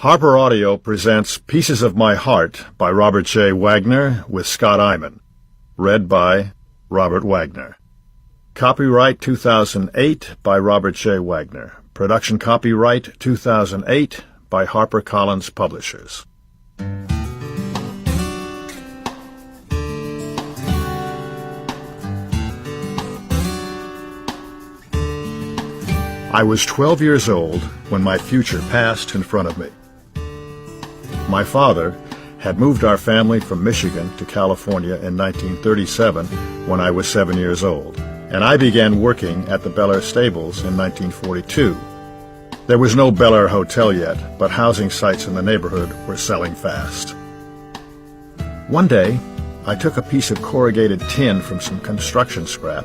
Harper Audio presents Pieces of My Heart by Robert J. Wagner with Scott Iman. Read by Robert Wagner. Copyright 2008 by Robert J. Wagner. Production copyright 2008 by HarperCollins Publishers. I was 12 years old when my future passed in front of me. My father had moved our family from Michigan to California in 1937 when I was 7 years old, and I began working at the Bel Air Stables in 1942. There was no Bel Air Hotel yet, but housing sites in the neighborhood were selling fast. One day, I took a piece of corrugated tin from some construction scrap,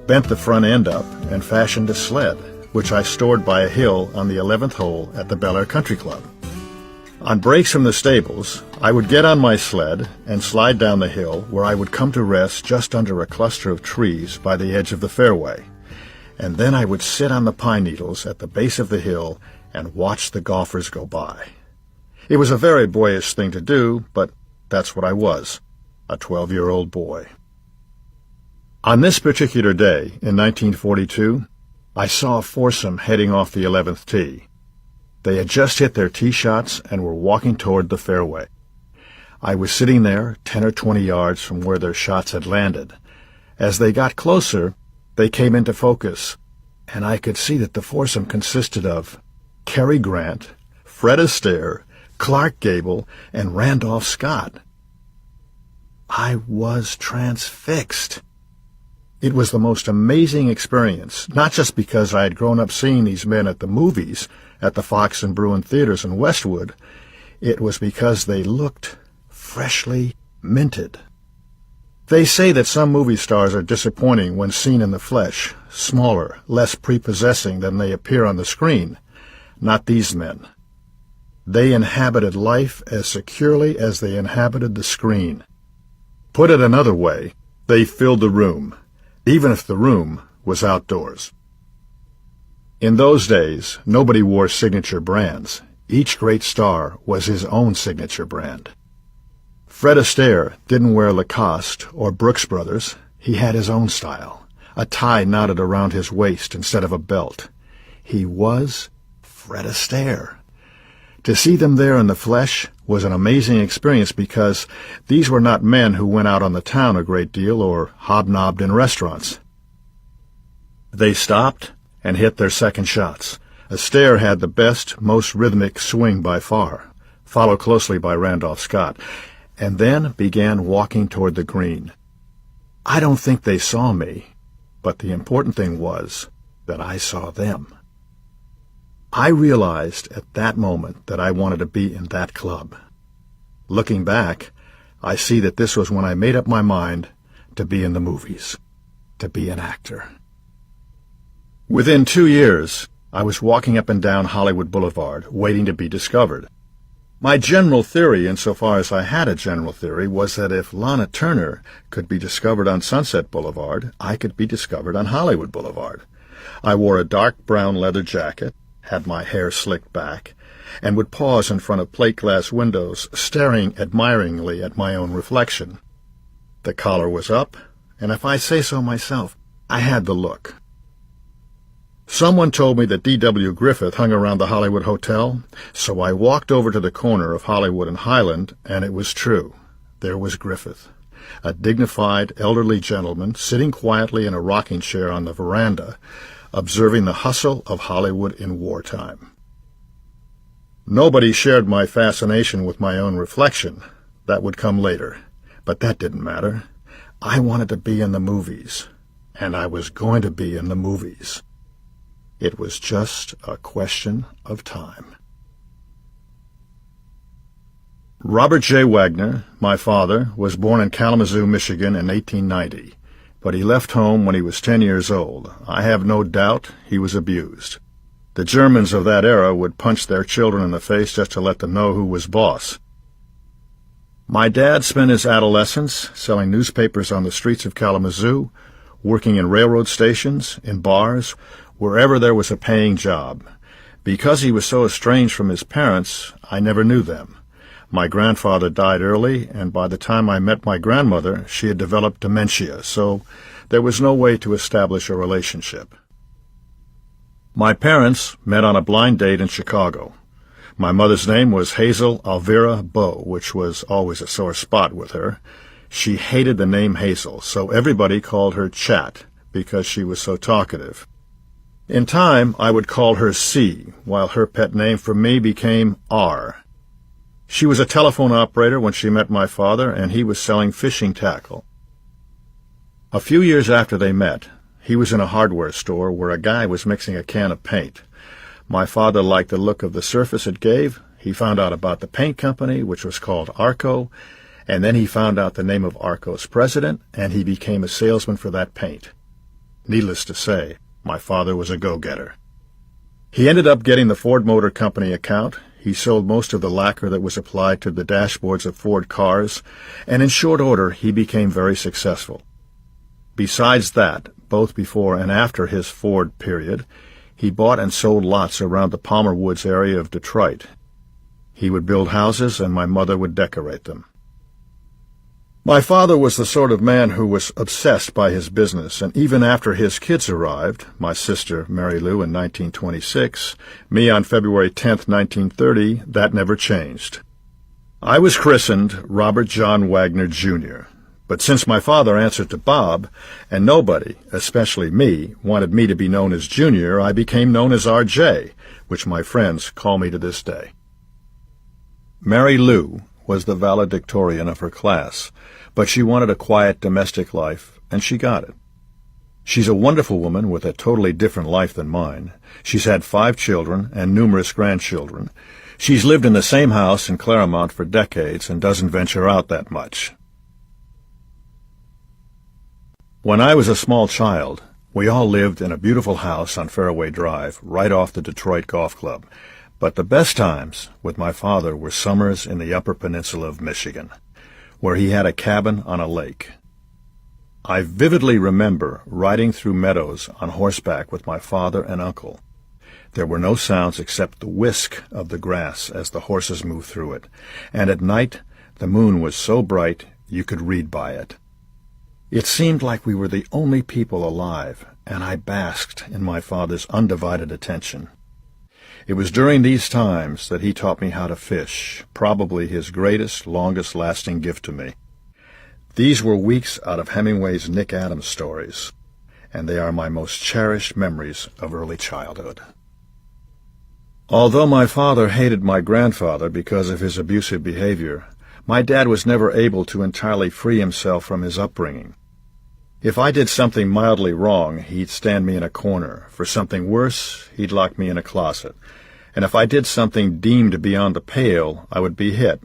bent the front end up, and fashioned a sled, which I stored by a hill on the 11th hole at the Bel Air Country Club. On breaks from the stables, I would get on my sled and slide down the hill, where I would come to rest just under a cluster of trees by the edge of the fairway. And then I would sit on the pine needles at the base of the hill and watch the golfers go by. It was a very boyish thing to do, but that's what I was, a 12-year-old boy. On this particular day, in 1942, I saw a foursome heading off the 11th tee. They had just hit their tee shots and were walking toward the fairway. I was sitting there 10 or 20 yards from where their shots had landed. As they got closer, they came into focus, and I could see that the foursome consisted of Cary Grant, Fred Astaire, Clark Gable, and Randolph Scott. I was transfixed. It was the most amazing experience, not just because I had grown up seeing these men at the movies, at the Fox and Bruin theaters in Westwood. It was because they looked freshly minted. They say that some movie stars are disappointing when seen in the flesh, smaller, less prepossessing than they appear on the screen. Not these men. They inhabited life as securely as they inhabited the screen. Put it another way, they filled the room, even if the room was outdoors. In those days, nobody wore signature brands. Each great star was his own signature brand. Fred Astaire didn't wear Lacoste or Brooks Brothers. He had his own style, a tie knotted around his waist instead of a belt. He was Fred Astaire. To see them there in the flesh was an amazing experience because these were not men who went out on the town a great deal or hobnobbed in restaurants. They stopped and hit their second shots. Astaire had the best, most rhythmic swing by far, followed closely by Randolph Scott, and then began walking toward the green. I don't think they saw me, but the important thing was that I saw them. I realized at that moment that I wanted to be in that club. Looking back, I see that this was when I made up my mind to be in the movies, to be an actor. Within 2 years, I was walking up and down Hollywood Boulevard, waiting to be discovered. My general theory, insofar as I had a general theory, was that if Lana Turner could be discovered on Sunset Boulevard, I could be discovered on Hollywood Boulevard. I wore a dark brown leather jacket, had my hair slicked back, and would pause in front of plate glass windows, staring admiringly at my own reflection. The collar was up, and if I say so myself, I had the look. Someone told me that D.W. Griffith hung around the Hollywood Hotel, so I walked over to the corner of Hollywood and Highland, and it was true. There was Griffith, a dignified, elderly gentleman sitting quietly in a rocking chair on the veranda, observing the hustle of Hollywood in wartime. Nobody shared my fascination with my own reflection. That would come later, but that didn't matter. I wanted to be in the movies, and I was going to be in the movies. It was just a question of time. Robert J. Wagner, my father, was born in Kalamazoo, Michigan in 1890, but he left home when he was 10 years old. I have no doubt he was abused. The Germans of that era would punch their children in the face just to let them know who was boss. My dad spent his adolescence selling newspapers on the streets of Kalamazoo, working in railroad stations, in bars, wherever there was a paying job. Because he was so estranged from his parents, I never knew them. My grandfather died early, and by the time I met my grandmother, she had developed dementia, so there was no way to establish a relationship. My parents met on a blind date in Chicago. My mother's name was Hazel Alvira Bow, which was always a sore spot with her. She hated the name Hazel, so everybody called her Chat because she was so talkative. In time, I would call her C, while her pet name for me became R. She was a telephone operator when she met my father, and he was selling fishing tackle. A few years after they met, he was in a hardware store where a guy was mixing a can of paint. My father liked the look of the surface it gave. He found out about the paint company, which was called Arco, and then he found out the name of Arco's president, and he became a salesman for that paint. Needless to say, my father was a go-getter. He ended up getting the Ford Motor Company account. He sold most of the lacquer that was applied to the dashboards of Ford cars, and in short order he became very successful. Besides that, both before and after his Ford period, he bought and sold lots around the Palmer Woods area of Detroit. He would build houses, and my mother would decorate them. My father was the sort of man who was obsessed by his business, and even after his kids arrived, my sister Mary Lou in 1926, me on February 10th, 1930, that never changed. I was christened Robert John Wagner, Jr., but since my father answered to Bob, and nobody, especially me, wanted me to be known as Junior, I became known as R.J., which my friends call me to this day. Mary Lou was the valedictorian of her class, but she wanted a quiet domestic life, and she got it. She's a wonderful woman with a totally different life than mine. She's had 5 children and numerous grandchildren. She's lived in the same house in Claremont for decades and doesn't venture out that much. When I was a small child, we all lived in a beautiful house on Fairway Drive, right off the Detroit Golf Club. But the best times with my father were summers in the Upper Peninsula of Michigan, where he had a cabin on a lake. I vividly remember riding through meadows on horseback with my father and uncle. There were no sounds except the whisk of the grass as the horses moved through it, and at night the moon was so bright you could read by it. It seemed like we were the only people alive, and I basked in my father's undivided attention. It was during these times that he taught me how to fish, probably his greatest, longest-lasting gift to me. These were weeks out of Hemingway's Nick Adams stories, and they are my most cherished memories of early childhood. Although my father hated my grandfather because of his abusive behavior, my dad was never able to entirely free himself from his upbringing. If I did something mildly wrong, he'd stand me in a corner. For something worse, he'd lock me in a closet. And if I did something deemed beyond the pale, I would be hit.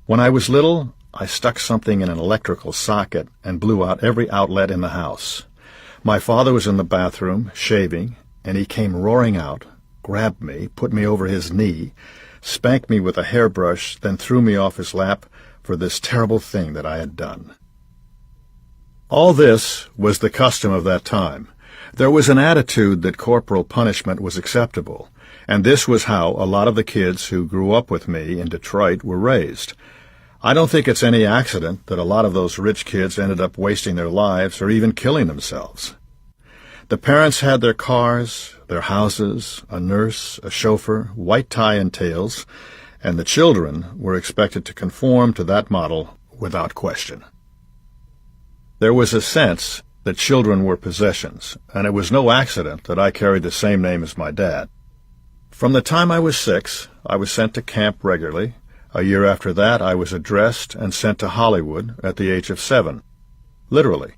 When I was little, I stuck something in an electrical socket and blew out every outlet in the house. My father was in the bathroom, shaving, and he came roaring out, grabbed me, put me over his knee, spanked me with a hairbrush, then threw me off his lap for this terrible thing that I had done. All this was the custom of that time. There was an attitude that corporal punishment was acceptable, and this was how a lot of the kids who grew up with me in Detroit were raised. I don't think it's any accident that a lot of those rich kids ended up wasting their lives or even killing themselves. The parents had their cars, their houses, a nurse, a chauffeur, white tie and tails, and the children were expected to conform to that model without question. There was a sense that children were possessions, and it was no accident that I carried the same name as my dad. From the time I was 6, I was sent to camp regularly. A year after that, I was addressed and sent to Hollywood at the age of 7. Literally.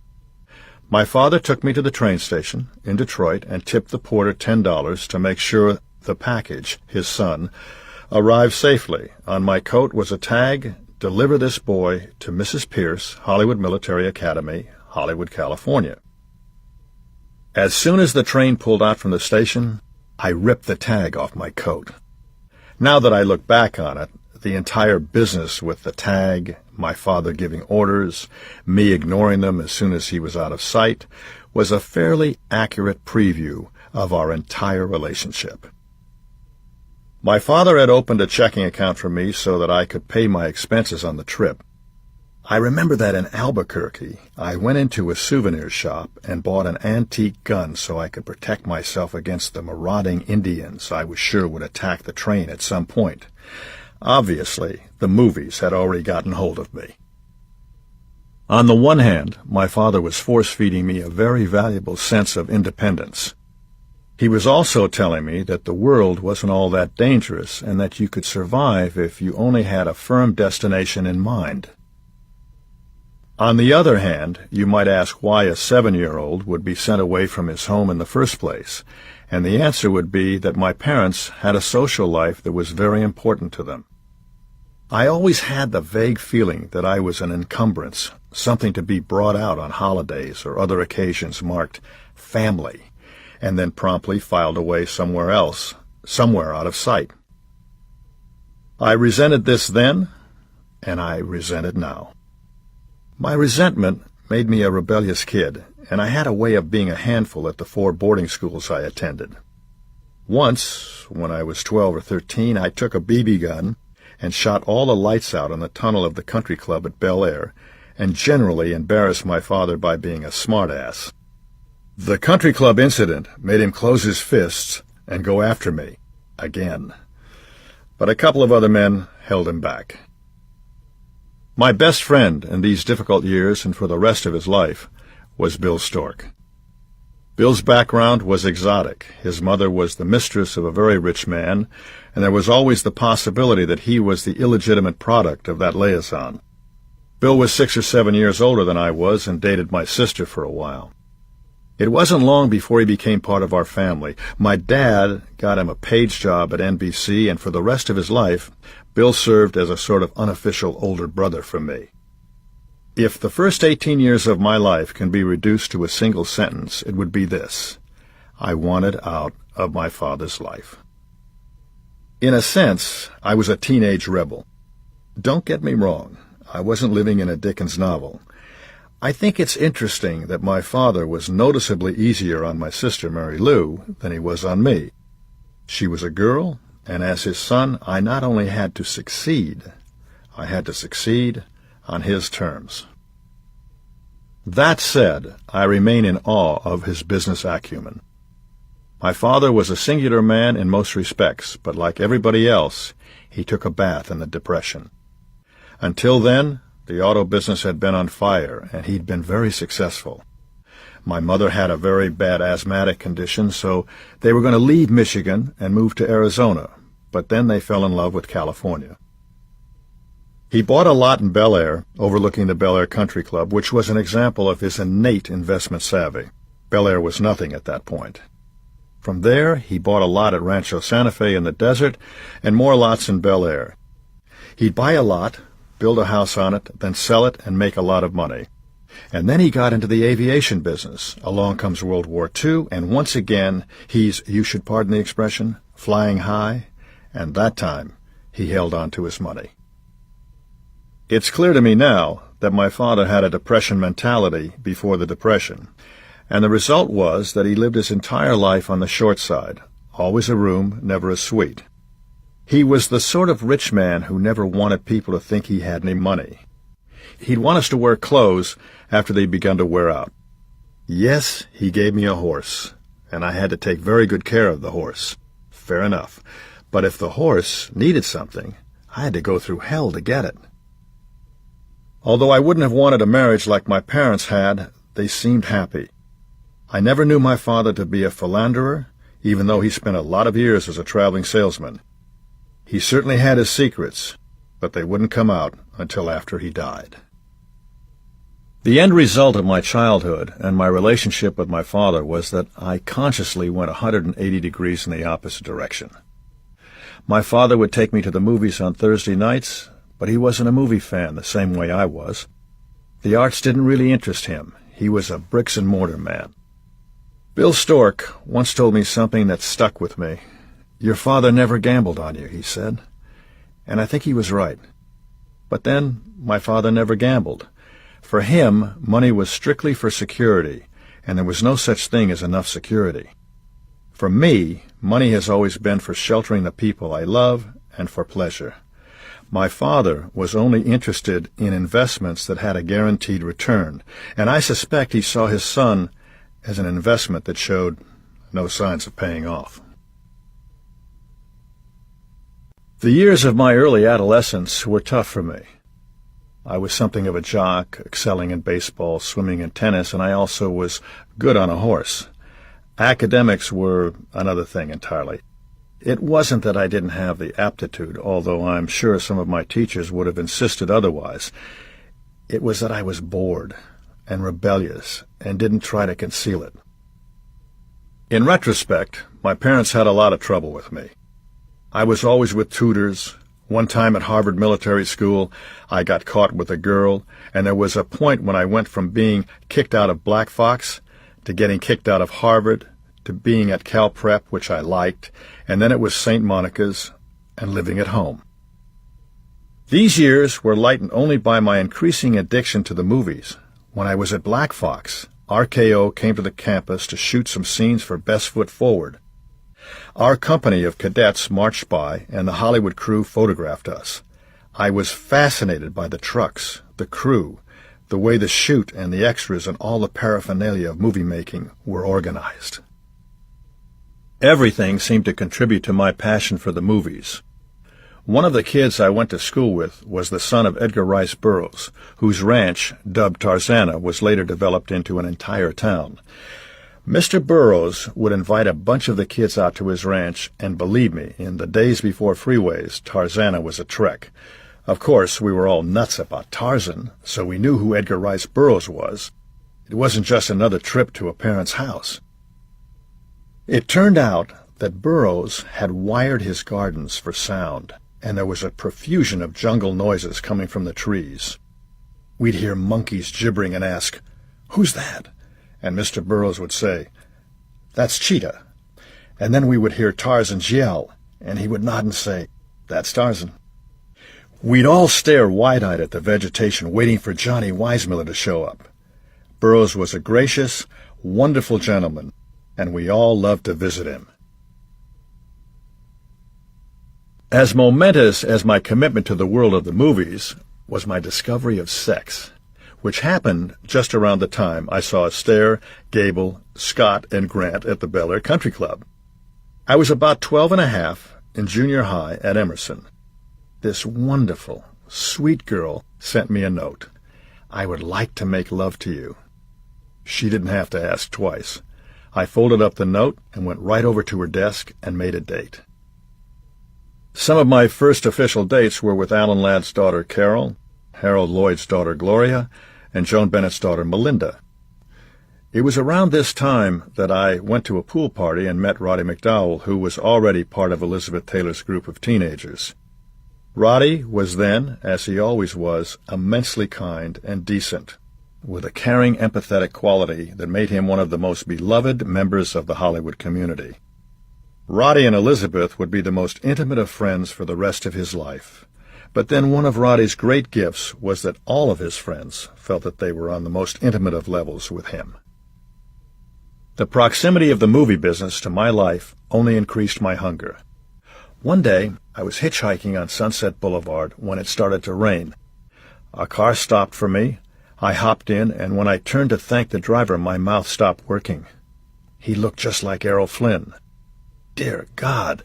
My father took me to the train station in Detroit and tipped the porter $10 to make sure the package, his son, arrived safely. On my coat was a tag, "Deliver this boy to Mrs. Pierce, Hollywood Military Academy, Hollywood, California." As soon as the train pulled out from the station, I ripped the tag off my coat. Now that I look back on it, the entire business with the tag, my father giving orders, me ignoring them as soon as he was out of sight, was a fairly accurate preview of our entire relationship. My father had opened a checking account for me so that I could pay my expenses on the trip. I remember that in Albuquerque, I went into a souvenir shop and bought an antique gun so I could protect myself against the marauding Indians I was sure would attack the train at some point. Obviously, the movies had already gotten hold of me. On the one hand, my father was force-feeding me a very valuable sense of independence. He was also telling me that the world wasn't all that dangerous and that you could survive if you only had a firm destination in mind. On the other hand, you might ask why a 7-year-old would be sent away from his home in the first place, and the answer would be that my parents had a social life that was very important to them. I always had the vague feeling that I was an encumbrance, something to be brought out on holidays or other occasions marked family, and then promptly filed away somewhere else, somewhere out of sight. I resented this then, and I resent it now. My resentment made me a rebellious kid, and I had a way of being a handful at the 4 boarding schools I attended. Once, when I was 12 or 13, I took a BB gun and shot all the lights out in the tunnel of the country club at Bel Air, and generally embarrassed my father by being a smartass. The country club incident made him close his fists and go after me, again. But a couple of other men held him back. My best friend in these difficult years and for the rest of his life was Bill Stork. Bill's background was exotic. His mother was the mistress of a very rich man, and there was always the possibility that he was the illegitimate product of that liaison. Bill was 6 or 7 years older than I was and dated my sister for a while. It wasn't long before he became part of our family. My dad got him a page job at NBC, and for the rest of his life, Bill served as a sort of unofficial older brother for me. If the first 18 years of my life can be reduced to a single sentence, it would be this: I wanted out of my father's life. In a sense, I was a teenage rebel. Don't get me wrong, I wasn't living in a Dickens novel. I think it's interesting that my father was noticeably easier on my sister Mary Lou than he was on me. She was a girl, and as his son, I not only had to succeed, I had to succeed on his terms. That said, I remain in awe of his business acumen. My father was a singular man in most respects, but like everybody else, he took a bath in the Depression. Until then, the auto business had been on fire, and he'd been very successful. My mother had a very bad asthmatic condition, so they were going to leave Michigan and move to Arizona, but then they fell in love with California. He bought a lot in Bel Air, overlooking the Bel Air Country Club, which was an example of his innate investment savvy. Bel Air was nothing at that point. From there, he bought a lot at Rancho Santa Fe in the desert, and more lots in Bel Air. He'd buy a lot, build a house on it, then sell it and make a lot of money. And then he got into the aviation business. Along comes World War II, and once again he's, you should pardon the expression, flying high, and that time he held on to his money. It's clear to me now that my father had a Depression mentality before the Depression, and the result was that he lived his entire life on the short side, always a room, never a suite. He was the sort of rich man who never wanted people to think he had any money. He'd want us to wear clothes after they'd begun to wear out. Yes, he gave me a horse, and I had to take very good care of the horse. Fair enough. But if the horse needed something, I had to go through hell to get it. Although I wouldn't have wanted a marriage like my parents had, they seemed happy. I never knew my father to be a philanderer, even though he spent a lot of years as a traveling salesman. He certainly had his secrets, but they wouldn't come out until after he died. The end result of my childhood and my relationship with my father was that I consciously went 180 degrees in the opposite direction. My father would take me to the movies on Thursday nights, but he wasn't a movie fan the same way I was. The arts didn't really interest him. He was a bricks-and-mortar man. Bill Stork once told me something that stuck with me. "Your father never gambled on you," he said. And I think he was right. But then, my father never gambled. For him, money was strictly for security, and there was no such thing as enough security. For me, Money has always been for sheltering the people I love and for pleasure. My father was only interested in investments that had a guaranteed return, and I suspect he saw his son as an investment that showed no signs of paying off. The years of my early adolescence were tough for me. I was something of a jock, excelling in baseball, swimming, and tennis, and I also was good on a horse. Academics were another thing entirely. It wasn't that I didn't have the aptitude, although I'm sure some of my teachers would have insisted otherwise. It was that I was bored and rebellious and didn't try to conceal it. In retrospect, my parents had a lot of trouble with me. I was always with tutors. One time at Harvard Military School, I got caught with a girl, and there was a point when I went from being kicked out of Black Fox to getting kicked out of Harvard to being at Cal Prep, which I liked, and then it was St. Monica's and living at home. These years were lightened only by my increasing addiction to the movies. When I was at Black Fox, RKO came to the campus to shoot some scenes for Best Foot Forward. Our company of cadets marched by, and the Hollywood crew photographed us. I was fascinated by the trucks, the crew, the way the shoot and the extras and all the paraphernalia of movie-making were organized. Everything seemed to contribute to my passion for the movies. One of the kids I went to school with was the son of Edgar Rice Burroughs, whose ranch, dubbed Tarzana, was later developed into an entire town. Mr. Burroughs would invite a bunch of the kids out to his ranch, and believe me, in the days before freeways, Tarzana was a trek. Of course, we were all nuts about Tarzan, so we knew who Edgar Rice Burroughs was. It wasn't just another trip to a parent's house. It turned out that Burroughs had wired his gardens for sound, and there was a profusion of jungle noises coming from the trees. We'd hear monkeys gibbering and ask, "Who's that?" And Mr. Burroughs would say, "That's Cheetah." And then we would hear Tarzan's yell, and he would nod and say, "That's Tarzan." We'd all stare wide-eyed at the vegetation, waiting for Johnny Weissmuller to show up. Burroughs was a gracious, wonderful gentleman, and we all loved to visit him. As momentous as my commitment to the world of the movies was my discovery of sex, which happened just around the time I saw Astaire, Gable, Scott, and Grant at the Bel Air Country Club. I was about 12 and a half in junior high at Emerson. This wonderful, sweet girl sent me a note. "I would like to make love to you." She didn't have to ask twice. I folded up the note and went right over to her desk and made a date. Some of my first official dates were with Alan Ladd's daughter Carol, Harold Lloyd's daughter Gloria, and Joan Bennett's daughter Melinda. It was around this time that I went to a pool party and met Roddy McDowell, who was already part of Elizabeth Taylor's group of teenagers. Roddy was then, as he always was, immensely kind and decent, with a caring, empathetic quality that made him one of the most beloved members of the Hollywood community. Roddy and Elizabeth would be the most intimate of friends for the rest of his life. But then one of Roddy's great gifts was that all of his friends felt that they were on the most intimate of levels with him. The proximity of the movie business to my life only increased my hunger. One day, I was hitchhiking on Sunset Boulevard when it started to rain. A car stopped for me. I hopped in, and when I turned to thank the driver, my mouth stopped working. He looked just like Errol Flynn. Dear God,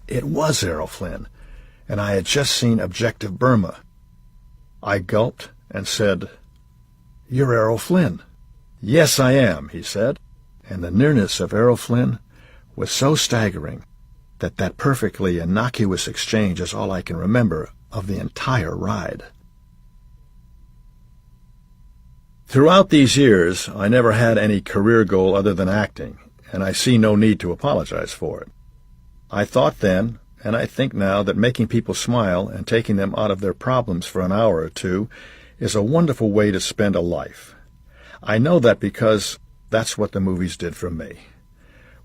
it was Errol Flynn, and I had just seen Objective Burma. I gulped and said, "You're Errol Flynn." "Yes, I am," he said, and the nearness of Errol Flynn was so staggering that perfectly innocuous exchange is all I can remember of the entire ride. Throughout these years, I never had any career goal other than acting, and I see no need to apologize for it. I thought then, and I think now, that making people smile and taking them out of their problems for an hour or two is a wonderful way to spend a life. I know that because that's what the movies did for me.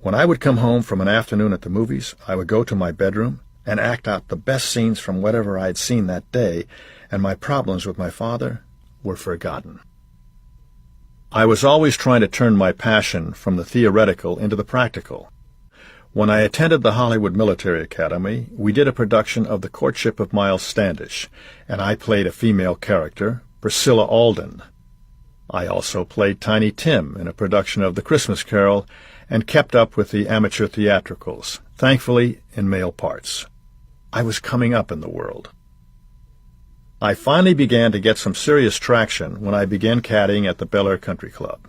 When I would come home from an afternoon at the movies, I would go to my bedroom and act out the best scenes from whatever I had seen that day, and my problems with my father were forgotten. I was always trying to turn my passion from the theoretical into the practical. When I attended the Hollywood Military Academy, we did a production of The Courtship of Miles Standish, and I played a female character, Priscilla Alden. I also played Tiny Tim in a production of The Christmas Carol and kept up with the amateur theatricals, thankfully in male parts. I was coming up in the world. I finally began to get some serious traction when I began caddying at the Bel Air Country Club.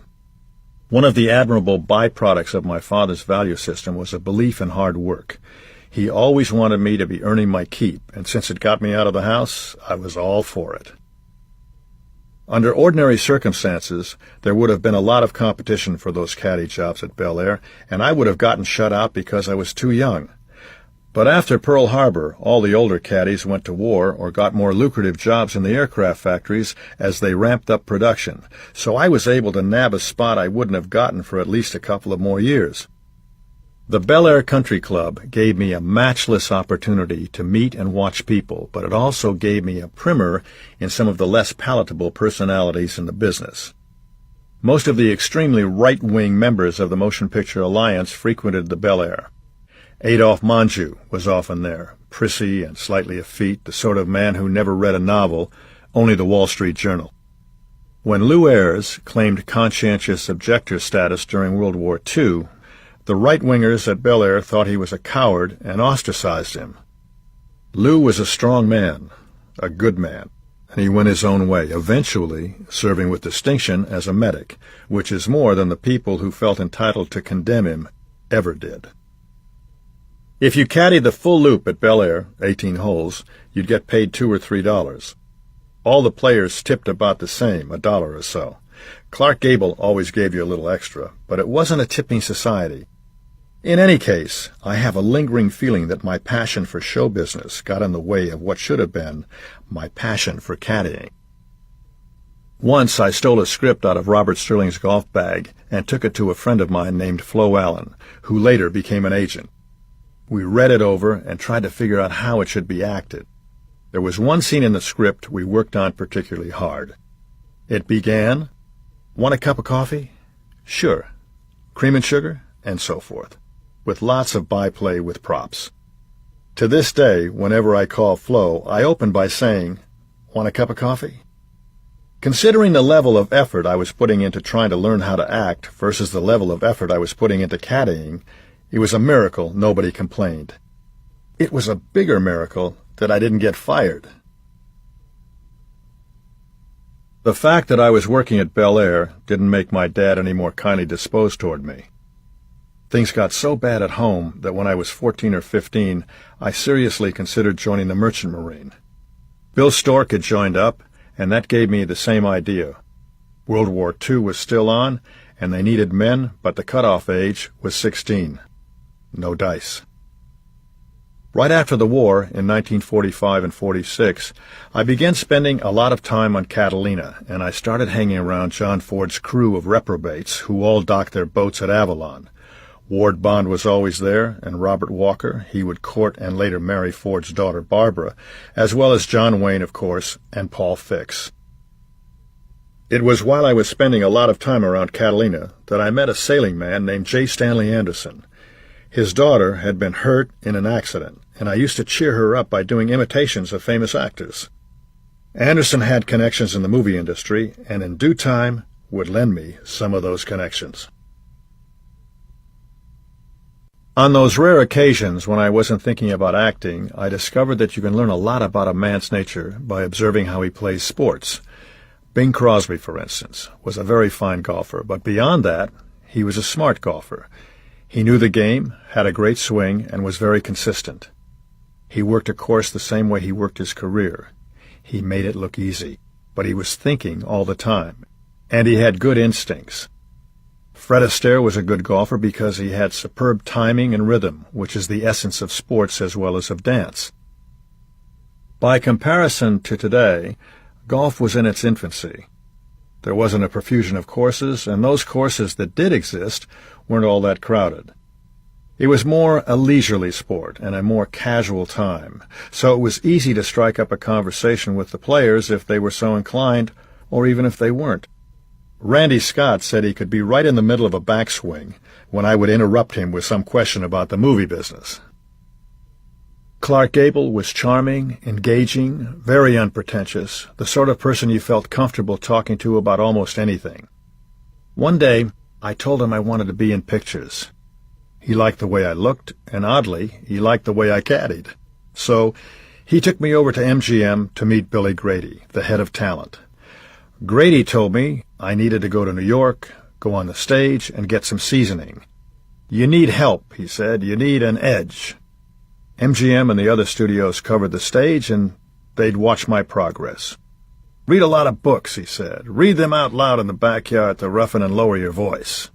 One of the admirable byproducts of my father's value system was a belief in hard work. He always wanted me to be earning my keep, and since it got me out of the house, I was all for it. Under ordinary circumstances, there would have been a lot of competition for those caddy jobs at Bel Air, and I would have gotten shut out because I was too young. But after Pearl Harbor, all the older caddies went to war or got more lucrative jobs in the aircraft factories as they ramped up production, so I was able to nab a spot I wouldn't have gotten for at least a couple of more years. The Bel Air Country Club gave me a matchless opportunity to meet and watch people, but it also gave me a primer in some of the less palatable personalities in the business. Most of the extremely right-wing members of the Motion Picture Alliance frequented the Bel Air. Adolphe Menjou was often there, prissy and slightly effete, the sort of man who never read a novel, only the Wall Street Journal. When Lou Ayres claimed conscientious objector status during World War II, the right-wingers at Bel Air thought he was a coward and ostracized him. Lou was a strong man, a good man, and he went his own way, eventually serving with distinction as a medic, which is more than the people who felt entitled to condemn him ever did. If you caddied the full loop at Bel Air, 18 holes, you'd get paid $2 or $3. All the players tipped about the same, $1 or so. Clark Gable always gave you a little extra, but it wasn't a tipping society. In any case, I have a lingering feeling that my passion for show business got in the way of what should have been my passion for caddying. Once I stole a script out of Robert Sterling's golf bag and took it to a friend of mine named Flo Allen, who later became an agent. We read it over and tried to figure out how it should be acted. There was one scene in the script we worked on particularly hard. It began, "Want a cup of coffee?" "Sure." "Cream and sugar?" And so forth, with lots of byplay with props. To this day, whenever I call Flo, I open by saying, "Want a cup of coffee?" Considering the level of effort I was putting into trying to learn how to act versus the level of effort I was putting into caddying, it was a miracle nobody complained. It was a bigger miracle that I didn't get fired. The fact that I was working at Bel Air didn't make my dad any more kindly disposed toward me. Things got so bad at home that when I was 14 or 15, I seriously considered joining the Merchant Marine. Bill Stork had joined up, and that gave me the same idea. World War II was still on, and they needed men, but the cutoff age was 16. No dice. Right after the war, in 1945 and 46, I began spending a lot of time on Catalina, and I started hanging around John Ford's crew of reprobates who all docked their boats at Avalon. Ward Bond was always there, and Robert Walker. He would court and later marry Ford's daughter Barbara, as well as John Wayne, of course, and Paul Fix. It was while I was spending a lot of time around Catalina that I met a sailing man named J. Stanley Anderson. His daughter had been hurt in an accident, and I used to cheer her up by doing imitations of famous actors. Anderson had connections in the movie industry, and in due time would lend me some of those connections. On those rare occasions when I wasn't thinking about acting, I discovered that you can learn a lot about a man's nature by observing how he plays sports. Bing Crosby, for instance, was a very fine golfer, but beyond that, he was a smart golfer. He knew the game, had a great swing, and was very consistent. He worked a course the same way he worked his career. He made it look easy, but he was thinking all the time, and he had good instincts. Fred Astaire was a good golfer because he had superb timing and rhythm, which is the essence of sports as well as of dance. By comparison to today, golf was in its infancy. There wasn't a profusion of courses, and those courses that did exist weren't all that crowded. It was more a leisurely sport and a more casual time, so it was easy to strike up a conversation with the players if they were so inclined, or even if they weren't. Randy Scott said he could be right in the middle of a backswing when I would interrupt him with some question about the movie business. Clark Gable was charming, engaging, very unpretentious, the sort of person you felt comfortable talking to about almost anything. One day, I told him I wanted to be in pictures. He liked the way I looked, and oddly, he liked the way I caddied. So, he took me over to MGM to meet Billy Grady, the head of talent. Grady told me I needed to go to New York, go on the stage, and get some seasoning. You need help, he said. You need an edge. MGM and the other studios covered the stage, and they'd watch my progress. Read a lot of books, he said. Read them out loud in the backyard to roughen and lower your voice.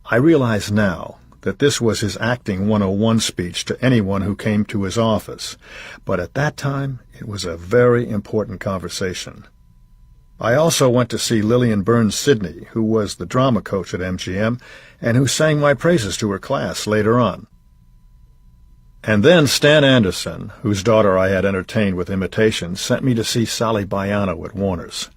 I realize now that this was his Acting 101 speech to anyone who came to his office, but at that time it was a very important conversation. I also went to see Lillian Burns Sidney, who was the drama coach at MGM, and who sang my praises to her class later on. And then Stan Anderson, whose daughter I had entertained with imitations, sent me to see Sally Baiano at Warner's.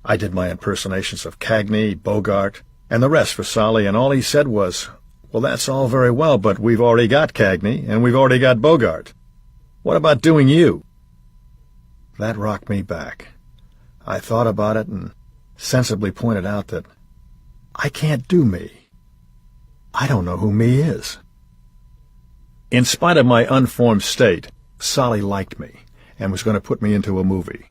I did my impersonations of Cagney, Bogart, and the rest for Sally, and all he said was, "Well, that's all very well, but we've already got Cagney, and we've already got Bogart. What about doing you?" That rocked me back. I thought about it and sensibly pointed out that I can't do me. I don't know who me is. In spite of my unformed state, Sally liked me and was going to put me into a movie.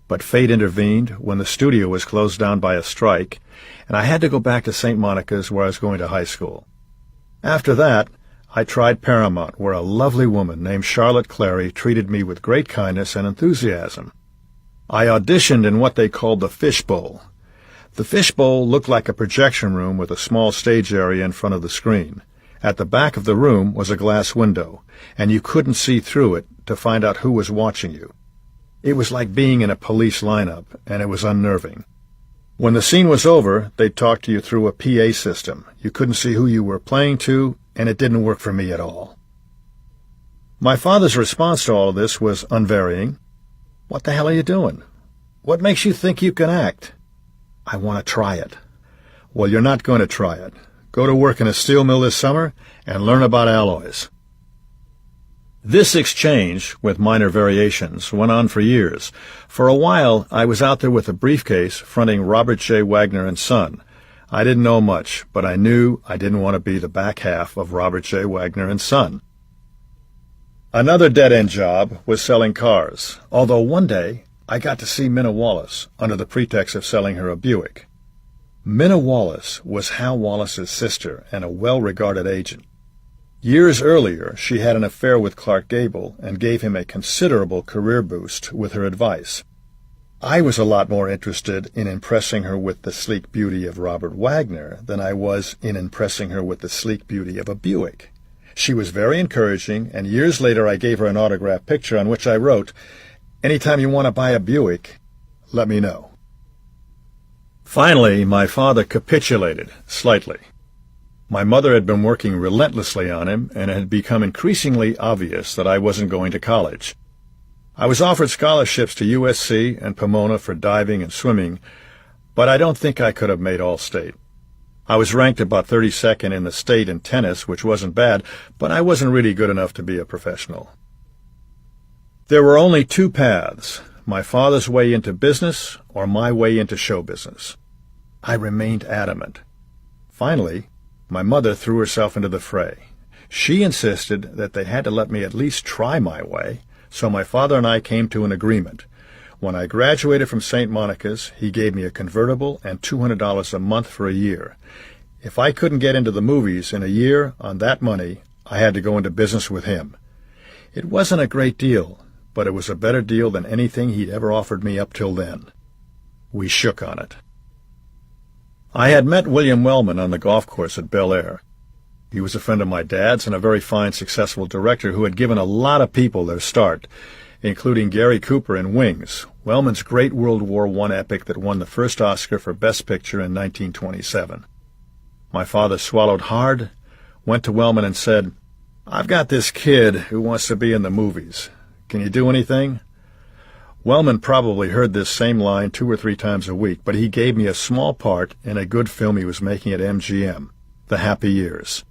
But fate intervened when the studio was closed down by a strike, and I had to go back to St. Monica's where I was going to high school. After that, I tried Paramount, where a lovely woman named Charlotte Clary treated me with great kindness and enthusiasm. I auditioned in what they called the Fishbowl. The Fishbowl looked like a projection room with a small stage area in front of the screen. At the back of the room was a glass window, and you couldn't see through it to find out who was watching you. It was like being in a police lineup, and it was unnerving. When the scene was over, they'd talk to you through a PA system. You couldn't see who you were playing to, and it didn't work for me at all. My father's response to all of this was unvarying. "What the hell are you doing? What makes you think you can act?" "I want to try it." "Well, you're not going to try it. Go to work in a steel mill this summer and learn about alloys." This exchange, with minor variations, went on for years. For a while, I was out there with a briefcase fronting Robert J. Wagner and Son. I didn't know much, but I knew I didn't want to be the back half of Robert J. Wagner and Son. Another dead-end job was selling cars, although one day I got to see Minna Wallace under the pretext of selling her a Buick. Minna Wallace was Hal Wallace's sister and a well-regarded agent. Years earlier, she had an affair with Clark Gable and gave him a considerable career boost with her advice. I was a lot more interested in impressing her with the sleek beauty of Robert Wagner than I was in impressing her with the sleek beauty of a Buick. She was very encouraging, and years later I gave her an autographed picture on which I wrote, "Anytime you want to buy a Buick, let me know." Finally, my father capitulated, slightly. My mother had been working relentlessly on him, and it had become increasingly obvious that I wasn't going to college. I was offered scholarships to USC and Pomona for diving and swimming, but I don't think I could have made All-State. I was ranked about 32nd in the state in tennis, which wasn't bad, but I wasn't really good enough to be a professional. There were only two paths, my father's way into business or my way into show business. I remained adamant. Finally, my mother threw herself into the fray. She insisted that they had to let me at least try my way, so my father and I came to an agreement. When I graduated from St. Monica's, he gave me a convertible and $200 a month for a year. If I couldn't get into the movies in a year on that money, I had to go into business with him. It wasn't a great deal, but it was a better deal than anything he'd ever offered me up till then. We shook on it. I had met William Wellman on the golf course at Bel Air. He was a friend of my dad's and a very fine, successful director who had given a lot of people their start, including Gary Cooper in Wings, Wellman's great World War I epic that won the first Oscar for Best Picture in 1927. My father swallowed hard, went to Wellman and said, "I've got this kid who wants to be in the movies. Can you do anything?" Wellman probably heard this same line 2 or 3 times a week, but he gave me a small part in a good film he was making at MGM, The Happy Years.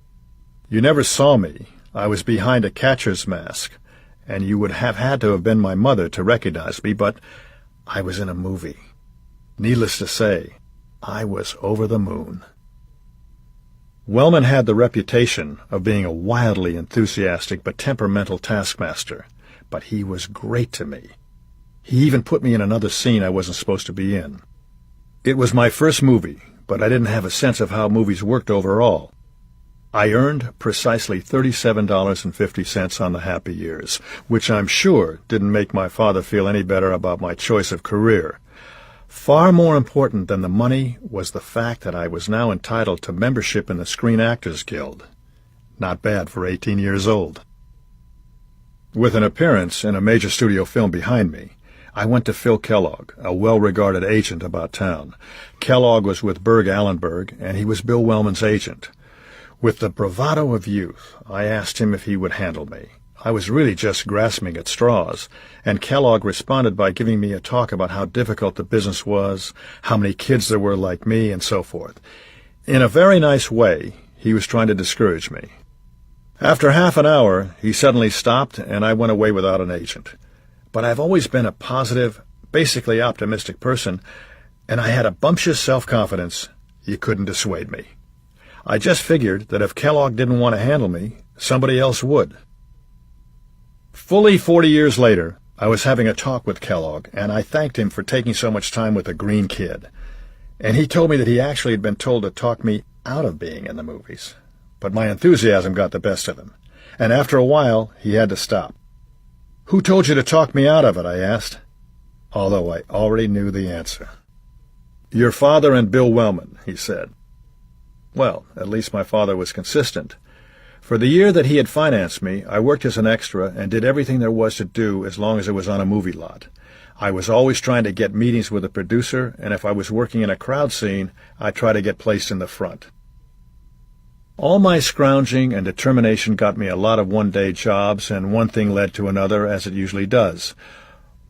You never saw me. I was behind a catcher's mask, and you would have had to have been my mother to recognize me, but I was in a movie. Needless to say, I was over the moon. Wellman had the reputation of being a wildly enthusiastic but temperamental taskmaster, but he was great to me. He even put me in another scene I wasn't supposed to be in. It was my first movie, but I didn't have a sense of how movies worked overall. I earned precisely $37.50 on The Happy Years, which I'm sure didn't make my father feel any better about my choice of career. Far more important than the money was the fact that I was now entitled to membership in the Screen Actors Guild. Not bad for 18 years old. With an appearance in a major studio film behind me, I went to Phil Kellogg, a well-regarded agent about town. Kellogg was with Berg Allenberg, and he was Bill Wellman's agent. With the bravado of youth, I asked him if he would handle me. I was really just grasping at straws, and Kellogg responded by giving me a talk about how difficult the business was, how many kids there were like me, and so forth. In a very nice way, he was trying to discourage me. After half an hour, he suddenly stopped, and I went away without an agent. But I've always been a positive, basically optimistic person, and I had a bumptious self-confidence. You couldn't dissuade me. I just figured that if Kellogg didn't want to handle me, somebody else would. Fully 40 years later, I was having a talk with Kellogg, and I thanked him for taking so much time with a green kid. And he told me that he actually had been told to talk me out of being in the movies. But my enthusiasm got the best of him, and after a while, he had to stop. "Who told you to talk me out of it?" I asked, although I already knew the answer. "Your father and Bill Wellman," he said. Well, at least my father was consistent. For the year that he had financed me, I worked as an extra and did everything there was to do as long as it was on a movie lot. I was always trying to get meetings with a producer, and if I was working in a crowd scene, I'd try to get placed in the front. All my scrounging and determination got me a lot of one-day jobs, and one thing led to another, as it usually does.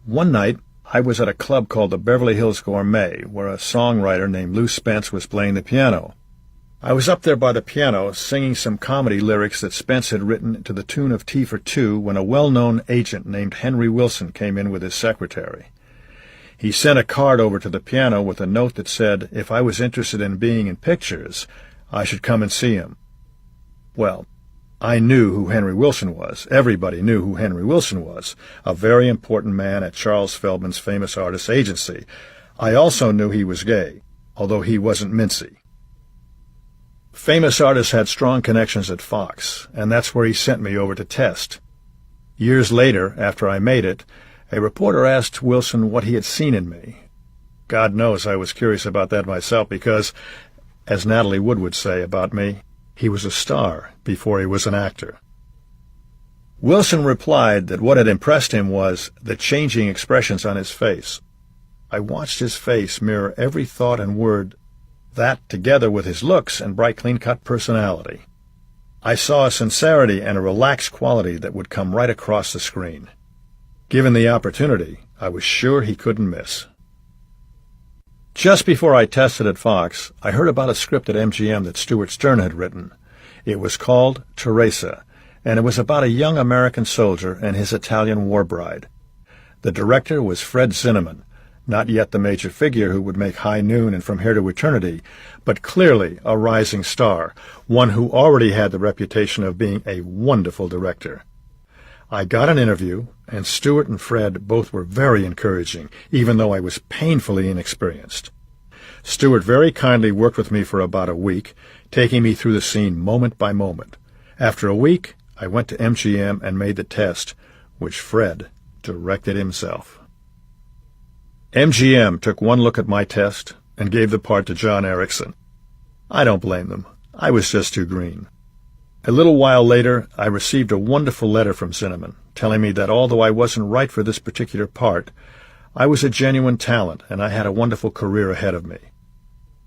One night, I was at a club called the Beverly Hills Gourmet, where a songwriter named Lou Spence was playing the piano. I was up there by the piano singing some comedy lyrics that Spence had written to the tune of Tea for Two when a well-known agent named Henry Wilson came in with his secretary. He sent a card over to the piano with a note that said if I was interested in being in pictures, I should come and see him. Well, I knew who Henry Wilson was. Everybody knew who Henry Wilson was, a very important man at Charles Feldman's Famous Artists Agency. I also knew he was gay, although he wasn't mincy. Famous Artists had strong connections at Fox, and that's where he sent me over to test. Years later, after I made it, a reporter asked Wilson what he had seen in me. God knows I was curious about that myself because, as Natalie Wood would say about me, he was a star before he was an actor. Wilson replied that what had impressed him was the changing expressions on his face. I watched his face mirror every thought and word, that together with his looks and bright, clean-cut personality. I saw a sincerity and a relaxed quality that would come right across the screen. Given the opportunity, I was sure he couldn't miss. Just before I tested at Fox, I heard about a script at MGM that Stuart Stern had written. It was called Teresa, and it was about a young American soldier and his Italian war bride. The director was Fred Zinnemann, not yet the major figure who would make High Noon and From Here to Eternity, but clearly a rising star, one who already had the reputation of being a wonderful director. I got an interview, and Stuart and Fred both were very encouraging, even though I was painfully inexperienced. Stuart very kindly worked with me for about a week, taking me through the scene moment by moment. After a week, I went to MGM and made the test, which Fred directed himself. MGM took one look at my test and gave the part to John Erickson. I don't blame them. I was just too green. A little while later, I received a wonderful letter from Zinnemann, telling me that although I wasn't right for this particular part, I was a genuine talent and I had a wonderful career ahead of me.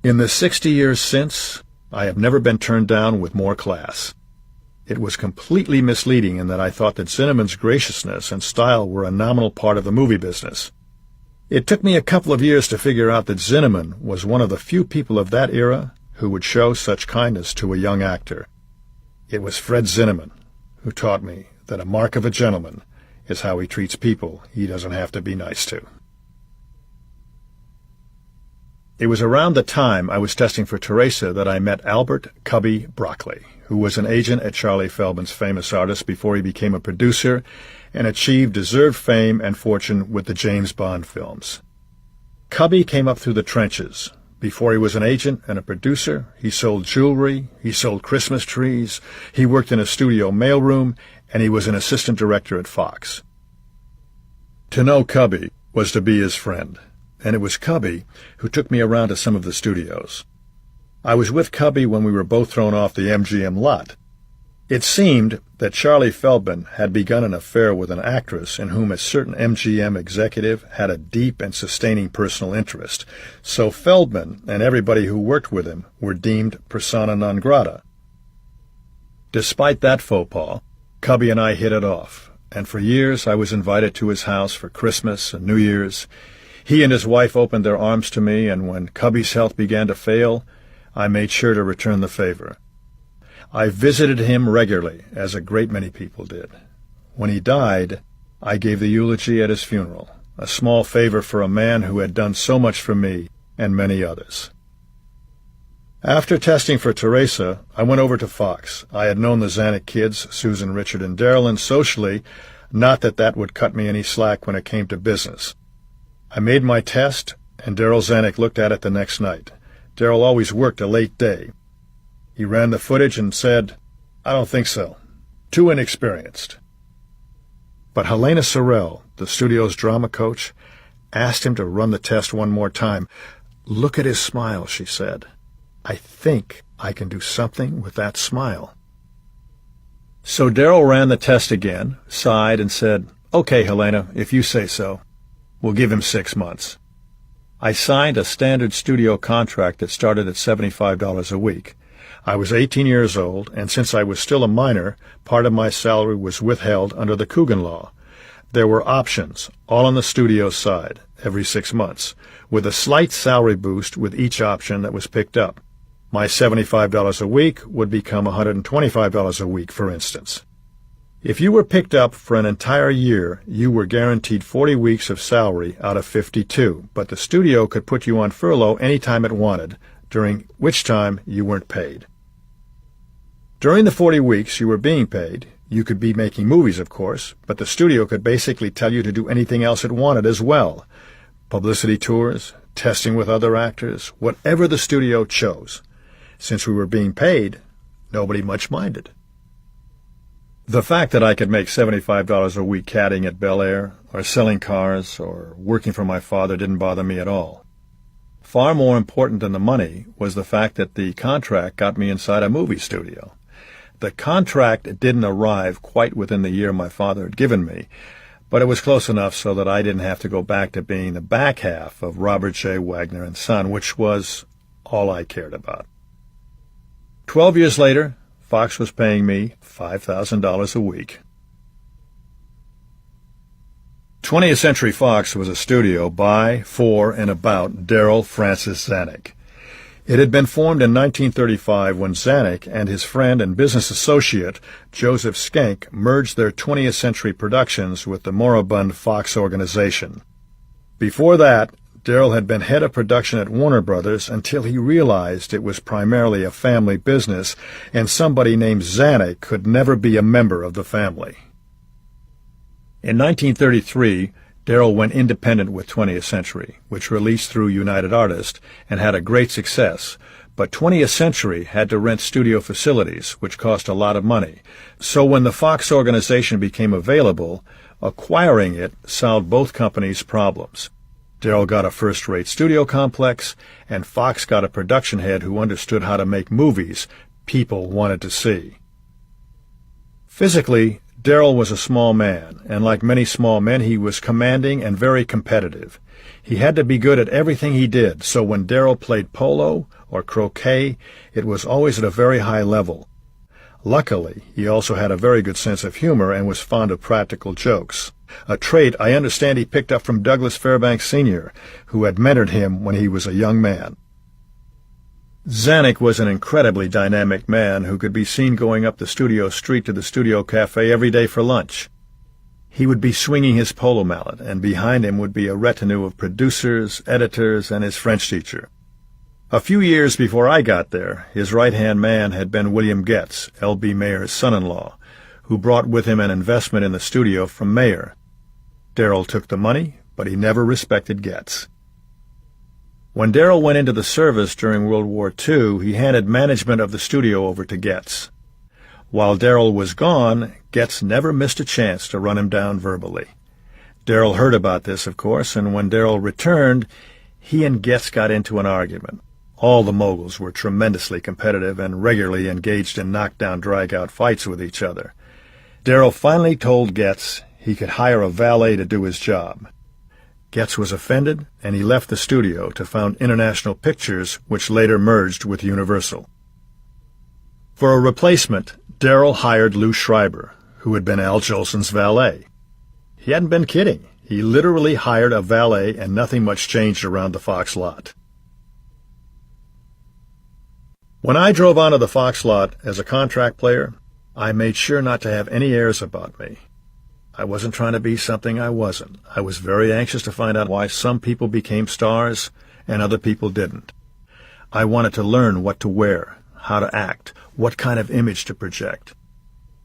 In the 60 years since, I have never been turned down with more class. It was completely misleading in that I thought that Zinnemann's graciousness and style were a nominal part of the movie business. It took me a couple of years to figure out that Zinnemann was one of the few people of that era who would show such kindness to a young actor. It was Fred Zinnemann who taught me that a mark of a gentleman is how he treats people he doesn't have to be nice to. It was around the time I was testing for Teresa that I met Albert Cubby Broccoli, who was an agent at Charlie Feldman's Famous Artists before he became a producer and achieved deserved fame and fortune with the James Bond films. Cubby came up through the trenches. Before he was an agent and a producer, he sold jewelry, he sold Christmas trees, he worked in a studio mailroom, and he was an assistant director at Fox. To know Cubby was to be his friend, and it was Cubby who took me around to some of the studios. I was with Cubby when we were both thrown off the MGM lot. It seemed that Charlie Feldman had begun an affair with an actress in whom a certain MGM executive had a deep and sustaining personal interest, so Feldman and everybody who worked with him were deemed persona non grata. Despite that faux pas, Cubby and I hit it off, and for years I was invited to his house for Christmas and New Year's. He and his wife opened their arms to me, and when Cubby's health began to fail, I made sure to return the favor. I visited him regularly, as a great many people did. When he died, I gave the eulogy at his funeral, a small favor for a man who had done so much for me and many others. After testing for Teresa, I went over to Fox. I had known the Zanuck kids, Susan, Richard, and Darryl, and socially, not that that would cut me any slack when it came to business. I made my test, and Darryl Zanuck looked at it the next night. Darryl always worked a late day. He ran the footage and said, "I don't think so. Too inexperienced." But Helena Sorrell, the studio's drama coach, asked him to run the test one more time. "Look at his smile," she said. "I think I can do something with that smile." So Darryl ran the test again, sighed, and said, "Okay, Helena, if you say so. We'll give him 6 months." I signed a standard studio contract that started at $75 a week. I was 18 years old, and since I was still a minor, part of my salary was withheld under the Coogan Law. There were options, all on the studio side, every 6 months, with a slight salary boost with each option that was picked up. My $75 a week would become $125 a week, for instance. If you were picked up for an entire year, you were guaranteed 40 weeks of salary out of 52, but the studio could put you on furlough any time it wanted, during which time you weren't paid. During the 40 weeks you were being paid, you could be making movies, of course, but the studio could basically tell you to do anything else it wanted as well. Publicity tours, testing with other actors, whatever the studio chose. Since we were being paid, nobody much minded. The fact that I could make $75 a week caddying at Bel Air, or selling cars, or working for my father didn't bother me at all. Far more important than the money was the fact that the contract got me inside a movie studio. The contract didn't arrive quite within the year my father had given me, but it was close enough so that I didn't have to go back to being the back half of Robert J. Wagner and Son, which was all I cared about. 12 years later, Fox was paying me $5,000 a week. 20th Century Fox was a studio by, for, and about Darryl Francis Zanuck. It had been formed in 1935 when Zanuck and his friend and business associate, Joseph Schenck, merged their 20th Century Productions with the moribund Fox organization. Before that, Darryl had been head of production at Warner Brothers until he realized it was primarily a family business and somebody named Zanuck could never be a member of the family. In 1933, Darryl went independent with 20th Century, which released through United Artists and had a great success, but 20th Century had to rent studio facilities, which cost a lot of money. So when the Fox organization became available, acquiring it solved both companies' problems. Darryl got a first-rate studio complex, and Fox got a production head who understood how to make movies people wanted to see. Physically, Darryl was a small man, and like many small men, he was commanding and very competitive. He had to be good at everything he did, so when Darryl played polo or croquet, it was always at a very high level. Luckily, he also had a very good sense of humor and was fond of practical jokes. a trait I understand he picked up from Douglas Fairbanks Sr., who had mentored him when he was a young man. Zanuck was an incredibly dynamic man who could be seen going up the studio street to the studio cafe every day for lunch. He would be swinging his polo mallet, and behind him would be a retinue of producers, editors, and his French teacher. A few years before I got there, his right-hand man had been William Getz, L.B. Mayer's son-in-law, who brought with him an investment in the studio from Mayer. Darrell took the money, but he never respected Getz. When Darrell went into the service during World War II, he handed management of the studio over to Getz. While Darrell was gone, Getz never missed a chance to run him down verbally. Darrell heard about this, of course, and when Darrell returned, he and Getz got into an argument. All the moguls were tremendously competitive and regularly engaged in knockdown, drag-out fights with each other. Darrell finally told Getz he could hire a valet to do his job. Getz was offended, and he left the studio to found International Pictures, which later merged with Universal. For a replacement, Darrell hired Lou Schreiber, who had been Al Jolson's valet. He hadn't been kidding. He literally hired a valet, and nothing much changed around the Fox lot. When I drove onto the Fox lot as a contract player, I made sure not to have any airs about me. I wasn't trying to be something I wasn't. I was very anxious to find out why some people became stars and other people didn't. I wanted to learn what to wear, how to act, what kind of image to project.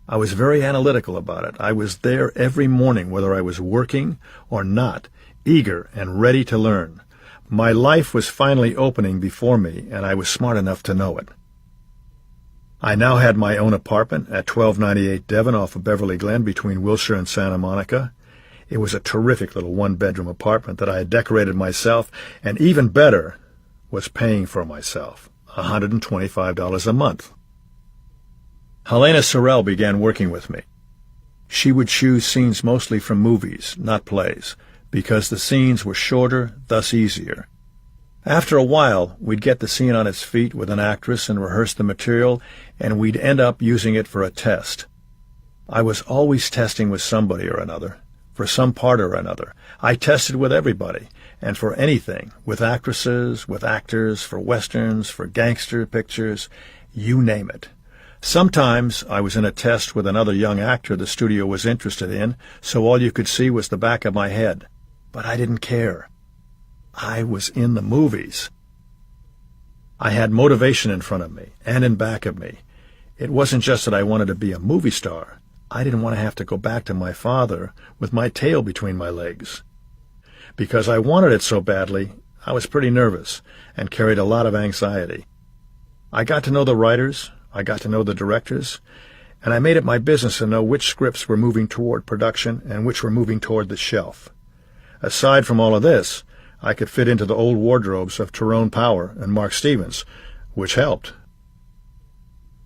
I was very analytical about it. I was there every morning, whether I was working or not, eager and ready to learn. My life was finally opening before me, and I was smart enough to know it. I now had my own apartment at 1298 Devon off of Beverly Glen between Wilshire and Santa Monica. It was a terrific little one-bedroom apartment that I had decorated myself, and even better, was paying for myself, $125 a month. Helena Sorrell began working with me. She would choose scenes mostly from movies, not plays, because the scenes were shorter, thus easier. After a while, we'd get the scene on its feet with an actress and rehearse the material, and we'd end up using it for a test. I was always testing with somebody or another, for some part or another. I tested with everybody, and for anything, with actresses, with actors, for westerns, for gangster pictures, you name it. Sometimes I was in a test with another young actor the studio was interested in, so all you could see was the back of my head. But I didn't care. I was in the movies. I had motivation in front of me and in back of me. It wasn't just that I wanted to be a movie star. I didn't want to have to go back to my father with my tail between my legs. Because I wanted it so badly, I was pretty nervous and carried a lot of anxiety. I got to know the writers, I got to know the directors, and I made it my business to know which scripts were moving toward production and which were moving toward the shelf. Aside from all of this, I could fit into the old wardrobes of Tyrone Power and Mark Stevens, which helped.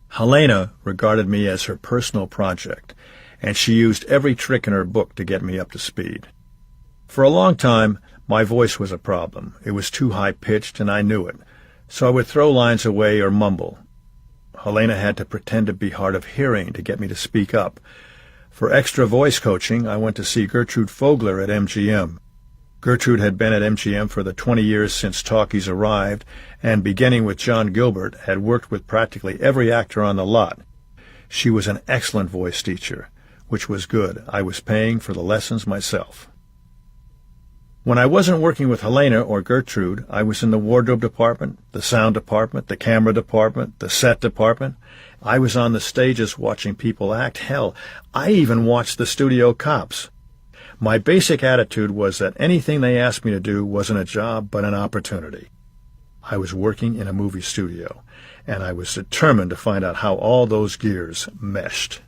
Helena regarded me as her personal project, and she used every trick in her book to get me up to speed. For a long time, my voice was a problem. It was too high-pitched, and I knew it, so I would throw lines away or mumble. Helena had to pretend to be hard of hearing to get me to speak up. For extra voice coaching, I went to see Gertrude Fogler at MGM. Gertrude had been at MGM for the 20 years since talkies arrived, and beginning with John Gilbert, had worked with practically every actor on the lot. She was an excellent voice teacher, which was good. I was paying for the lessons myself. When I wasn't working with Helena or Gertrude, I was in the wardrobe department, the sound department, the camera department, the set department. I was on the stages watching people act. Hell, I even watched the studio cops. My basic attitude was that anything they asked me to do wasn't a job but an opportunity. I was working in a movie studio, and I was determined to find out how all those gears meshed.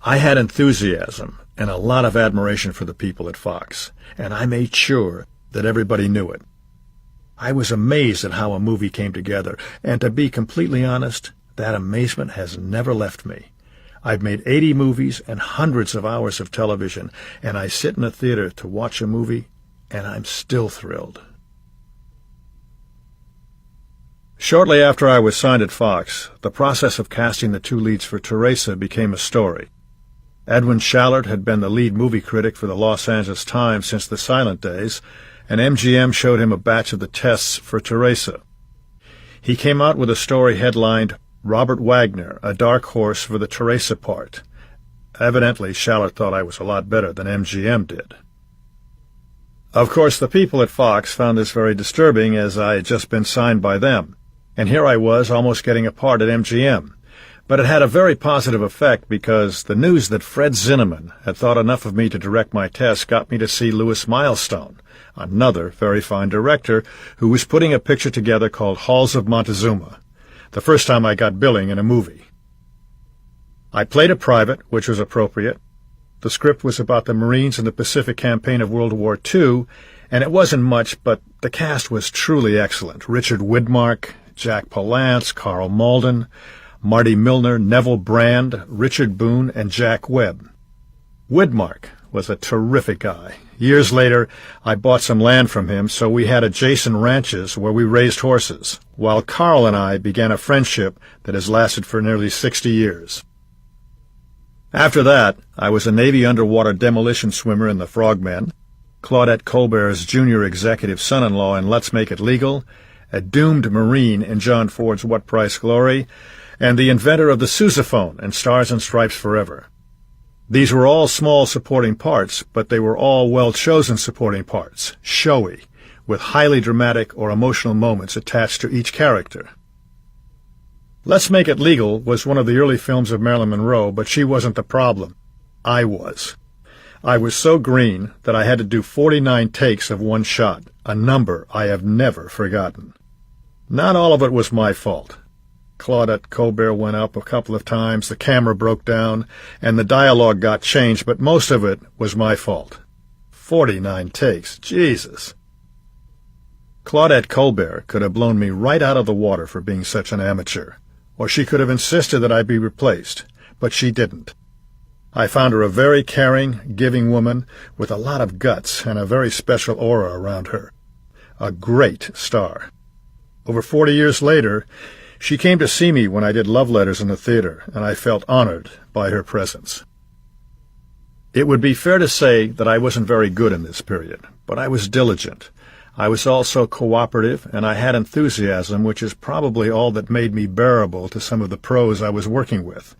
I had enthusiasm and a lot of admiration for the people at Fox, and I made sure that everybody knew it. I was amazed at how a movie came together, and to be completely honest, that amazement has never left me. I've made 80 movies and hundreds of hours of television, and I sit in a theater to watch a movie, and I'm still thrilled. Shortly after I was signed at Fox, the process of casting the two leads for Teresa became a story. Edwin Shallard had been the lead movie critic for the Los Angeles Times since the silent days, and MGM showed him a batch of the tests for Teresa. He came out with a story headlined, "Robert Wagner, a dark horse for the Teresa part." Evidently, Shallard thought I was a lot better than MGM did. Of course, the people at Fox found this very disturbing, as I had just been signed by them, and here I was almost getting a part at MGM. But it had a very positive effect because the news that Fred Zinnemann had thought enough of me to direct my test got me to see Louis Milestone, another very fine director who was putting a picture together called Halls of Montezuma, the first time I got billing in a movie. I played a private, which was appropriate. The script was about the Marines in the Pacific Campaign of World War II, and it wasn't much, but the cast was truly excellent. Richard Widmark, Jack Palance, Carl Malden, Marty Milner, Neville Brand, Richard Boone, and Jack Webb. Widmark was a terrific guy. Years later, I bought some land from him, so we had adjacent ranches where we raised horses, while Carl and I began a friendship that has lasted for nearly 60 years. After that, I was a Navy underwater demolition swimmer in The Frogmen, Claudette Colbert's junior executive son-in-law in Let's Make It Legal, a doomed Marine in John Ford's What Price Glory, and the inventor of the sousaphone in Stars and Stripes Forever. These were all small supporting parts, but they were all well-chosen supporting parts, showy, with highly dramatic or emotional moments attached to each character. Let's Make It Legal was one of the early films of Marilyn Monroe, but she wasn't the problem. I was. I was so green that I had to do 49 takes of one shot, a number I have never forgotten. Not all of it was my fault. Claudette Colbert went up a couple of times, the camera broke down, and the dialogue got changed, but most of it was my fault. 49 takes. Jesus. Claudette Colbert could have blown me right out of the water for being such an amateur, or she could have insisted that I be replaced, but she didn't. I found her a very caring, giving woman with a lot of guts and a very special aura around her. A great star. Over 40 years later, she came to see me when I did Love Letters in the theater, and I felt honored by her presence. It would be fair to say that I wasn't very good in this period, but I was diligent. I was also cooperative, and I had enthusiasm, which is probably all that made me bearable to some of the pros I was working with.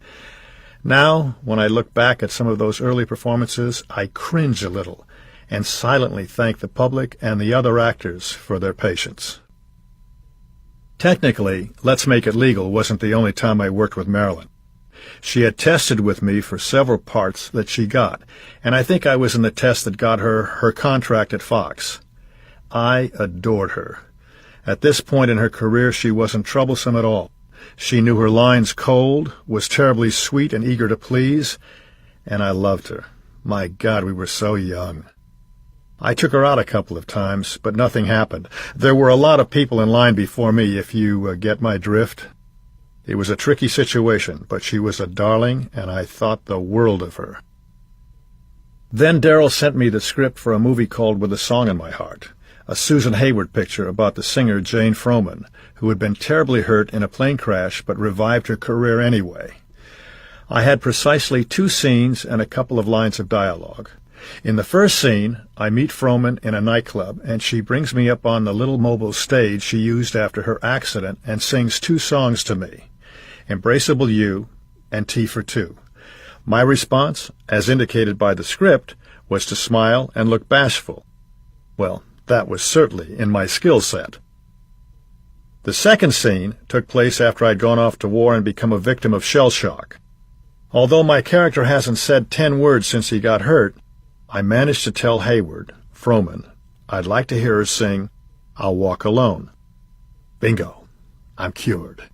Now, when I look back at some of those early performances, I cringe a little and silently thank the public and the other actors for their patience. Technically, Let's Make It Legal wasn't the only time I worked with Marilyn. She had tested with me for several parts that she got, and I think I was in the test that got her contract at Fox. I adored her. At this point in her career, she wasn't troublesome at all. She knew her lines cold, was terribly sweet and eager to please, and I loved her. My God, we were so young. I took her out a couple of times, but nothing happened. There were a lot of people in line before me, if you get my drift. It was a tricky situation, but she was a darling, and I thought the world of her. Then Darrell sent me the script for a movie called With a Song in My Heart, a Susan Hayward picture about the singer Jane Froman, who had been terribly hurt in a plane crash but revived her career anyway. I had precisely 2 scenes and a couple of lines of dialogue. In the first scene, I meet Froman in a nightclub, and she brings me up on the little mobile stage she used after her accident and sings 2 songs to me, Embraceable You and Tea for Two. My response, as indicated by the script, was to smile and look bashful. Well, that was certainly in my skill set. The second scene took place after I'd gone off to war and become a victim of shell shock. Although my character hasn't said 10 words since he got hurt, I managed to tell Hayward, Froman, I'd like to hear her sing, I'll Walk Alone. Bingo. I'm cured.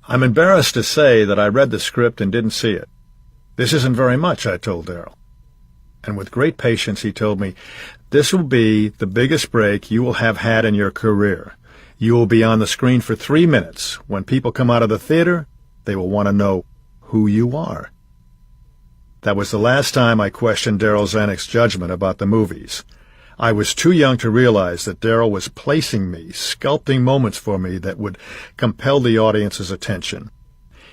I'm embarrassed to say that I read the script and didn't see it. This isn't very much, I told Darrell. And with great patience he told me, this will be the biggest break you will have had in your career. You will be on the screen for 3 minutes. When people come out of the theater, they will want to know who you are. That was the last time I questioned Darrell Zanuck's judgment about the movies. I was too young to realize that Darrell was placing me, sculpting moments for me that would compel the audience's attention.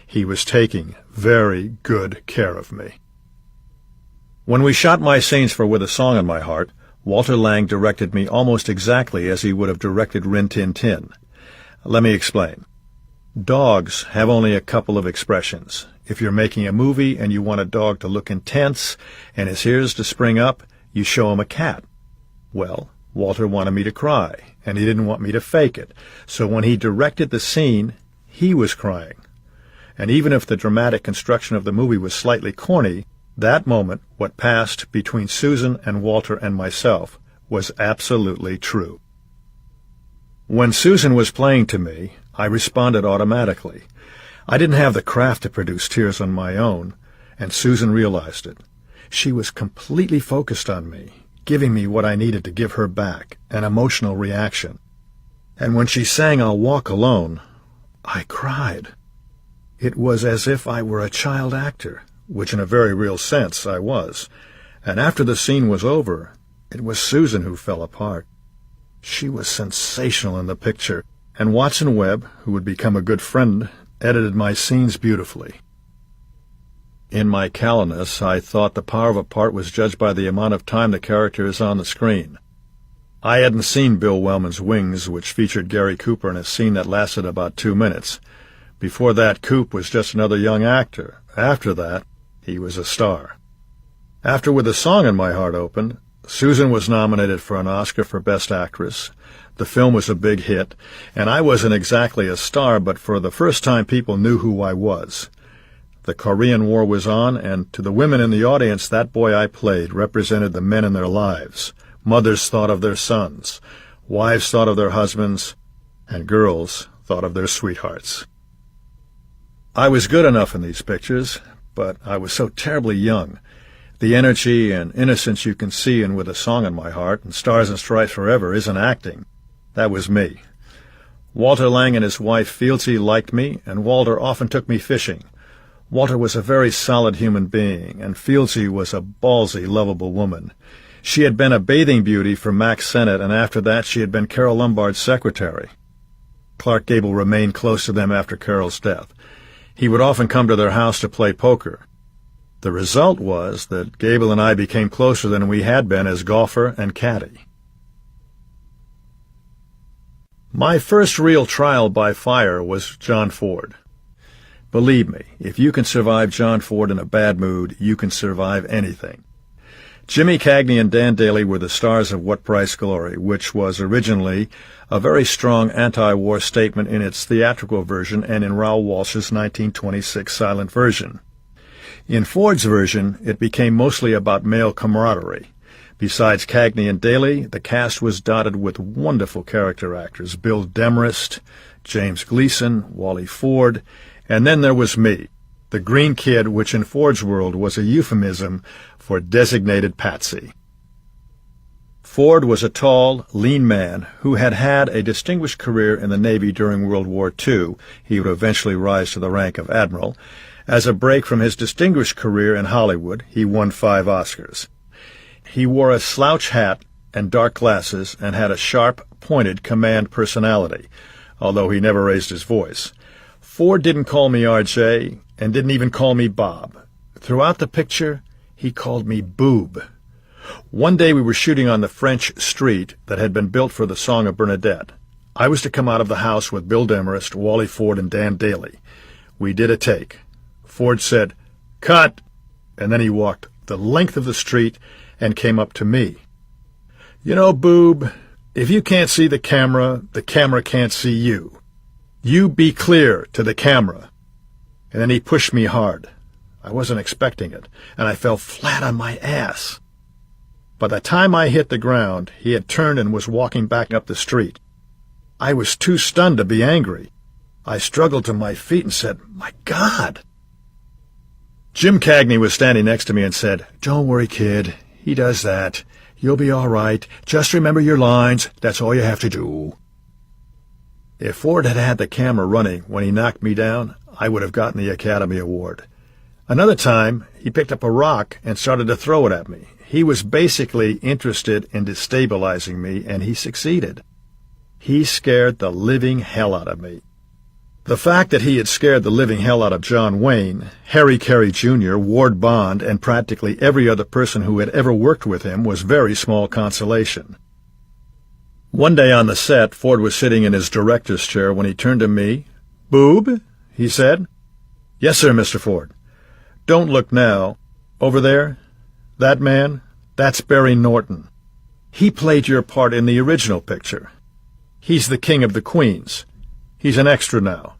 He was taking very good care of me. When we shot my scenes for With a Song in My Heart, Walter Lang directed me almost exactly as he would have directed Rin Tin Tin. Let me explain. Dogs have only a couple of expressions. If you're making a movie and you want a dog to look intense and his ears to spring up, you show him a cat. Well, Walter wanted me to cry, and he didn't want me to fake it. So when he directed the scene, he was crying. And even if the dramatic construction of the movie was slightly corny, that moment, what passed between Susan and Walter and myself, was absolutely true. When Susan was playing to me, I responded automatically. I didn't have the craft to produce tears on my own, and Susan realized it. She was completely focused on me, giving me what I needed to give her back, an emotional reaction. And when she sang I'll Walk Alone, I cried. It was as if I were a child actor, which in a very real sense I was. And after the scene was over, it was Susan who fell apart. She was sensational in the picture, and Watson Webb, who would become a good friend, edited my scenes beautifully. In my callousness, I thought the power of a part was judged by the amount of time the character is on the screen. I hadn't seen Bill Wellman's Wings, which featured Gary Cooper in a scene that lasted about 2 minutes. Before that, Coop was just another young actor. After that, he was a star. After With a Song in My Heart opened, Susan was nominated for an Oscar for Best Actress. The film was a big hit, and I wasn't exactly a star, but for the first time people knew who I was. The Korean War was on, and to the women in the audience, that boy I played represented the men in their lives. Mothers thought of their sons, wives thought of their husbands, and girls thought of their sweethearts. I was good enough in these pictures, but I was so terribly young. The energy and innocence you can see in With a Song in My Heart and Stars and Stripes Forever isn't acting. That was me. Walter Lang and his wife Fieldsey liked me, and Walter often took me fishing. Walter was a very solid human being, and Fieldsey was a ballsy, lovable woman. She had been a bathing beauty for Max Sennett, and after that she had been Carole Lombard's secretary. Clark Gable remained close to them after Carol's death. He would often come to their house to play poker. The result was that Gable and I became closer than we had been as golfer and caddy. My first real trial by fire was John Ford. Believe me, if you can survive John Ford in a bad mood, you can survive anything. Jimmy Cagney and Dan Daly were the stars of What Price Glory, which was originally a very strong anti-war statement in its theatrical version and in Raoul Walsh's 1926 silent version. In Ford's version, it became mostly about male camaraderie. Besides Cagney and Daly, the cast was dotted with wonderful character actors: Bill Demarest, James Gleason, Wally Ford, and then there was me, the green kid, which in Ford's world was a euphemism for designated patsy. Ford was a tall, lean man who had had a distinguished career in the Navy during World War II. He would eventually rise to the rank of admiral. As a break from his distinguished career in Hollywood, he won 5 Oscars. He wore a slouch hat and dark glasses and had a sharp, pointed command personality, although he never raised his voice. Ford didn't call me R.J. and didn't even call me Bob. Throughout the picture, he called me Boob. One day we were shooting on the French street that had been built for the Song of Bernadette. I was to come out of the house with Bill Demarest, Wally Ford, and Dan Daly. We did a take. Ford said, "Cut!" and then he walked the length of the street and came up to me. "You know, Boob, if you can't see the camera can't see you. You be clear to the camera." And then he pushed me hard. I wasn't expecting it, and I fell flat on my ass. By the time I hit the ground, he had turned and was walking back up the street. I was too stunned to be angry. I struggled to my feet and said, "My God!" Jim Cagney was standing next to me and said, "Don't worry, kid. He does that. You'll be all right. Just remember your lines. That's all you have to do." If Ford had had the camera running when he knocked me down, I would have gotten the Academy Award. Another time, he picked up a rock and started to throw it at me. He was basically interested in destabilizing me, and he succeeded. He scared the living hell out of me. The fact that he had scared the living hell out of John Wayne, Harry Carey Jr., Ward Bond, and practically every other person who had ever worked with him was very small consolation. One day on the set, Ford was sitting in his director's chair when he turned to me. "Boob?" he said. "Yes, sir, Mr. Ford." "Don't look now. Over there? That man? That's Barry Norton. He played your part in the original picture. He's the king of the Queens. He's an extra now.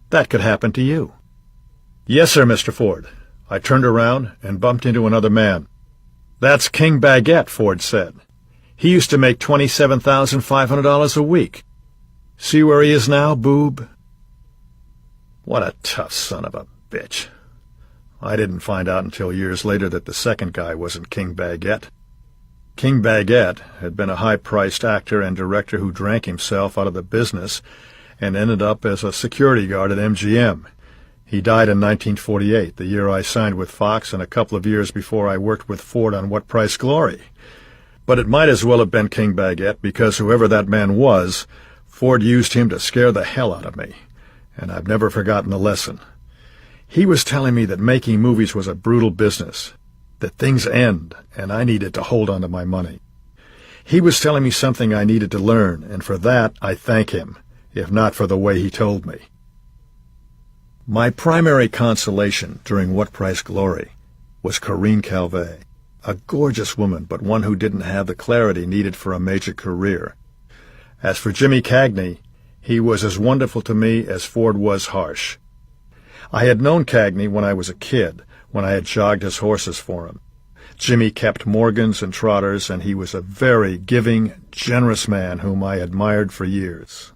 That could happen to you." "Yes, sir, Mr. Ford." I turned around and bumped into another man. "That's King Baguette," Ford said. "He used to make $27,500 a week. See where he is now, boob?" What a tough son of a bitch. I didn't find out until years later that the second guy wasn't King Baguette. King Baguette had been a high-priced actor and director who drank himself out of the business and ended up as a security guard at MGM. He died in 1948, the year I signed with Fox and a couple of years before I worked with Ford on What Price Glory. But it might as well have been King Baguette, because whoever that man was, Ford used him to scare the hell out of me, and I've never forgotten the lesson. He was telling me that making movies was a brutal business, that things end, and I needed to hold on to my money. He was telling me something I needed to learn, and for that I thank him, if not for the way he told me. My primary consolation during What Price Glory was Corinne Calvet, a gorgeous woman, but one who didn't have the clarity needed for a major career. As for Jimmy Cagney, he was as wonderful to me as Ford was harsh. I had known Cagney when I was a kid, when I had jogged his horses for him. Jimmy kept Morgans and trotters, and he was a very giving, generous man whom I admired for years.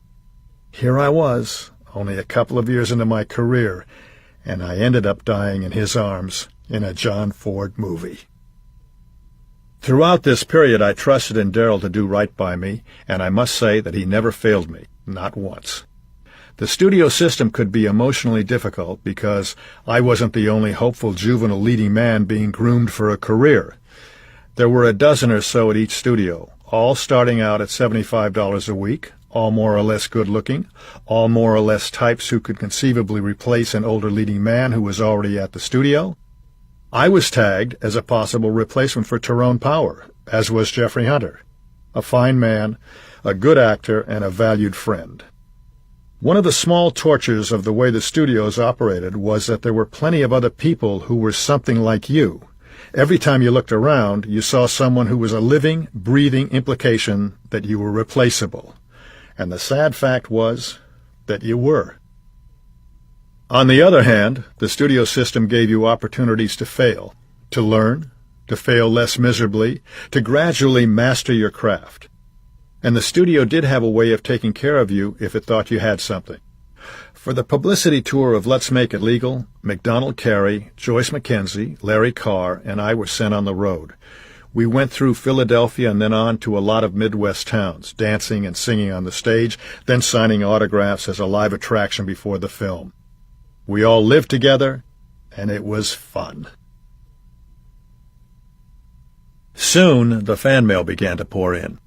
Here I was, only a couple of years into my career, and I ended up dying in his arms in a John Ford movie. Throughout this period, I trusted in Darryl to do right by me, and I must say that he never failed me, not once. The studio system could be emotionally difficult because I wasn't the only hopeful juvenile leading man being groomed for a career. There were a dozen or so at each studio, all starting out at $75 a week, all more or less good-looking, all more or less types who could conceivably replace an older leading man who was already at the studio. I was tagged as a possible replacement for Tyrone Power, as was Jeffrey Hunter, a fine man, a good actor, and a valued friend. One of the small tortures of the way the studios operated was that there were plenty of other people who were something like you. Every time you looked around, you saw someone who was a living, breathing implication that you were replaceable. And the sad fact was that you were. On the other hand, the studio system gave you opportunities to fail, to learn, to fail less miserably, to gradually master your craft. And the studio did have a way of taking care of you if it thought you had something. For the publicity tour of Let's Make It Legal, MacDonald Carey, Joyce McKenzie, Larry Carr, and I were sent on the road. We went through Philadelphia and then on to a lot of Midwest towns, dancing and singing on the stage, then signing autographs as a live attraction before the film. We all lived together, and it was fun. Soon, the fan mail began to pour in.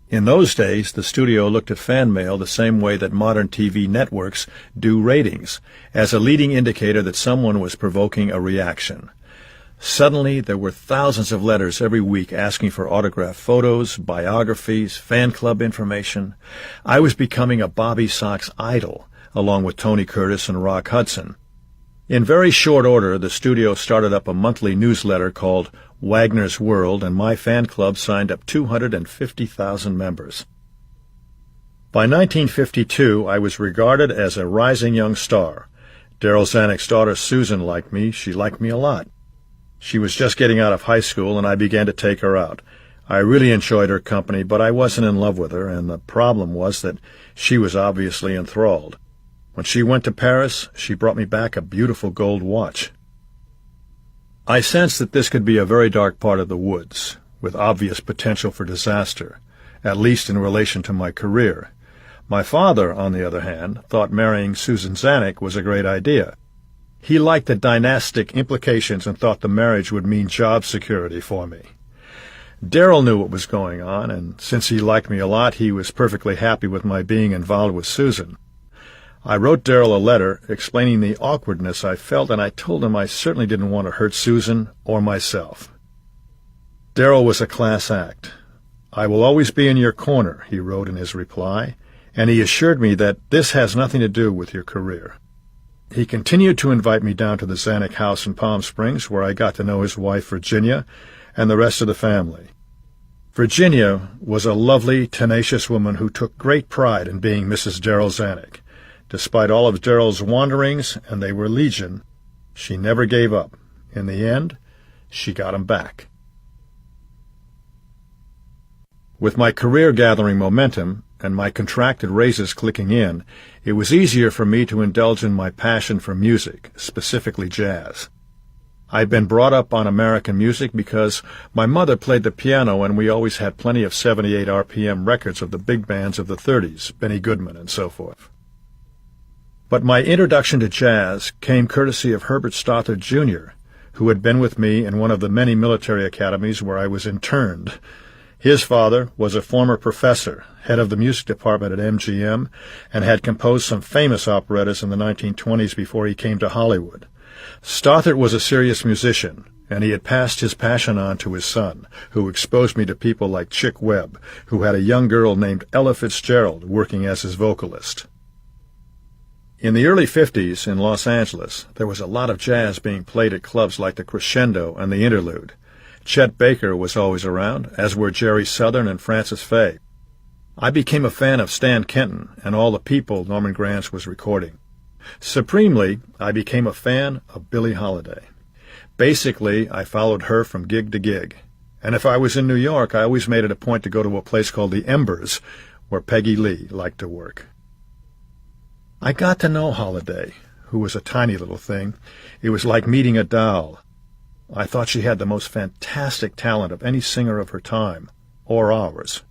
In those days, the studio looked at fan mail the same way that modern TV networks do ratings, as a leading indicator that someone was provoking a reaction. Suddenly, there were thousands of letters every week asking for autographed photos, biographies, fan club information. I was becoming a Bobby Sox idol, along with Tony Curtis and Rock Hudson. In very short order, the studio started up a monthly newsletter called Wagner's World, and my fan club signed up 250,000 members. By 1952, I was regarded as a rising young star. Darryl Zanuck's daughter Susan liked me. She liked me a lot. She was just getting out of high school, and I began to take her out. I really enjoyed her company, but I wasn't in love with her, and the problem was that she was obviously enthralled. When she went to Paris, she brought me back a beautiful gold watch. I sensed that this could be a very dark part of the woods, with obvious potential for disaster, at least in relation to my career. My father, on the other hand, thought marrying Susan Zanuck was a great idea. He liked the dynastic implications and thought the marriage would mean job security for me. Darryl knew what was going on, and since he liked me a lot, he was perfectly happy with my being involved with Susan. I wrote Darrell a letter explaining the awkwardness I felt, and I told him I certainly didn't want to hurt Susan or myself. Darrell was a class act. "I will always be in your corner," he wrote in his reply, and he assured me that this has nothing to do with your career. He continued to invite me down to the Zanuck house in Palm Springs, where I got to know his wife, Virginia, and the rest of the family. Virginia was a lovely, tenacious woman who took great pride in being Mrs. Darrell Zanuck. Despite all of Darrell's wanderings, and they were legion, she never gave up. In the end, she got him back. With my career gathering momentum and my contracted raises clicking in, it was easier for me to indulge in my passion for music, specifically jazz. I'd been brought up on American music because my mother played the piano and we always had plenty of 78 RPM records of the big bands of the 30s, Benny Goodman and so forth. But my introduction to jazz came courtesy of Herbert Stothard, Jr., who had been with me in one of the many military academies where I was interned. His father was a former professor, head of the music department at MGM, and had composed some famous operettas in the 1920s before he came to Hollywood. Stothard was a serious musician, and he had passed his passion on to his son, who exposed me to people like Chick Webb, who had a young girl named Ella Fitzgerald working as his vocalist. In the early 50s in Los Angeles, there was a lot of jazz being played at clubs like the Crescendo and the Interlude. Chet Baker was always around, as were Jerry Southern and Francis Faye. I became a fan of Stan Kenton and all the people Norman Granz was recording. Supremely, I became a fan of Billie Holiday. Basically, I followed her from gig to gig. And if I was in New York, I always made it a point to go to a place called the Embers, where Peggy Lee liked to work. I got to know Holiday, who was a tiny little thing. It was like meeting a doll. I thought she had the most fantastic talent of any singer of her time, or ours.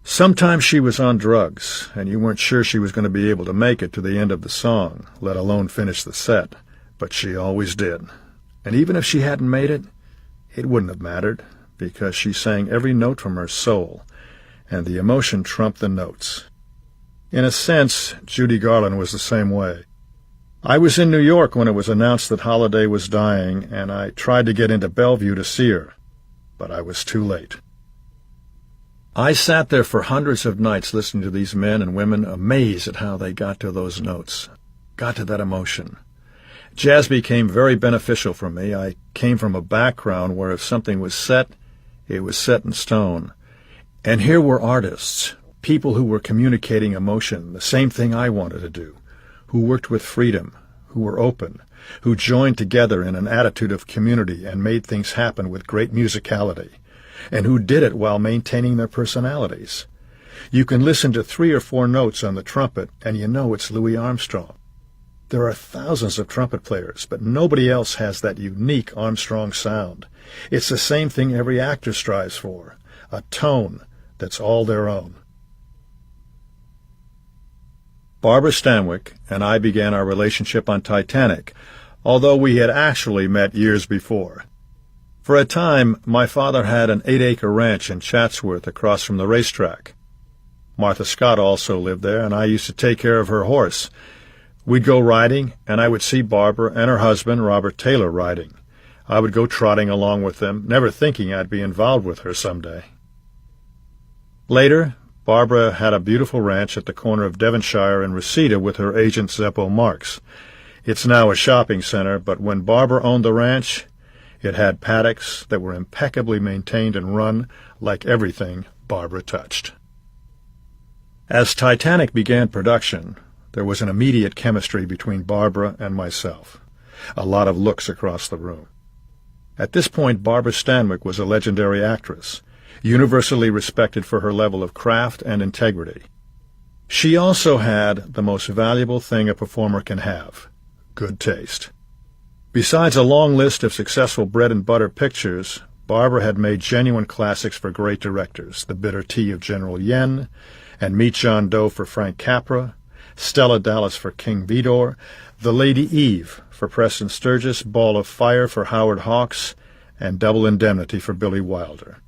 Sometimes she was on drugs, and you weren't sure she was going to be able to make it to the end of the song, let alone finish the set, but she always did. And even if she hadn't made it, it wouldn't have mattered, because she sang every note from her soul, and the emotion trumped the notes. In a sense, Judy Garland was the same way. I was in New York when it was announced that Holiday was dying, and I tried to get into Bellevue to see her, but I was too late. I sat there for hundreds of nights listening to these men and women, amazed at how they got to those notes, got to that emotion. Jazz became very beneficial for me. I came from a background where if something was set, it was set in stone. And here were artists, people who were communicating emotion, the same thing I wanted to do, who worked with freedom, who were open, who joined together in an attitude of community and made things happen with great musicality, and who did it while maintaining their personalities. You can listen to 3 or 4 notes on the trumpet, and you know it's Louis Armstrong. There are thousands of trumpet players, but nobody else has that unique Armstrong sound. It's the same thing every actor strives for, a tone that's all their own. Barbara Stanwyck and I began our relationship on Titanic, although we had actually met years before. For a time, my father had an 8-acre ranch in Chatsworth across from the racetrack. Martha Scott also lived there, and I used to take care of her horse. We'd go riding, and I would see Barbara and her husband, Robert Taylor, riding. I would go trotting along with them, never thinking I'd be involved with her someday. Later, Barbara had a beautiful ranch at the corner of Devonshire and Reseda with her agent Zeppo Marks. It's now a shopping center, but when Barbara owned the ranch, it had paddocks that were impeccably maintained and run like everything Barbara touched. As Titanic began production, there was an immediate chemistry between Barbara and myself. A lot of looks across the room. At this point, Barbara Stanwyck was a legendary actress, universally respected for her level of craft and integrity. She also had the most valuable thing a performer can have, good taste. Besides a long list of successful bread-and-butter pictures, Barbara had made genuine classics for great directors, The Bitter Tea of General Yen, and Meet John Doe for Frank Capra, Stella Dallas for King Vidor, The Lady Eve for Preston Sturgis, Ball of Fire for Howard Hawks, and Double Indemnity for Billy Wilder.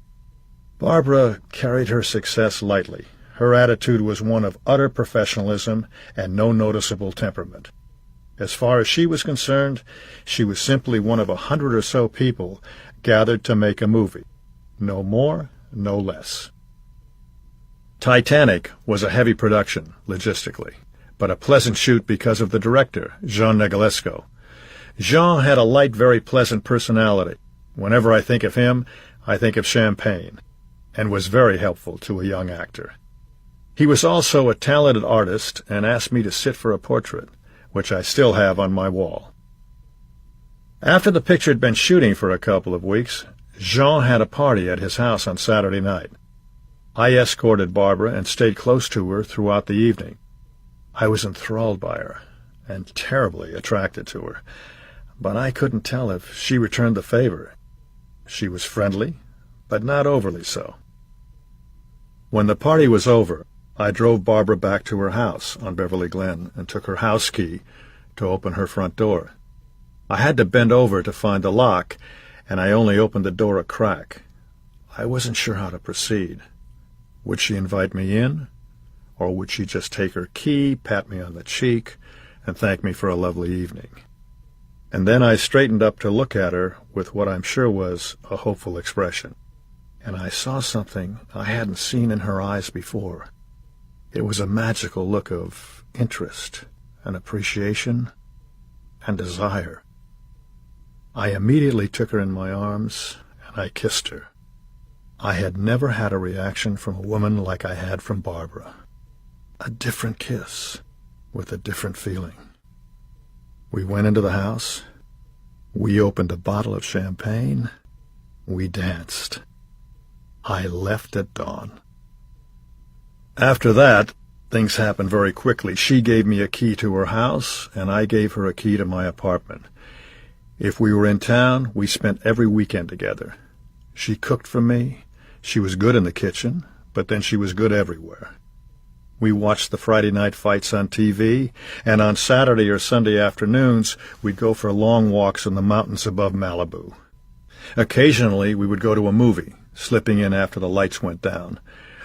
Barbara carried her success lightly. Her attitude was one of utter professionalism and no noticeable temperament. As far as she was concerned, she was simply one of 100 or so people gathered to make a movie. No more, no less. Titanic was a heavy production, logistically, but a pleasant shoot because of the director, Jean Negulesco. Jean had a light, very pleasant personality. Whenever I think of him, I think of champagne, and was very helpful to a young actor. He was also a talented artist and asked me to sit for a portrait, which I still have on my wall. After the picture had been shooting for a couple of weeks, Jean had a party at his house on Saturday night. I escorted Barbara and stayed close to her throughout the evening. I was enthralled by her and terribly attracted to her, but I couldn't tell if she returned the favor. She was friendly, but not overly so. When the party was over, I drove Barbara back to her house on Beverly Glen and took her house key to open her front door. I had to bend over to find the lock, and I only opened the door a crack. I wasn't sure how to proceed. Would she invite me in, or would she just take her key, pat me on the cheek, and thank me for a lovely evening? And then I straightened up to look at her with what I'm sure was a hopeful expression, and I saw something I hadn't seen in her eyes before. It was a magical look of interest and appreciation and desire. I immediately took her in my arms, and I kissed her. I had never had a reaction from a woman like I had from Barbara. A different kiss, with a different feeling. We went into the house. We opened a bottle of champagne. We danced. I left at dawn. After that, things happened very quickly. She gave me a key to her house, and I gave her a key to my apartment. If we were in town, we spent every weekend together. She cooked for me. She was good in the kitchen, but then she was good everywhere. We watched the Friday night fights on TV, and on Saturday or Sunday afternoons, we'd go for long walks in the mountains above Malibu. Occasionally, we would go to a movie, slipping in after the lights went down.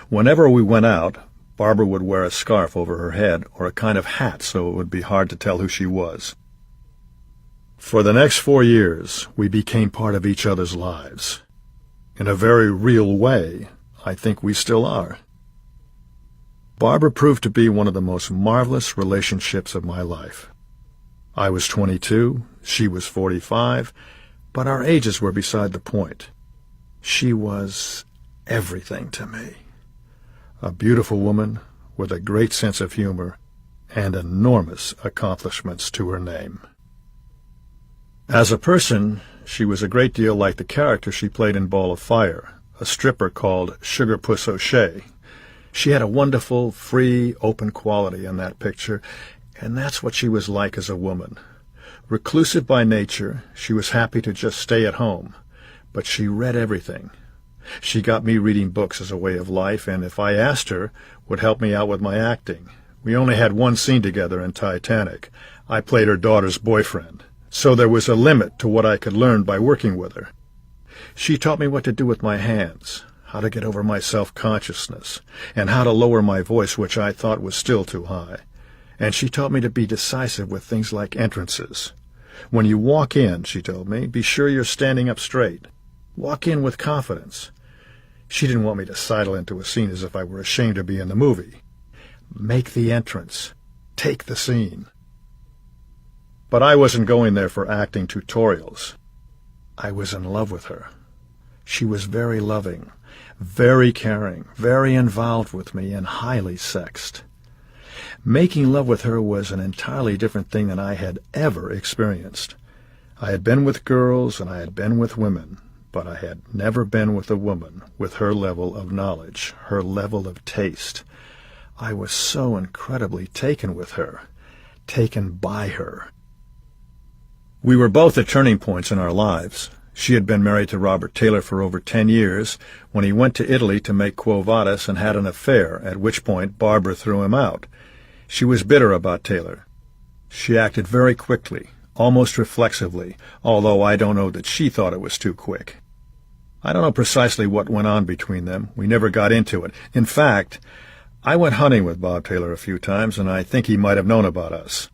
Whenever we went out, Barbara would wear a scarf over her head or a kind of hat so it would be hard to tell who she was. For the next 4 years, we became part of each other's lives. In a very real way, I think we still are. Barbara proved to be one of the most marvelous relationships of my life. I was 22, she was 45, but our ages were beside the point. She was everything to me. A beautiful woman with a great sense of humor and enormous accomplishments to her name. As a person, she was a great deal like the character she played in Ball of Fire, a stripper called Sugar Puss O'Shea. She had a wonderful, free, open quality in that picture, and that's what she was like as a woman. Reclusive by nature, she was happy to just stay at home, but she read everything. She got me reading books as a way of life, and if I asked her, would help me out with my acting. We only had one scene together in Titanic. I played her daughter's boyfriend, so there was a limit to what I could learn by working with her. She taught me what to do with my hands, how to get over my self-consciousness, and how to lower my voice, which I thought was still too high. And she taught me to be decisive with things like entrances. When you walk in, she told me, be sure you're standing up straight. Walk in with confidence. She didn't want me to sidle into a scene as if I were ashamed to be in the movie. Make the entrance. Take the scene. But I wasn't going there for acting tutorials. I was in love with her. She was very loving, very caring, very involved with me, and highly sexed. Making love with her was an entirely different thing than I had ever experienced. I had been with girls and I had been with women, but I had never been with a woman with her level of knowledge, her level of taste. I was so incredibly taken with her, taken by her. We were both at turning points in our lives. She had been married to Robert Taylor for over 10 years when he went to Italy to make Quo Vadis and had an affair, at which point Barbara threw him out. She was bitter about Taylor. She acted very quickly, almost reflexively, although I don't know that she thought it was too quick. I don't know precisely what went on between them. We never got into it. In fact, I went hunting with Bob Taylor a few times, and I think he might have known about us.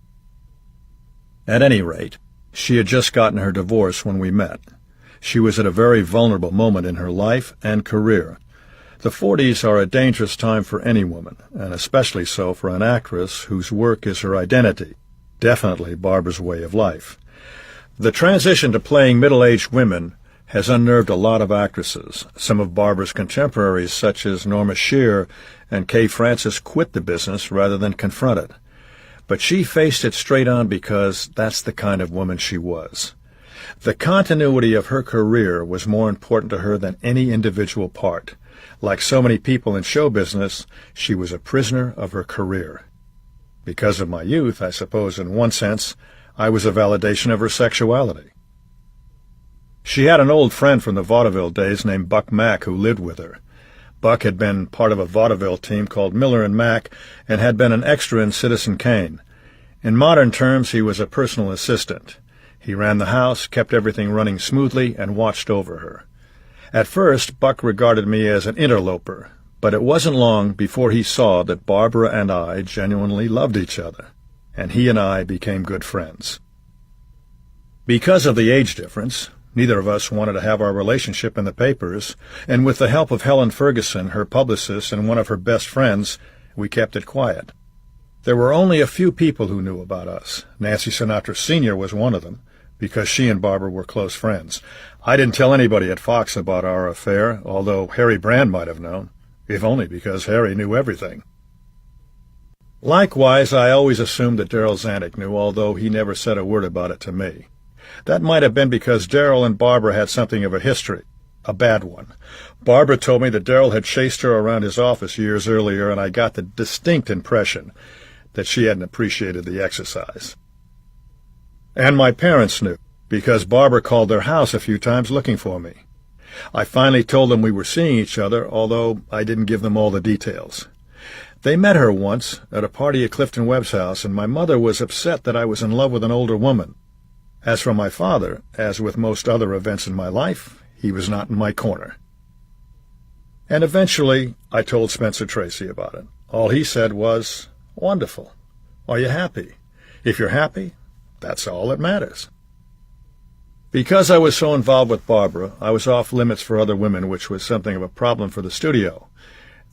At any rate, she had just gotten her divorce when we met. She was at a very vulnerable moment in her life and career. The 40s are a dangerous time for any woman, and especially so for an actress whose work is her identity, definitely Barbara's way of life. The transition to playing middle-aged women has unnerved a lot of actresses. Some of Barbara's contemporaries, such as Norma Shear and Kay Francis, quit the business rather than confront it. But she faced it straight on because that's the kind of woman she was. The continuity of her career was more important to her than any individual part. Like so many people in show business, she was a prisoner of her career. Because of my youth, I suppose in one sense, I was a validation of her sexuality. She had an old friend from the vaudeville days named Buck Mack who lived with her. Buck had been part of a vaudeville team called Miller and Mack and had been an extra in Citizen Kane. In modern terms, he was a personal assistant. He ran the house, kept everything running smoothly, and watched over her. At first, Buck regarded me as an interloper, but it wasn't long before he saw that Barbara and I genuinely loved each other, and he and I became good friends. Because of the age difference, neither of us wanted to have our relationship in the papers, and with the help of Helen Ferguson, her publicist and one of her best friends, we kept it quiet. There were only a few people who knew about us. Nancy Sinatra Sr. was one of them, because she and Barbara were close friends. I didn't tell anybody at Fox about our affair, although Harry Brand might have known, if only because Harry knew everything. Likewise, I always assumed that Darryl Zanuck knew, although he never said a word about it to me. That might have been because Darryl and Barbara had something of a history, a bad one. Barbara told me that Darryl had chased her around his office years earlier, and I got the distinct impression that she hadn't appreciated the exercise. And my parents knew, because Barbara called their house a few times looking for me. I finally told them we were seeing each other, although I didn't give them all the details. They met her once at a party at Clifton Webb's house, and my mother was upset that I was in love with an older woman. As for my father, as with most other events in my life, he was not in my corner. And eventually I told Spencer Tracy about it. All he said was, "Wonderful. Are you happy? If you're happy, that's all that matters." Because I was so involved with Barbara, I was off limits for other women, which was something of a problem for the studio.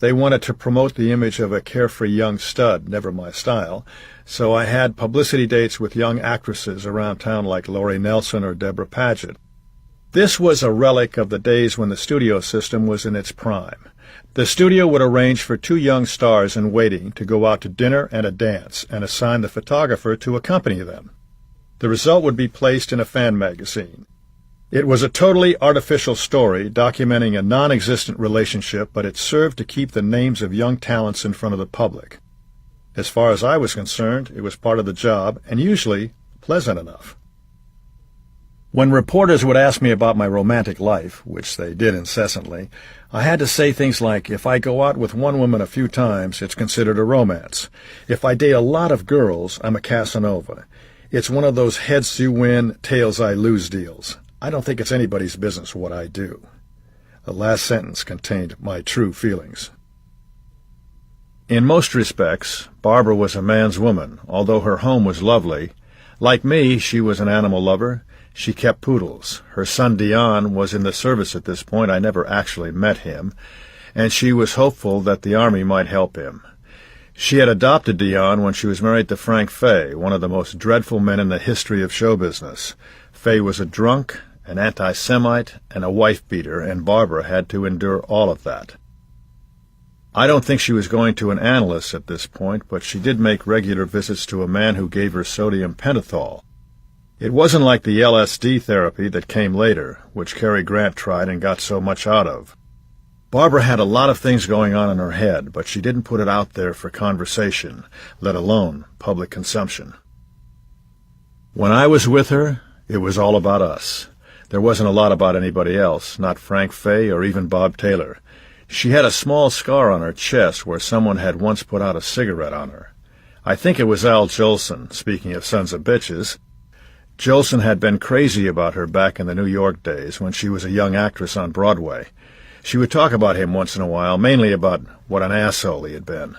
They wanted to promote the image of a carefree young stud, never my style, so I had publicity dates with young actresses around town like Laurie Nelson or Deborah Paget. This was a relic of the days when the studio system was in its prime. The studio would arrange for two young stars in waiting to go out to dinner and a dance, and assign the photographer to accompany them. The result would be placed in a fan magazine. It was a totally artificial story documenting a non-existent relationship, but it served to keep the names of young talents in front of the public. As far as I was concerned, it was part of the job, and usually pleasant enough. When reporters would ask me about my romantic life, which they did incessantly, I had to say things like, if I go out with one woman a few times, it's considered a romance. If I date a lot of girls, I'm a Casanova. It's one of those heads you win, tails I lose deals. I don't think it's anybody's business what I do. The last sentence contained my true feelings. In most respects, Barbara was a man's woman, although her home was lovely. Like me, she was an animal lover. She kept poodles. Her son Dion was in the service at this point. I never actually met him, and she was hopeful that the Army might help him. She had adopted Dion when she was married to Frank Fay, one of the most dreadful men in the history of show business. Fay was a drunk, an anti-Semite, and a wife-beater, and Barbara had to endure all of that. I don't think she was going to an analyst at this point, but she did make regular visits to a man who gave her sodium pentothal. It wasn't like the LSD therapy that came later, which Cary Grant tried and got so much out of. Barbara had a lot of things going on in her head, but she didn't put it out there for conversation, let alone public consumption. When I was with her, it was all about us. There wasn't a lot about anybody else, not Frank Fay or even Bob Taylor. She had a small scar on her chest where someone had once put out a cigarette on her. I think it was Al Jolson, speaking of sons of bitches. Jolson had been crazy about her back in the New York days when she was a young actress on Broadway. She would talk about him once in a while, mainly about what an asshole he had been.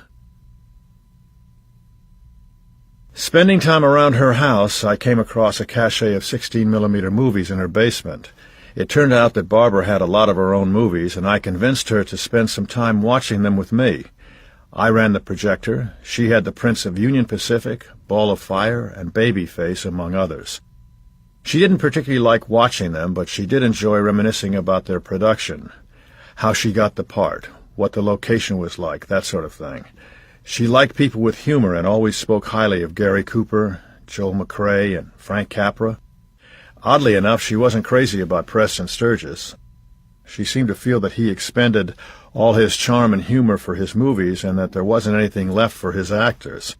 Spending time around her house, I came across a cache of 16mm movies in her basement. It turned out that Barbara had a lot of her own movies, and I convinced her to spend some time watching them with me. I ran the projector. She had The Prince of Union Pacific, Ball of Fire, and Babyface, among others. She didn't particularly like watching them, but she did enjoy reminiscing about their production, how she got the part, what the location was like, that sort of thing. She liked people with humor and always spoke highly of Gary Cooper, Joel McCrea, and Frank Capra. Oddly enough, she wasn't crazy about Preston Sturges. She seemed to feel that he expended all his charm and humor for his movies and that there wasn't anything left for his actors.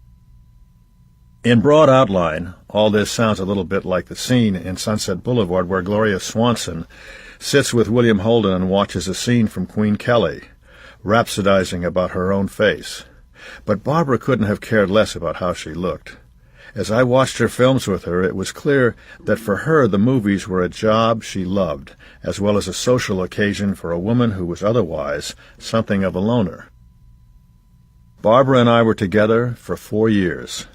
In broad outline, all this sounds a little bit like the scene in Sunset Boulevard where Gloria Swanson sits with William Holden and watches a scene from Queen Kelly, rhapsodizing about her own face. But Barbara couldn't have cared less about how she looked. As I watched her films with her, it was clear that for her the movies were a job she loved, as well as a social occasion for a woman who was otherwise something of a loner. Barbara and I were together for 4 years.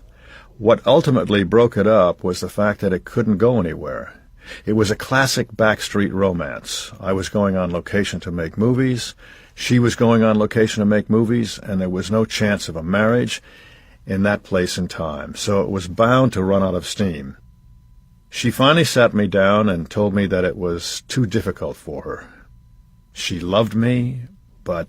What ultimately broke it up was the fact that it couldn't go anywhere. It was a classic backstreet romance. I was going on location to make movies, she was going on location to make movies, and there was no chance of a marriage in that place and time, so it was bound to run out of steam. She finally sat me down and told me that it was too difficult for her. She loved me, but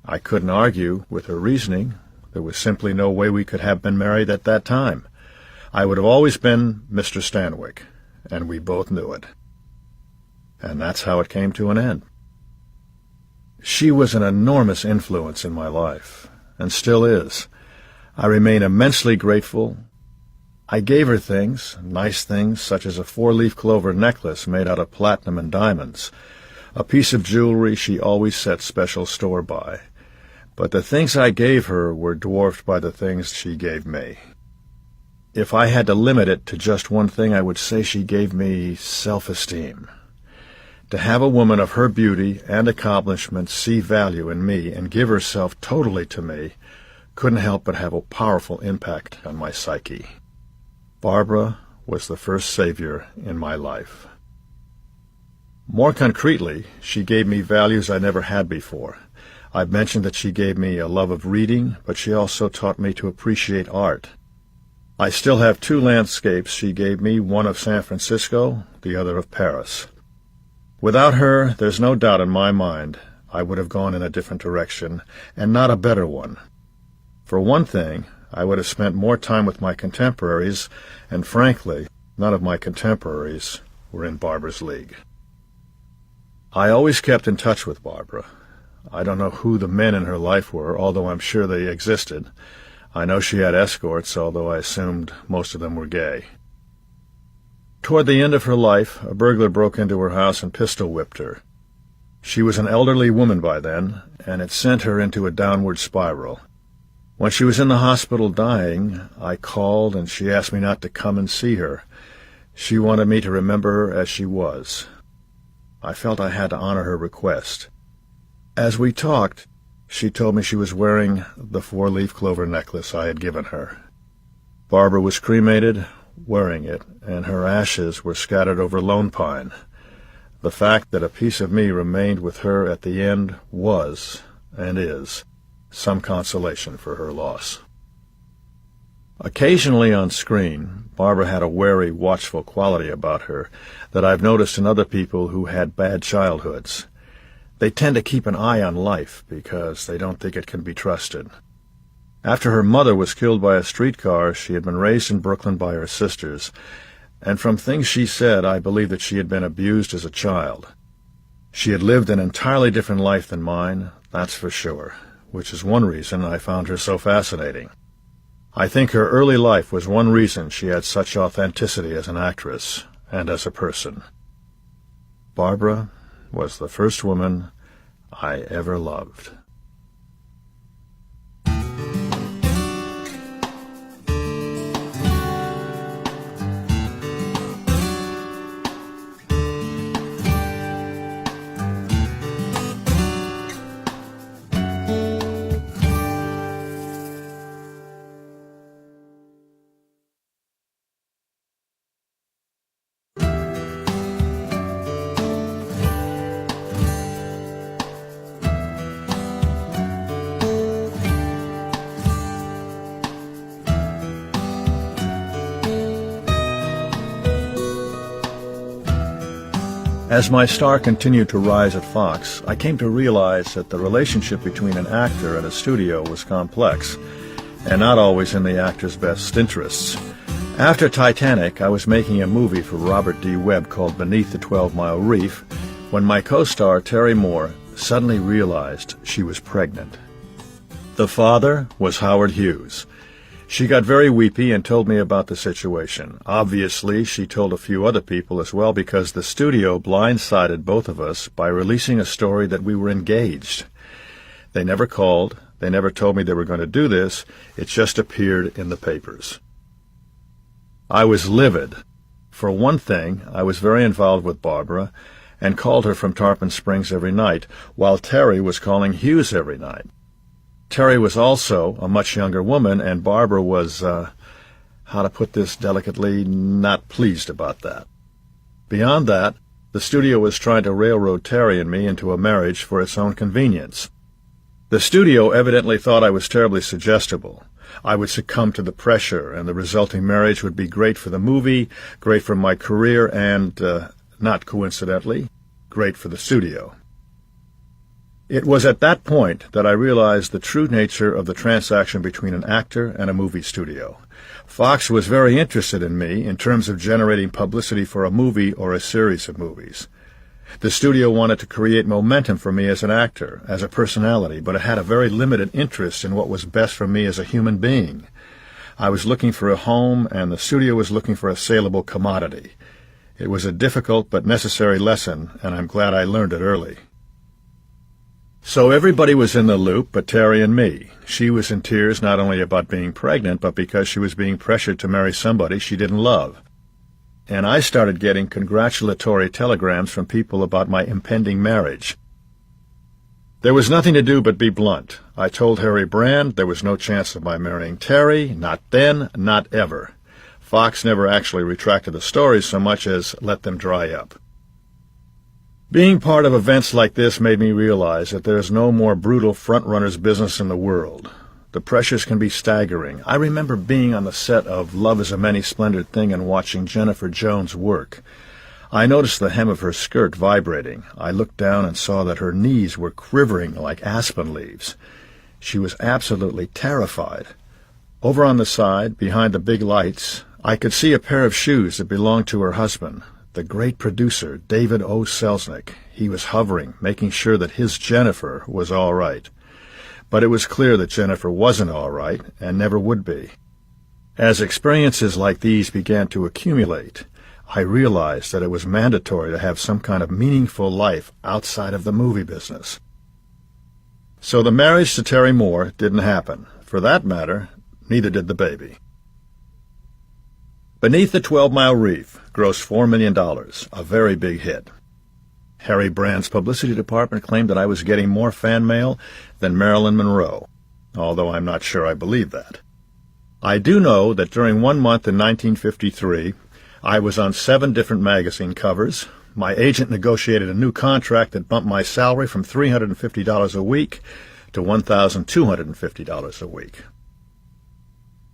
I couldn't argue with her reasoning. There was simply no way we could have been married at that time. I would have always been Mr. Stanwyck, and we both knew it. And that's how it came to an end. She was an enormous influence in my life, and still is. I remain immensely grateful. I gave her things, nice things, such as a 4-leaf clover necklace made out of platinum and diamonds, a piece of jewelry she always set special store by. But the things I gave her were dwarfed by the things she gave me. If I had to limit it to just one thing, I would say she gave me self-esteem. To have a woman of her beauty and accomplishments see value in me and give herself totally to me couldn't help but have a powerful impact on my psyche. Barbara was the first savior in my life. More concretely, she gave me values I never had before. I've mentioned that she gave me a love of reading, but she also taught me to appreciate art. I still have 2 landscapes she gave me, one of San Francisco, the other of Paris. Without her, there's no doubt in my mind I would have gone in a different direction, and not a better one. For one thing, I would have spent more time with my contemporaries, and frankly, none of my contemporaries were in Barbara's league. I always kept in touch with Barbara. I don't know who the men in her life were, although I'm sure they existed. I know she had escorts, although I assumed most of them were gay. Toward the end of her life, a burglar broke into her house and pistol-whipped her. She was an elderly woman by then, and it sent her into a downward spiral. When she was in the hospital dying, I called and she asked me not to come and see her. She wanted me to remember her as she was. I felt I had to honor her request. As we talked, she told me she was wearing the 4-leaf clover necklace I had given her. Barbara was cremated, wearing it, and her ashes were scattered over Lone Pine. The fact that a piece of me remained with her at the end was, and is, some consolation for her loss. Occasionally on screen, Barbara had a wary, watchful quality about her that I've noticed in other people who had bad childhoods. They tend to keep an eye on life because they don't think it can be trusted. After her mother was killed by a streetcar, she had been raised in Brooklyn by her sisters, and from things she said, I believe that she had been abused as a child. She had lived an entirely different life than mine, that's for sure, which is one reason I found her so fascinating. I think her early life was one reason she had such authenticity as an actress and as a person. Barbara was the first woman I ever loved. As my star continued to rise at Fox, I came to realize that the relationship between an actor and a studio was complex, and not always in the actor's best interests. After Titanic, I was making a movie for Robert D. Webb called Beneath the 12-Mile Reef, when my co-star, Terry Moore, suddenly realized she was pregnant. The father was Howard Hughes. She got very weepy and told me about the situation. Obviously, she told a few other people as well because the studio blindsided both of us by releasing a story that we were engaged. They never called. They never told me they were going to do this. It just appeared in the papers. I was livid. For one thing, I was very involved with Barbara and called her from Tarpon Springs every night, while Terry was calling Hughes every night. Terry was also a much younger woman, and Barbara was, how to put this delicately, not pleased about that. Beyond that, the studio was trying to railroad Terry and me into a marriage for its own convenience. The studio evidently thought I was terribly suggestible. I would succumb to the pressure, and the resulting marriage would be great for the movie, great for my career, and, not coincidentally, great for the studio. It was at that point that I realized the true nature of the transaction between an actor and a movie studio. Fox was very interested in me in terms of generating publicity for a movie or a series of movies. The studio wanted to create momentum for me as an actor, as a personality, but it had a very limited interest in what was best for me as a human being. I was looking for a home, and the studio was looking for a saleable commodity. It was a difficult but necessary lesson, and I'm glad I learned it early. So everybody was in the loop but Terry and me. She was in tears not only about being pregnant, but because she was being pressured to marry somebody she didn't love. And I started getting congratulatory telegrams from people about my impending marriage. There was nothing to do but be blunt. I told Harry Brand there was no chance of my marrying Terry, not then, not ever. Fox never actually retracted the stories so much as let them dry up. Being part of events like this made me realize that there is no more brutal front-runner's business in the world. The pressures can be staggering. I remember being on the set of Love is a Many-Splendored Thing and watching Jennifer Jones work. I noticed the hem of her skirt vibrating. I looked down and saw that her knees were quivering like aspen leaves. She was absolutely terrified. Over on the side, behind the big lights, I could see a pair of shoes that belonged to her husband, the great producer, David O. Selznick. He was hovering, making sure that his Jennifer was all right. But it was clear that Jennifer wasn't all right, and never would be. As experiences like these began to accumulate, I realized that it was mandatory to have some kind of meaningful life outside of the movie business. So the marriage to Terry Moore didn't happen. For that matter, neither did the baby. Beneath the 12-Mile Reef grossed $4 million, a very big hit. Harry Brand's publicity department claimed that I was getting more fan mail than Marilyn Monroe, although I'm not sure I believe that. I do know that during 1 month in 1953, I was on 7 different magazine covers. My agent negotiated a new contract that bumped my salary from $350 a week to $1,250 a week.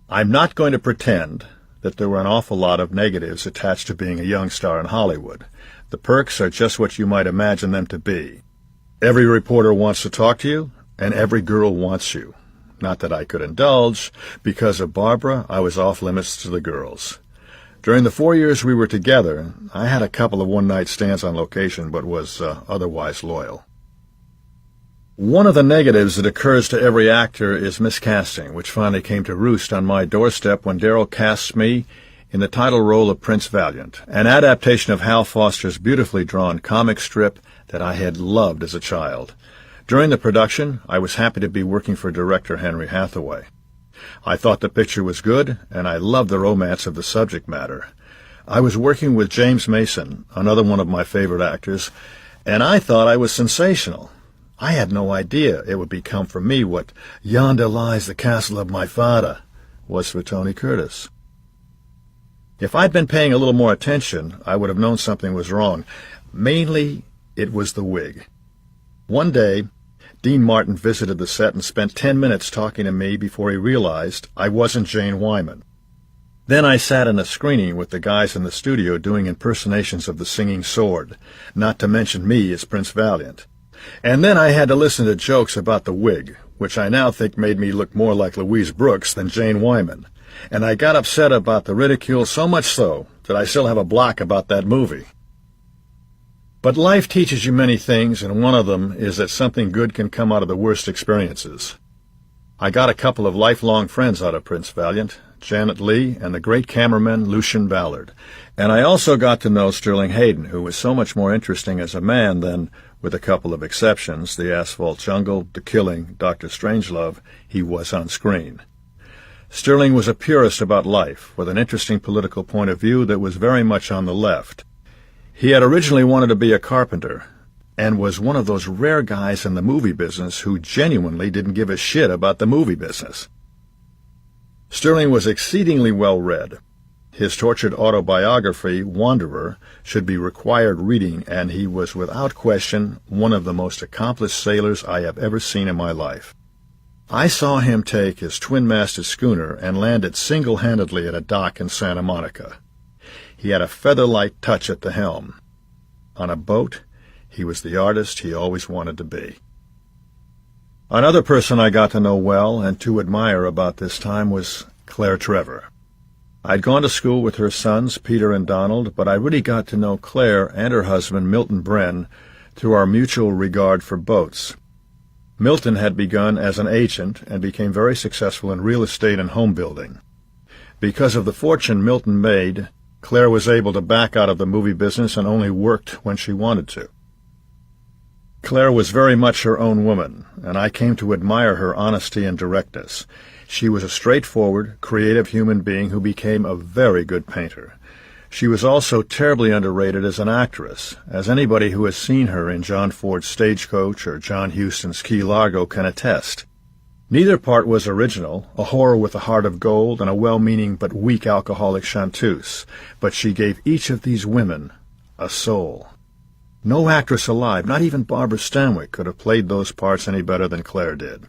I'm not going to pretend that there were an awful lot of negatives attached to being a young star in Hollywood. The perks are just what you might imagine them to be. Every reporter wants to talk to you, and every girl wants you. Not that I could indulge. Because of Barbara, I was off limits to the girls. During the 4 years we were together, I had a couple of one-night stands on location, but was otherwise loyal. One of the negatives that occurs to every actor is miscasting, which finally came to roost on my doorstep when Darryl cast me in the title role of Prince Valiant, an adaptation of Hal Foster's beautifully drawn comic strip that I had loved as a child. During the production, I was happy to be working for director Henry Hathaway. I thought the picture was good, and I loved the romance of the subject matter. I was working with James Mason, another one of my favorite actors, and I thought I was sensational. I had no idea it would become for me what "Yonder lies the castle of my father" was for Tony Curtis. If I'd been paying a little more attention, I would have known something was wrong. Mainly, it was the wig. One day, Dean Martin visited the set and spent 10 minutes talking to me before he realized I wasn't Jane Wyman. Then I sat in a screening with the guys in the studio doing impersonations of the Singing Sword, not to mention me as Prince Valiant. And then I had to listen to jokes about the wig, which I now think made me look more like Louise Brooks than Jane Wyman. And I got upset about the ridicule so much so that I still have a block about that movie. But life teaches you many things, and one of them is that something good can come out of the worst experiences. I got a couple of lifelong friends out of Prince Valiant, Janet Leigh and the great cameraman Lucien Ballard. And I also got to know Sterling Hayden, who was so much more interesting as a man than, with a couple of exceptions, The Asphalt Jungle, The Killing, Dr. Strangelove, he was on screen. Sterling was a purist about life, with an interesting political point of view that was very much on the left. He had originally wanted to be a carpenter, and was one of those rare guys in the movie business who genuinely didn't give a shit about the movie business. Sterling was exceedingly well read. His tortured autobiography, Wanderer, should be required reading, and he was without question one of the most accomplished sailors I have ever seen in my life. I saw him take his twin-masted schooner and land it single-handedly at a dock in Santa Monica. He had a feather-light touch at the helm. On a boat, he was the artist he always wanted to be. Another person I got to know well and to admire about this time was Claire Trevor. I'd gone to school with her sons, Peter and Donald, but I really got to know Claire and her husband, Milton Bren, through our mutual regard for boats. Milton had begun as an agent and became very successful in real estate and home building. Because of the fortune Milton made, Claire was able to back out of the movie business and only worked when she wanted to. Claire was very much her own woman, and I came to admire her honesty and directness. She was a straightforward, creative human being who became a very good painter. She was also terribly underrated as an actress, as anybody who has seen her in John Ford's Stagecoach or John Huston's Key Largo can attest. Neither part was original, a whore with a heart of gold and a well-meaning but weak alcoholic chanteuse, but she gave each of these women a soul. No actress alive, not even Barbara Stanwyck, could have played those parts any better than Claire did.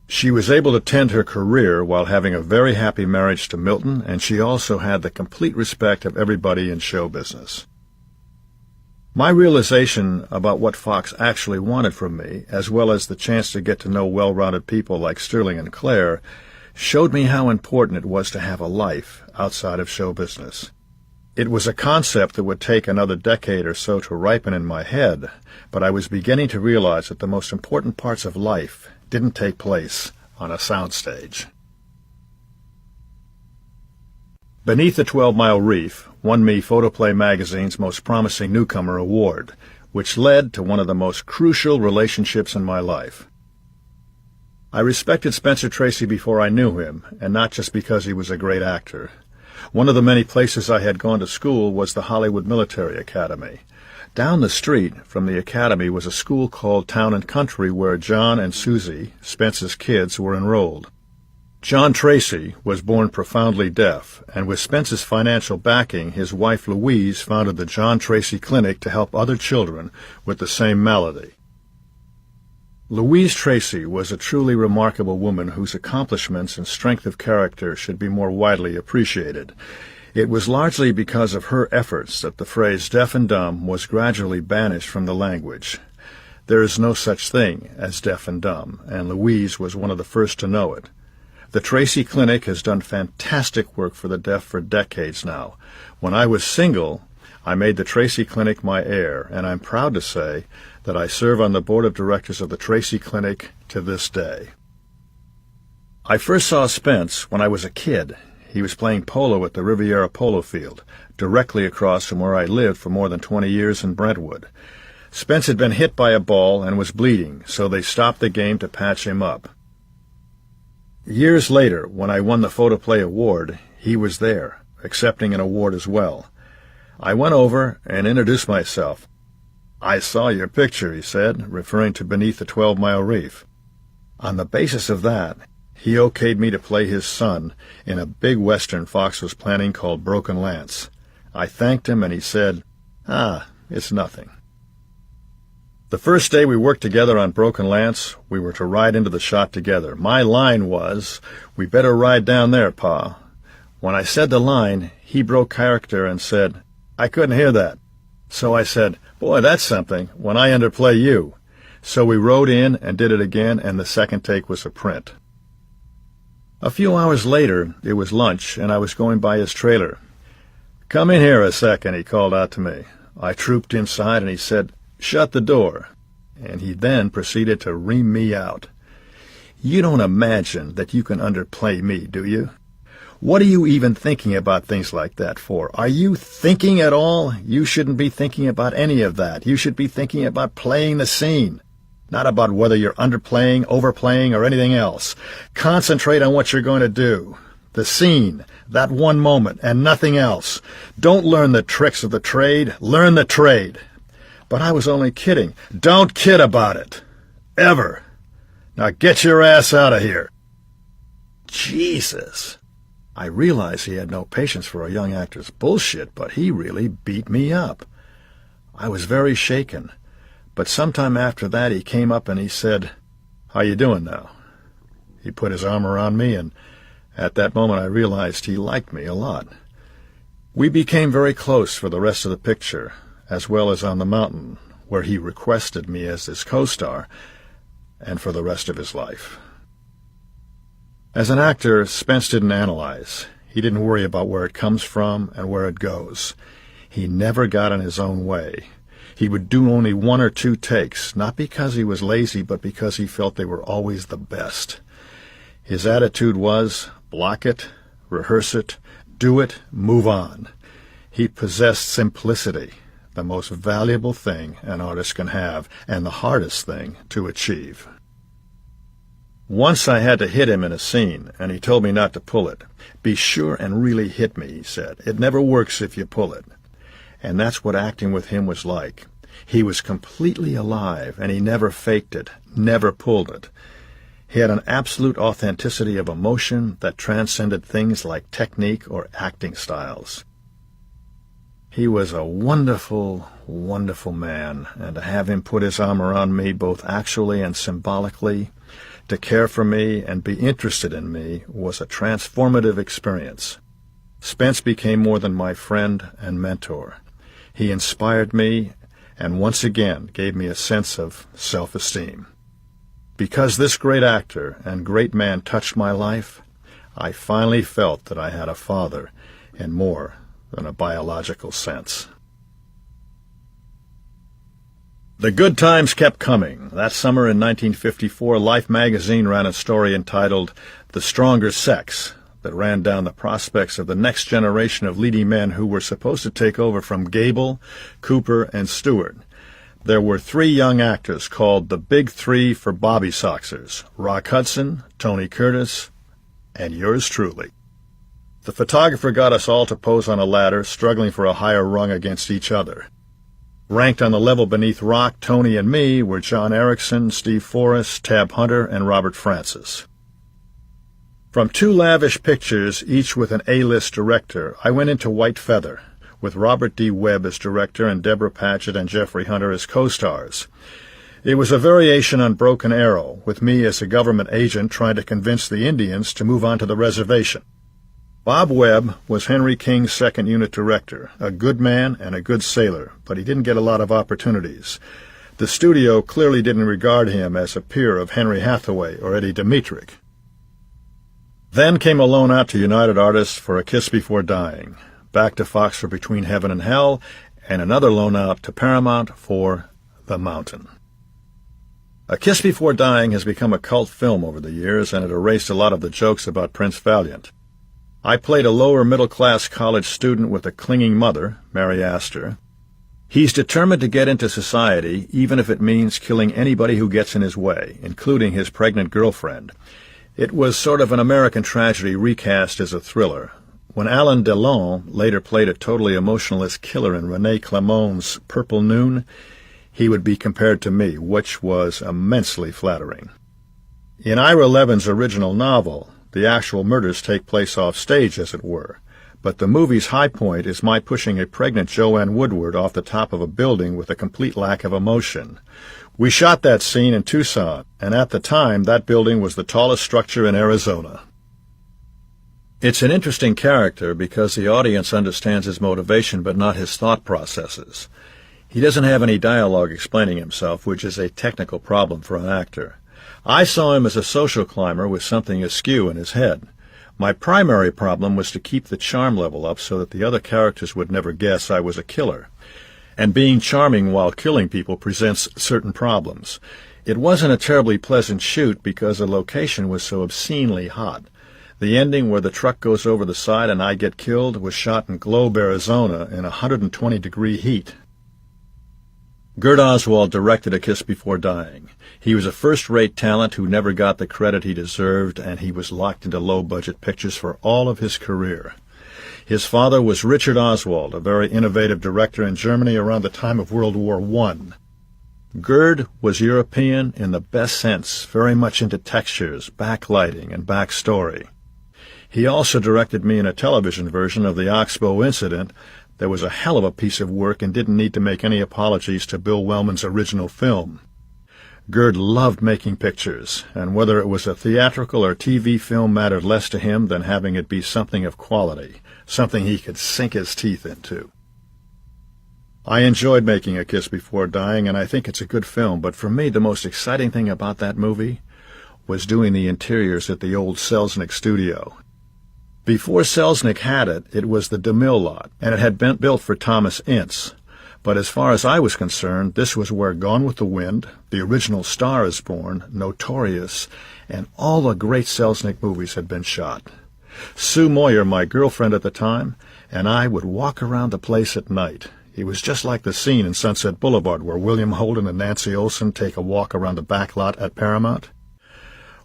She was able to tend her career while having a very happy marriage to Milton, and she also had the complete respect of everybody in show business. My realization about what Fox actually wanted from me, as well as the chance to get to know well-rounded people like Sterling and Claire, showed me how important it was to have a life outside of show business. It was a concept that would take another decade or so to ripen in my head, but I was beginning to realize that the most important parts of life didn't take place on a soundstage. Beneath the 12-Mile Reef won me Photoplay magazine's Most Promising Newcomer award, which led to one of the most crucial relationships in my life. I respected Spencer Tracy before I knew him, and not just because he was a great actor. One of the many places I had gone to school was the Hollywood Military Academy. Down the street from the academy was a school called Town and Country where John and Susie, Spence's kids, were enrolled. John Tracy was born profoundly deaf, and with Spence's financial backing, his wife Louise founded the John Tracy Clinic to help other children with the same malady. Louise Tracy was a truly remarkable woman whose accomplishments and strength of character should be more widely appreciated. It was largely because of her efforts that the phrase deaf and dumb was gradually banished from the language. There is no such thing as deaf and dumb, and Louise was one of the first to know it. The Tracy Clinic has done fantastic work for the deaf for decades now. When I was single, I made the Tracy Clinic my heir, and I'm proud to say that I serve on the board of directors of the Tracy Clinic to this day. I first saw Spence when I was a kid. He was playing polo at the Riviera Polo Field, directly across from where I lived for more than 20 years in Brentwood. Spence had been hit by a ball and was bleeding, so they stopped the game to patch him up. Years later, when I won the Photoplay Award, he was there, accepting an award as well. I went over and introduced myself. "I saw your picture," he said, referring to Beneath the 12-Mile Reef. On the basis of that, he okayed me to play his son in a big western Fox was planning called Broken Lance. I thanked him, and he said, "It's nothing." The first day we worked together on Broken Lance, we were to ride into the shot together. My line was, "We better ride down there, Pa." When I said the line, he broke character and said, "I couldn't hear that." So I said, "Boy, that's something, when I underplay you." So we wrote in and did it again, and the second take was a print. A few hours later, it was lunch, and I was going by his trailer. "Come in here a second," he called out to me. I trooped inside, and he said, "Shut the door." And he then proceeded to ream me out. "You don't imagine that you can underplay me, do you? What are you even thinking about things like that for? Are you thinking at all? You shouldn't be thinking about any of that. You should be thinking about playing the scene, not about whether you're underplaying, overplaying, or anything else. Concentrate on what you're going to do. The scene, that one moment, and nothing else. Don't learn the tricks of the trade. Learn the trade." But I was only kidding. "Don't kid about it. Ever. Now get your ass out of here." Jesus. I realized he had no patience for a young actor's bullshit, but he really beat me up. I was very shaken. But sometime after that he came up and he said, "How you doing now?" He put his arm around me, and at that moment I realized he liked me a lot. We became very close for the rest of the picture, as well as on the mountain, where he requested me as his co-star, and for the rest of his life. As an actor, Spence didn't analyze. He didn't worry about where it comes from and where it goes. He never got in his own way. He would do only 1 or 2 takes, not because he was lazy, but because he felt they were always the best. His attitude was, block it, rehearse it, do it, move on. He possessed simplicity, the most valuable thing an artist can have, and the hardest thing to achieve. Once I had to hit him in a scene, and he told me not to pull it. "Be sure and really hit me," he said. "It never works if you pull it." And that's what acting with him was like. He was completely alive, and he never faked it, never pulled it. He had an absolute authenticity of emotion that transcended things like technique or acting styles. He was a wonderful, wonderful man, and to have him put his arm around me both actually and symbolically, to care for me and be interested in me, was a transformative experience. Spence became more than my friend and mentor. He inspired me and once again gave me a sense of self-esteem. Because this great actor and great man touched my life, I finally felt that I had a father in more than a biological sense. The good times kept coming. That summer in 1954, Life magazine ran a story entitled "The Stronger Sex" that ran down the prospects of the next generation of leading men who were supposed to take over from Gable, Cooper, and Stewart. There were 3 young actors called the Big Three for Bobby Soxers: Rock Hudson, Tony Curtis, and yours truly. The photographer got us all to pose on a ladder, struggling for a higher rung against each other. Ranked on the level beneath Rock, Tony, and me were John Erickson, Steve Forrest, Tab Hunter, and Robert Francis. From 2 lavish pictures, each with an A-list director, I went into White Feather, with Robert D. Webb as director and Deborah Patchett and Jeffrey Hunter as co-stars. It was a variation on Broken Arrow, with me as a government agent trying to convince the Indians to move on to the reservation. Bob Webb was Henry King's second unit director, a good man and a good sailor, but he didn't get a lot of opportunities. The studio clearly didn't regard him as a peer of Henry Hathaway or Eddie Dmytryk. Then came a loan out to United Artists for A Kiss Before Dying, back to Fox for Between Heaven and Hell, and another loan out to Paramount for The Mountain. A Kiss Before Dying has become a cult film over the years, and it erased a lot of the jokes about Prince Valiant. I played a lower-middle-class college student with a clinging mother, Mary Astor. He's determined to get into society, even if it means killing anybody who gets in his way, including his pregnant girlfriend. It was sort of an American tragedy recast as a thriller. When Alain Delon later played a totally emotionless killer in René Clément's Purple Noon, he would be compared to me, which was immensely flattering. In Ira Levin's original novel, the actual murders take place off stage, as it were, but the movie's high point is my pushing a pregnant Joanne Woodward off the top of a building with a complete lack of emotion. We shot that scene in Tucson, and at the time that building was the tallest structure in Arizona. It's an interesting character because the audience understands his motivation but not his thought processes. He doesn't have any dialogue explaining himself, which is a technical problem for an actor. I saw him as a social climber with something askew in his head. My primary problem was to keep the charm level up so that the other characters would never guess I was a killer. And being charming while killing people presents certain problems. It wasn't a terribly pleasant shoot because the location was so obscenely hot. The ending where the truck goes over the side and I get killed was shot in Globe, Arizona in 120-degree heat. Gert Oswald directed A Kiss Before Dying. He was a first-rate talent who never got the credit he deserved, and he was locked into low-budget pictures for all of his career. His father was Richard Oswald, a very innovative director in Germany around the time of World War I. Gerd was European in the best sense, very much into textures, backlighting, and backstory. He also directed me in a television version of the Oxbow Incident that was a hell of a piece of work and didn't need to make any apologies to Bill Wellman's original film. Gerd loved making pictures, and whether it was a theatrical or TV film mattered less to him than having it be something of quality, something he could sink his teeth into. I enjoyed making A Kiss Before Dying, and I think it's a good film, but for me the most exciting thing about that movie was doing the interiors at the old Selznick studio. Before Selznick had it, it was the DeMille lot, and it had been built for Thomas Ince. But as far as I was concerned, this was where Gone with the Wind, the original Star is Born, Notorious, and all the great Selznick movies had been shot. Sue Moyer, my girlfriend at the time, and I would walk around the place at night. It was just like the scene in Sunset Boulevard where William Holden and Nancy Olson take a walk around the back lot at Paramount.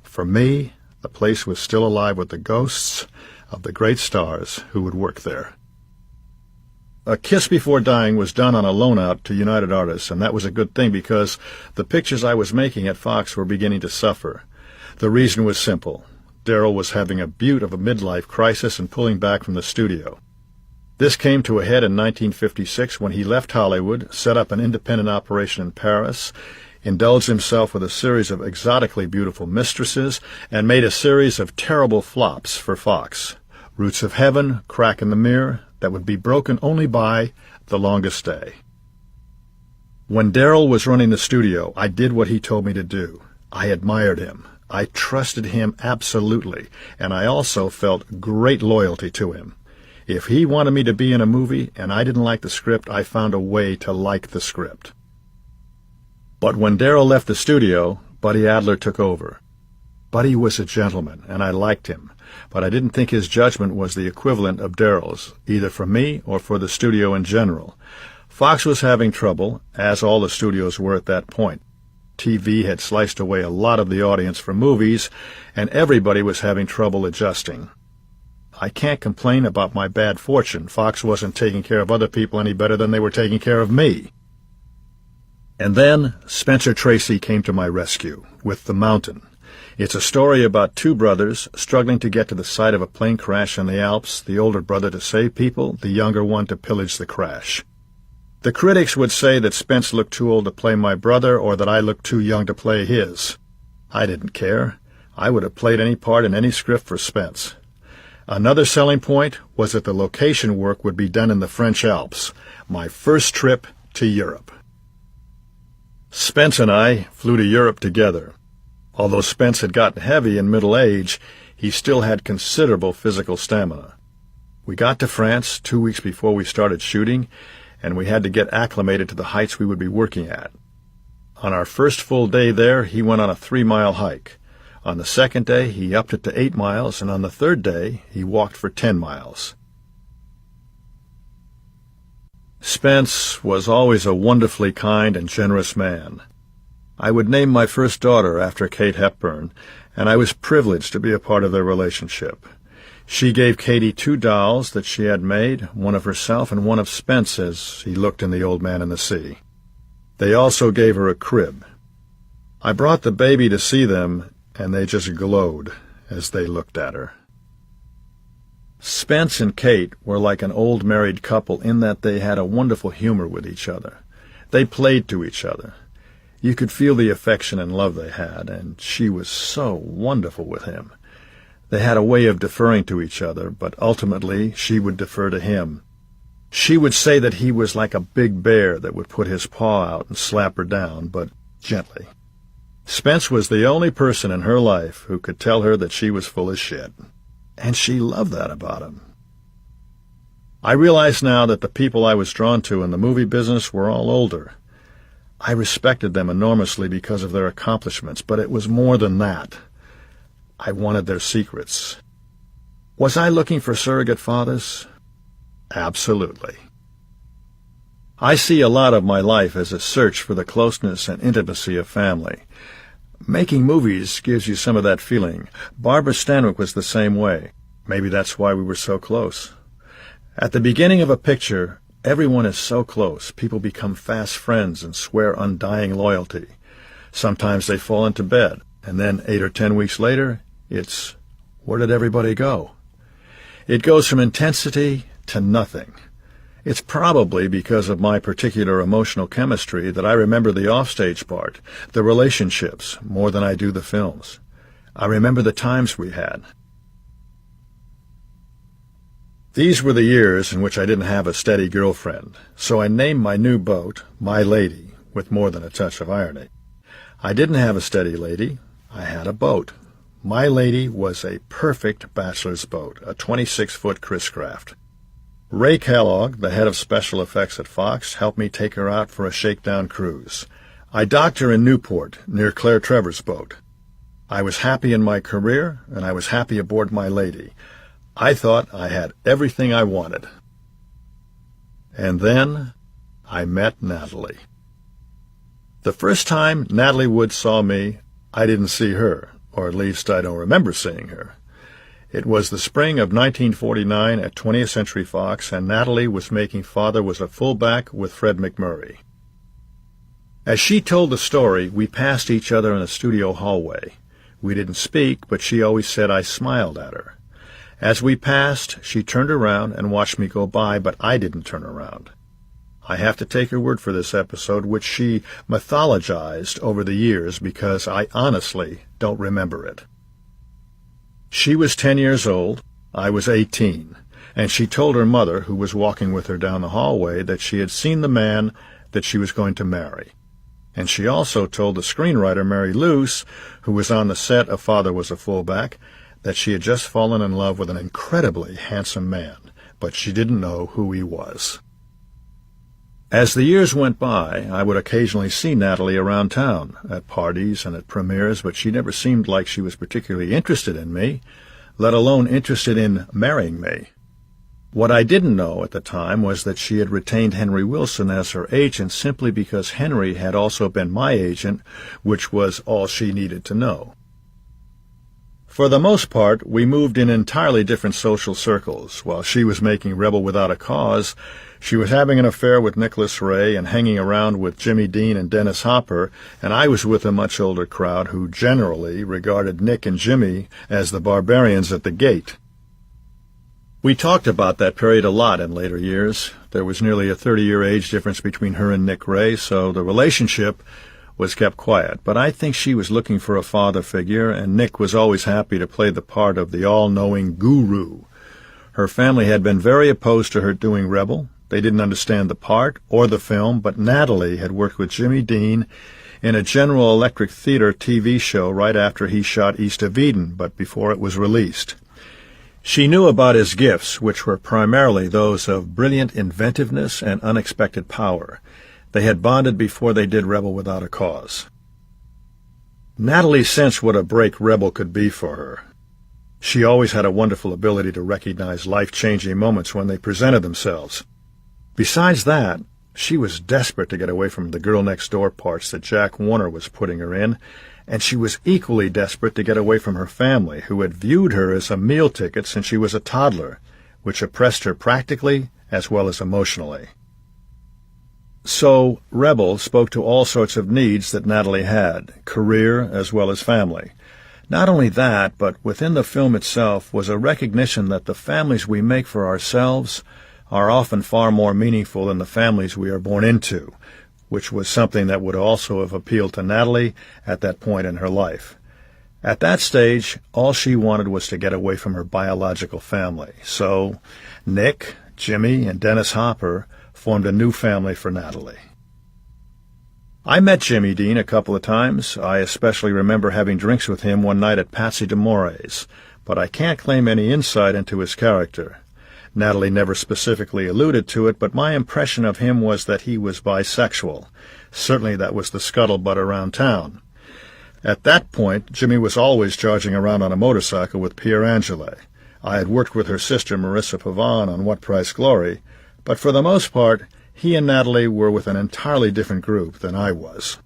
For me, the place was still alive with the ghosts of the great stars who would work there. A Kiss Before Dying was done on a loan-out to United Artists, and that was a good thing because the pictures I was making at Fox were beginning to suffer. The reason was simple. Darryl was having a beaut of a midlife crisis and pulling back from the studio. This came to a head in 1956 when he left Hollywood, set up an independent operation in Paris, indulged himself with a series of exotically beautiful mistresses, and made a series of terrible flops for Fox. Roots of Heaven, Crack in the Mirror, that would be broken only by The Longest Day. When Darryl was running the studio, I did what he told me to do. I admired him. I trusted him absolutely, and I also felt great loyalty to him. If he wanted me to be in a movie and I didn't like the script, I found a way to like the script. But when Darryl left the studio, Buddy Adler took over. Buddy was a gentleman, and I liked him, but I didn't think his judgment was the equivalent of Darryl's, either for me or for the studio in general. Fox was having trouble, as all the studios were at that point. TV had sliced away a lot of the audience for movies, and everybody was having trouble adjusting. I can't complain about my bad fortune. Fox wasn't taking care of other people any better than they were taking care of me. And then Spencer Tracy came to my rescue with The Mountain. It's a story about two brothers struggling to get to the site of a plane crash in the Alps, the older brother to save people, the younger one to pillage the crash. The critics would say that Spence looked too old to play my brother or that I looked too young to play his. I didn't care. I would have played any part in any script for Spence. Another selling point was that the location work would be done in the French Alps, my first trip to Europe. Spence and I flew to Europe together. Although Spence had gotten heavy in middle age, he still had considerable physical stamina. We got to France 2 weeks before we started shooting, and we had to get acclimated to the heights we would be working at. On our first full day there, he went on a 3-mile hike. On the second day, he upped it to 8 miles, and on the third day, he walked for 10 miles. Spence was always a wonderfully kind and generous man. I would name my first daughter after Kate Hepburn, and I was privileged to be a part of their relationship. She gave Katie 2 dolls that she had made, one of herself and one of Spence as he looked in The Old Man and the Sea. They also gave her a crib. I brought the baby to see them, and they just glowed as they looked at her. Spence and Kate were like an old married couple in that they had a wonderful humor with each other. They played to each other. You could feel the affection and love they had, and she was so wonderful with him. They had a way of deferring to each other, but ultimately she would defer to him. She would say that he was like a big bear that would put his paw out and slap her down, but gently. Spence was the only person in her life who could tell her that she was full of shit, and she loved that about him. I realize now that the people I was drawn to in the movie business were all older. I respected them enormously because of their accomplishments, but it was more than that. I wanted their secrets. Was I looking for surrogate fathers? Absolutely. I see a lot of my life as a search for the closeness and intimacy of family. Making movies gives you some of that feeling. Barbara Stanwyck was the same way. Maybe that's why we were so close. At the beginning of a picture, everyone is so close. People become fast friends and swear undying loyalty. Sometimes they fall into bed, and then 8 or 10 weeks later, it's, where did everybody go? It goes from intensity to nothing. It's probably because of my particular emotional chemistry that I remember the offstage part, the relationships, more than I do the films. I remember the times we had. These were the years in which I didn't have a steady girlfriend, so I named my new boat My Lady, with more than a touch of irony. I didn't have a steady lady. I had a boat. My Lady was a perfect bachelor's boat, a 26-foot Chris-Craft. Ray Kellogg, the head of special effects at Fox, helped me take her out for a shakedown cruise. I docked her in Newport, near Claire Trevor's boat. I was happy in my career, and I was happy aboard My Lady. I thought I had everything I wanted. And then I met Natalie. The first time Natalie Wood saw me, I didn't see her, or at least I don't remember seeing her. It was the spring of 1949 at 20th Century Fox, and Natalie was making Father Was a Fullback with Fred McMurray. As she told the story, we passed each other in a studio hallway. We didn't speak, but she always said I smiled at her. As we passed, she turned around and watched me go by, but I didn't turn around. I have to take her word for this episode, which she mythologized over the years because I honestly don't remember it. She was 10 years old, I was 18, and she told her mother, who was walking with her down the hallway, that she had seen the man that she was going to marry. And she also told the screenwriter Mary Luce, who was on the set of Father Was a Fullback, that she had just fallen in love with an incredibly handsome man, but she didn't know who he was. As the years went by, I would occasionally see Natalie around town, at parties and at premieres, but she never seemed like she was particularly interested in me, let alone interested in marrying me. What I didn't know at the time was that she had retained Henry Wilson as her agent simply because Henry had also been my agent, which was all she needed to know. For the most part, we moved in entirely different social circles. While she was making Rebel Without a Cause, she was having an affair with Nicholas Ray and hanging around with Jimmy Dean and Dennis Hopper, and I was with a much older crowd who generally regarded Nick and Jimmy as the barbarians at the gate. We talked about that period a lot in later years. There was nearly a 30-year age difference between her and Nick Ray, so the relationship was kept quiet, but I think she was looking for a father figure, and Nick was always happy to play the part of the all-knowing guru. Her family had been very opposed to her doing Rebel. They didn't understand the part or the film, but Natalie had worked with Jimmy Dean in a General Electric Theater TV show right after he shot East of Eden, but before it was released. She knew about his gifts, which were primarily those of brilliant inventiveness and unexpected power. They had bonded before they did Rebel Without a Cause. Natalie sensed what a break Rebel could be for her. She always had a wonderful ability to recognize life-changing moments when they presented themselves. Besides that, she was desperate to get away from the girl-next-door parts that Jack Warner was putting her in, and she was equally desperate to get away from her family, who had viewed her as a meal ticket since she was a toddler, which oppressed her practically as well as emotionally. So, Rebel spoke to all sorts of needs that Natalie had, career as well as family. Not only that, but within the film itself was a recognition that the families we make for ourselves are often far more meaningful than the families we are born into, which was something that would also have appealed to Natalie at that point in her life. At that stage, all she wanted was to get away from her biological family. So Nick, Jimmy, and Dennis Hopper formed a new family for Natalie. I met Jimmy Dean a couple of times. I especially remember having drinks with him one night at Patsy DeMore's, but I can't claim any insight into his character. Natalie never specifically alluded to it, but my impression of him was that he was bisexual. Certainly that was the scuttlebutt around town. At that point, Jimmy was always charging around on a motorcycle with Pierre Angele. I had worked with her sister Marissa Pavon on What Price Glory, but for the most part, he and Natalie were with an entirely different group than I was.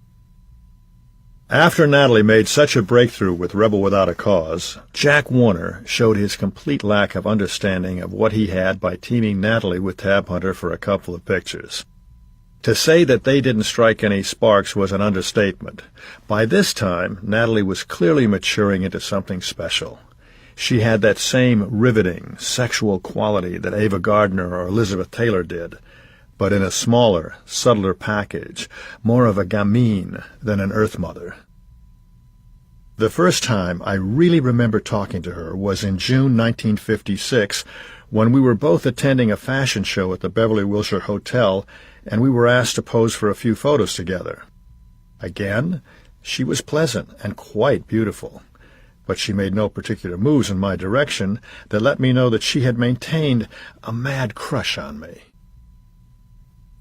After Natalie made such a breakthrough with Rebel Without a Cause, Jack Warner showed his complete lack of understanding of what he had by teaming Natalie with Tab Hunter for a couple of pictures. To say that they didn't strike any sparks was an understatement. By this time, Natalie was clearly maturing into something special. She had that same riveting, sexual quality that Ava Gardner or Elizabeth Taylor did, but in a smaller, subtler package, more of a gamine than an Earth Mother. The first time I really remember talking to her was in June 1956, when we were both attending a fashion show at the Beverly Wilshire Hotel, and we were asked to pose for a few photos together. Again, she was pleasant and quite beautiful, but she made no particular moves in my direction that let me know that she had maintained a mad crush on me.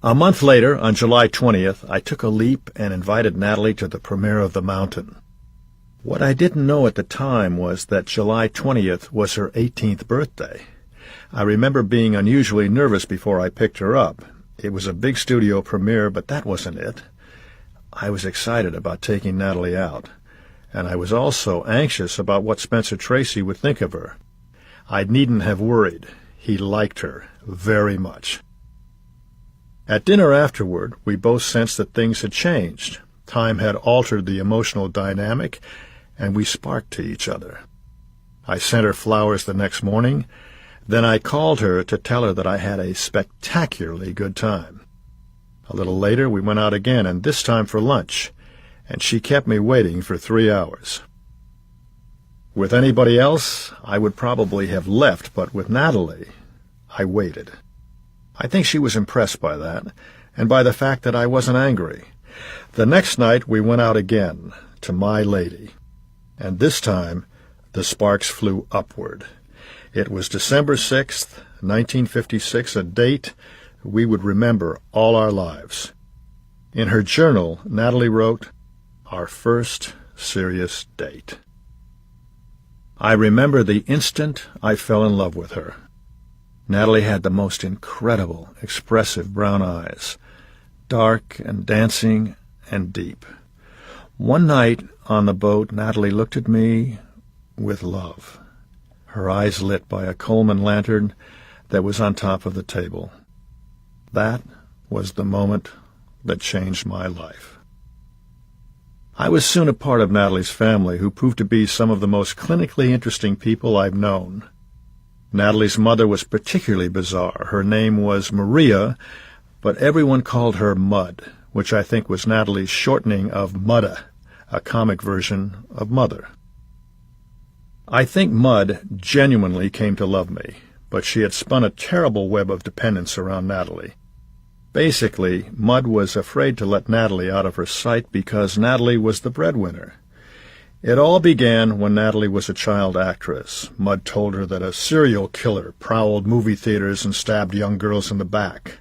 A month later, on July 20th, I took a leap and invited Natalie to the premiere of The Mountain. What I didn't know at the time was that July 20th was her 18th birthday. I remember being unusually nervous before I picked her up. It was a big studio premiere, but that wasn't it. I was excited about taking Natalie out, and I was also anxious about what Spencer Tracy would think of her. I needn't have worried. He liked her very much. At dinner afterward, we both sensed that things had changed. Time had altered the emotional dynamic, and we sparked to each other. I sent her flowers the next morning. Then I called her to tell her that I had a spectacularly good time. A little later, we went out again, and this time for lunch, and she kept me waiting for 3 hours. With anybody else, I would probably have left, but with Natalie, I waited. I think she was impressed by that, and by the fact that I wasn't angry. The next night, we went out again, to My Lady, and this time, the sparks flew upward. It was December 6th, 1956, a date we would remember all our lives. In her journal, Natalie wrote, "Our first serious date." I remember the instant I fell in love with her. Natalie had the most incredible, expressive brown eyes, dark and dancing and deep. One night on the boat, Natalie looked at me with love, her eyes lit by a Coleman lantern that was on top of the table. That was the moment that changed my life. I was soon a part of Natalie's family, who proved to be some of the most clinically interesting people I've known. Natalie's mother was particularly bizarre. Her name was Maria, but everyone called her Mud, which I think was Natalie's shortening of Mudda, a comic version of Mother. I think Mud genuinely came to love me, but she had spun a terrible web of dependence around Natalie. Basically, Mud was afraid to let Natalie out of her sight because Natalie was the breadwinner. It all began when Natalie was a child actress. Mud told her that a serial killer prowled movie theaters and stabbed young girls in the back.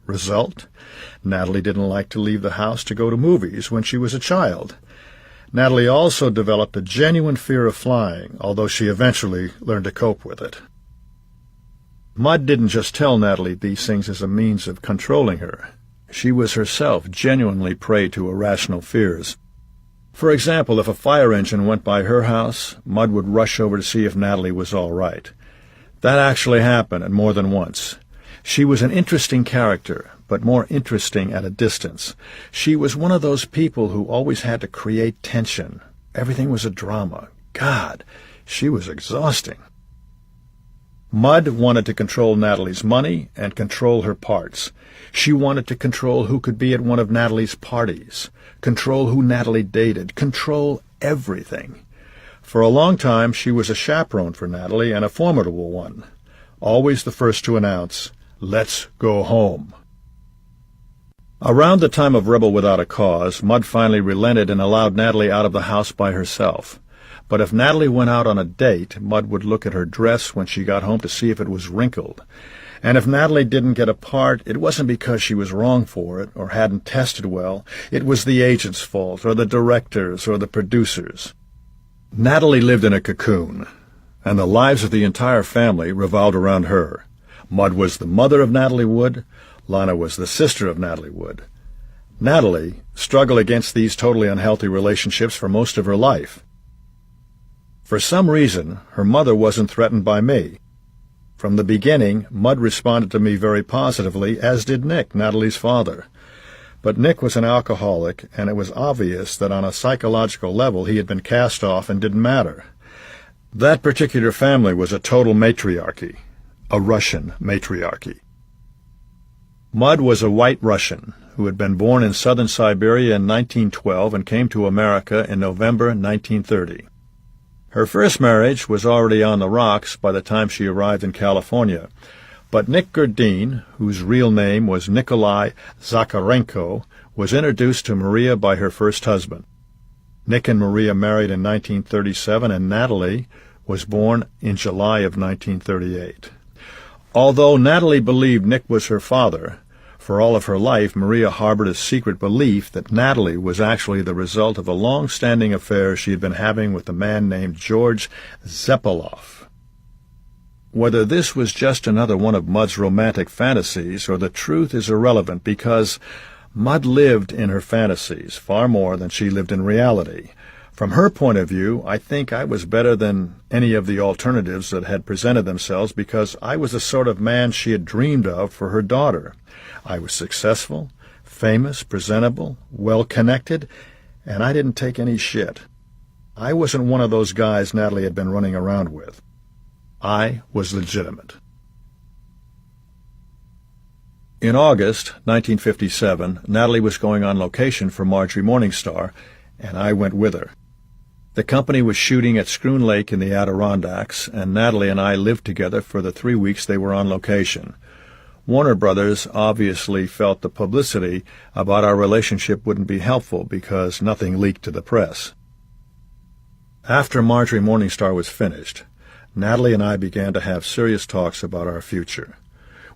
Result? Natalie didn't like to leave the house to go to movies when she was a child. Natalie also developed a genuine fear of flying, although she eventually learned to cope with it. Mud didn't just tell Natalie these things as a means of controlling her. She was herself genuinely prey to irrational fears. For example, if a fire engine went by her house, Mud would rush over to see if Natalie was all right. That actually happened, and more than once. She was an interesting character, but more interesting at a distance. She was one of those people who always had to create tension. Everything was a drama. God, she was exhausting. Mud wanted to control Natalie's money and control her parts. She wanted to control who could be at one of Natalie's parties, control who Natalie dated, control everything. For a long time, she was a chaperone for Natalie, and a formidable one. Always the first to announce, "Let's go home." Around the time of Rebel Without a Cause, Mud finally relented and allowed Natalie out of the house by herself. But if Natalie went out on a date, Mud would look at her dress when she got home to see if it was wrinkled. And if Natalie didn't get a part, it wasn't because she was wrong for it or hadn't tested well. It was the agent's fault, or the director's, or the producer's. Natalie lived in a cocoon, and the lives of the entire family revolved around her. Mud was the mother of Natalie Wood. Lana was the sister of Natalie Wood. Natalie struggled against these totally unhealthy relationships for most of her life. For some reason, her mother wasn't threatened by me. From the beginning, Mud responded to me very positively, as did Nick, Natalie's father. But Nick was an alcoholic, and it was obvious that on a psychological level he had been cast off and didn't matter. That particular family was a total matriarchy, a Russian matriarchy. Mud was a white Russian who had been born in southern Siberia in 1912 and came to America in November 1930. Her first marriage was already on the rocks by the time she arrived in California, but Nick Gerdine, whose real name was Nikolai Zakharenko, was introduced to Maria by her first husband. Nick and Maria married in 1937, and Natalie was born in July of 1938. Although Natalie believed Nick was her father, for all of her life Maria harbored a secret belief that Natalie was actually the result of a long-standing affair she had been having with a man named George Zeppeloff. Whether this was just another one of Mud's romantic fantasies or the truth is irrelevant, because Mud lived in her fantasies far more than she lived in reality. From her point of view, I think I was better than any of the alternatives that had presented themselves, because I was the sort of man she had dreamed of for her daughter. I was successful, famous, presentable, well-connected, and I didn't take any shit. I wasn't one of those guys Natalie had been running around with. I was legitimate. In August 1957, Natalie was going on location for Marjorie Morningstar, and I went with her. The company was shooting at Schroon Lake in the Adirondacks, and Natalie and I lived together for the 3 weeks they were on location. Warner Brothers obviously felt the publicity about our relationship wouldn't be helpful because nothing leaked to the press. After Marjorie Morningstar was finished, Natalie and I began to have serious talks about our future.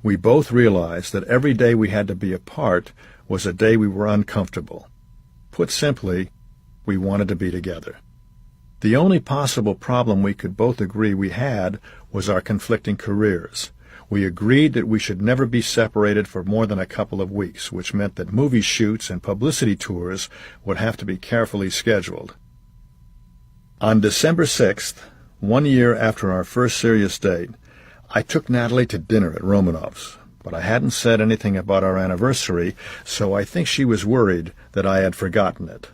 We both realized that every day we had to be apart was a day we were uncomfortable. Put simply, we wanted to be together. The only possible problem we could both agree we had was our conflicting careers. We agreed that we should never be separated for more than a couple of weeks, which meant that movie shoots and publicity tours would have to be carefully scheduled. On December 6th, 1 year after our first serious date, I took Natalie to dinner at Romanov's, but I hadn't said anything about our anniversary, so I think she was worried that I had forgotten it.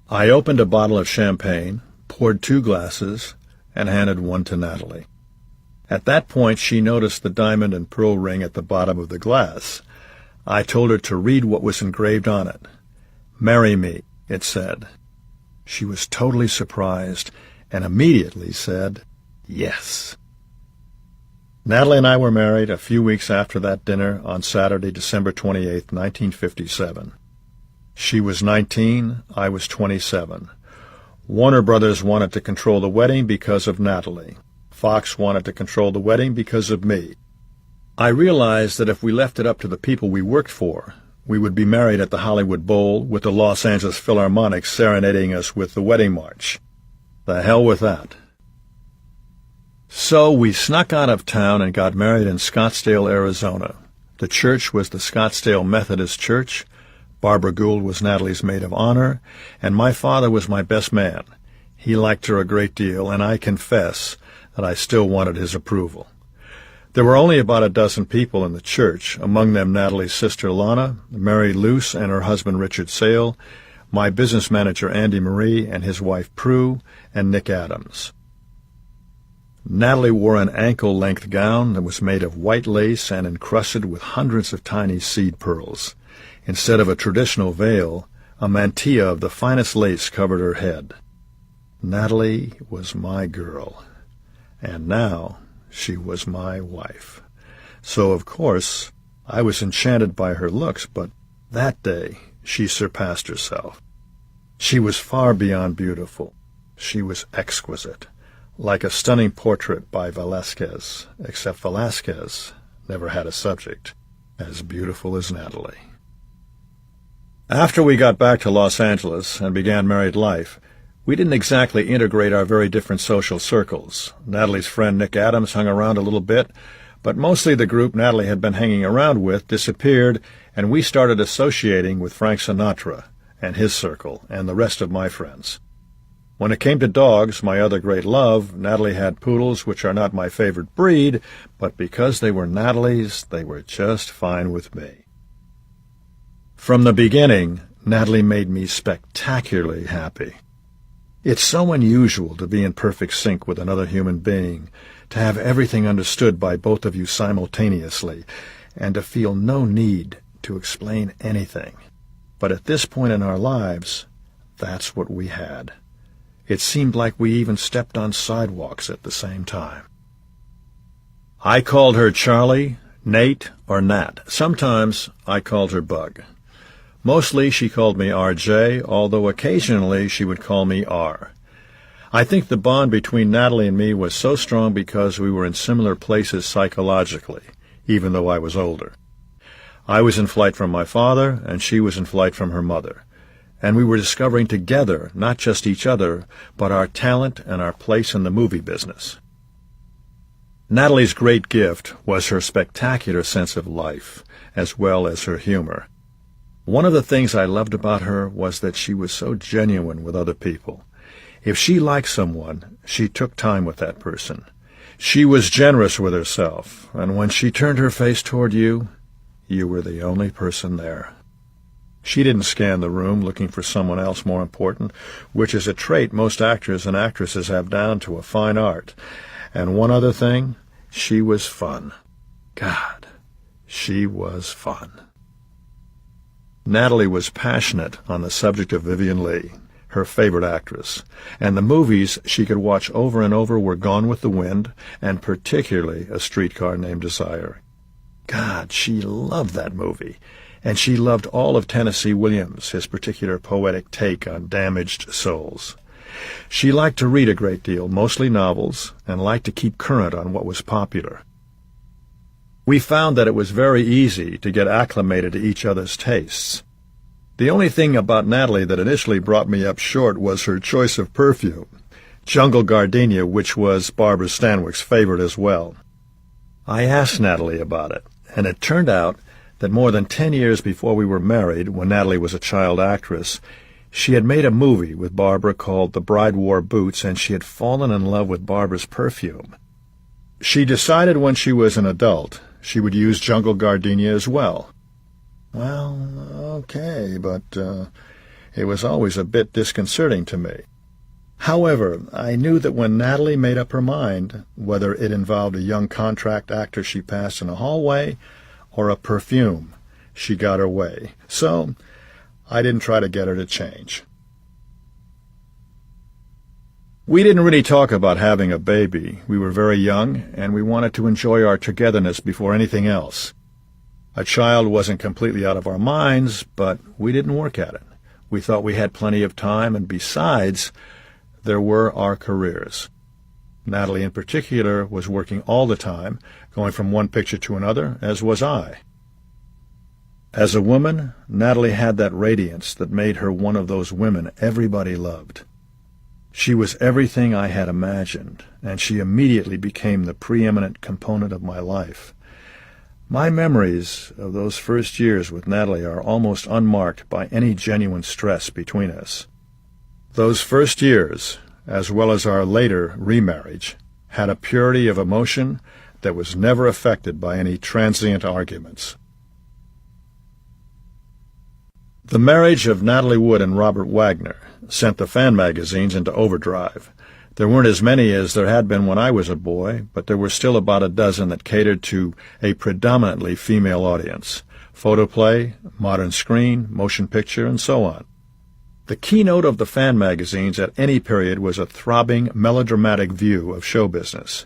I opened a bottle of champagne, poured 2 glasses, and handed one to Natalie. At that point, she noticed the diamond and pearl ring at the bottom of the glass. I told her to read what was engraved on it. "Marry me," it said. She was totally surprised and immediately said, "Yes." Natalie and I were married a few weeks after that dinner on Saturday, December 28, 1957. She was 19, I was 27. Warner Brothers wanted to control the wedding because of Natalie. Fox wanted to control the wedding because of me. I realized that if we left it up to the people we worked for, we would be married at the Hollywood Bowl with the Los Angeles Philharmonic serenading us with the wedding march. The hell with that. So we snuck out of town and got married in Scottsdale, Arizona. The church was the Scottsdale Methodist Church. Barbara Gould was Natalie's maid of honor, and my father was my best man. He liked her a great deal, and I confess that I still wanted his approval. There were only about a dozen people in the church, among them Natalie's sister Lana, Mary Luce and her husband Richard Sale, my business manager Andy Marie and his wife Prue, and Nick Adams. Natalie wore an ankle-length gown that was made of white lace and encrusted with hundreds of tiny seed pearls. Instead of a traditional veil, a mantilla of the finest lace covered her head. Natalie was my girl, and now she was my wife. So, of course, I was enchanted by her looks, but that day she surpassed herself. She was far beyond beautiful. She was exquisite, like a stunning portrait by Velázquez, except Velázquez never had a subject as beautiful as Natalie. After we got back to Los Angeles and began married life, we didn't exactly integrate our very different social circles. Natalie's friend Nick Adams hung around a little bit, but mostly the group Natalie had been hanging around with disappeared, and we started associating with Frank Sinatra and his circle and the rest of my friends. When it came to dogs, my other great love, Natalie had poodles, which are not my favorite breed, but because they were Natalie's, they were just fine with me. From the beginning, Natalie made me spectacularly happy. It's so unusual to be in perfect sync with another human being, to have everything understood by both of you simultaneously, and to feel no need to explain anything. But at this point in our lives, that's what we had. It seemed like we even stepped on sidewalks at the same time. I called her Charlie, Nate, or Nat. Sometimes I called her Bug. Mostly she called me R.J., although occasionally she would call me R. I think the bond between Natalie and me was so strong because we were in similar places psychologically, even though I was older. I was in flight from my father, and she was in flight from her mother. And we were discovering together not just each other, but our talent and our place in the movie business. Natalie's great gift was her spectacular sense of life, as well as her humor. One of the things I loved about her was that she was so genuine with other people. If she liked someone, she took time with that person. She was generous with herself, and when she turned her face toward you, you were the only person there. She didn't scan the room looking for someone else more important, which is a trait most actors and actresses have down to a fine art. And one other thing, she was fun. God, she was fun. Natalie was passionate on the subject of Vivien Leigh, her favorite actress, and the movies she could watch over and over were Gone with the Wind, and particularly A Streetcar Named Desire. God, she loved that movie, and she loved all of Tennessee Williams, his particular poetic take on damaged souls. She liked to read a great deal, mostly novels, and liked to keep current on what was popular. We found that it was very easy to get acclimated to each other's tastes. The only thing about Natalie that initially brought me up short was her choice of perfume, Jungle Gardenia, which was Barbara Stanwyck's favorite as well. I asked Natalie about it, and it turned out that more than 10 years before we were married, when Natalie was a child actress, she had made a movie with Barbara called The Bride Wore Boots, and she had fallen in love with Barbara's perfume. She decided when she was an adult she would use Jungle Gardenia as well. Well, okay, but it was always a bit disconcerting to me. However, I knew that when Natalie made up her mind, whether it involved a young contract actor she passed in a hallway or a perfume, she got her way. So I didn't try to get her to change. We didn't really talk about having a baby. We were very young, and we wanted to enjoy our togetherness before anything else. A child wasn't completely out of our minds, but we didn't work at it. We thought we had plenty of time, and besides, there were our careers. Natalie in particular was working all the time, going from one picture to another, as was I. As a woman, Natalie had that radiance that made her one of those women everybody loved. She was everything I had imagined, and she immediately became the preeminent component of my life. My memories of those first years with Natalie are almost unmarked by any genuine stress between us. Those first years, as well as our later remarriage, had a purity of emotion that was never affected by any transient arguments. The marriage of Natalie Wood and Robert Wagner sent the fan magazines into overdrive. There weren't as many as there had been when I was a boy, but there were still about a dozen that catered to a predominantly female audience: photoplay, modern screen, motion picture, and so on. The keynote of the fan magazines at any period was a throbbing, melodramatic view of show business.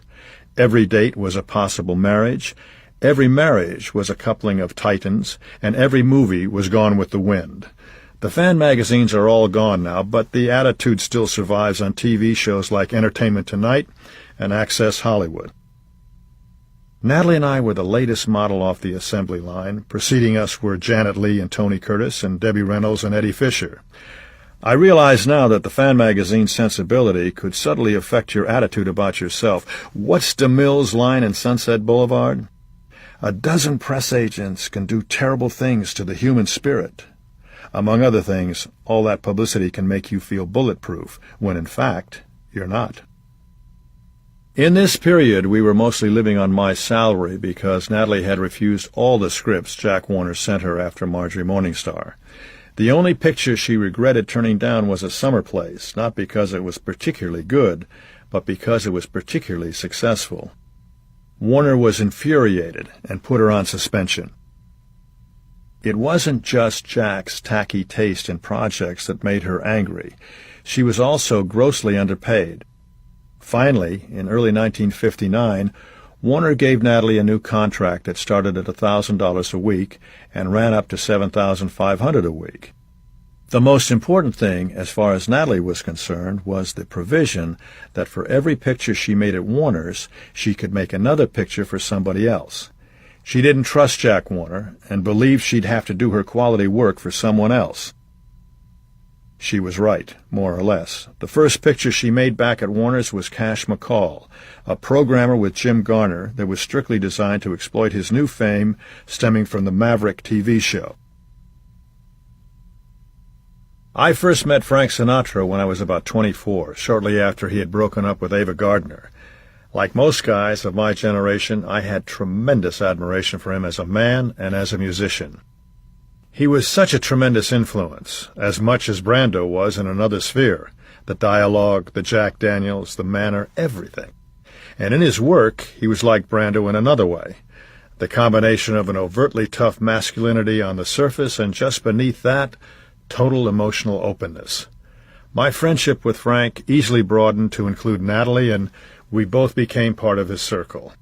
Every date was a possible marriage, every marriage was a coupling of titans, and every movie was Gone with the Wind. The fan magazines are all gone now, but the attitude still survives on TV shows like Entertainment Tonight and Access Hollywood. Natalie and I were the latest model off the assembly line. Preceding us were Janet Leigh and Tony Curtis and Debbie Reynolds and Eddie Fisher. I realize now that the fan magazine sensibility could subtly affect your attitude about yourself. What's DeMille's line in Sunset Boulevard? A dozen press agents can do terrible things to the human spirit. Among other things, all that publicity can make you feel bulletproof, when in fact, you're not. In this period, we were mostly living on my salary because Natalie had refused all the scripts Jack Warner sent her after Marjorie Morningstar. The only picture she regretted turning down was A Summer Place, not because it was particularly good, but because it was particularly successful. Warner was infuriated and put her on suspension. It wasn't just Jack's tacky taste in projects that made her angry. She was also grossly underpaid. Finally, in early 1959, Warner gave Natalie a new contract that started at $1,000 a week and ran up to $7,500 a week. The most important thing, as far as Natalie was concerned, was the provision that for every picture she made at Warner's, she could make another picture for somebody else. She didn't trust Jack Warner and believed she'd have to do her quality work for someone else. She was right, more or less. The first picture she made back at Warner's was Cash McCall, a programmer with Jim Garner that was strictly designed to exploit his new fame stemming from the Maverick TV show. I first met Frank Sinatra when I was about 24, shortly after he had broken up with Ava Gardner. Like most guys of my generation, I had tremendous admiration for him as a man and as a musician. He was such a tremendous influence, as much as Brando was in another sphere. The dialogue, the Jack Daniels, the manner, everything. And in his work, he was like Brando in another way. The combination of an overtly tough masculinity on the surface and just beneath that, total emotional openness. My friendship with Frank easily broadened to include Natalie, and we both became part of his circle.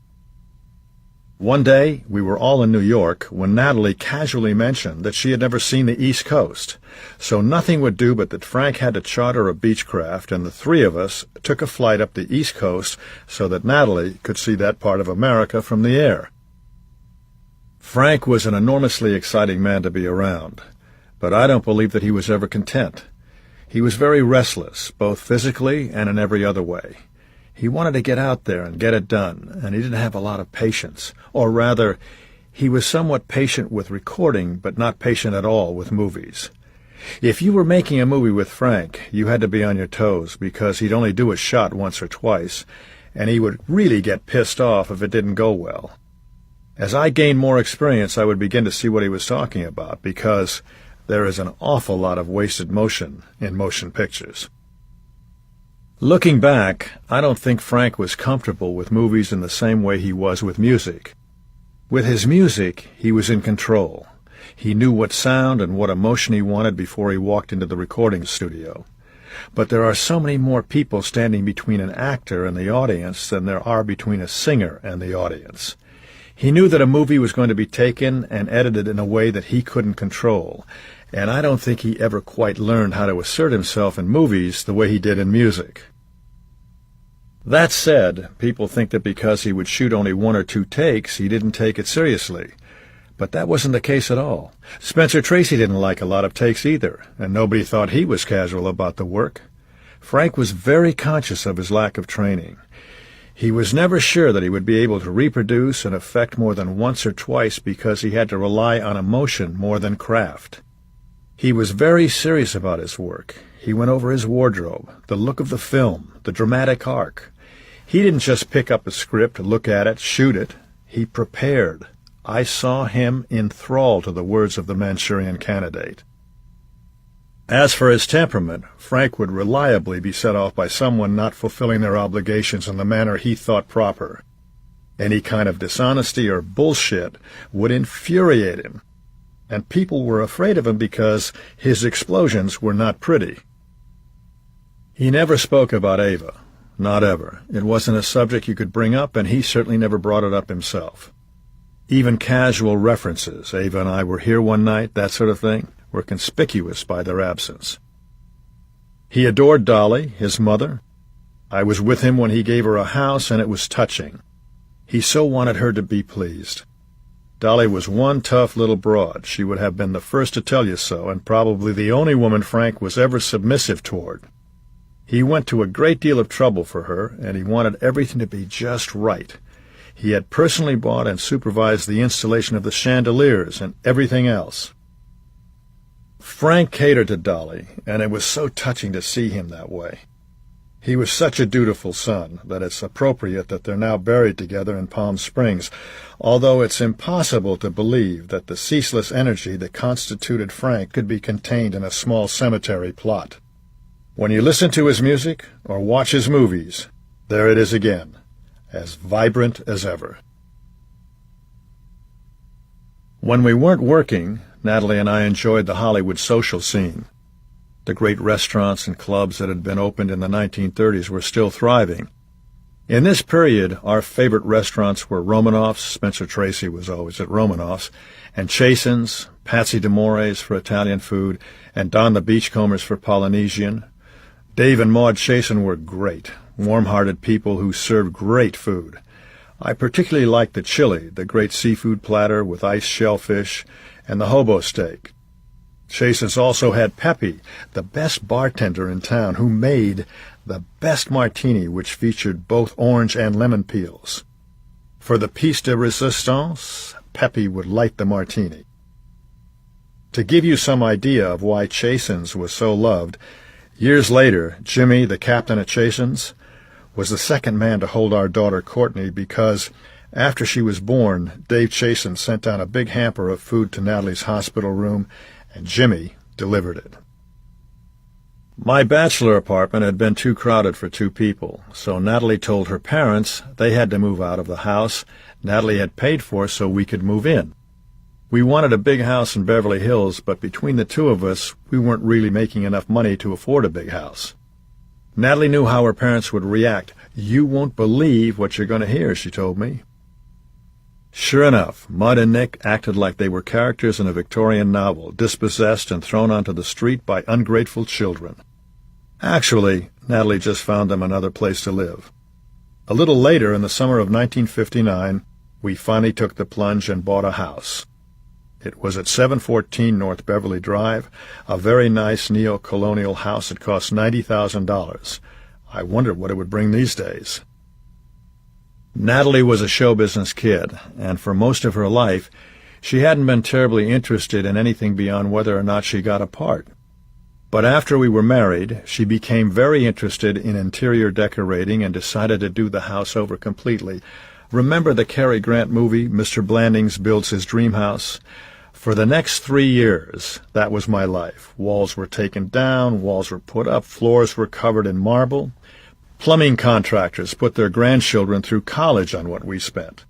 One day, we were all in New York when Natalie casually mentioned that she had never seen the East Coast, so nothing would do but that Frank had to charter a Beechcraft, and the three of us took a flight up the East Coast so that Natalie could see that part of America from the air. Frank was an enormously exciting man to be around, but I don't believe that he was ever content. He was very restless, both physically and in every other way. He wanted to get out there and get it done, and he didn't have a lot of patience. Or rather, he was somewhat patient with recording, but not patient at all with movies. If you were making a movie with Frank, you had to be on your toes, because he'd only do a shot once or twice, and he would really get pissed off if it didn't go well. As I gained more experience, I would begin to see what he was talking about, because there is an awful lot of wasted motion in motion pictures. Looking back, I don't think Frank was comfortable with movies in the same way he was with music. With his music, he was in control. He knew what sound and what emotion he wanted before he walked into the recording studio. But there are so many more people standing between an actor and the audience than there are between a singer and the audience. He knew that a movie was going to be taken and edited in a way that he couldn't control, and I don't think he ever quite learned how to assert himself in movies the way he did in music. That said, people think that because he would shoot only one or two takes, he didn't take it seriously. But that wasn't the case at all. Spencer Tracy didn't like a lot of takes either, and nobody thought he was casual about the work. Frank was very conscious of his lack of training. He was never sure that he would be able to reproduce an effect more than once or twice because he had to rely on emotion more than craft. He was very serious about his work. He went over his wardrobe, the look of the film, the dramatic arc. He didn't just pick up a script, look at it, shoot it. He prepared. I saw him enthralled to the words of the Manchurian Candidate. As for his temperament, Frank would reliably be set off by someone not fulfilling their obligations in the manner he thought proper. Any kind of dishonesty or bullshit would infuriate him. and people were afraid of him because his explosions were not pretty. He never spoke about Ava. Not ever. It wasn't a subject you could bring up, and he certainly never brought it up himself. Even casual references, Ava and I were here one night, that sort of thing, were conspicuous by their absence. He adored Dolly, his mother. I was with him when he gave her a house, and it was touching. He so wanted her to be pleased. Dolly was one tough little broad. She would have been the first to tell you so, and probably the only woman Frank was ever submissive toward. He went to a great deal of trouble for her, and he wanted everything to be just right. He had personally bought and supervised the installation of the chandeliers and everything else. Frank catered to Dolly, and it was so touching to see him that way. He was such a dutiful son that it's appropriate that they're now buried together in Palm Springs, although it's impossible to believe that the ceaseless energy that constituted Frank could be contained in a small cemetery plot. When you listen to his music or watch his movies, there it is again, as vibrant as ever. When we weren't working, Natalie and I enjoyed the Hollywood social scene. The great restaurants and clubs that had been opened in the 1930s were still thriving. In this period, our favorite restaurants were Romanoff's — Spencer Tracy was always at Romanoff's — and Chasen's, Patsy DeMore's for Italian food, and Don the Beachcombers for Polynesian. Dave and Maud Chasen were great, warm-hearted people who served great food. I particularly liked the chili, the great seafood platter with iced shellfish, and the hobo steak. Chasen's also had Peppy, the best bartender in town, who made the best martini, which featured both orange and lemon peels. For the piece de resistance, Peppy would light the martini. To give you some idea of why Chasen's was so loved, years later, Jimmy, the captain at Chasen's, was the second man to hold our daughter Courtney because, after she was born, Dave Chasen sent down a big hamper of food to Natalie's hospital room, and Jimmy delivered it. My bachelor apartment had been too crowded for two people, so Natalie told her parents they had to move out of the house Natalie had paid for so we could move in. We wanted a big house in Beverly Hills, but between the two of us, we weren't really making enough money to afford a big house. Natalie knew how her parents would react. "You won't believe what you're going to hear," she told me. Sure enough, Mud and Nick acted like they were characters in a Victorian novel, dispossessed and thrown onto the street by ungrateful children. Actually, Natalie just found them another place to live. A little later, in the summer of 1959, we finally took the plunge and bought a house. It was at 714 North Beverly Drive, a very nice neo-colonial house that cost $90,000. I wondered what it would bring these days. Natalie was a show business kid, and for most of her life, she hadn't been terribly interested in anything beyond whether or not she got a part. But after we were married, she became very interested in interior decorating and decided to do the house over completely. Remember the Cary Grant movie, Mr. Blandings Builds His Dream House? For the next 3 years, that was my life. Walls were taken down, walls were put up, floors were covered in marble. Plumbing contractors put their grandchildren through college on what we spent.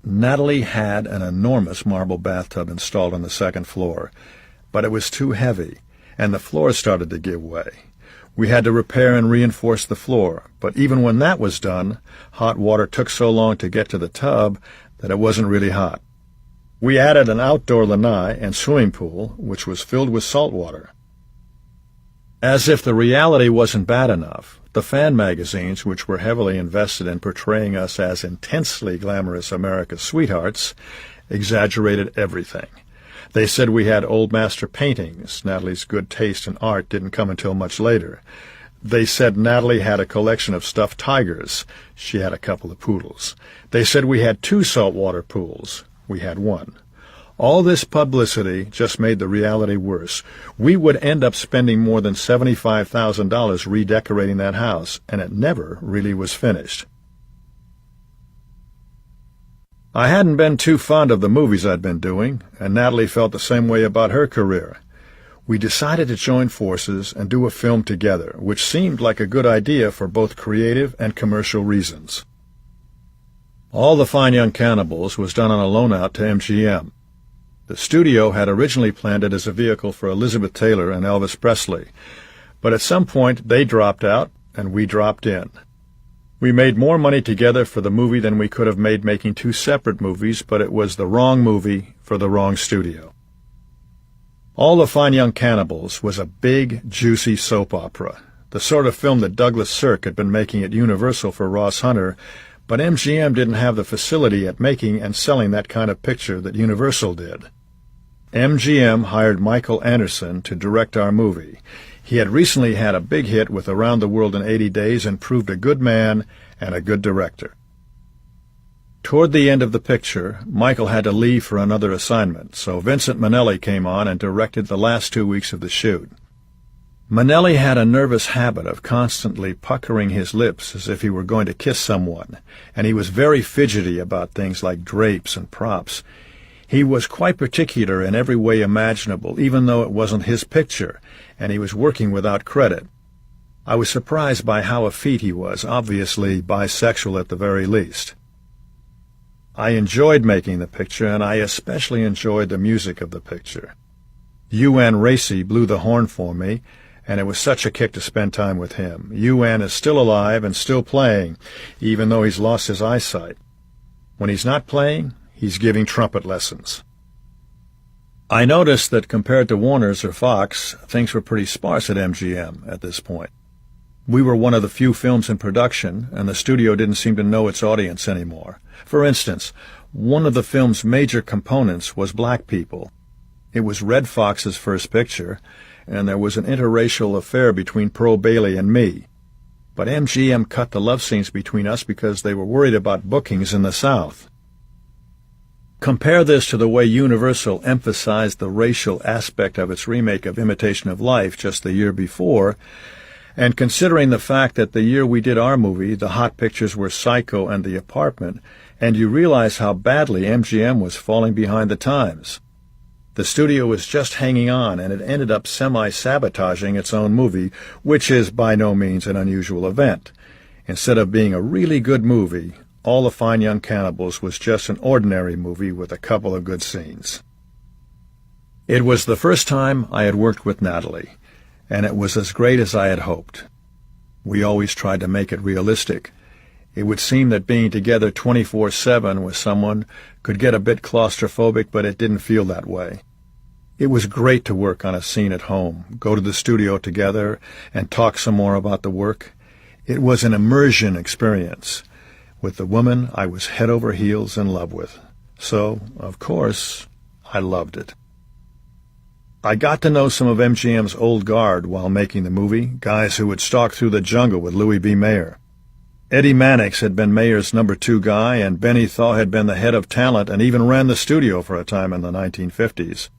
Natalie had an enormous marble bathtub installed on the second floor, but it was too heavy, and the floor started to give way. We had to repair and reinforce the floor, but even when that was done, hot water took so long to get to the tub that it wasn't really hot. We added an outdoor lanai and swimming pool, which was filled with salt water. As if the reality wasn't bad enough, the fan magazines, which were heavily invested in portraying us as intensely glamorous America's sweethearts, exaggerated everything. They said we had old master paintings. Natalie's good taste in art didn't come until much later. They said Natalie had a collection of stuffed tigers. She had a couple of poodles. They said we had 2 saltwater pools. We had 1. All this publicity just made the reality worse. We would end up spending more than $75,000 redecorating that house, and it never really was finished. I hadn't been too fond of the movies I'd been doing, and Natalie felt the same way about her career. We decided to join forces and do a film together, which seemed like a good idea for both creative and commercial reasons. All the Fine Young Cannibals was done on a loan out to MGM. The studio had originally planned it as a vehicle for Elizabeth Taylor and Elvis Presley, but at some point they dropped out and we dropped in. We made more money together for the movie than we could have made making two separate movies, but it was the wrong movie for the wrong studio. All the Fine Young Cannibals was a big, juicy soap opera, the sort of film that Douglas Sirk had been making at Universal for Ross Hunter, but MGM didn't have the facility at making and selling that kind of picture that Universal did. MGM hired Michael Anderson to direct our movie. He had recently had a big hit with Around the World in 80 Days and proved a good man and a good director. Toward the end of the picture, Michael had to leave for another assignment, so Vincent Minnelli came on and directed the last 2 weeks of the shoot. Minnelli had a nervous habit of constantly puckering his lips as if he were going to kiss someone, and he was very fidgety about things like drapes and props. He was quite particular in every way imaginable, even though it wasn't his picture, and he was working without credit. I was surprised by how effete he was, obviously bisexual at the very least. I enjoyed making the picture, and I especially enjoyed the music of the picture. U.N. Racy blew the horn for me, and it was such a kick to spend time with him. U.N. is still alive and still playing, even though he's lost his eyesight. When he's not playing, he's giving trumpet lessons. I noticed that compared to Warner's or Fox, things were pretty sparse at MGM at this point. We were one of the few films in production, and the studio didn't seem to know its audience anymore. For instance, one of the film's major components was black people. It was Red Fox's first picture, and there was an interracial affair between Pearl Bailey and me. But MGM cut the love scenes between us because they were worried about bookings in the South. Compare this to the way Universal emphasized the racial aspect of its remake of Imitation of Life just the year before, and considering the fact that the year we did our movie, the hot pictures were Psycho and The Apartment, and you realize how badly MGM was falling behind the times. The studio was just hanging on, and it ended up semi-sabotaging its own movie, which is by no means an unusual event. Instead of being a really good movie, All the Fine Young Cannibals was just an ordinary movie with a couple of good scenes. It was the first time I had worked with Natalie, and it was as great as I had hoped. We always tried to make it realistic. It would seem that being together 24/7 with someone could get a bit claustrophobic, but it didn't feel that way. It was great to work on a scene at home, go to the studio together, and talk some more about the work. It was an immersion experience with the woman I was head over heels in love with. So, of course, I loved it. I got to know some of MGM's old guard while making the movie, guys who would stalk through the jungle with Louis B. Mayer. Eddie Mannix had been Mayer's number 2 guy, and Benny Thaw had been the head of talent and even ran the studio for a time in the 1950s.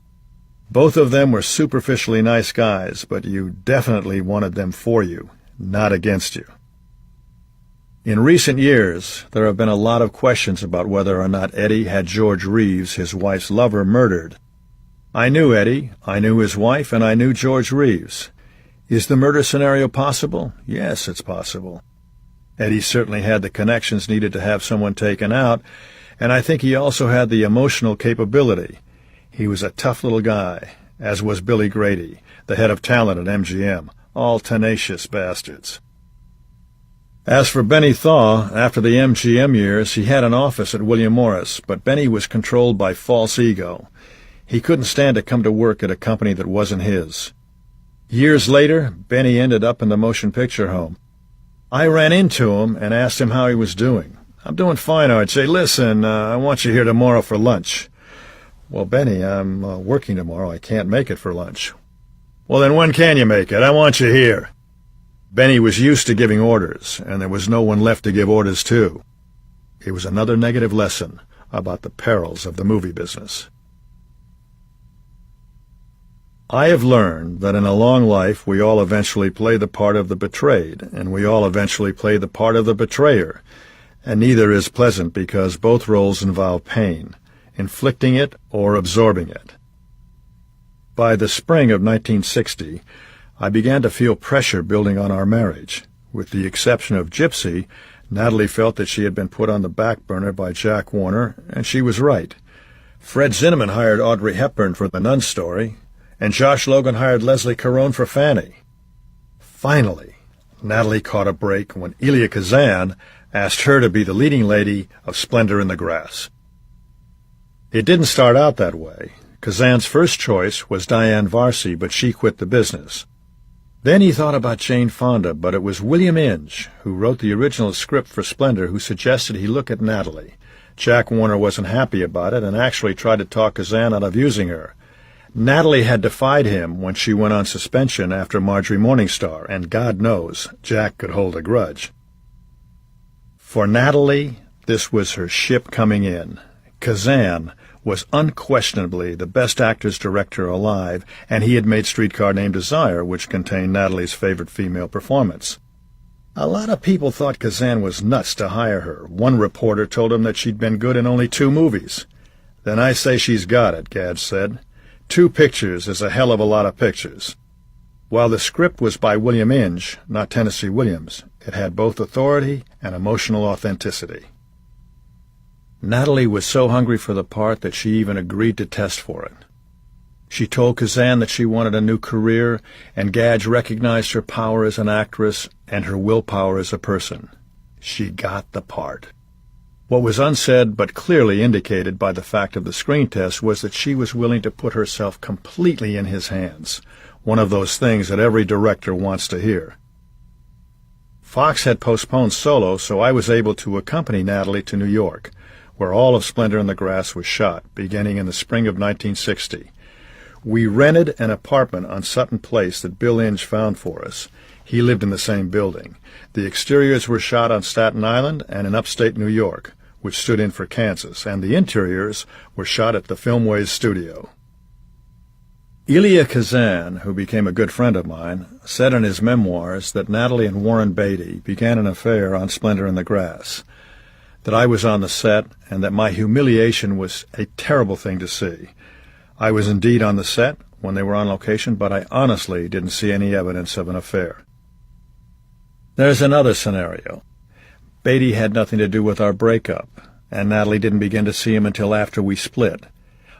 Both of them were superficially nice guys, but you definitely wanted them for you, not against you. In recent years, there have been a lot of questions about whether or not Eddie had George Reeves, his wife's lover, murdered. I knew Eddie, I knew his wife, and I knew George Reeves. Is the murder scenario possible? Yes, it's possible. Eddie certainly had the connections needed to have someone taken out, and I think he also had the emotional capability. He was a tough little guy, as was Billy Grady, the head of talent at MGM, all tenacious bastards. As for Benny Thaw, after the MGM years, he had an office at William Morris, but Benny was controlled by false ego. He couldn't stand to come to work at a company that wasn't his. Years later, Benny ended up in the motion picture home. I ran into him and asked him how he was doing. "I'm doing fine, R.J. Listen, I want you here tomorrow for lunch." "Well, Benny, I'm working tomorrow. I can't make it for lunch." "Well, then when can you make it? I want you here." Benny was used to giving orders, and there was no one left to give orders to. It was another negative lesson about the perils of the movie business. I have learned that in a long life we all eventually play the part of the betrayed, and we all eventually play the part of the betrayer, and neither is pleasant because both roles involve pain, inflicting it or absorbing it. By the spring of 1960, I began to feel pressure building on our marriage. With the exception of Gypsy, Natalie felt that she had been put on the back burner by Jack Warner, and she was right. Fred Zinnemann hired Audrey Hepburn for The Nun Story, and Josh Logan hired Leslie Caron for Fanny. Finally, Natalie caught a break when Elia Kazan asked her to be the leading lady of Splendor in the Grass. It didn't start out that way. Kazan's first choice was Diane Varsi, but she quit the business. Then he thought about Jane Fonda, but it was William Inge, who wrote the original script for Splendor, who suggested he look at Natalie. Jack Warner wasn't happy about it and actually tried to talk Kazan out of using her. Natalie had defied him when she went on suspension after Marjorie Morningstar, and God knows Jack could hold a grudge. For Natalie, this was her ship coming in. Kazan was unquestionably the best actress director alive, and he had made Streetcar Named Desire, which contained Natalie's favorite female performance. A lot of people thought Kazan was nuts to hire her. One reporter told him that she'd been good in only 2 movies. Then I say she's got it, Gad said. 2 pictures is a hell of a lot of pictures. While the script was by William Inge, not Tennessee Williams, it had both authority and emotional authenticity. Natalie was so hungry for the part that she even agreed to test for it. She told Kazan that she wanted a new career, and Gadge recognized her power as an actress and her willpower as a person. She got the part. What was unsaid but clearly indicated by the fact of the screen test was that she was willing to put herself completely in his hands, one of those things that every director wants to hear. Fox had postponed Solo, so I was able to accompany Natalie to New York, where all of Splendor in the Grass was shot, beginning in the spring of 1960. We rented an apartment on Sutton Place that Bill Inge found for us. He lived in the same building. The exteriors were shot on Staten Island and in upstate New York, which stood in for Kansas, and the interiors were shot at the Filmways studio. Elia Kazan, who became a good friend of mine, said in his memoirs that Natalie and Warren Beatty began an affair on Splendor in the Grass, that I was on the set, and that my humiliation was a terrible thing to see. I was indeed on the set when they were on location, but I honestly didn't see any evidence of an affair. There's another scenario. Beatty had nothing to do with our breakup, and Natalie didn't begin to see him until after we split.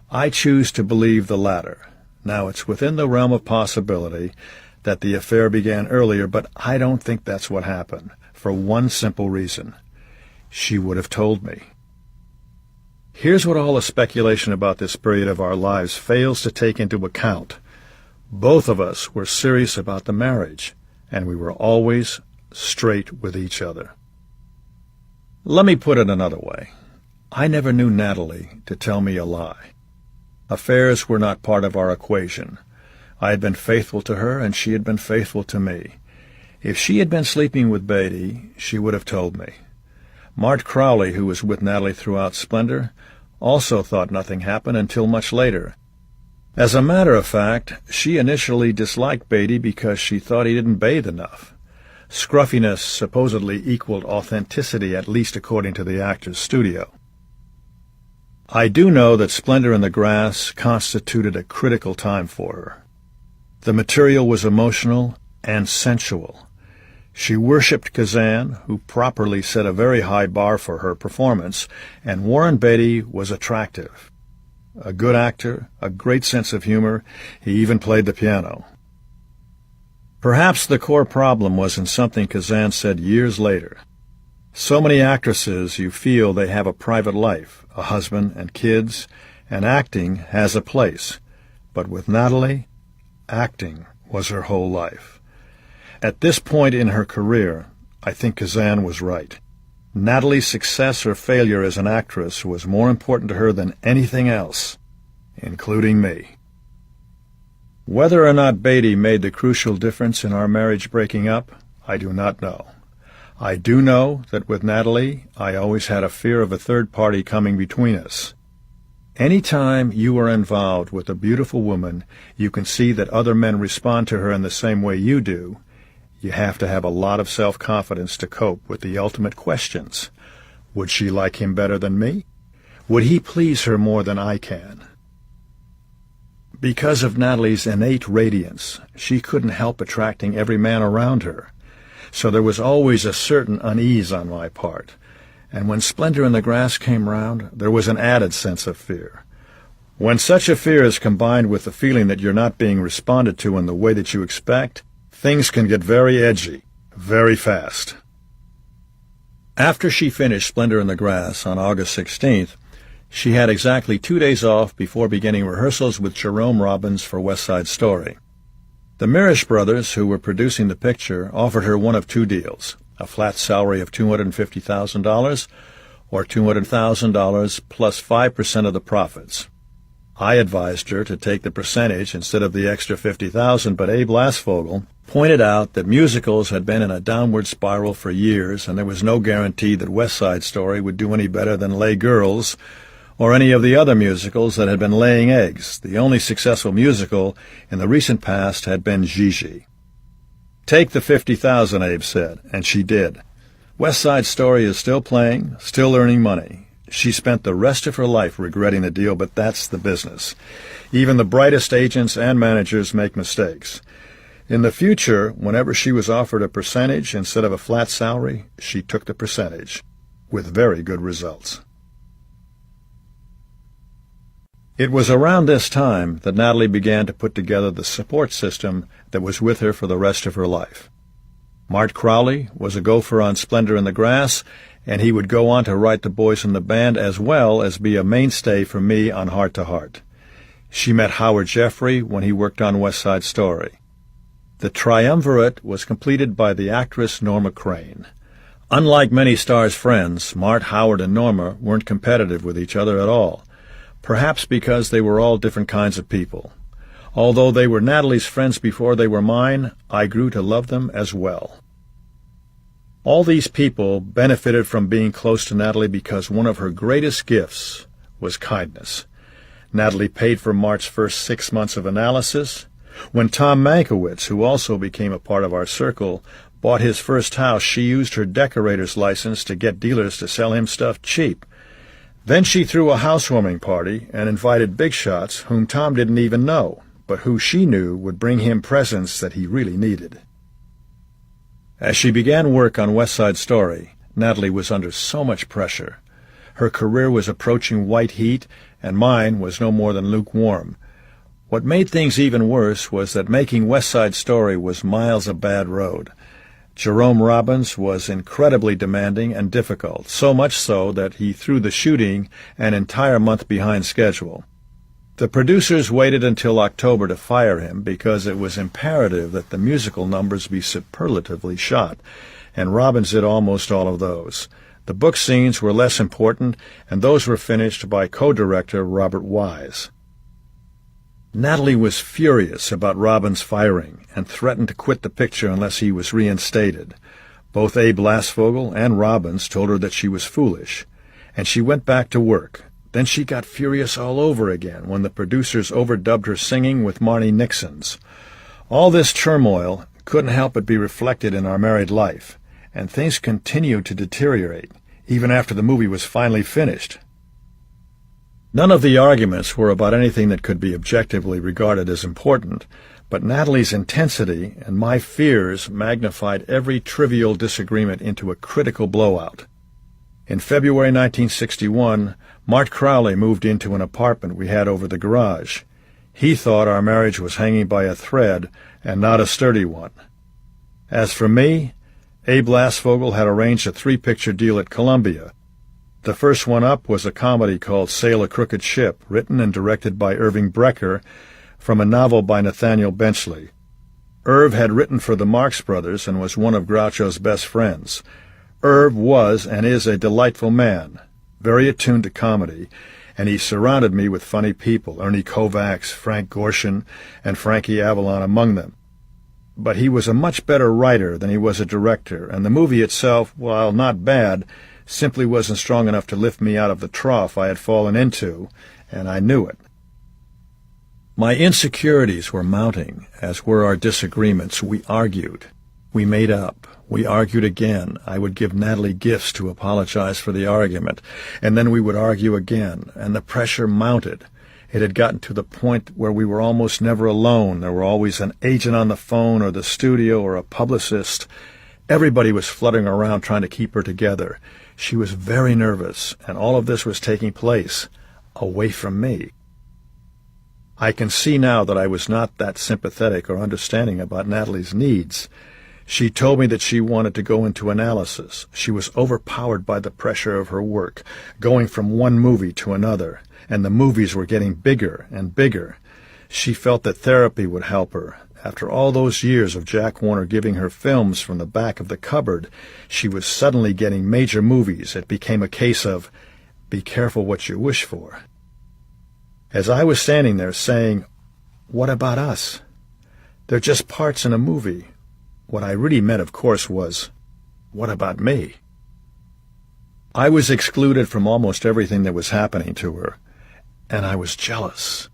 I choose to believe the latter. Now, it's within the realm of possibility that the affair began earlier, but I don't think that's what happened, for one simple reason. She would have told me. Here's what all the speculation about this period of our lives fails to take into account. Both of us were serious about the marriage, and we were always straight with each other. Let me put it another way. I never knew Natalie to tell me a lie. Affairs were not part of our equation. I had been faithful to her, and she had been faithful to me. If she had been sleeping with Beatty, she would have told me. Mart Crowley, who was with Natalie throughout Splendor, also thought nothing happened until much later. As a matter of fact, she initially disliked Beatty because she thought he didn't bathe enough. Scruffiness supposedly equaled authenticity, at least according to the actor's studio. I do know that Splendor in the Grass constituted a critical time for her. The material was emotional and sensual. She worshipped Kazan, who properly set a very high bar for her performance, and Warren Beatty was attractive. A good actor, a great sense of humor, he even played the piano. Perhaps the core problem was in something Kazan said years later. So many actresses, you feel they have a private life, a husband and kids, and acting has a place. But with Natalie, acting was her whole life. At this point in her career, I think Kazan was right. Natalie's success or failure as an actress was more important to her than anything else, including me. Whether or not Beatty made the crucial difference in our marriage breaking up, I do not know. I do know that with Natalie, I always had a fear of a third party coming between us. Any time you are involved with a beautiful woman, you can see that other men respond to her in the same way you do. You have to have a lot of self-confidence to cope with the ultimate questions. Would she like him better than me? Would he please her more than I can? Because of Natalie's innate radiance, she couldn't help attracting every man around her. So there was always a certain unease on my part. And when Splendor in the Grass came round, there was an added sense of fear. When such a fear is combined with the feeling that you're not being responded to in the way that you expect, things can get very edgy, very fast. After she finished Splendor in the Grass on August 16th, she had exactly 2 days off before beginning rehearsals with Jerome Robbins for West Side Story. The Mirisch brothers, who were producing the picture, offered her one of two deals, a flat salary of $250,000 or $200,000 plus 5% of the profits. I advised her to take the percentage instead of the extra $50,000, but Abe Lasvogel pointed out that musicals had been in a downward spiral for years, and there was no guarantee that West Side Story would do any better than Lay Girls or any of the other musicals that had been laying eggs. The only successful musical in the recent past had been Gigi. Take the $50,000, Abe said, and she did. West Side Story is still playing, still earning money. She spent the rest of her life regretting the deal, but that's the business. Even the brightest agents and managers make mistakes. In the future, whenever she was offered a percentage instead of a flat salary, she took the percentage, with very good results. It was around this time that Natalie began to put together the support system that was with her for the rest of her life. Mart Crowley was a gopher on Splendor in the Grass, and he would go on to write The Boys in the Band as well as be a mainstay for me on Heart to Heart. She met Howard Jeffrey when he worked on West Side Story. The triumvirate was completed by the actress Norma Crane. Unlike many stars' friends, Mart, Howard, and Norma weren't competitive with each other at all, perhaps because they were all different kinds of people. Although they were Natalie's friends before they were mine, I grew to love them as well. All these people benefited from being close to Natalie because one of her greatest gifts was kindness. Natalie paid for Mart's first 6 months of analysis. When Tom Mankiewicz, who also became a part of our circle, bought his first house, she used her decorator's license to get dealers to sell him stuff cheap. Then she threw a housewarming party and invited big shots whom Tom didn't even know, but who she knew would bring him presents that he really needed. As she began work on West Side Story, Natalie was under so much pressure. Her career was approaching white heat, and mine was no more than lukewarm. What made things even worse was that making West Side Story was miles a bad road. Jerome Robbins was incredibly demanding and difficult, so much so that he threw the shooting an entire month behind schedule. The producers waited until October to fire him because it was imperative that the musical numbers be superlatively shot, and Robbins did almost all of those. The book scenes were less important, and those were finished by co-director Robert Wise. Natalie was furious about Robbins' firing and threatened to quit the picture unless he was reinstated. Both Abe Lasvogel and Robbins told her that she was foolish, and she went back to work. Then she got furious all over again when the producers overdubbed her singing with Marni Nixon's. All this turmoil couldn't help but be reflected in our married life, and things continued to deteriorate, even after the movie was finally finished. None of the arguments were about anything that could be objectively regarded as important, but Natalie's intensity and my fears magnified every trivial disagreement into a critical blowout. In February 1961, Mart Crowley moved into an apartment we had over the garage. He thought our marriage was hanging by a thread and not a sturdy one. As for me, Abe Lasvogel had arranged a 3-picture deal at Columbia. The first one up was a comedy called Sail a Crooked Ship, written and directed by Irving Brecker from a novel by Nathaniel Benchley. Irv had written for the Marx Brothers and was one of Groucho's best friends. Irv was and is a delightful man, very attuned to comedy, and he surrounded me with funny people, Ernie Kovacs, Frank Gorshin, and Frankie Avalon among them. But he was a much better writer than he was a director, and the movie itself, while not bad, simply wasn't strong enough to lift me out of the trough I had fallen into, and I knew it. My insecurities were mounting, as were our disagreements. We argued. We made up. We argued again. I would give Natalie gifts to apologize for the argument, and then we would argue again, and the pressure mounted. It had gotten to the point where we were almost never alone. There were always an agent on the phone or the studio or a publicist. Everybody was fluttering around trying to keep her together. She was very nervous, and all of this was taking place away from me. I can see now that I was not that sympathetic or understanding about Natalie's needs. She told me that she wanted to go into analysis. She was overpowered by the pressure of her work, going from one movie to another, and the movies were getting bigger and bigger. She felt that therapy would help her. After all those years of Jack Warner giving her films from the back of the cupboard, she was suddenly getting major movies. It became a case of, be careful what you wish for. As I was standing there saying, what about us? They're just parts in a movie. What I really meant, of course, was, what about me? I was excluded from almost everything that was happening to her, and I was jealous.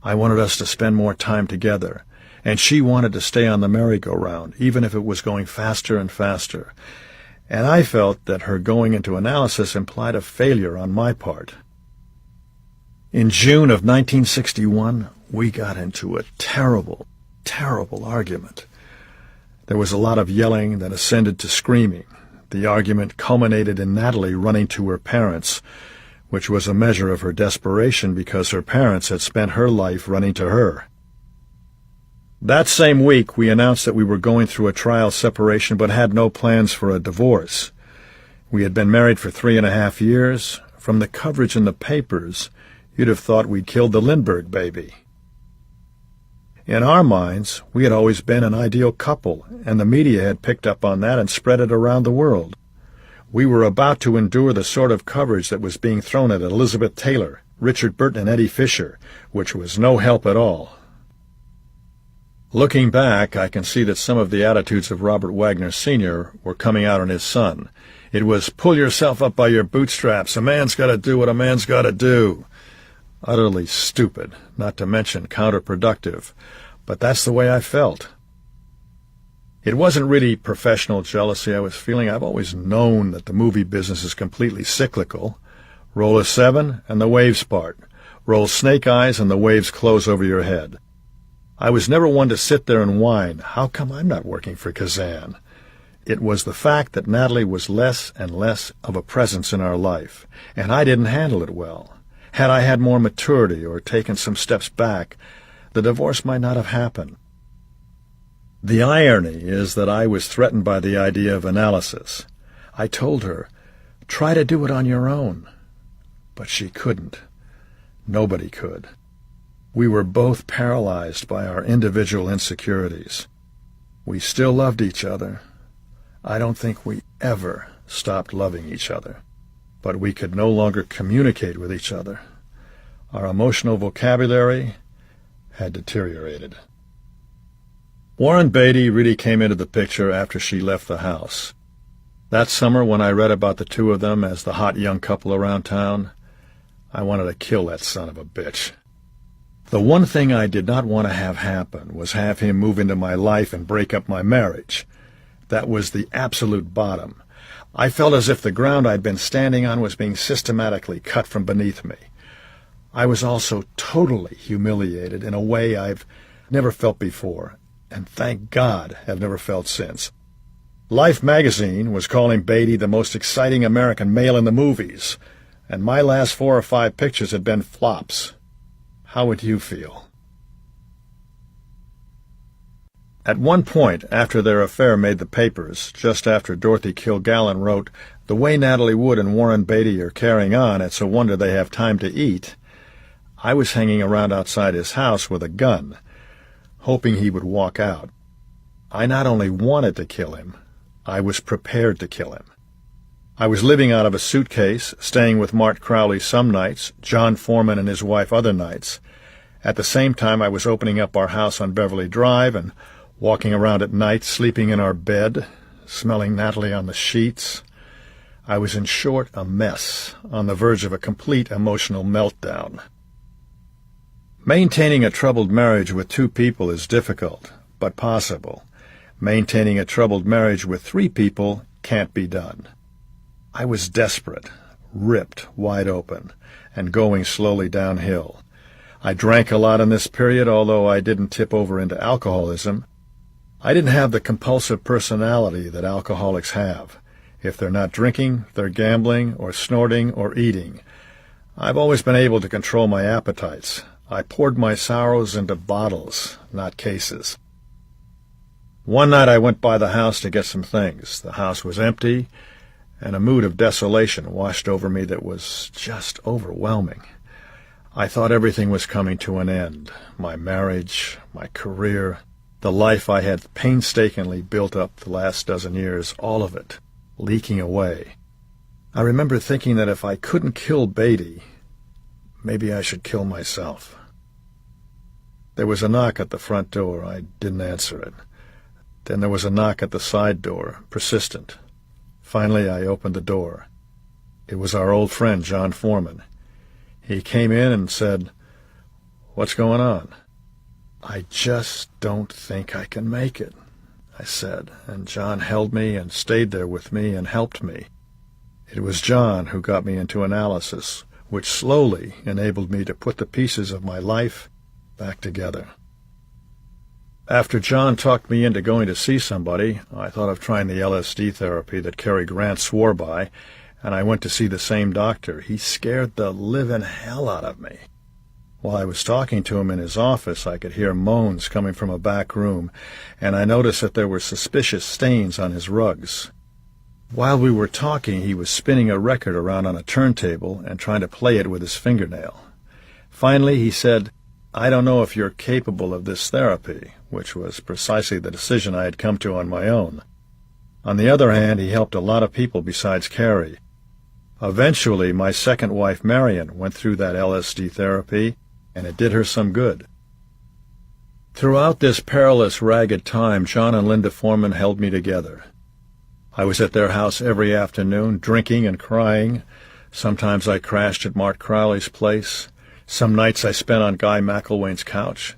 I wanted us to spend more time together, and she wanted to stay on the merry-go-round, even if it was going faster and faster. And I felt that her going into analysis implied a failure on my part. In June of 1961, we got into a terrible, terrible argument. There was a lot of yelling that ascended to screaming. The argument culminated in Natalie running to her parents, which was a measure of her desperation because her parents had spent her life running to her. That same week, we announced that we were going through a trial separation but had no plans for a divorce. We had been married for 3.5 years. From the coverage in the papers, you'd have thought we'd killed the Lindbergh baby. In our minds, we had always been an ideal couple, and the media had picked up on that and spread it around the world. We were about to endure the sort of coverage that was being thrown at Elizabeth Taylor, Richard Burton, and Eddie Fisher, which was no help at all. Looking back, I can see that some of the attitudes of Robert Wagner Sr. were coming out on his son. It was, pull yourself up by your bootstraps, a man's got to do what a man's got to do. Utterly stupid, not to mention counterproductive, but that's the way I felt. It wasn't really professional jealousy I was feeling. I've always known that the movie business is completely cyclical. Roll a 7 and the waves part. Roll snake eyes and the waves close over your head. I was never one to sit there and whine, how come I'm not working for Kazan? It was the fact that Natalie was less and less of a presence in our life, and I didn't handle it well. Had I had more maturity or taken some steps back, the divorce might not have happened. The irony is that I was threatened by the idea of analysis. I told her, try to do it on your own. But she couldn't. Nobody could. We were both paralyzed by our individual insecurities. We still loved each other. I don't think we ever stopped loving each other. But we could no longer communicate with each other. Our emotional vocabulary had deteriorated. Warren Beatty really came into the picture after she left the house. That summer, when I read about the two of them as the hot young couple around town, I wanted to kill that son of a bitch. The one thing I did not want to have happen was have him move into my life and break up my marriage. That was the absolute bottom. I felt as if the ground I'd been standing on was being systematically cut from beneath me. I was also totally humiliated in a way I've never felt before, and thank God have never felt since. Life magazine was calling Beatty the most exciting American male in the movies, and my last 4 or 5 pictures had been flops. How would you feel? At one point, after their affair made the papers, just after Dorothy Kilgallen wrote, "The way Natalie Wood and Warren Beatty are carrying on, it's a wonder they have time to eat," I was hanging around outside his house with a gun, hoping he would walk out. I not only wanted to kill him, I was prepared to kill him. I was living out of a suitcase, staying with Mart Crowley some nights, John Foreman and his wife other nights. At the same time, I was opening up our house on Beverly Drive and walking around at night, sleeping in our bed, smelling Natalie on the sheets. I was, in short, a mess, on the verge of a complete emotional meltdown. Maintaining a troubled marriage with 2 people is difficult, but possible. Maintaining a troubled marriage with 3 people can't be done. I was desperate, ripped wide open, and going slowly downhill. I drank a lot in this period, although I didn't tip over into alcoholism. I didn't have the compulsive personality that alcoholics have. If they're not drinking, they're gambling or snorting or eating. I've always been able to control my appetites. I poured my sorrows into bottles, not cases. One night I went by the house to get some things. The house was empty, and a mood of desolation washed over me that was just overwhelming. I thought everything was coming to an end. My marriage, my career, the life I had painstakingly built up the last dozen years, all of it, leaking away. I remember thinking that if I couldn't kill Beatty, maybe I should kill myself. There was a knock at the front door. I didn't answer it. Then there was a knock at the side door, persistent. Finally, I opened the door. It was our old friend, John Foreman. He came in and said, "What's going on?" "I just don't think I can make it," I said, and John held me and stayed there with me and helped me. It was John who got me into analysis, which slowly enabled me to put the pieces of my life back together. After John talked me into going to see somebody, I thought of trying the LSD therapy that Cary Grant swore by, and I went to see the same doctor. He scared the living hell out of me. While I was talking to him in his office, I could hear moans coming from a back room, and I noticed that there were suspicious stains on his rugs. While we were talking, he was spinning a record around on a turntable and trying to play it with his fingernail. Finally, he said, "I don't know if you're capable of this therapy," which was precisely the decision I had come to on my own. On the other hand, he helped a lot of people besides Cary. Eventually, my second wife, Marion, went through that LSD therapy, and it did her some good. Throughout this perilous, ragged time, John and Linda Foreman held me together. I was at their house every afternoon, drinking and crying. Sometimes I crashed at Mart Crowley's place. Some nights I spent on Guy McElwain's couch.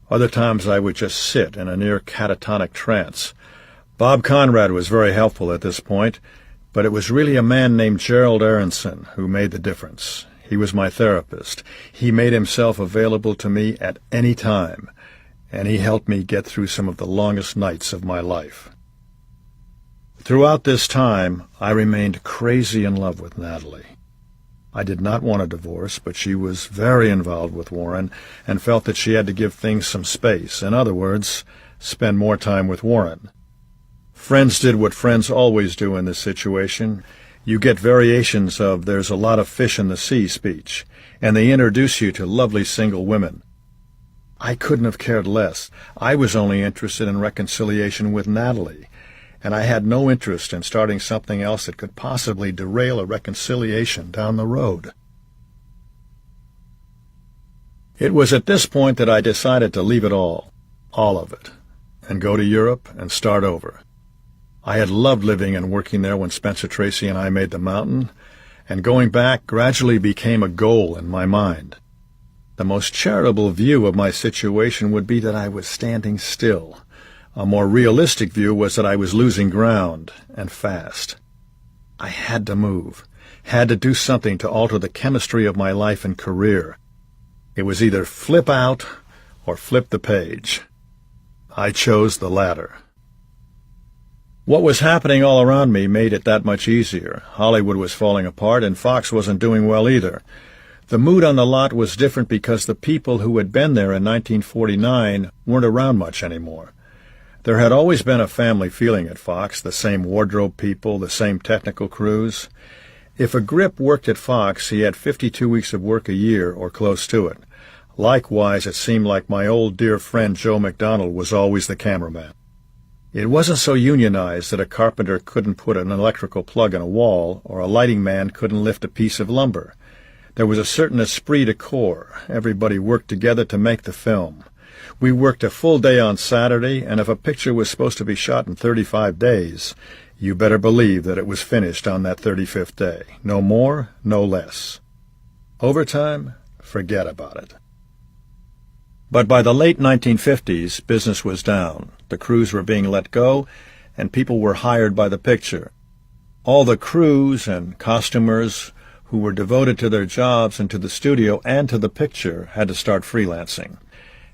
Other times I would just sit in a near catatonic trance. Bob Conrad was very helpful at this point, but it was really a man named Gerald Aronson who made the difference. He was my therapist. He made himself available to me at any time, and he helped me get through some of the longest nights of my life. Throughout this time, I remained crazy in love with Natalie. I did not want a divorce, but she was very involved with Warren and felt that she had to give things some space. In other words, spend more time with Warren. Friends did what friends always do in this situation. You get variations of "there's a lot of fish in the sea" speech, and they introduce you to lovely single women. I couldn't have cared less. I was only interested in reconciliation with Natalie, and I had no interest in starting something else that could possibly derail a reconciliation down the road. It was at this point that I decided to leave it all of it, and go to Europe and start over. I had loved living and working there when Spencer Tracy and I made The Mountain, and going back gradually became a goal in my mind. The most charitable view of my situation would be that I was standing still. A more realistic view was that I was losing ground, and fast. I had to move, had to do something to alter the chemistry of my life and career. It was either flip out or flip the page. I chose the latter. What was happening all around me made it that much easier. Hollywood was falling apart, and Fox wasn't doing well either. The mood on the lot was different because the people who had been there in 1949 weren't around much anymore. There had always been a family feeling at Fox, the same wardrobe people, the same technical crews. If a grip worked at Fox, he had 52 weeks of work a year or close to it. Likewise, it seemed like my old dear friend Joe McDonald was always the cameraman. It wasn't so unionized that a carpenter couldn't put an electrical plug in a wall, or a lighting man couldn't lift a piece of lumber. There was a certain esprit de corps. Everybody worked together to make the film. We worked a full day on Saturday, and if a picture was supposed to be shot in 35 days, you better believe that it was finished on that 35th day. No more, no less. Overtime? Forget about it. But by the late 1950s, business was down. The crews were being let go, and people were hired by the picture. All the crews and costumers who were devoted to their jobs and to the studio and to the picture had to start freelancing.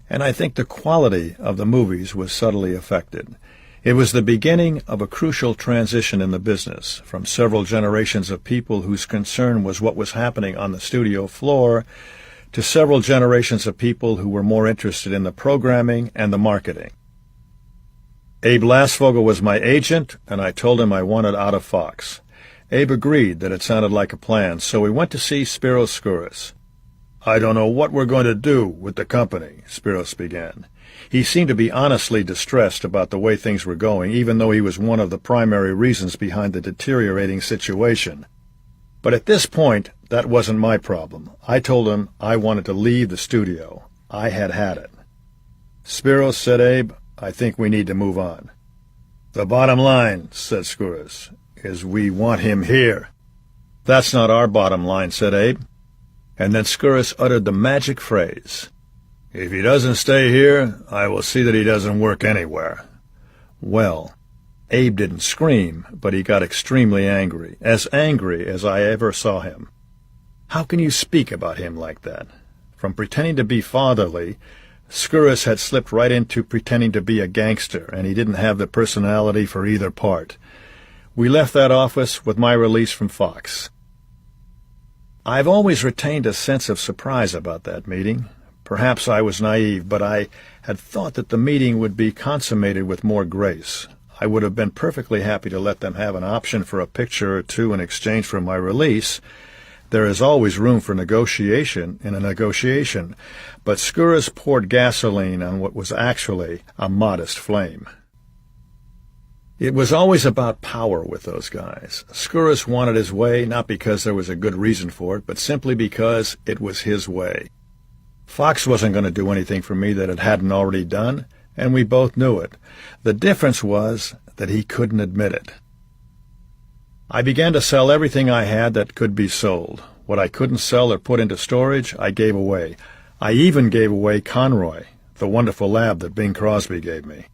And I think the quality of the movies was subtly affected. It was the beginning of a crucial transition in the business, from several generations of people whose concern was what was happening on the studio floor to several generations of people who were more interested in the programming and the marketing. Abe Lasvogel was my agent, and I told him I wanted out of Fox. Abe agreed that it sounded like a plan, so we went to see Spiros Skouras. "I don't know what we're going to do with the company," Spiros began. He seemed to be honestly distressed about the way things were going, even though he was one of the primary reasons behind the deteriorating situation. But at this point, that wasn't my problem. I told him I wanted to leave the studio. I had had it. "Spiros," said Abe, "I think we need to move on." "The bottom line," said Skouras, "is we want him here." "That's not our bottom line," said Abe. And then Skouras uttered the magic phrase, "If he doesn't stay here, I will see that he doesn't work anywhere." Well, Abe didn't scream, but he got extremely angry as I ever saw him. How can you speak about him like that? From pretending to be fatherly, Skouras had slipped right into pretending to be a gangster, and he didn't have the personality for either part. We left that office with my release from Fox. I've always retained a sense of surprise about that meeting. Perhaps I was naive, but I had thought that the meeting would be consummated with more grace. I would have been perfectly happy to let them have an option for a picture or two in exchange for my release. There is always room for negotiation in a negotiation, but Skouras poured gasoline on what was actually a modest flame. It was always about power with those guys. Skouras wanted his way, not because there was a good reason for it, but simply because it was his way. Fox wasn't going to do anything for me that it hadn't already done, and we both knew it. The difference was that he couldn't admit it. I began to sell everything I had that could be sold. What I couldn't sell or put into storage, I gave away. I even gave away Conroy, the wonderful lab that Bing Crosby gave me.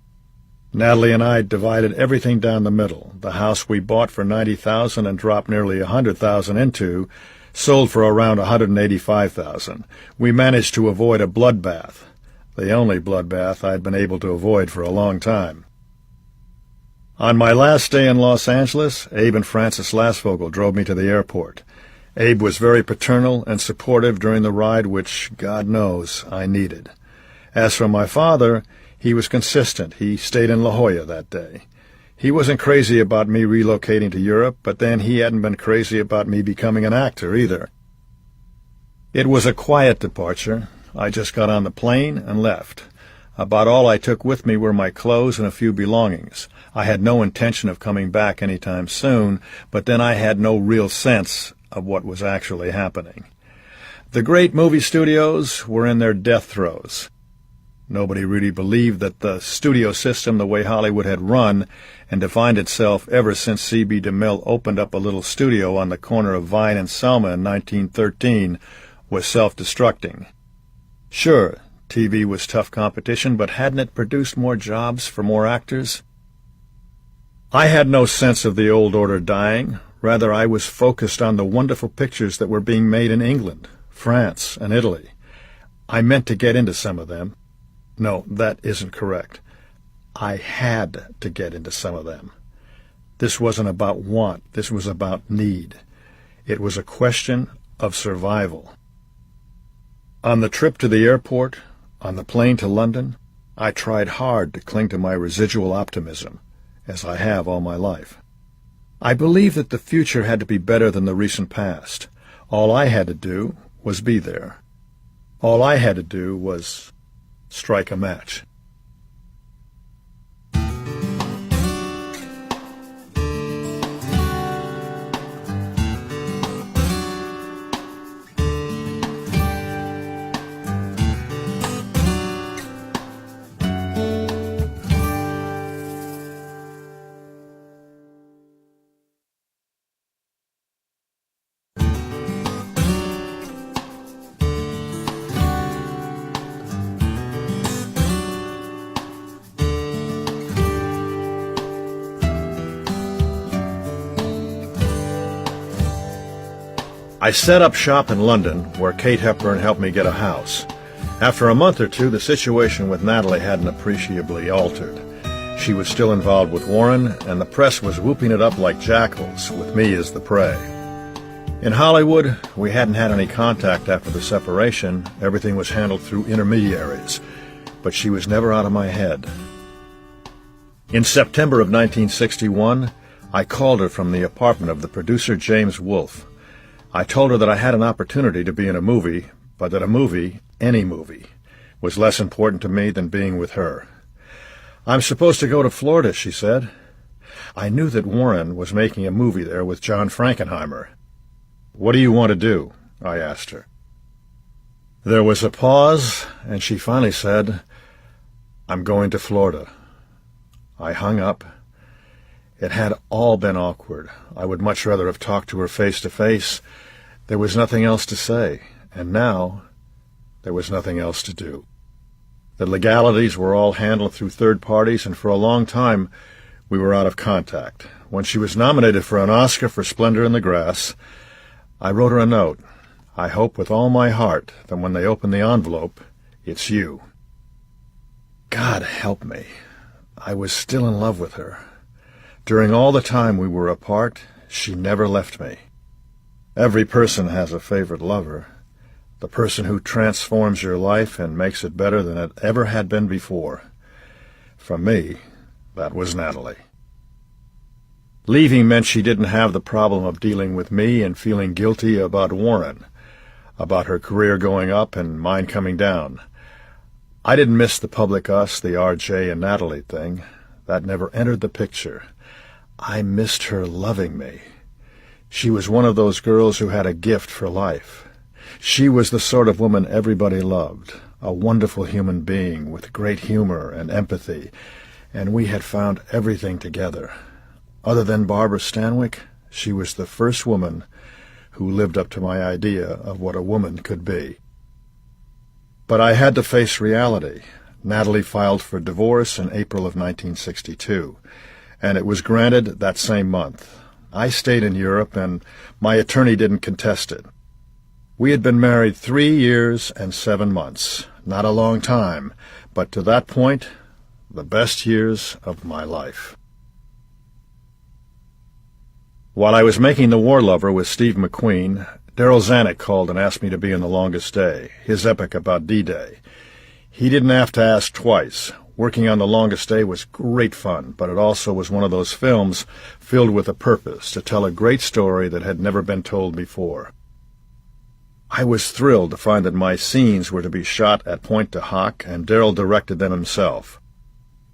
Natalie and I divided everything down the middle. The house we bought for $90,000 and dropped nearly $100,000 into sold for around $185,000. We managed to avoid a bloodbath, the only bloodbath I'd been able to avoid for a long time. On my last day in Los Angeles, Abe and Frances Lasvogel drove me to the airport. Abe was very paternal and supportive during the ride, which, God knows, I needed. As for my father, he was consistent. He stayed in La Jolla that day. He wasn't crazy about me relocating to Europe, but then he hadn't been crazy about me becoming an actor either. It was a quiet departure. I just got on the plane and left. About all I took with me were my clothes and a few belongings. I had no intention of coming back any time soon, but then I had no real sense of what was actually happening. The great movie studios were in their death throes. Nobody really believed that the studio system, the way Hollywood had run and defined itself ever since C.B. DeMille opened up a little studio on the corner of Vine and Selma in 1913, was self-destructing. Sure, TV was tough competition, but hadn't it produced more jobs for more actors? I had no sense of the old order dying. Rather, I was focused on the wonderful pictures that were being made in England, France, and Italy. I meant to get into some of them. No, that isn't correct. I had to get into some of them. This wasn't about want. This was about need. It was a question of survival. On the trip to the airport, on the plane to London, I tried hard to cling to my residual optimism, as I have all my life. I believed that the future had to be better than the recent past. All I had to do was be there. All I had to do was strike a match. I set up shop in London, where Kate Hepburn helped me get a house. After a month or two, the situation with Natalie hadn't appreciably altered. She was still involved with Warren, and the press was whooping it up like jackals, with me as the prey. In Hollywood, we hadn't had any contact after the separation. Everything was handled through intermediaries. But she was never out of my head. In September of 1961, I called her from the apartment of the producer James Wolfe. I told her that I had an opportunity to be in a movie, but that a movie, any movie, was less important to me than being with her. "I'm supposed to go to Florida," she said. I knew that Warren was making a movie there with John Frankenheimer. "What do you want to do?" I asked her. There was a pause, and she finally said, "I'm going to Florida." I hung up. It had all been awkward. I would much rather have talked to her face to face. There was nothing else to say, and now there was nothing else to do. The legalities were all handled through third parties, and for a long time we were out of contact. When she was nominated for an Oscar for Splendor in the Grass, I wrote her a note. "I hope with all my heart that when they open the envelope, it's you." God help me. I was still in love with her. During all the time we were apart, she never left me. Every person has a favorite lover, the person who transforms your life and makes it better than it ever had been before. For me, that was Natalie. Leaving meant she didn't have the problem of dealing with me and feeling guilty about Warren, about her career going up and mine coming down. I didn't miss the public us, the RJ and Natalie thing. That never entered the picture. I missed her loving me. She was one of those girls who had a gift for life. She was the sort of woman everybody loved, a wonderful human being with great humor and empathy, and we had found everything together. Other than Barbara Stanwyck, she was the first woman who lived up to my idea of what a woman could be. But I had to face reality. Natalie filed for divorce in April of 1962, and it was granted that same month. I stayed in Europe, and my attorney didn't contest it. We had been married 3 years and 7 months. Not a long time, but to that point, the best years of my life. While I was making The War Lover with Steve McQueen, Darryl Zanuck called and asked me to be in The Longest Day, his epic about D-Day. He didn't have to ask twice. Working on The Longest Day was great fun, but it also was one of those films filled with a purpose, to tell a great story that had never been told before. I was thrilled to find that my scenes were to be shot at Pointe du Hoc, and Darryl directed them himself.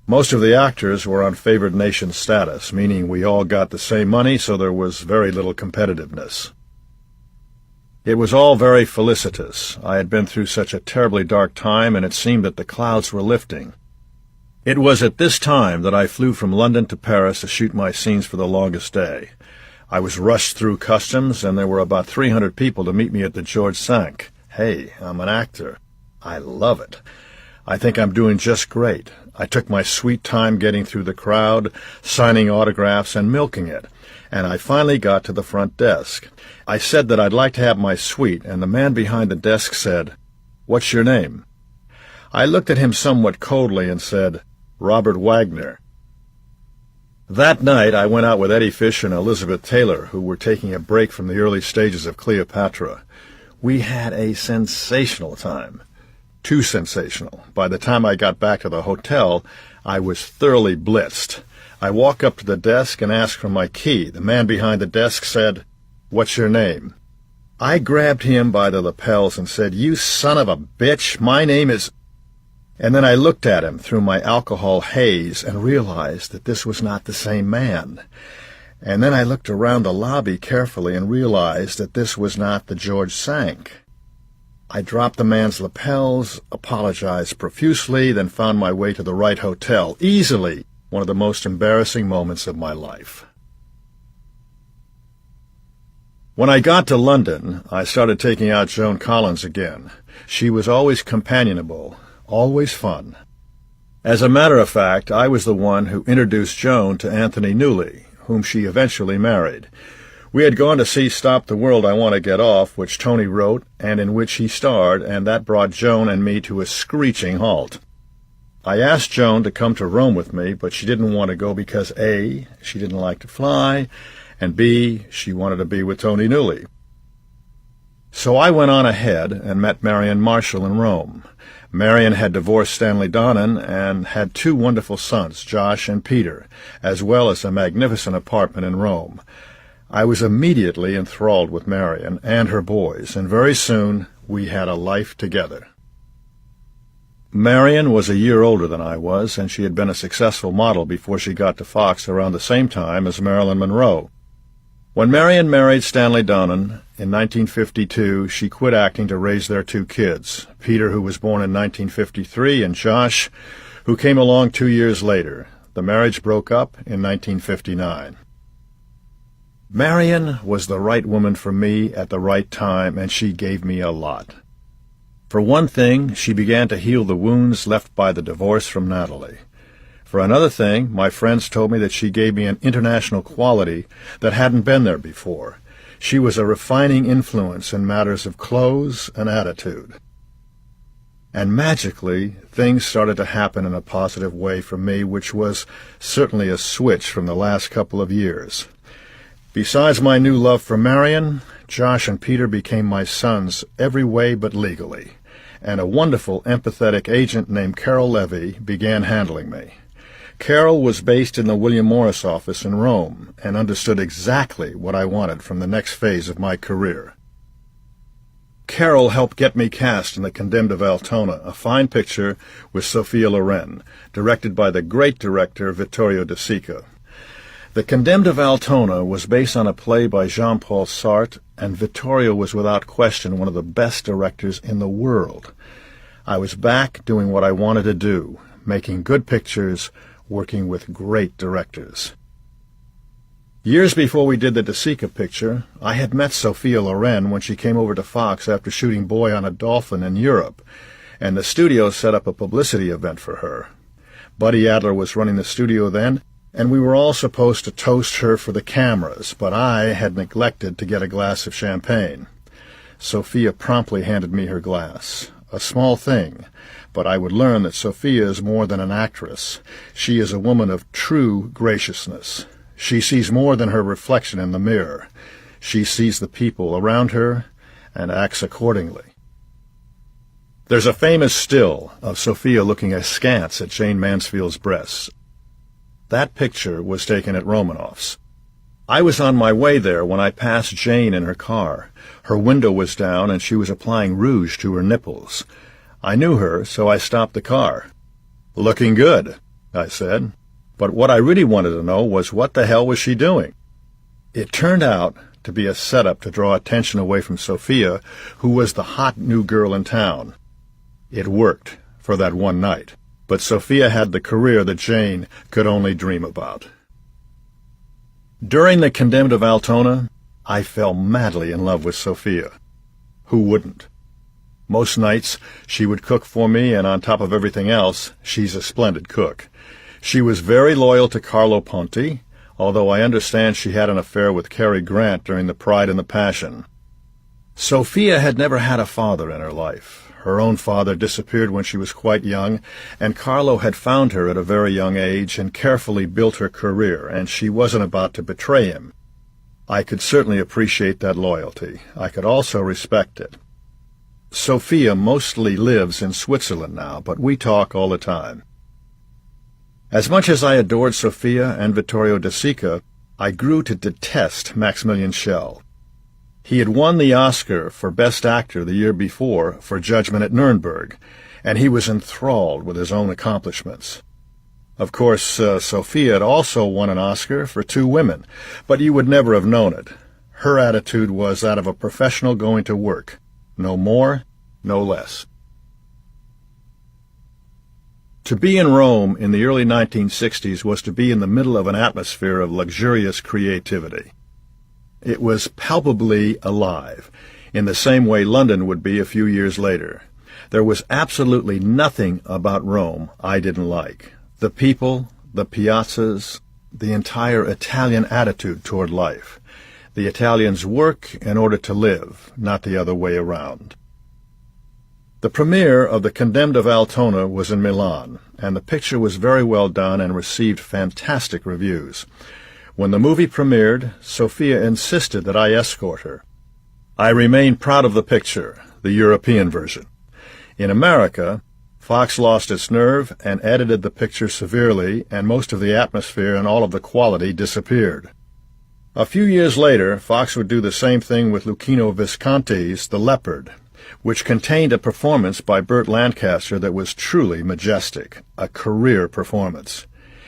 Most of the actors were on favored nation status, meaning we all got the same money, so there was very little competitiveness. It was all very felicitous. I had been through such a terribly dark time, and it seemed that the clouds were lifting. It was at this time that I flew from London to Paris to shoot my scenes for The Longest Day. I was rushed through customs, and there were about 300 people to meet me at the George V. Hey, I'm an actor. I love it. I think I'm doing just great. I took my sweet time getting through the crowd, signing autographs, and milking it, and I finally got to the front desk. I said that I'd like to have my suite, and the man behind the desk said, "What's your name?" I looked at him somewhat coldly and said, "Robert Wagner." That night I went out with Eddie Fish and Elizabeth Taylor, who were taking a break from the early stages of Cleopatra. We had a sensational time. Too sensational. By the time I got back to the hotel, I was thoroughly blitzed. I walked up to the desk and asked for my key. The man behind the desk said, "What's your name?" I grabbed him by the lapels and said, "You son of a bitch, my name is—" And then I looked at him through my alcohol haze and realized that this was not the same man. And then I looked around the lobby carefully and realized that this was not the George Sank. I dropped the man's lapels, apologized profusely, then found my way to the right hotel, easily one of the most embarrassing moments of my life. When I got to London, I started taking out Joan Collins again. She was always companionable, always fun. As a matter of fact, I was the one who introduced Joan to Anthony Newley, whom she eventually married. We had gone to see Stop the World, I Want to Get Off, which Tony wrote and in which he starred, and that brought Joan and me to a screeching halt. I asked Joan to come to Rome with me, but she didn't want to go because A, she didn't like to fly, and B, she wanted to be with Tony Newley. So I went on ahead and met Marion Marshall in Rome. Marion had divorced Stanley Donen and had two wonderful sons, Josh and Peter, as well as a magnificent apartment in Rome. I was immediately enthralled with Marion and her boys, and very soon we had a life together. Marion was a year older than I was, and she had been a successful model before she got to Fox around the same time as Marilyn Monroe. When Marion married Stanley Donen in 1952, she quit acting to raise their two kids, Peter, who was born in 1953, and Josh, who came along 2 years later. The marriage broke up in 1959. Marion was the right woman for me at the right time, and she gave me a lot. For one thing, she began to heal the wounds left by the divorce from Natalie. For another thing, my friends told me that she gave me an international quality that hadn't been there before. She was a refining influence in matters of clothes and attitude. And magically, things started to happen in a positive way for me, which was certainly a switch from the last couple of years. Besides my new love for Marion, Josh and Peter became my sons every way but legally, and a wonderful, empathetic agent named Carol Levy began handling me. Carol was based in the William Morris office in Rome and understood exactly what I wanted from the next phase of my career. Carol helped get me cast in The Condemned of Altona, a fine picture with Sophia Loren, directed by the great director Vittorio De Sica. The Condemned of Altona was based on a play by Jean-Paul Sartre, and Vittorio was without question one of the best directors in the world. I was back doing what I wanted to do, making good pictures, working with great directors. Years before we did the De Sica picture, I had met Sophia Loren when she came over to Fox after shooting Boy on a Dolphin in Europe, and the studio set up a publicity event for her. Buddy Adler was running the studio then, and we were all supposed to toast her for the cameras, but I had neglected to get a glass of champagne. Sophia promptly handed me her glass. A small thing, but I would learn that Sophia is more than an actress. She is a woman of true graciousness. She sees more than her reflection in the mirror. She sees the people around her and acts accordingly. There's a famous still of Sophia looking askance at Jane Mansfield's breasts. That picture was taken at Romanoff's. I was on my way there when I passed Jane in her car. Her window was down, and she was applying rouge to her nipples. I knew her, so I stopped the car. "Looking good," I said. But what I really wanted to know was what the hell was she doing? It turned out to be a setup to draw attention away from Sophia, who was the hot new girl in town. It worked for that one night, but Sophia had the career that Jane could only dream about. During The Condemned of Altona, I fell madly in love with Sophia. Who wouldn't? Most nights she would cook for me, and on top of everything else, she's a splendid cook. She was very loyal to Carlo Ponti, although I understand she had an affair with Cary Grant during The Pride and the Passion. Sophia had never had a father in her life. Her own father disappeared when she was quite young, and Carlo had found her at a very young age and carefully built her career, and she wasn't about to betray him. I could certainly appreciate that loyalty. I could also respect it. Sophia mostly lives in Switzerland now, but we talk all the time. As much as I adored Sophia and Vittorio De Sica, I grew to detest Maximilian Schell. He had won the Oscar for Best Actor the year before for Judgment at Nuremberg, and he was enthralled with his own accomplishments. Of course, Sophia had also won an Oscar for two women, but you would never have known it. Her attitude was that of a professional going to work. No more, no less. To be in Rome in the early 1960s was to be in the middle of an atmosphere of luxurious creativity. It was palpably alive, in the same way London would be a few years later. There was absolutely nothing about Rome I didn't like. The people, the piazzas, the entire Italian attitude toward life. The Italians work in order to live, not the other way around. The premiere of The Condemned of Altona was in Milan, and the picture was very well done and received fantastic reviews. When the movie premiered, Sophia insisted that I escort her. I remain proud of the picture, the European version. In America, Fox lost its nerve and edited the picture severely, and most of the atmosphere and all of the quality disappeared. A few years later, Fox would do the same thing with Luchino Visconti's The Leopard, which contained a performance by Burt Lancaster that was truly majestic, a career performance.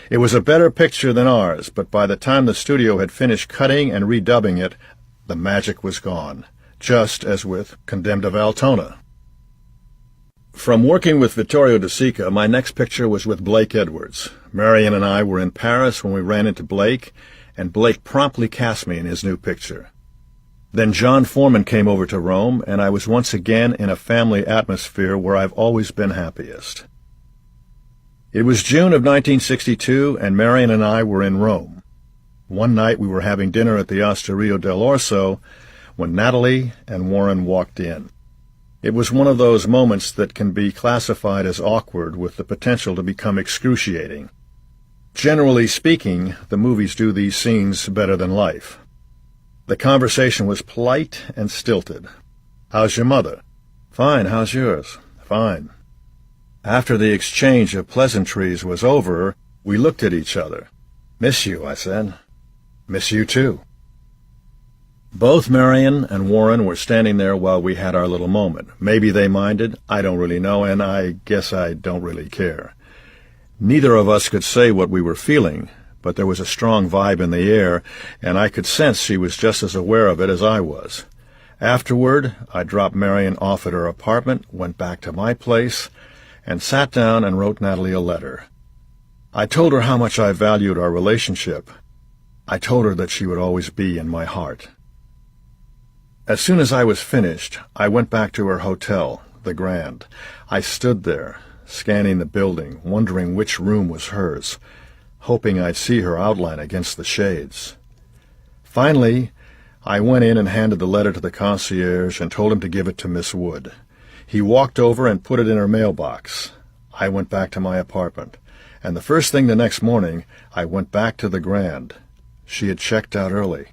It was a better picture than ours, but by the time the studio had finished cutting and redubbing it, the magic was gone, just as with Condemned of Altona. From working with Vittorio De Sica, my next picture was with Blake Edwards. Marion and I were in Paris when we ran into Blake, and Blake promptly cast me in his new picture. Then John Foreman came over to Rome, and I was once again in a family atmosphere where I've always been happiest. It was June of 1962, and Marion and I were in Rome. One night we were having dinner at the Osteria del Orso when Natalie and Warren walked in. It was one of those moments that can be classified as awkward with the potential to become excruciating. Generally speaking, the movies do these scenes better than life. The conversation was polite and stilted. "How's your mother?" "Fine, how's yours?" "Fine." After the exchange of pleasantries was over, we looked at each other. "Miss you," I said. "Miss you too." Both Marion and Warren were standing there while we had our little moment. Maybe they minded, I don't really know, and I guess I don't really care. Neither of us could say what we were feeling, but there was a strong vibe in the air, and I could sense she was just as aware of it as I was. Afterward, I dropped Marion off at her apartment, went back to my place, and sat down and wrote Natalie a letter. I told her how much I valued our relationship. I told her that she would always be in my heart. As soon as I was finished, I went back to her hotel, the Grand. I stood there, scanning the building, wondering which room was hers, hoping I'd see her outline against the shades. Finally, I went in and handed the letter to the concierge and told him to give it to Miss Wood. He walked over and put it in her mailbox. I went back to my apartment, and the first thing the next morning, I went back to the Grand. She had checked out early.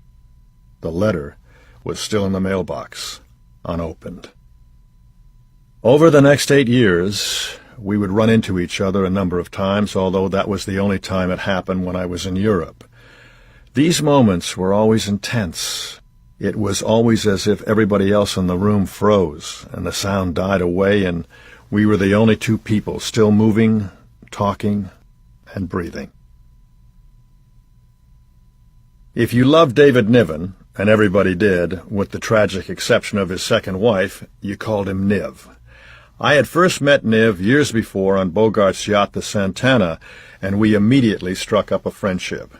The letter was still in the mailbox, unopened. Over the next 8 years, we would run into each other a number of times, although that was the only time it happened when I was in Europe. These moments were always intense. It was always as if everybody else in the room froze, and the sound died away, and we were the only two people still moving, talking, and breathing. If you loved David Niven, and everybody did, with the tragic exception of his second wife, you called him Niv. I had first met Niv years before on Bogart's yacht the Santana, and we immediately struck up a friendship.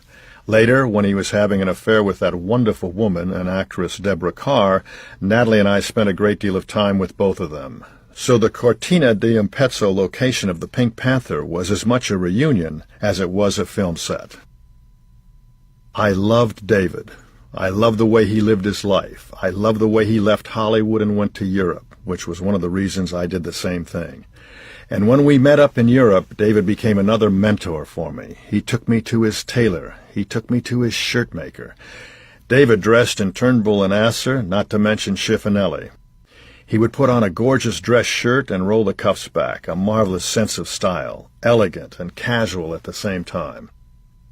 Later, when he was having an affair with that wonderful woman, an actress Deborah Carr, Natalie and I spent a great deal of time with both of them. So the Cortina d'Ampezzo location of the Pink Panther was as much a reunion as it was a film set. I loved David. I loved the way he lived his life. I loved the way he left Hollywood and went to Europe, which was one of the reasons I did the same thing. And when we met up in Europe, David became another mentor for me. He took me to his tailor. He took me to his shirt maker. David dressed in Turnbull and Asser, not to mention Schiffinelli. He would put on a gorgeous dress shirt and roll the cuffs back, a marvelous sense of style, elegant and casual at the same time.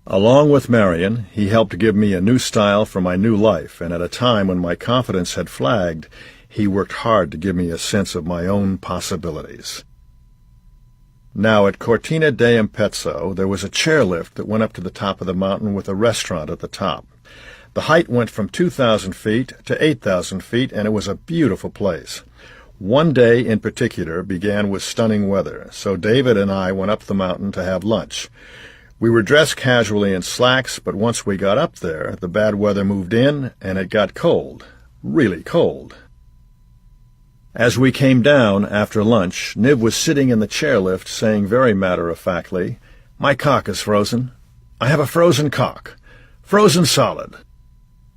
Along with Marion, he helped give me a new style for my new life, and at a time when my confidence had flagged, he worked hard to give me a sense of my own possibilities. Now, at Cortina d'Ampezzo, there was a chairlift that went up to the top of the mountain with a restaurant at the top. The height went from 2,000 feet to 8,000 feet, and it was a beautiful place. One day in particular began with stunning weather, so David and I went up the mountain to have lunch. We were dressed casually in slacks, but once we got up there, the bad weather moved in, and it got cold, really cold. As we came down after lunch, Niv was sitting in the chairlift saying very matter-of-factly, "My cock is frozen. I have a frozen cock. Frozen solid."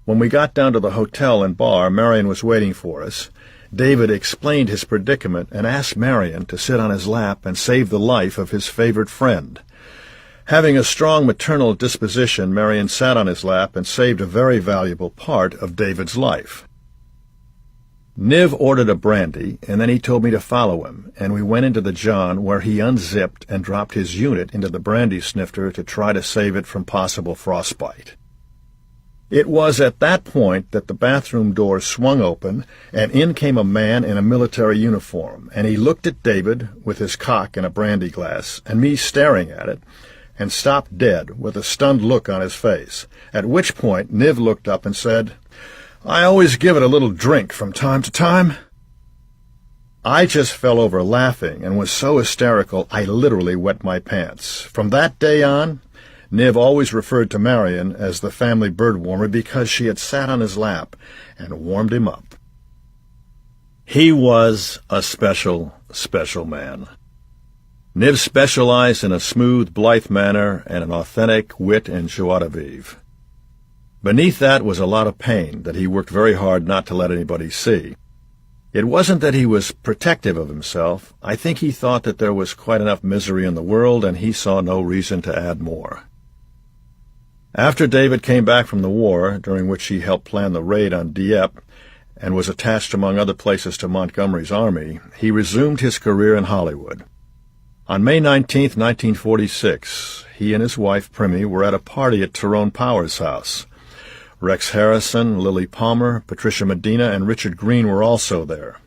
When we got down to the hotel and bar, Marion was waiting for us. David explained his predicament and asked Marion to sit on his lap and save the life of his favorite friend. Having a strong maternal disposition, Marion sat on his lap and saved a very valuable part of David's life. Niv ordered a brandy, and then he told me to follow him, and we went into the john where he unzipped and dropped his unit into the brandy snifter to try to save it from possible frostbite. It was at that point that the bathroom door swung open, and in came a man in a military uniform, and he looked at David with his cock in a brandy glass, and me staring at it, and stopped dead with a stunned look on his face, at which point Niv looked up and said, "I always give it a little drink from time to time." I just fell over laughing and was so hysterical I literally wet my pants. From that day on, Niv always referred to Marion as the family bird warmer because she had sat on his lap and warmed him up. He was a special, special man. Niv specialized in a smooth, blithe manner and an authentic wit and joie de vivre. Beneath that was a lot of pain that he worked very hard not to let anybody see. It wasn't that he was protective of himself. I think he thought that there was quite enough misery in the world, and he saw no reason to add more. After David came back from the war, during which he helped plan the raid on Dieppe, and was attached among other places to Montgomery's army, he resumed his career in Hollywood. On May 19, 1946, he and his wife, Primmy, were at a party at Tyrone Power's house. Rex Harrison, Lily Palmer, Patricia Medina, and Richard Green were also there.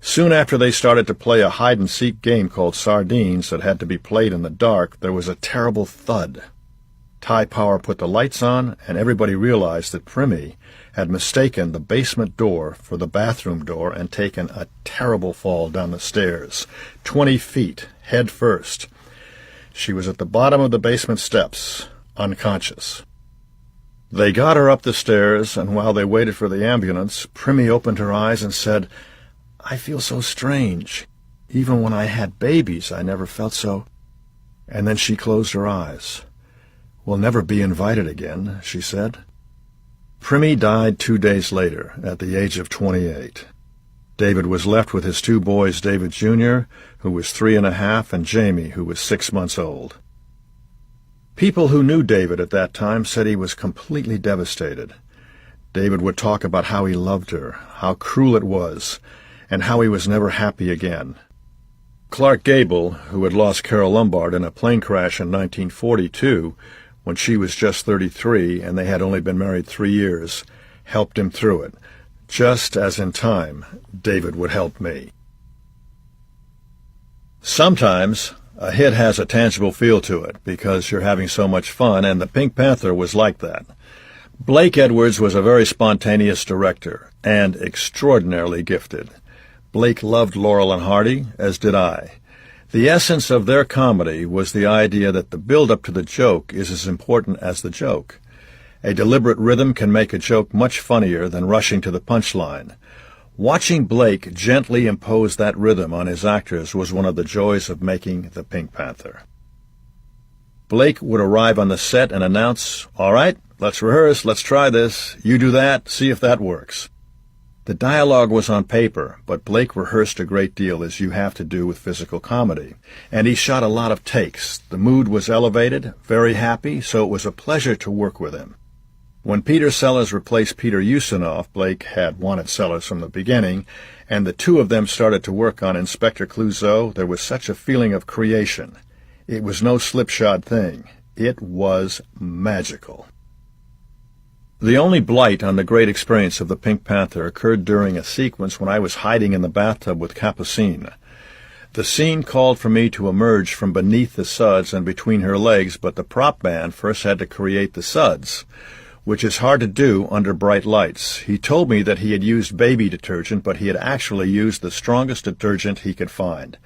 Soon after they started to play a hide-and-seek game called Sardines that had to be played in the dark, there was a terrible thud. Ty Power put the lights on, and everybody realized that Primmy had mistaken the basement door for the bathroom door and taken a terrible fall down the stairs, 20 feet, head first. She was at the bottom of the basement steps, unconscious. They got her up the stairs, and while they waited for the ambulance, Primmy opened her eyes and said, "I feel so strange. Even when I had babies, I never felt so." And then she closed her eyes. "We'll never be invited again," she said. Primmy died 2 days later, at the age of 28. David was left with his 2 boys, David Jr., who was 3.5, and Jamie, who was 6 months old. People who knew David at that time said he was completely devastated. David would talk about how he loved her, how cruel it was, and how he was never happy again. Clark Gable, who had lost Carol Lombard in a plane crash in 1942, when she was just 33 and they had only been married 3 years, helped him through it, just as in time David would help me. Sometimes a hit has a tangible feel to it because you're having so much fun, and the Pink Panther was like that. Blake Edwards was a very spontaneous director and extraordinarily gifted. Blake loved Laurel and Hardy, as did I. The essence of their comedy was the idea that the build-up to the joke is as important as the joke. A deliberate rhythm can make a joke much funnier than rushing to the punchline. Watching Blake gently impose that rhythm on his actors was one of the joys of making the Pink Panther. Blake would arrive on the set and announce, "All right, let's rehearse, let's try this. You do that, see if that works." The dialogue was on paper, but Blake rehearsed a great deal, as you have to do with physical comedy, and he shot a lot of takes. The mood was elevated, very happy, so it was a pleasure to work with him. When Peter Sellers replaced Peter Ustinov, Blake had wanted Sellers from the beginning, and the two of them started to work on Inspector Clouseau, there was such a feeling of creation. It was no slipshod thing. It was magical. The only blight on the great experience of the Pink Panther occurred during a sequence when I was hiding in the bathtub with Capucine. The scene called for me to emerge from beneath the suds and between her legs, but the prop man first had to create the suds, which is hard to do under bright lights. He told me that he had used baby detergent, but he had actually used the strongest detergent he could find.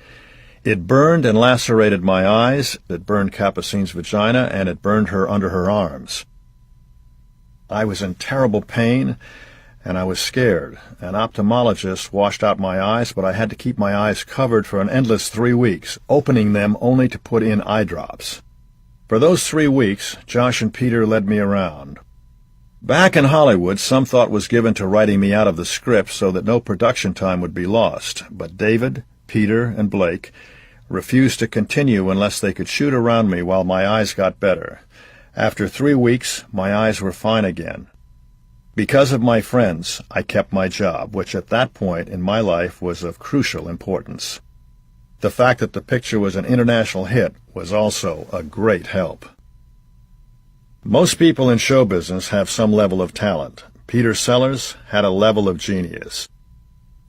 It burned and lacerated my eyes, it burned Capucine's vagina, and it burned her under her arms. I was in terrible pain, and I was scared. An ophthalmologist washed out my eyes, but I had to keep my eyes covered for an endless 3 weeks, opening them only to put in eye drops. For those 3 weeks, Josh and Peter led me around. Back in Hollywood, some thought was given to writing me out of the script so that no production time would be lost, but David, Peter, and Blake refused to continue unless they could shoot around me while my eyes got better. After 3 weeks, my eyes were fine again. Because of my friends, I kept my job, which at that point in my life was of crucial importance. The fact that the picture was an international hit was also a great help. Most people in show business have some level of talent. Peter Sellers had a level of genius.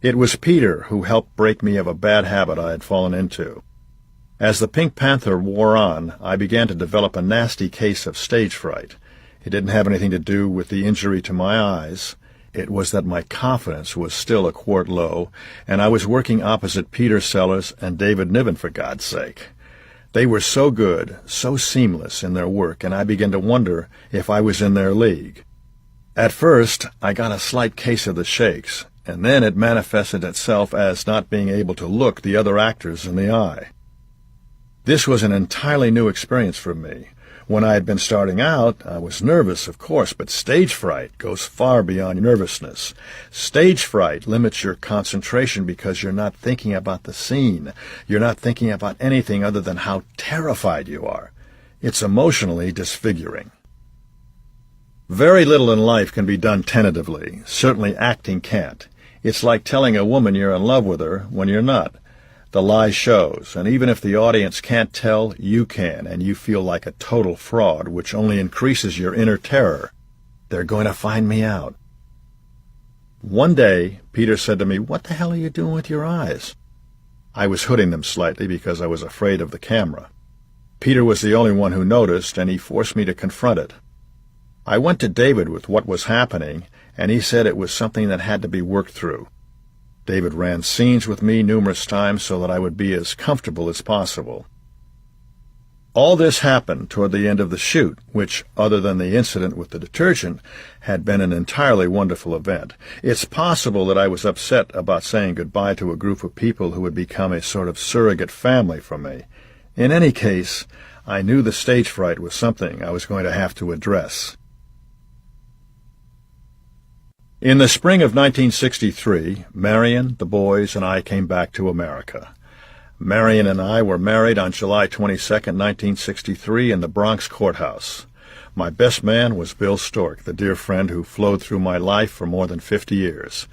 It was Peter who helped break me of a bad habit I had fallen into. As the Pink Panther wore on, I began to develop a nasty case of stage fright. It didn't have anything to do with the injury to my eyes. It was that my confidence was still a quart low, and I was working opposite Peter Sellers and David Niven, for God's sake. They were so good, so seamless in their work, and I began to wonder if I was in their league. At first, I got a slight case of the shakes, and then it manifested itself as not being able to look the other actors in the eye. This was an entirely new experience for me. When I had been starting out, I was nervous, of course, but stage fright goes far beyond nervousness. Stage fright limits your concentration because you're not thinking about the scene. You're not thinking about anything other than how terrified you are. It's emotionally disfiguring. Very little in life can be done tentatively. Certainly acting can't. It's like telling a woman you're in love with her when you're not. The lie shows, and even if the audience can't tell, you can, and you feel like a total fraud, which only increases your inner terror. They're going to find me out. One day, Peter said to me, "What the hell are you doing with your eyes?" I was hooding them slightly because I was afraid of the camera. Peter was the only one who noticed, and he forced me to confront it. I went to David with what was happening, and he said it was something that had to be worked through. David ran scenes with me numerous times so that I would be as comfortable as possible. All this happened toward the end of the shoot, which, other than the incident with the detergent, had been an entirely wonderful event. It's possible that I was upset about saying goodbye to a group of people who had become a sort of surrogate family for me. In any case, I knew the stage fright was something I was going to have to address. In the spring of 1963, Marion, the boys, and I came back to America. Marion and I were married on July 22, 1963, in the Bronx courthouse. My best man was Bill Stork, the dear friend who flowed through my life for more than 50 years.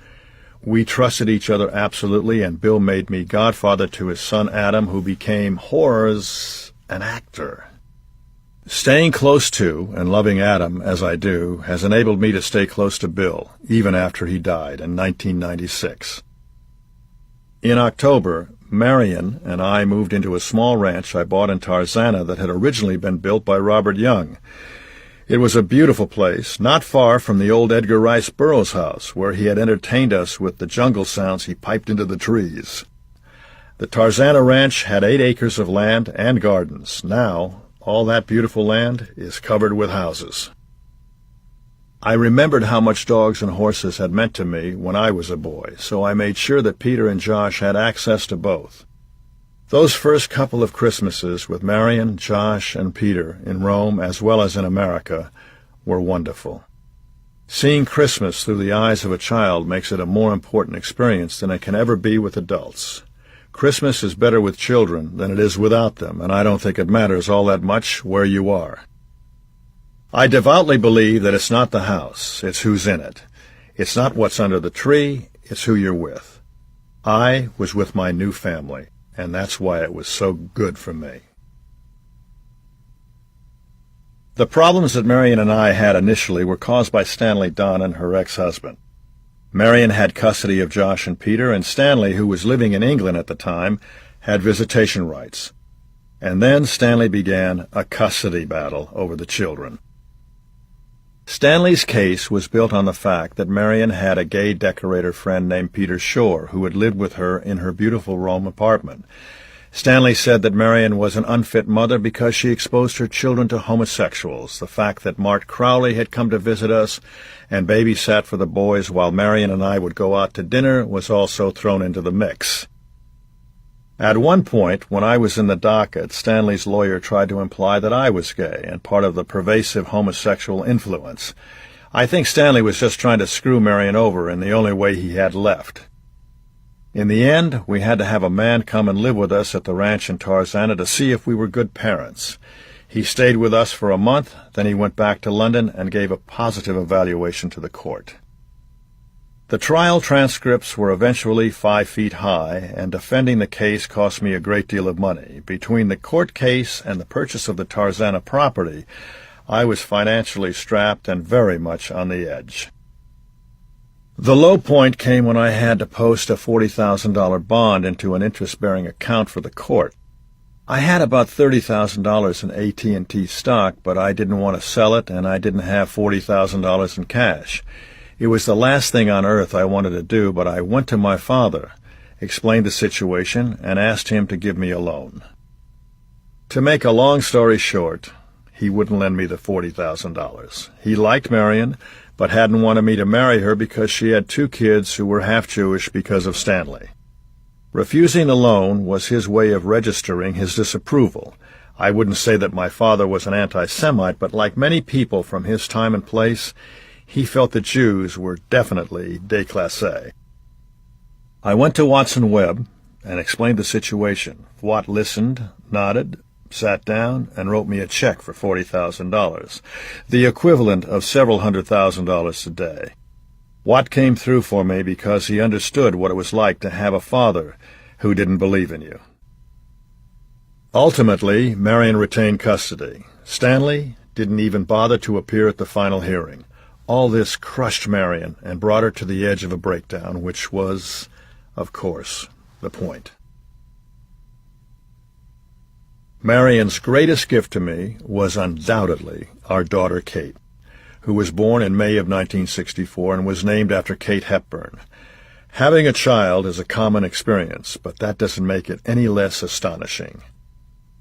We trusted each other absolutely, and Bill made me godfather to his son Adam, who became, horrors, an actor. Staying close to and loving Adam, as I do, has enabled me to stay close to Bill, even after he died in 1996. In October, Marion and I moved into a small ranch I bought in Tarzana that had originally been built by Robert Young. It was a beautiful place, not far from the old Edgar Rice Burroughs house, where he had entertained us with the jungle sounds he piped into the trees. The Tarzana Ranch had 8 acres of land and gardens. Now, all that beautiful land is covered with houses. I remembered how much dogs and horses had meant to me when I was a boy, so I made sure that Peter and Josh had access to both. Those first couple of Christmases with Marion, Josh, and Peter in Rome as well as in America were wonderful. Seeing Christmas through the eyes of a child makes it a more important experience than it can ever be with adults. Christmas is better with children than it is without them, and I don't think it matters all that much where you are. I devoutly believe that it's not the house, it's who's in it. It's not what's under the tree, it's who you're with. I was with my new family, and that's why it was so good for me. The problems that Marion and I had initially were caused by Stanley Dunn and her ex-husband. Marion had custody of Josh and Peter, and Stanley, who was living in England at the time, had visitation rights. And then Stanley began a custody battle over the children. Stanley's case was built on the fact that Marion had a gay decorator friend named Peter Shore, who had lived with her in her beautiful Rome apartment. Stanley said that Marion was an unfit mother because she exposed her children to homosexuals. The fact that Mart Crowley had come to visit us and babysat for the boys while Marion and I would go out to dinner was also thrown into the mix. At one point, when I was in the docket, Stanley's lawyer tried to imply that I was gay and part of the pervasive homosexual influence. I think Stanley was just trying to screw Marion over in the only way he had left. In the end, we had to have a man come and live with us at the ranch in Tarzana to see if we were good parents. He stayed with us for a month, then he went back to London and gave a positive evaluation to the court. The trial transcripts were eventually 5 feet high, and defending the case cost me a great deal of money. Between the court case and the purchase of the Tarzana property, I was financially strapped and very much on the edge. The low point came when I had to post a $40,000 bond into an interest-bearing account for the court. I had about $30,000 in AT&T stock, but I didn't want to sell it, and I didn't have $40,000 in cash. It was the last thing on earth I wanted to do, but I went to my father, explained the situation, and asked him to give me a loan. To make a long story short, he wouldn't lend me the $40,000. He liked Marion, but hadn't wanted me to marry her because she had 2 kids who were half Jewish because of Stanley. Refusing the loan was his way of registering his disapproval. I wouldn't say that my father was an anti-Semite, but like many people from his time and place, he felt that Jews were definitely déclassés. I went to Watson Webb and explained the situation. Watt listened, nodded, sat down, and wrote me a check for $40,000, the equivalent of several $100,000 today. Watt came through for me because he understood what it was like to have a father who didn't believe in you. Ultimately, Marion retained custody. Stanley didn't even bother to appear at the final hearing. All this crushed Marion and brought her to the edge of a breakdown, which was, of course, the point. Marion's greatest gift to me was undoubtedly our daughter Kate, who was born in May of 1964 and was named after Kate Hepburn. Having a child is a common experience, but that doesn't make it any less astonishing.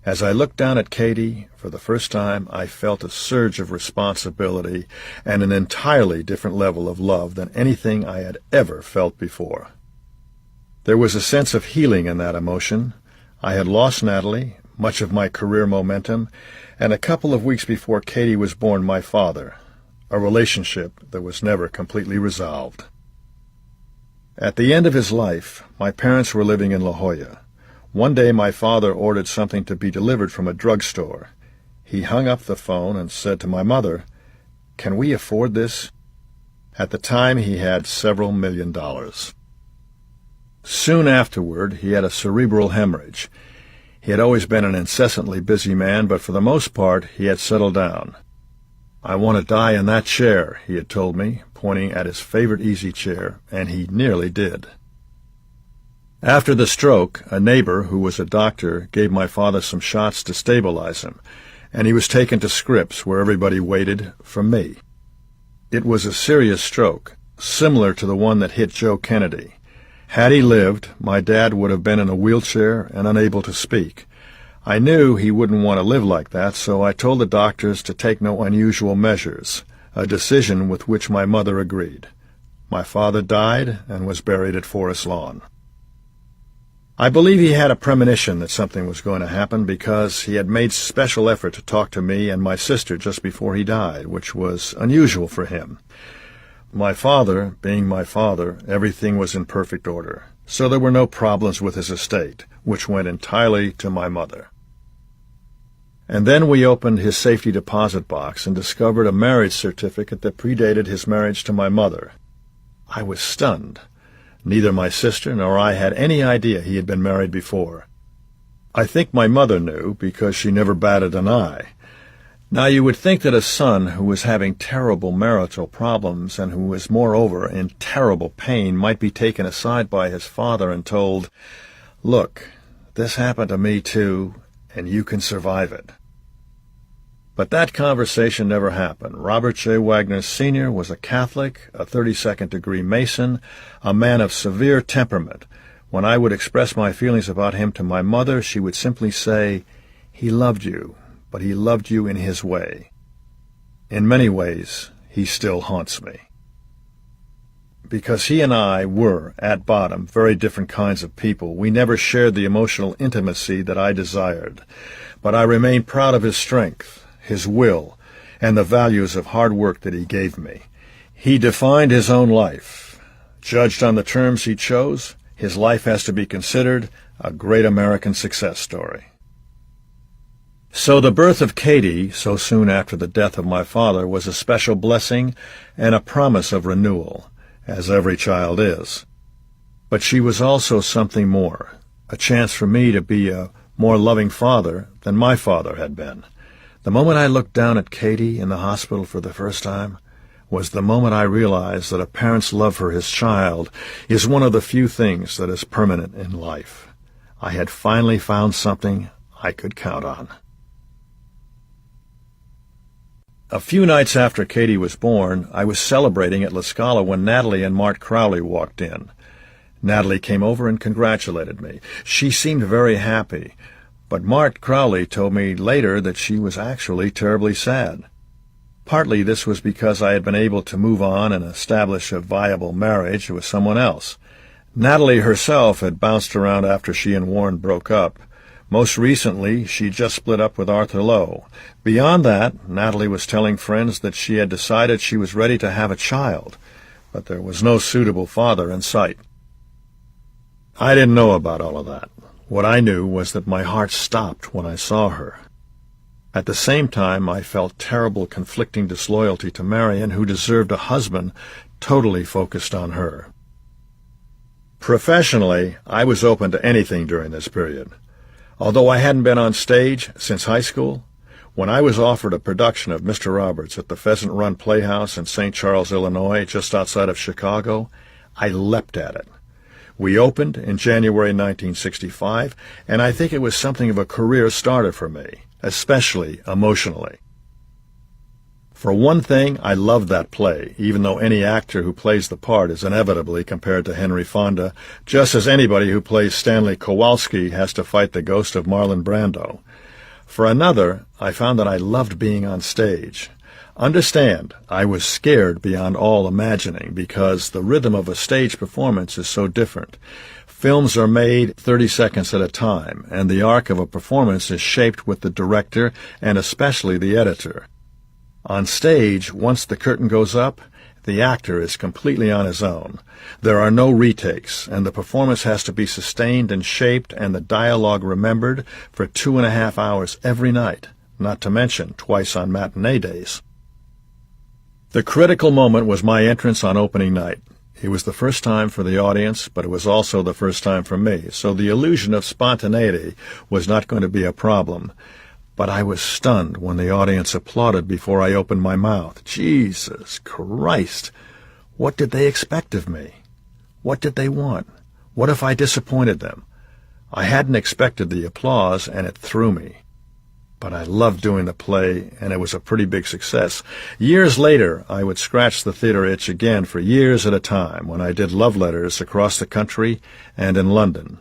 As I looked down at Katie, for the first time I felt a surge of responsibility and an entirely different level of love than anything I had ever felt before. There was a sense of healing in that emotion. I had lost Natalie, much of my career momentum, and a couple of weeks before Katie was born, my father, a relationship that was never completely resolved. At the end of his life, my parents were living in La Jolla. One day my father ordered something to be delivered from a drugstore. He hung up the phone and said to my mother, "Can we afford this?" At the time he had several $1,000,000. Soon afterward he had a cerebral hemorrhage. He had always been an incessantly busy man, but for the most part he had settled down. "I want to die in that chair," he had told me, pointing at his favorite easy chair, and he nearly did. After the stroke, a neighbor, who was a doctor, gave my father some shots to stabilize him, and he was taken to Scripps, where everybody waited for me. It was a serious stroke, similar to the one that hit Joe Kennedy. Had he lived, my dad would have been in a wheelchair and unable to speak. I knew he wouldn't want to live like that, so I told the doctors to take no unusual measures, a decision with which my mother agreed. My father died and was buried at Forest Lawn. I believe he had a premonition that something was going to happen because he had made special effort to talk to me and my sister just before he died, which was unusual for him. My father, being my father, everything was in perfect order, so there were no problems with his estate, which went entirely to my mother. And then we opened his safety deposit box and discovered a marriage certificate that predated his marriage to my mother. I was stunned. Neither my sister nor I had any idea he had been married before. I think my mother knew, because she never batted an eye. Now you would think that a son who was having terrible marital problems and who was moreover in terrible pain might be taken aside by his father and told, "Look, this happened to me too, and you can survive it." But that conversation never happened. Robert J. Wagner Sr. was a Catholic, a 32nd-degree Mason, a man of severe temperament. When I would express my feelings about him to my mother, she would simply say, "He loved you, but he loved you in his way." In many ways, he still haunts me. Because he and I were, at bottom, very different kinds of people, we never shared the emotional intimacy that I desired. But I remain proud of his strength, his will, and the values of hard work that he gave me. He defined his own life. Judged on the terms he chose, his life has to be considered a great American success story. So the birth of Katie, so soon after the death of my father, was a special blessing and a promise of renewal, as every child is. But she was also something more, a chance for me to be a more loving father than my father had been. The moment I looked down at Katie in the hospital for the first time was the moment I realized that a parent's love for his child is one of the few things that is permanent in life. I had finally found something I could count on. A few nights after Katie was born, I was celebrating at La Scala when Natalie and Mart Crowley walked in. Natalie came over and congratulated me. She seemed very happy, but Mart Crowley told me later that she was actually terribly sad. Partly this was because I had been able to move on and establish a viable marriage with someone else. Natalie herself had bounced around after she and Warren broke up. Most recently, she just split up with Arthur Lowe. Beyond that, Natalie was telling friends that she had decided she was ready to have a child, but there was no suitable father in sight. I didn't know about all of that. What I knew was that my heart stopped when I saw her. At the same time, I felt terrible conflicting disloyalty to Marion, who deserved a husband totally focused on her. Professionally, I was open to anything during this period. Although I hadn't been on stage since high school, when I was offered a production of Mr. Roberts at the Pheasant Run Playhouse in St. Charles, Illinois, just outside of Chicago, I leapt at it. We opened in January 1965, and I think it was something of a career starter for me, especially emotionally. For one thing, I loved that play, even though any actor who plays the part is inevitably compared to Henry Fonda, just as anybody who plays Stanley Kowalski has to fight the ghost of Marlon Brando. For another, I found that I loved being on stage. Understand, I was scared beyond all imagining because the rhythm of a stage performance is so different. Films are made 30 seconds at a time, and the arc of a performance is shaped with the director and especially the editor. On stage, once the curtain goes up, the actor is completely on his own. There are no retakes, and the performance has to be sustained and shaped and the dialogue remembered for 2.5 hours every night, not to mention twice on matinee days. The critical moment was my entrance on opening night. It was the first time for the audience, but it was also the first time for me, so the illusion of spontaneity was not going to be a problem. But I was stunned when the audience applauded before I opened my mouth. Jesus Christ! What did they expect of me? What did they want? What if I disappointed them? I hadn't expected the applause, and it threw me. But I loved doing the play, and it was a pretty big success. Years later, I would scratch the theater itch again for years at a time when I did love letters across the country and in London.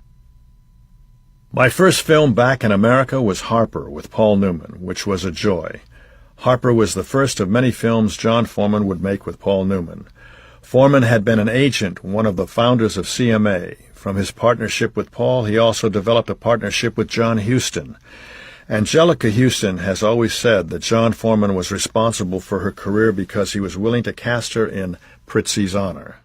My first film back in America was Harper with Paul Newman, which was a joy. Harper was the first of many films John Foreman would make with Paul Newman. Foreman had been an agent, one of the founders of CMA. From his partnership with Paul, he also developed a partnership with John Huston. Angelica Houston has always said that John Foreman was responsible for her career because he was willing to cast her in Prizzi's Honor.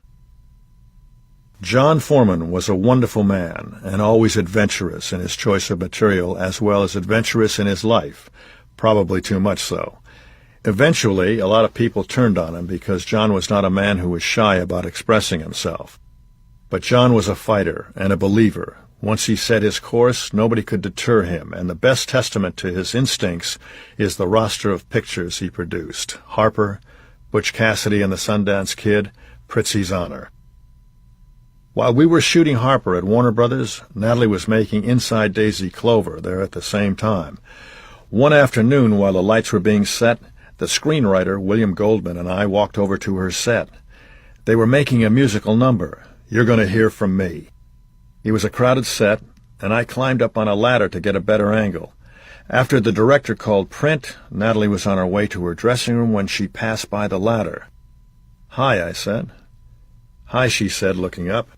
John Foreman was a wonderful man and always adventurous in his choice of material as well as adventurous in his life, probably too much so. Eventually, a lot of people turned on him because John was not a man who was shy about expressing himself. But John was a fighter and a believer. Once he set his course, nobody could deter him, and the best testament to his instincts is the roster of pictures he produced: Harper, Butch Cassidy and the Sundance Kid, Prizzi's Honor. While we were shooting Harper at Warner Brothers, Natalie was making Inside Daisy Clover there at the same time. One afternoon, while the lights were being set, the screenwriter, William Goldman, and I walked over to her set. They were making a musical number, You're Gonna Hear From Me. It was a crowded set, and I climbed up on a ladder to get a better angle. After the director called print, Natalie was on her way to her dressing room when she passed by the ladder. "Hi," I said. "Hi," she said, looking up.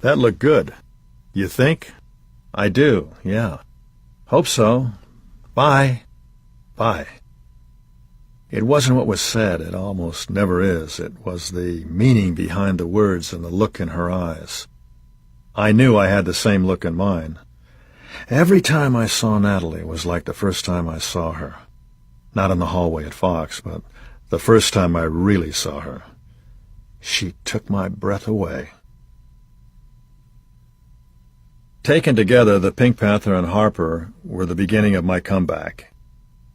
"That looked good. You think?" "I do, yeah." "Hope so. Bye." "Bye." It wasn't what was said. It almost never is. It was the meaning behind the words and the look in her eyes. I knew I had the same look in mine. Every time I saw Natalie was like the first time I saw her. Not in the hallway at Fox, but the first time I really saw her. She took my breath away. Taken together, The Pink Panther and Harper were the beginning of my comeback.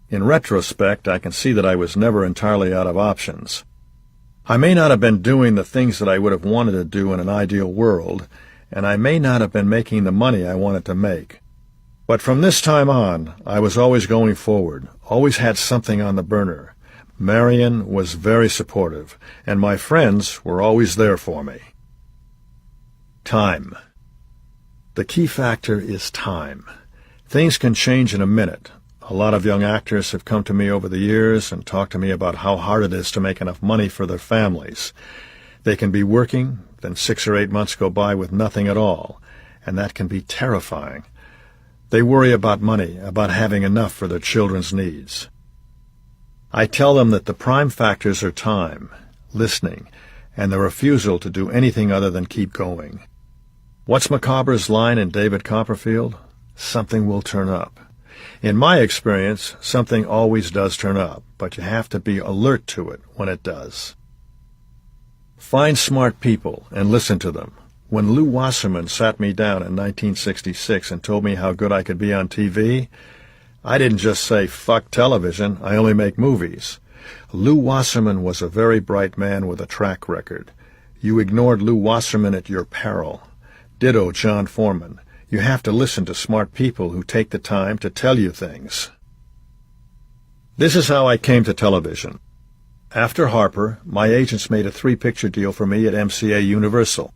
In retrospect, I can see that I was never entirely out of options. I may not have been doing the things that I would have wanted to do in an ideal world, and I may not have been making the money I wanted to make. But from this time on, I was always going forward, always had something on the burner. Marion was very supportive, and my friends were always there for me. Time. The key factor is time. Things can change in a minute. A lot of young actors have come to me over the years and talked to me about how hard it is to make enough money for their families. They can be working, then 6 or 8 months go by with nothing at all, and that can be terrifying. They worry about money, about having enough for their children's needs. I tell them that the prime factors are time, listening, and the refusal to do anything other than keep going. What's Macabre's line in David Copperfield? Something will turn up. In my experience, something always does turn up, but you have to be alert to it when it does. Find smart people and listen to them. When Lew Wasserman sat me down in 1966 and told me how good I could be on TV, I didn't just say, "Fuck television, I only make movies." Lew Wasserman was a very bright man with a track record. You ignored Lew Wasserman at your peril. Ditto John Foreman. You have to listen to smart people who take the time to tell you things. This is how I came to television. After Harper, my agents made a 3-picture deal for me at MCA Universal.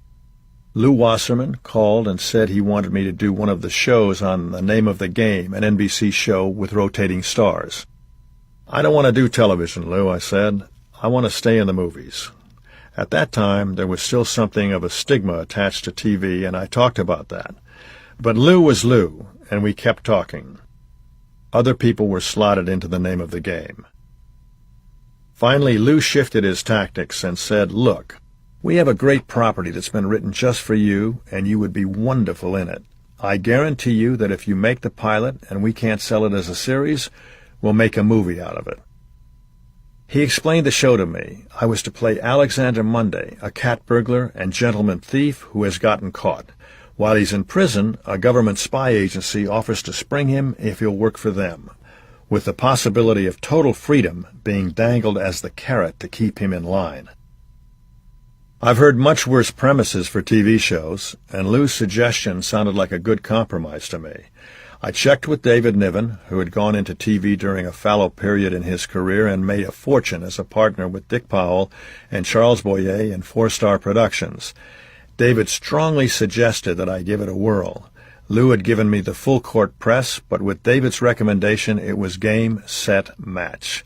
Lew Wasserman called and said he wanted me to do one of the shows on The Name of the Game, an NBC show with rotating stars. "I don't want to do television, Lew," I said. "I want to stay in the movies." At that time, there was still something of a stigma attached to TV, and I talked about that. But Lew was Lew, and we kept talking. Other people were slotted into The Name of the Game. Finally, Lew shifted his tactics and said, "Look, we have a great property that's been written just for you, and you would be wonderful in it. I guarantee you that if you make the pilot and we can't sell it as a series, we'll make a movie out of it." He explained the show to me. I was to play Alexander Monday, a cat burglar and gentleman thief who has gotten caught. While he's in prison, a government spy agency offers to spring him if he'll work for them, with the possibility of total freedom being dangled as the carrot to keep him in line. I've heard much worse premises for TV shows, and Lew's suggestion sounded like a good compromise to me. I checked with David Niven, who had gone into TV during a fallow period in his career and made a fortune as a partner with Dick Powell and Charles Boyer in 4-Star Productions. David strongly suggested that I give it a whirl. Lew had given me the full-court press, but with David's recommendation, it was game, set, match.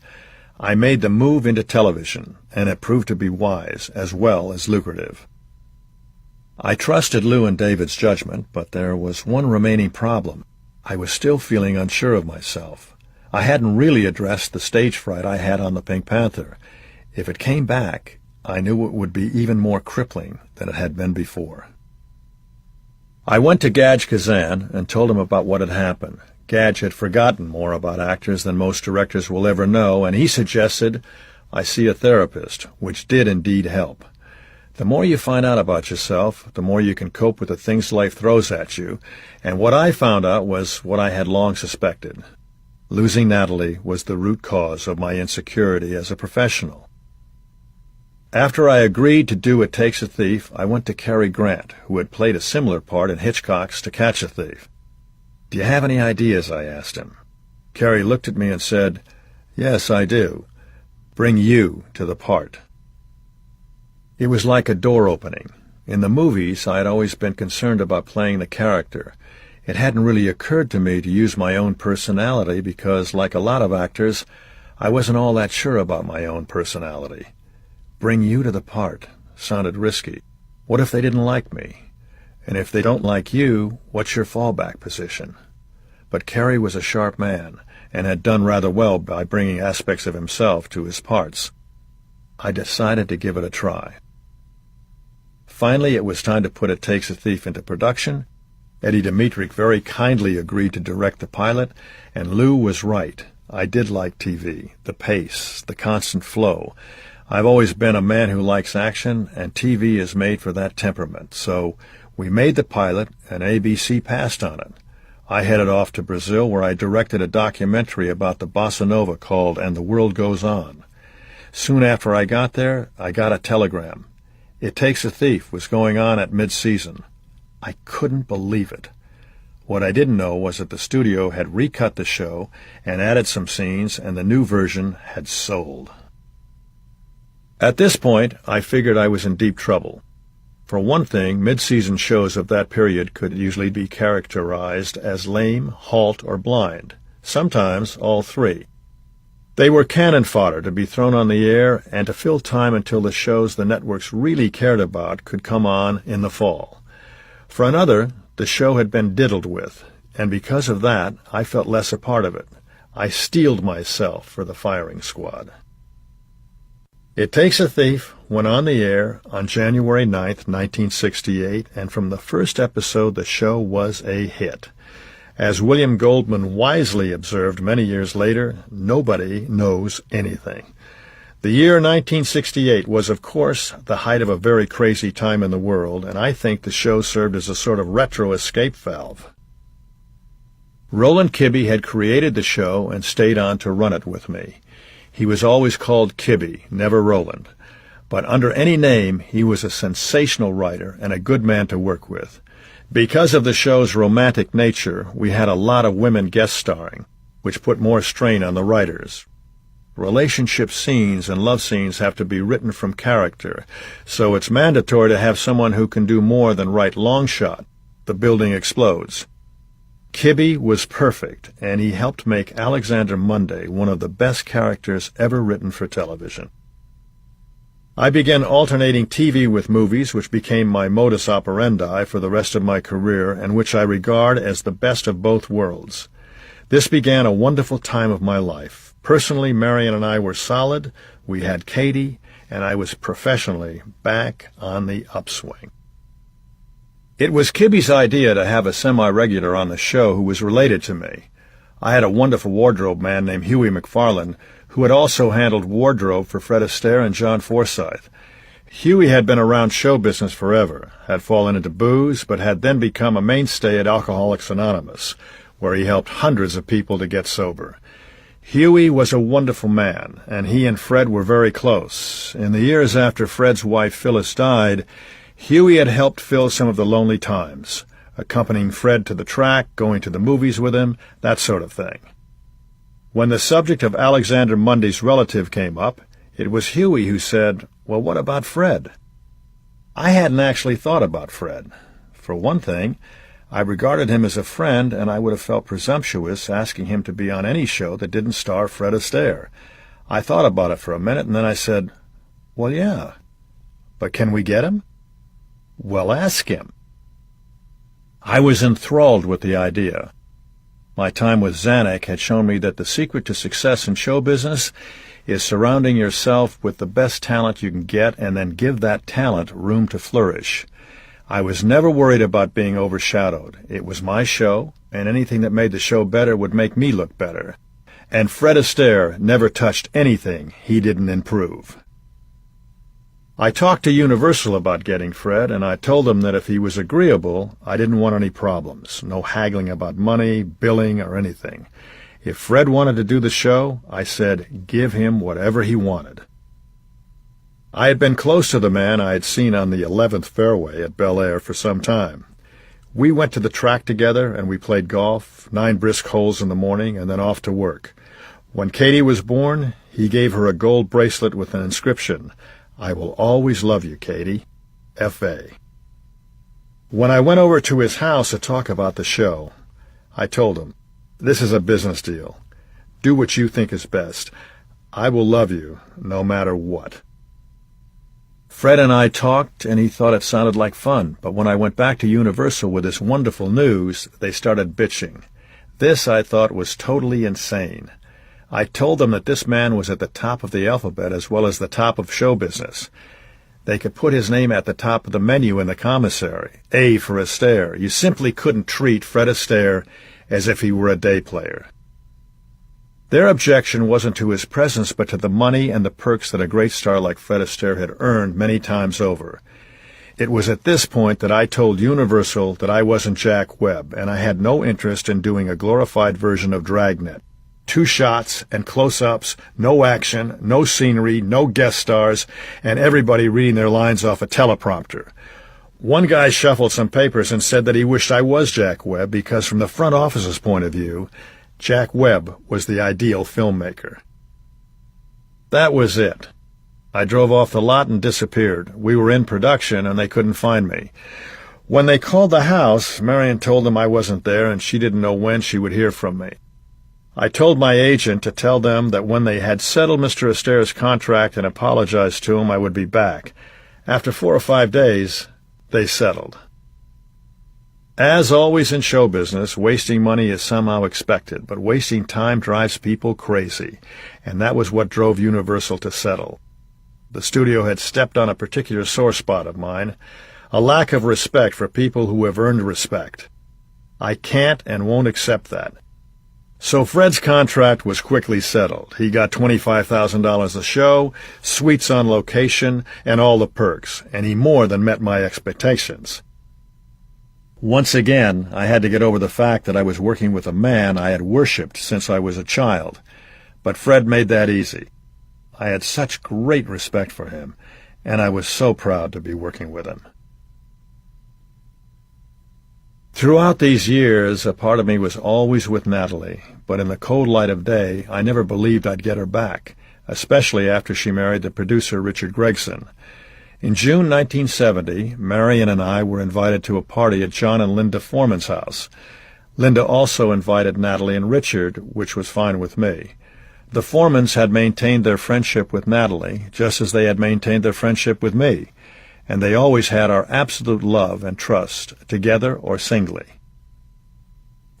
I made the move into television, and it proved to be wise as well as lucrative. I trusted Lew and David's judgment, but there was one remaining problem. I was still feeling unsure of myself. I hadn't really addressed the stage fright I had on The Pink Panther. If it came back, I knew it would be even more crippling than it had been before. I went to Gadge Kazan and told him about what had happened. Gadge had forgotten more about actors than most directors will ever know, and he suggested I see a therapist, which did indeed help. The more you find out about yourself, the more you can cope with the things life throws at you, and what I found out was what I had long suspected. Losing Natalie was the root cause of my insecurity as a professional. After I agreed to do It Takes a Thief, I went to Cary Grant, who had played a similar part in Hitchcock's To Catch a Thief. "Do you have any ideas?" I asked him. Cary looked at me and said, "Yes, I do. Bring you to the part." It was like a door opening. In the movies, I had always been concerned about playing the character. It hadn't really occurred to me to use my own personality because, like a lot of actors, I wasn't all that sure about my own personality. Bring you to the part sounded risky. What if they didn't like me? And if they don't like you, what's your fallback position? But Cary was a sharp man, and had done rather well by bringing aspects of himself to his parts. I decided to give it a try. Finally, it was time to put It Takes a Thief into production, Eddie Dmytryk very kindly agreed to direct the pilot, and Lou was right. I did like TV, the pace, the constant flow. I've always been a man who likes action, and TV is made for that temperament. So we made the pilot, and ABC passed on it. I headed off to Brazil, where I directed a documentary about the bossa nova called And the World Goes On. Soon after I got there, I got a telegram. It Takes a Thief was going on at mid-season. I couldn't believe it. What I didn't know was that the studio had recut the show and added some scenes, and the new version had sold. At this point, I figured I was in deep trouble. For one thing, mid-season shows of that period could usually be characterized as lame, halt, or blind, sometimes all three. They were cannon fodder to be thrown on the air and to fill time until the shows the networks really cared about could come on in the fall. For another, the show had been diddled with, and because of that, I felt less a part of it. I steeled myself for the firing squad. It Takes a Thief went on the air on January 9th, 1968, and from the first episode the show was a hit. As William Goldman wisely observed many years later, nobody knows anything. The year 1968 was, of course, the height of a very crazy time in the world, and I think the show served as a sort of retro escape valve. Roland Kibbe had created the show and stayed on to run it with me. He was always called Kibbe, never Roland. But under any name, he was a sensational writer and a good man to work with. Because of the show's romantic nature, we had a lot of women guest starring, which put more strain on the writers. Relationship scenes and love scenes have to be written from character, so it's mandatory to have someone who can do more than write long shot. The building explodes. Kibbe was perfect, and he helped make Alexander Monday one of the best characters ever written for television. I began alternating TV with movies, which became my modus operandi for the rest of my career, and which I regard as the best of both worlds. This began a wonderful time of my life. Personally, Marion and I were solid, we had Katie, and I was professionally back on the upswing. It was Kibbe's idea to have a semi-regular on the show who was related to me. I had a wonderful wardrobe man named Huey McFarlane, who had also handled wardrobe for Fred Astaire and John Forsythe. Huey had been around show business forever, had fallen into booze, but had then become a mainstay at Alcoholics Anonymous, where he helped hundreds of people to get sober. Huey was a wonderful man, and he and Fred were very close. In the years after Fred's wife Phyllis died, Huey had helped fill some of the lonely times, accompanying Fred to the track, going to the movies with him, that sort of thing. When the subject of Alexander Monday's relative came up, it was Huey who said, "Well, what about Fred?" I hadn't actually thought about Fred. For one thing, I regarded him as a friend, and I would have felt presumptuous asking him to be on any show that didn't star Fred Astaire. I thought about it for a minute, and then I said, "Well, yeah. But can we get him?" "Well, ask him." I was enthralled with the idea. My time with Zanuck had shown me that the secret to success in show business is surrounding yourself with the best talent you can get and then give that talent room to flourish. I was never worried about being overshadowed. It was my show, and anything that made the show better would make me look better. And Fred Astaire never touched anything he didn't improve. I talked to Universal about getting Fred, and I told them that if he was agreeable, I didn't want any problems, no haggling about money, billing, or anything. If Fred wanted to do the show, I said, give him whatever he wanted. I had been close to the man I had seen on the 11th fairway at Bel Air for some time. We went to the track together, and we played golf, 9 brisk holes in the morning, and then off to work. When Katie was born, he gave her a gold bracelet with an inscription, "I will always love you, Katie. F.A." When I went over to his house to talk about the show, I told him, "This is a business deal. Do what you think is best. I will love you no matter what." Fred and I talked, and he thought it sounded like fun, but when I went back to Universal with this wonderful news, they started bitching. This, I thought, was totally insane. I told them that this man was at the top of the alphabet as well as the top of show business. They could put his name at the top of the menu in the commissary, A for Astaire. You simply couldn't treat Fred Astaire as if he were a day player. Their objection wasn't to his presence, but to the money and the perks that a great star like Fred Astaire had earned many times over. It was at this point that I told Universal that I wasn't Jack Webb, and I had no interest in doing a glorified version of Dragnet. 2 shots and close-ups, no action, no scenery, no guest stars, and everybody reading their lines off a teleprompter. One guy shuffled some papers and said that he wished I was Jack Webb because from the front office's point of view, Jack Webb was the ideal filmmaker. That was it. I drove off the lot and disappeared. We were in production, and they couldn't find me. When they called the house, Marion told them I wasn't there, and she didn't know when she would hear from me. I told my agent to tell them that when they had settled Mr. Astaire's contract and apologized to him, I would be back. After 4 or 5 days, they settled. As always in show business, wasting money is somehow expected, but wasting time drives people crazy, and that was what drove Universal to settle. The studio had stepped on a particular sore spot of mine, a lack of respect for people who have earned respect. I can't and won't accept that. So Fred's contract was quickly settled. He got $25,000 a show, suites on location, and all the perks, and he more than met my expectations. Once again, I had to get over the fact that I was working with a man I had worshipped since I was a child. But Fred made that easy. I had such great respect for him, and I was so proud to be working with him. Throughout these years, a part of me was always with Natalie, but in the cold light of day, I never believed I'd get her back, especially after she married the producer Richard Gregson. In June 1970, Marion and I were invited to a party at John and Linda Foreman's house. Linda also invited Natalie and Richard, which was fine with me. The Foremans had maintained their friendship with Natalie, just as they had maintained their friendship with me, and they always had our absolute love and trust, together or singly.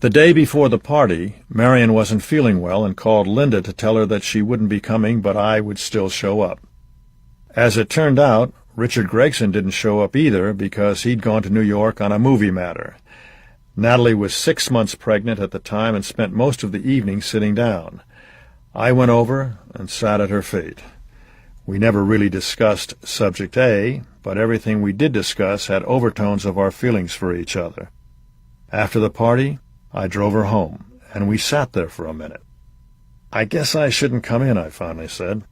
The day before the party, Marion wasn't feeling well and called Linda to tell her that she wouldn't be coming, but I would still show up. As it turned out, Richard Gregson didn't show up either because he'd gone to New York on a movie matter. Natalie was 6 months pregnant at the time and spent most of the evening sitting down. I went over and sat at her feet. We never really discussed Subject A, but everything we did discuss had overtones of our feelings for each other. After the party, I drove her home, and we sat there for a minute. "I guess I shouldn't come in," I finally said.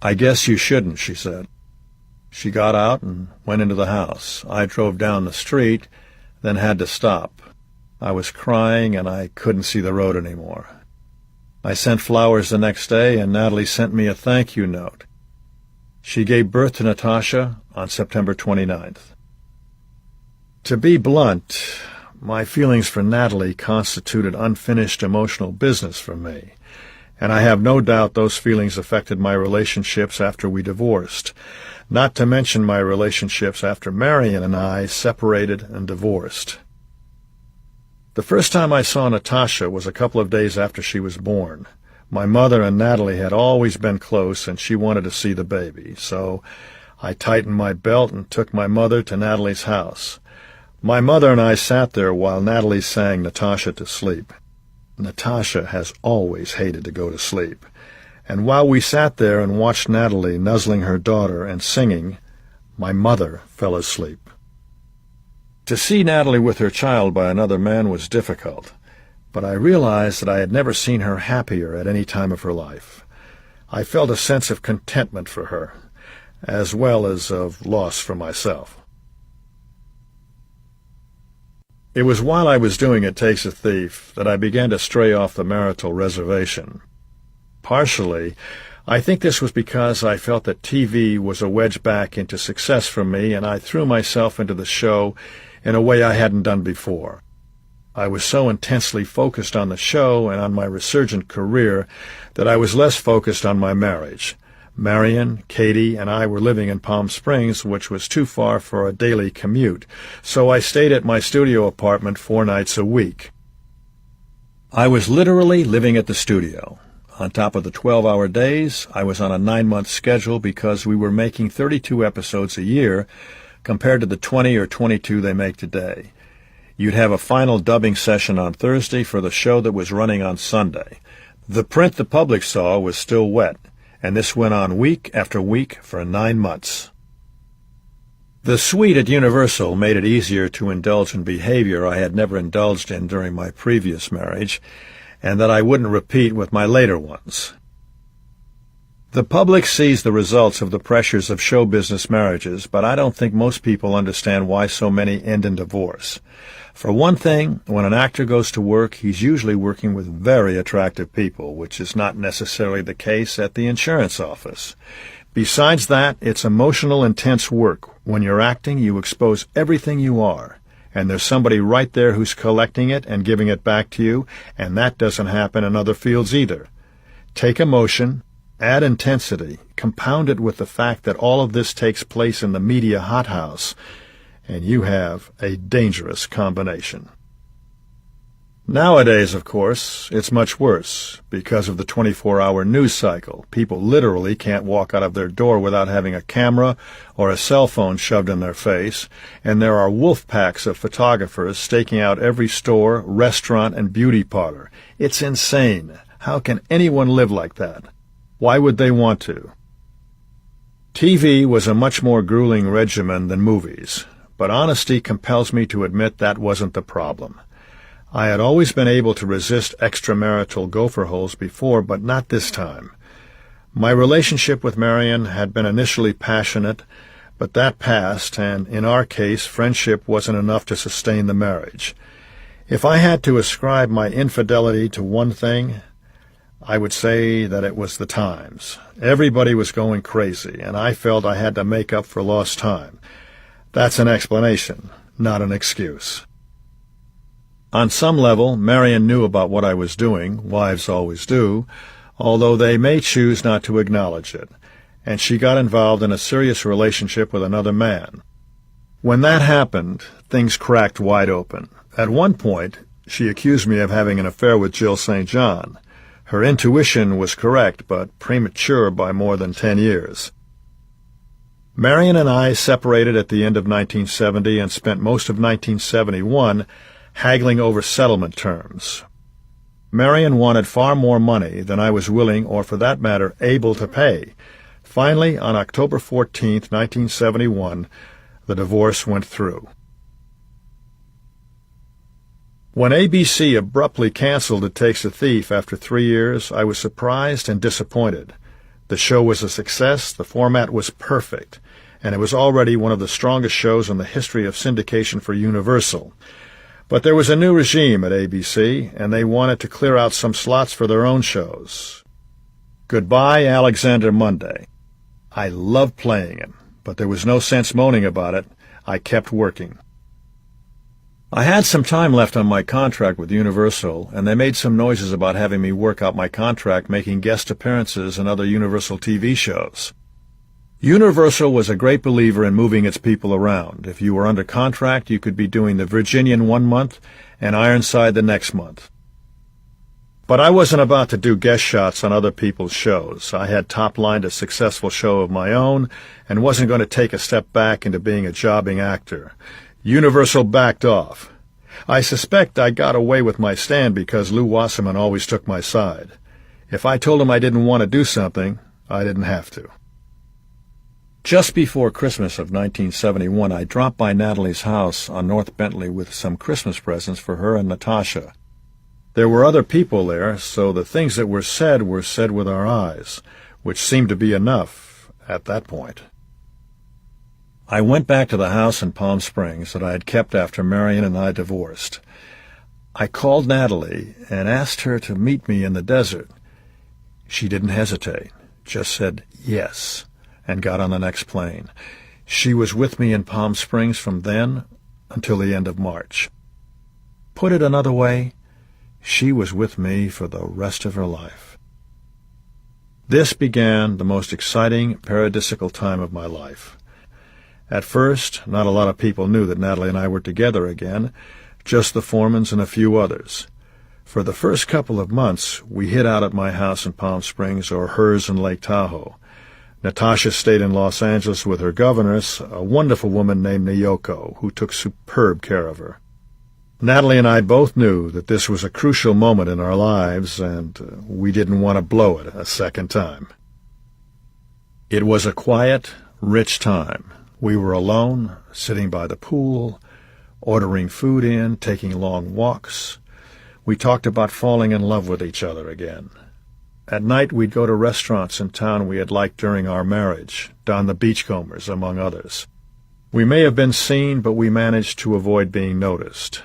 "I guess you shouldn't," she said. She got out and went into the house. I drove down the street, then had to stop. I was crying, and I couldn't see the road anymore. I sent flowers the next day, and Natalie sent me a thank-you note. She gave birth to Natasha on September 29th. To be blunt, my feelings for Natalie constituted unfinished emotional business for me, and I have no doubt those feelings affected my relationships after we divorced, not to mention my relationships after Marion and I separated and divorced. The first time I saw Natasha was a couple of days after she was born. My mother and Natalie had always been close, and she wanted to see the baby, so I tightened my belt and took my mother to Natalie's house. My mother and I sat there while Natalie sang Natasha to sleep. Natasha has always hated to go to sleep. And while we sat there and watched Natalie nuzzling her daughter and singing, my mother fell asleep. To see Natalie with her child by another man was difficult, but I realized that I had never seen her happier at any time of her life. I felt a sense of contentment for her, as well as of loss for myself. It was while I was doing It Takes a Thief that I began to stray off the marital reservation. Partially, I think this was because I felt that TV was a wedge back into success for me, and I threw myself into the show in a way I hadn't done before. I was so intensely focused on the show and on my resurgent career that I was less focused on my marriage. Marion, Katie, and I were living in Palm Springs, which was too far for a daily commute, so I stayed at my studio apartment 4 nights a week. I was literally living at the studio. On top of the 12-hour days, I was on a 9-month schedule because we were making 32 episodes a year compared to the 20 or 22 they make today. You'd have a final dubbing session on Thursday for the show that was running on Sunday. The print the public saw was still wet, and this went on week after week for 9 months. The suite at Universal made it easier to indulge in behavior I had never indulged in during my previous marriage, and that I wouldn't repeat with my later ones. The public sees the results of the pressures of show business marriages, but I don't think most people understand why so many end in divorce. For one thing, when an actor goes to work, he's usually working with very attractive people, which is not necessarily the case at the insurance office. Besides that, it's emotional, intense work. When you're acting, you expose everything you are, and there's somebody right there who's collecting it and giving it back to you, and that doesn't happen in other fields either. Take emotion, add intensity, compound it with the fact that all of this takes place in the media hothouse, and you have a dangerous combination. Nowadays, of course, it's much worse. Because of the 24-hour news cycle, people literally can't walk out of their door without having a camera or a cell phone shoved in their face, and there are wolf packs of photographers staking out every store, restaurant, and beauty parlor. It's insane. How can anyone live like that? Why would they want to? TV was a much more grueling regimen than movies, but honesty compels me to admit that wasn't the problem. I had always been able to resist extramarital gopher holes before, but not this time. My relationship with Marion had been initially passionate, but that passed, and in our case, friendship wasn't enough to sustain the marriage. If I had to ascribe my infidelity to one thing, I would say that it was the times. Everybody was going crazy, and I felt I had to make up for lost time. That's an explanation, not an excuse. On some level, Marion knew about what I was doing, wives always do, although they may choose not to acknowledge it, and she got involved in a serious relationship with another man. When that happened, things cracked wide open. At one point, she accused me of having an affair with Jill St. John. Her intuition was correct, but premature by more than 10 years. Marion and I separated at the end of 1970 and spent most of 1971 haggling over settlement terms. Marion wanted far more money than I was willing, or for that matter, able to pay. Finally, on October 14, 1971, the divorce went through. When ABC abruptly canceled It Takes a Thief after 3 years, I was surprised and disappointed. The show was a success, the format was perfect, and it was already one of the strongest shows in the history of syndication for Universal. But there was a new regime at ABC, and they wanted to clear out some slots for their own shows. Goodbye, Alexander Monday. I loved playing him, but there was no sense moaning about it. I kept working. I had some time left on my contract with Universal, and they made some noises about having me work out my contract making guest appearances in other Universal TV shows. Universal was a great believer in moving its people around. If you were under contract, you could be doing The Virginian 1 month and Ironside the next month. But I wasn't about to do guest shots on other people's shows. I had top-lined a successful show of my own and wasn't going to take a step back into being a jobbing actor. Universal backed off. I suspect I got away with my stand because Lou Wasserman always took my side. If I told him I didn't want to do something, I didn't have to. Just before Christmas of 1971, I dropped by Natalie's house on North Bentley with some Christmas presents for her and Natasha. There were other people there, so the things that were said with our eyes, which seemed to be enough at that point. I went back to the house in Palm Springs that I had kept after Marion and I divorced. I called Natalie and asked her to meet me in the desert. She didn't hesitate, just said yes, and got on the next plane. She was with me in Palm Springs from then until the end of March. Put it another way, she was with me for the rest of her life. This began the most exciting paradisical time of my life. At first, not a lot of people knew that Natalie and I were together again, just the Foremans and a few others. For the first couple of months, we hid out at my house in Palm Springs or hers in Lake Tahoe. Natasha stayed in Los Angeles with her governess, a wonderful woman named Nayoko, who took superb care of her. Natalie and I both knew that this was a crucial moment in our lives, and we didn't want to blow it a second time. It was a quiet, rich time. We were alone, sitting by the pool, ordering food in, taking long walks. We talked about falling in love with each other again. At night we'd go to restaurants in town we had liked during our marriage, Don the Beachcombers, among others. We may have been seen, but we managed to avoid being noticed.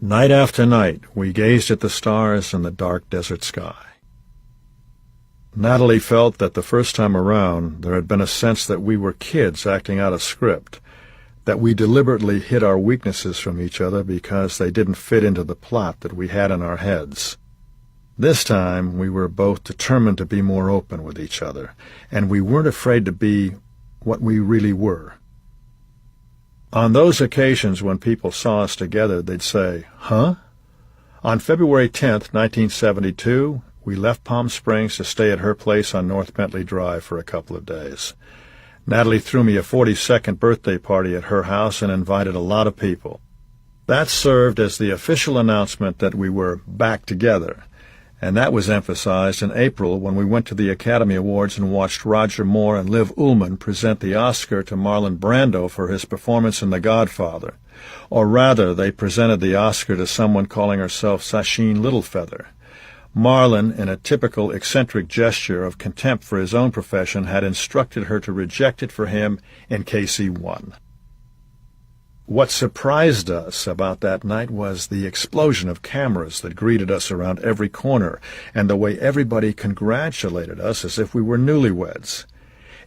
Night after night we gazed at the stars in the dark desert sky. Natalie felt that the first time around there had been a sense that we were kids acting out a script, that we deliberately hid our weaknesses from each other because they didn't fit into the plot that we had in our heads. This time we were both determined to be more open with each other, and we weren't afraid to be what we really were. On those occasions when people saw us together, they'd say, "Huh?" On February 10th, 1972, we left Palm Springs to stay at her place on North Bentley Drive for a couple of days. Natalie threw me a 42nd birthday party at her house and invited a lot of people. That served as the official announcement that we were back together, and that was emphasized in April when we went to the Academy Awards and watched Roger Moore and Liv Ullmann present the Oscar to Marlon Brando for his performance in The Godfather. Or rather, they presented the Oscar to someone calling herself Sacheen Littlefeather. Marlon, in a typical eccentric gesture of contempt for his own profession, had instructed her to reject it for him in case he won. What surprised us about that night was the explosion of cameras that greeted us around every corner, and the way everybody congratulated us as if we were newlyweds.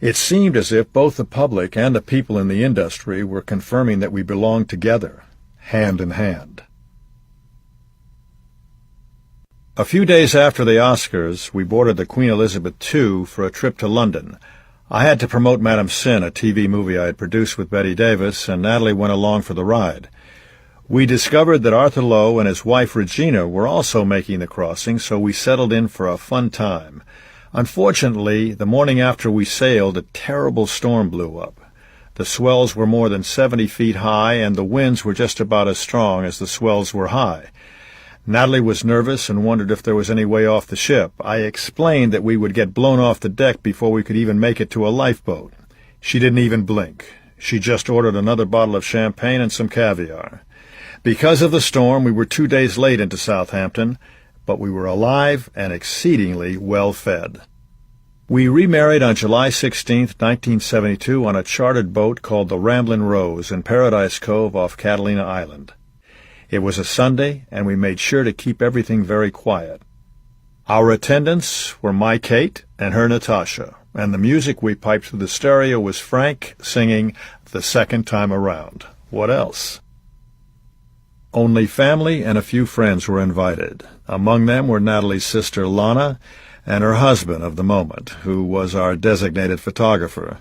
It seemed as if both the public and the people in the industry were confirming that we belonged together, hand in hand. A few days after the Oscars, we boarded the Queen Elizabeth II for a trip to London. I had to promote Madame Sin, a TV movie I had produced with Bette Davis, and Natalie went along for the ride. We discovered that Arthur Lowe and his wife Regina were also making the crossing, so we settled in for a fun time. Unfortunately, the morning after we sailed, a terrible storm blew up. The swells were more than 70 feet high, and the winds were just about as strong as the swells were high. Natalie was nervous and wondered if there was any way off the ship. I explained that we would get blown off the deck before we could even make it to a lifeboat. She didn't even blink. She just ordered another bottle of champagne and some caviar. Because of the storm, we were 2 days late into Southampton, but we were alive and exceedingly well fed. We remarried on July 16, 1972, on a chartered boat called the Ramblin' Rose in Paradise Cove off Catalina Island. It was a Sunday, and we made sure to keep everything very quiet. Our attendants were my Kate and her Natasha, and the music we piped through the stereo was Frank singing The Second Time Around. What else? Only family and a few friends were invited. Among them were Natalie's sister Lana and her husband of the moment, who was our designated photographer.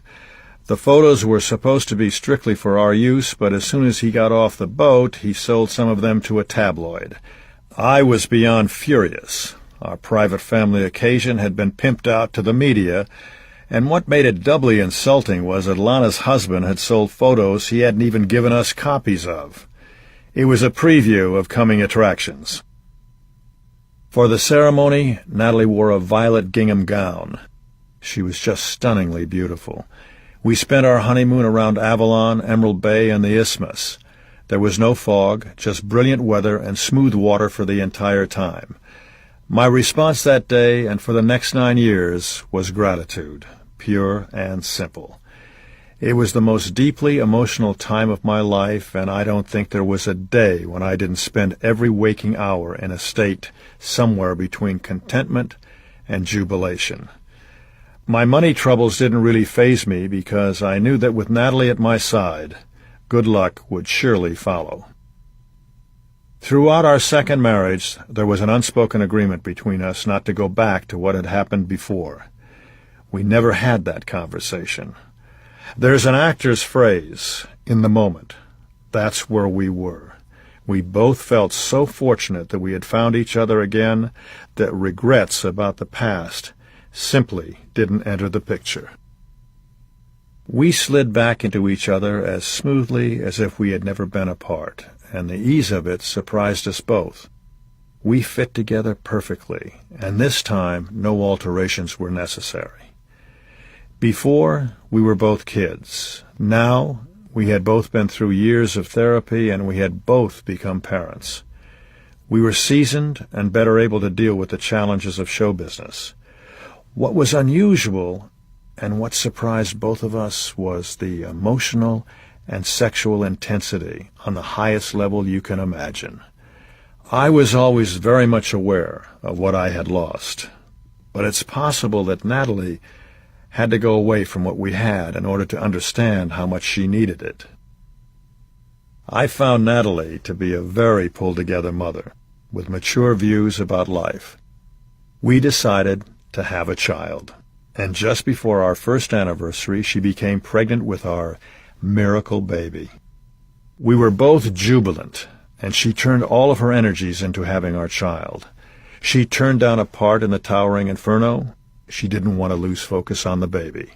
The photos were supposed to be strictly for our use, but as soon as he got off the boat, he sold some of them to a tabloid. I was beyond furious. Our private family occasion had been pimped out to the media, and what made it doubly insulting was that Lana's husband had sold photos he hadn't even given us copies of. It was a preview of coming attractions. For the ceremony, Natalie wore a violet gingham gown. She was just stunningly beautiful. We spent our honeymoon around Avalon, Emerald Bay, and the Isthmus. There was no fog, just brilliant weather and smooth water for the entire time. My response that day and for the next 9 years was gratitude, pure and simple. It was the most deeply emotional time of my life, and I don't think there was a day when I didn't spend every waking hour in a state somewhere between contentment and jubilation. My money troubles didn't really faze me because I knew that with Natalie at my side, good luck would surely follow. Throughout our second marriage, there was an unspoken agreement between us not to go back to what had happened before. We never had that conversation. There's an actor's phrase, in the moment. That's where we were. We both felt so fortunate that we had found each other again that regrets about the past simply didn't enter the picture. We slid back into each other as smoothly as if we had never been apart, and the ease of it surprised us both. We fit together perfectly, and this time no alterations were necessary. Before, we were both kids. Now, we had both been through years of therapy, and we had both become parents. We were seasoned and better able to deal with the challenges of show business. What was unusual and what surprised both of us was the emotional and sexual intensity on the highest level you can imagine. I was always very much aware of what I had lost, but it's possible that Natalie had to go away from what we had in order to understand how much she needed it. I found Natalie to be a very pulled-together mother, with mature views about life. We decided to have a child, and just before our first anniversary, she became pregnant with our miracle baby. We were both jubilant, and she turned all of her energies into having our child. She turned down a part in the Towering Inferno. She didn't want to lose focus on the baby.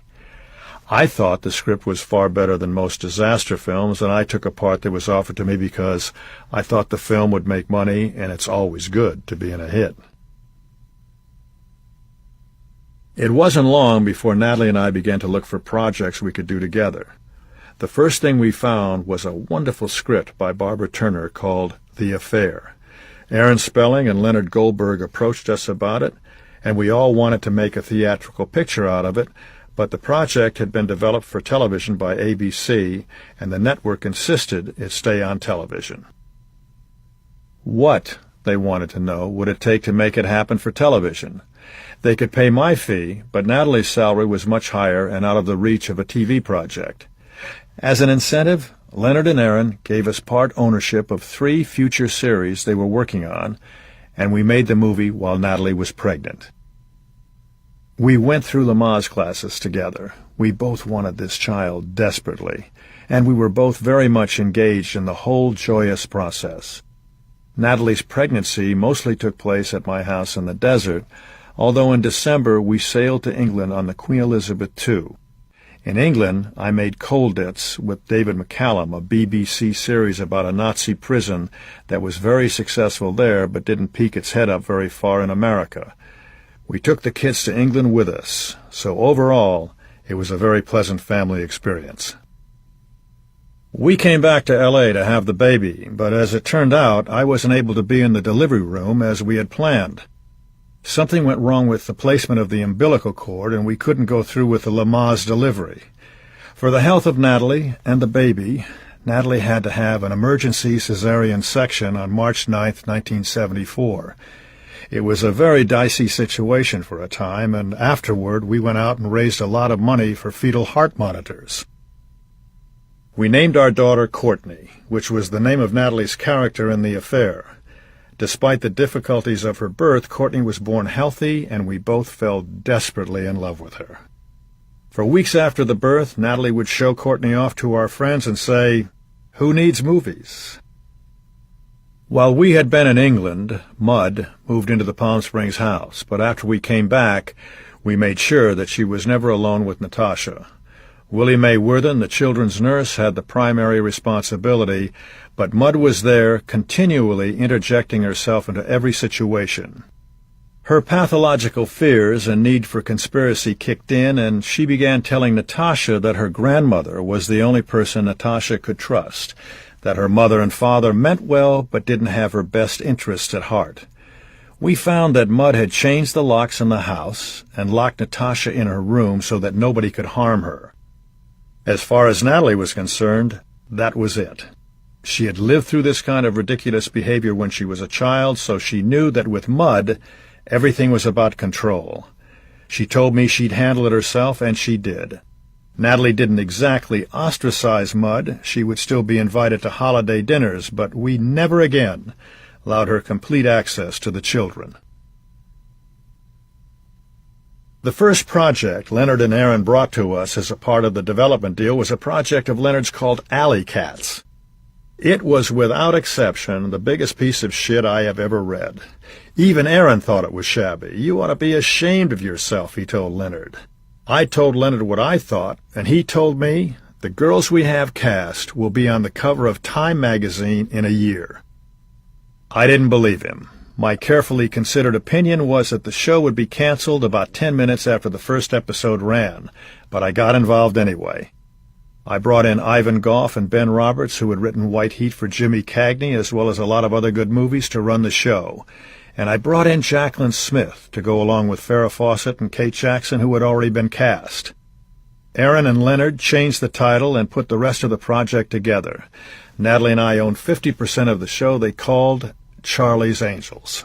I thought the script was far better than most disaster films, and I took a part that was offered to me because I thought the film would make money, and it's always good to be in a hit. It wasn't long before Natalie and I began to look for projects we could do together. The first thing we found was a wonderful script by Barbara Turner called The Affair. Aaron Spelling and Leonard Goldberg approached us about it, and we all wanted to make a theatrical picture out of it, but the project had been developed for television by ABC, and the network insisted it stay on television. What, they wanted to know, would it take to make it happen for television? They could pay my fee, but Natalie's salary was much higher and out of the reach of a TV project. As an incentive, Leonard and Aaron gave us part ownership of 3 future series they were working on, and we made the movie while Natalie was pregnant. We went through Lamaze classes together. We both wanted this child desperately, and we were both very much engaged in the whole joyous process. Natalie's pregnancy mostly took place at my house in the desert, although in December we sailed to England on the Queen Elizabeth II. In England, I made Colditz with David McCallum, a BBC series about a Nazi prison that was very successful there but didn't peek its head up very far in America. We took the kids to England with us, so overall, it was a very pleasant family experience. We came back to L.A. to have the baby, but as it turned out, I wasn't able to be in the delivery room as we had planned. Something went wrong with the placement of the umbilical cord, and we couldn't go through with the Lamaze delivery. For the health of Natalie and the baby, Natalie had to have an emergency cesarean section on March 9, 1974. It was a very dicey situation for a time, and afterward we went out and raised a lot of money for fetal heart monitors. We named our daughter Courtney, which was the name of Natalie's character in The Affair. Despite the difficulties of her birth, Courtney was born healthy, and we both fell desperately in love with her. For weeks after the birth, Natalie would show Courtney off to our friends and say, "Who needs movies?" While we had been in England, Mud moved into the Palm Springs house, but after we came back, we made sure that she was never alone with Natasha. Willie Mae Worthen, the children's nurse, had the primary responsibility, but Mud was there, continually interjecting herself into every situation. Her pathological fears and need for conspiracy kicked in, and she began telling Natasha that her grandmother was the only person Natasha could trust, that her mother and father meant well but didn't have her best interests at heart. We found that Mud had changed the locks in the house and locked Natasha in her room so that nobody could harm her. As far as Natalie was concerned, that was it. She had lived through this kind of ridiculous behavior when she was a child, so she knew that with Mud, everything was about control. She told me she'd handle it herself, and she did. Natalie didn't exactly ostracize Mud. She would still be invited to holiday dinners, but we never again allowed her complete access to the children. The first project Leonard and Aaron brought to us as a part of the development deal was a project of Leonard's called Alley Cats. It was without exception the biggest piece of shit I have ever read. Even Aaron thought it was shabby. "You ought to be ashamed of yourself," he told Leonard. I told Leonard what I thought, and he told me, "The girls we have cast will be on the cover of Time magazine in a year." I didn't believe him. My carefully considered opinion was that the show would be canceled about 10 minutes after the first episode ran, but I got involved anyway. I brought in Ivan Goff and Ben Roberts, who had written White Heat for Jimmy Cagney, as well as a lot of other good movies, to run the show. And I brought in Jacqueline Smith to go along with Farrah Fawcett and Kate Jackson, who had already been cast. Aaron and Leonard changed the title and put the rest of the project together. Natalie and I owned 50% of the show they called Charlie's Angels.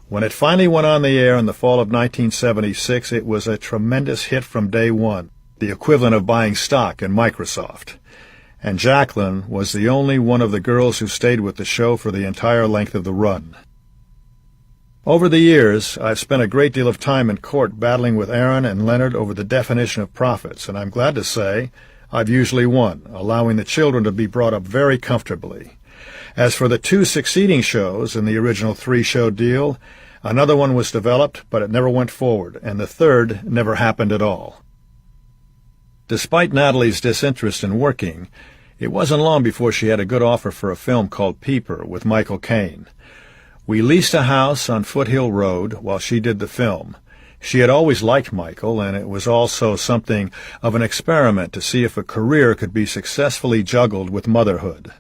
When it finally went on the air in the fall of 1976, it was a tremendous hit from day one, the equivalent of buying stock in Microsoft. And Jacqueline was the only one of the girls who stayed with the show for the entire length of the run. Over the years, I've spent a great deal of time in court battling with Aaron and Leonard over the definition of profits, and I'm glad to say I've usually won, allowing the children to be brought up very comfortably. As for the 2 succeeding shows in the original 3-show deal, another one was developed, but it never went forward, and the third never happened at all. Despite Natalie's disinterest in working, it wasn't long before she had a good offer for a film called Peeper with Michael Caine. We leased a house on Foothill Road while she did the film. She had always liked Michael, and it was also something of an experiment to see if a career could be successfully juggled with motherhood.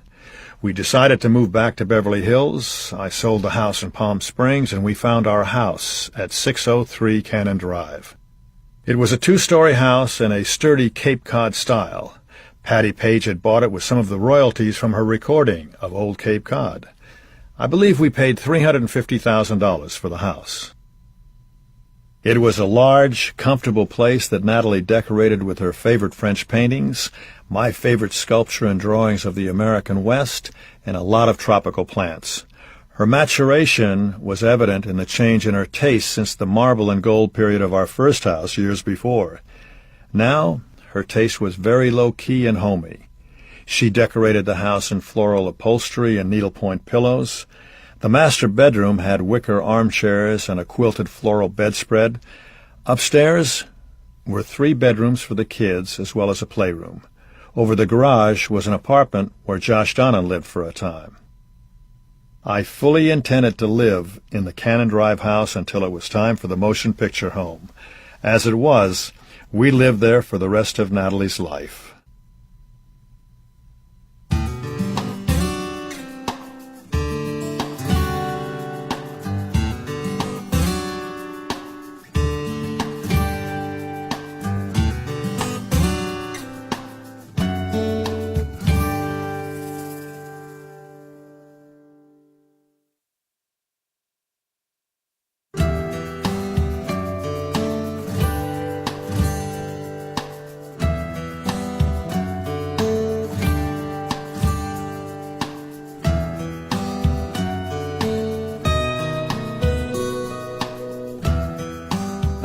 We decided to move back to Beverly Hills. I sold the house in Palm Springs, and we found our house at 603 Cannon Drive. It was a 2-story house in a sturdy Cape Cod style. Patty Page had bought it with some of the royalties from her recording of Old Cape Cod. I believe we paid $350,000 for the house. It was a large, comfortable place that Natalie decorated with her favorite French paintings, my favorite sculpture and drawings of the American West, and a lot of tropical plants. Her maturation was evident in the change in her taste since the marble and gold period of our first house years before. Now, her taste was very low-key and homey. She decorated the house in floral upholstery and needlepoint pillows. The master bedroom had wicker armchairs and a quilted floral bedspread. Upstairs were 3 bedrooms for the kids, as well as a playroom. Over the garage was an apartment where Josh Donnan lived for a time. I fully intended to live in the Cannon Drive house until it was time for the motion picture home. As it was, we lived there for the rest of Natalie's life.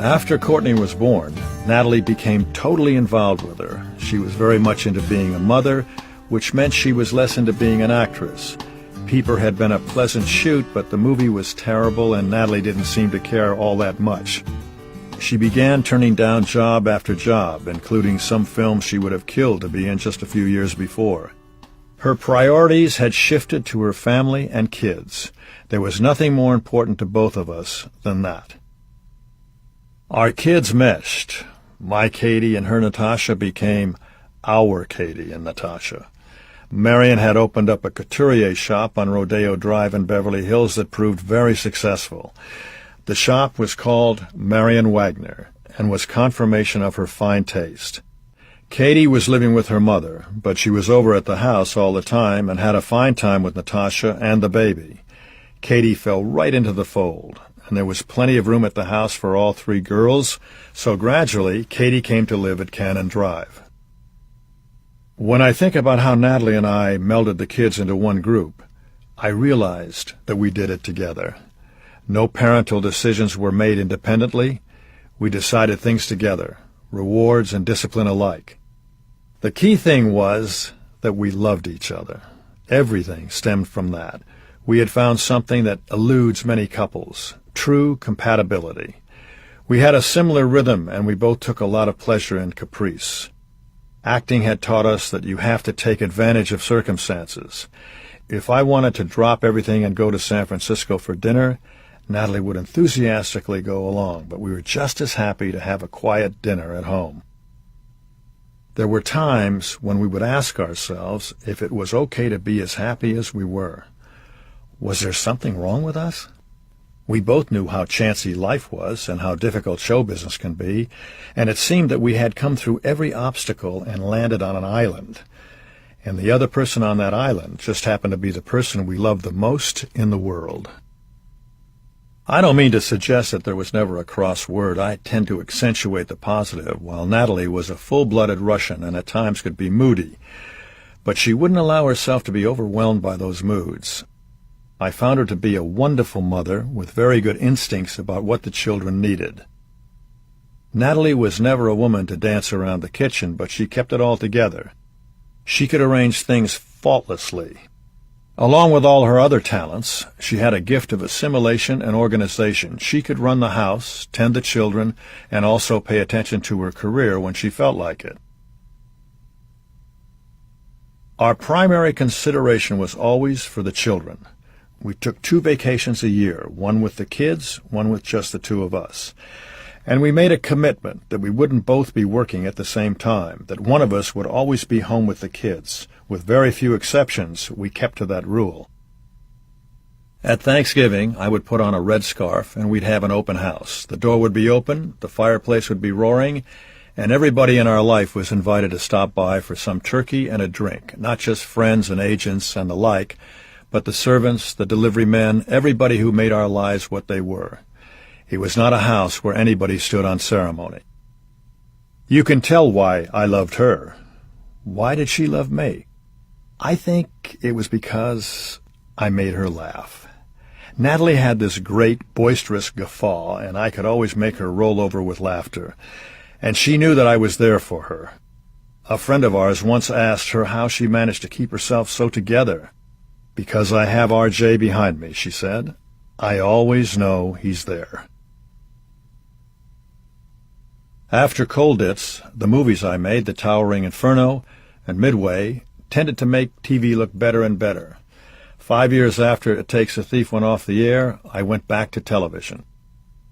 After Courtney was born, Natalie became totally involved with her. She was very much into being a mother, which meant she was less into being an actress. Peeper had been a pleasant shoot, but the movie was terrible, and Natalie didn't seem to care all that much. She began turning down job after job, including some films she would have killed to be in just a few years before. Her priorities had shifted to her family and kids. There was nothing more important to both of us than that. Our kids meshed. My Katie and her Natasha became our Katie and Natasha. Marion had opened up a couturier shop on Rodeo Drive in Beverly Hills that proved very successful. The shop was called Marion Wagner and was confirmation of her fine taste. Katie was living with her mother, but she was over at the house all the time and had a fine time with Natasha and the baby. Katie fell right into the fold, and there was plenty of room at the house for all 3 girls, so gradually Katie came to live at Cannon Drive. When I think about how Natalie and I melded the kids into one group, I realized that we did it together. No parental decisions were made independently. We decided things together, rewards and discipline alike. The key thing was that we loved each other. Everything stemmed from that. We had found something that eludes many couples, true compatibility. We had a similar rhythm, and we both took a lot of pleasure in caprice. Acting had taught us that you have to take advantage of circumstances. If I wanted to drop everything and go to San Francisco for dinner, Natalie would enthusiastically go along, but we were just as happy to have a quiet dinner at home. There were times when we would ask ourselves if it was okay to be as happy as we were. Was there something wrong with us? We both knew how chancy life was and how difficult show business can be, and it seemed that we had come through every obstacle and landed on an island. And the other person on that island just happened to be the person we loved the most in the world. I don't mean to suggest that there was never a cross word. I tend to accentuate the positive, while Natalie was a full-blooded Russian and at times could be moody. But she wouldn't allow herself to be overwhelmed by those moods. I found her to be a wonderful mother with very good instincts about what the children needed. Natalie was never a woman to dance around the kitchen, but she kept it all together. She could arrange things faultlessly. Along with all her other talents, she had a gift of assimilation and organization. She could run the house, tend the children, and also pay attention to her career when she felt like it. Our primary consideration was always for the children. We took 2 vacations a year, one with the kids, one with just the 2 of us. And we made a commitment that we wouldn't both be working at the same time, that one of us would always be home with the kids. With very few exceptions, we kept to that rule. At Thanksgiving, I would put on a red scarf, and we'd have an open house. The door would be open, the fireplace would be roaring, and everybody in our life was invited to stop by for some turkey and a drink, not just friends and agents and the like, but the servants, the delivery men, everybody who made our lives what they were. It was not a house where anybody stood on ceremony. You can tell why I loved her. Why did she love me? I think it was because I made her laugh. Natalie had this great, boisterous guffaw, and I could always make her roll over with laughter. And she knew that I was there for her. A friend of ours once asked her how she managed to keep herself so together. "Because I have R.J. behind me," she said. "I always know he's there." After Colditz, the movies I made, The Towering Inferno and Midway, tended to make TV look better and better. 5 years after It Takes a Thief went off the air, I went back to television.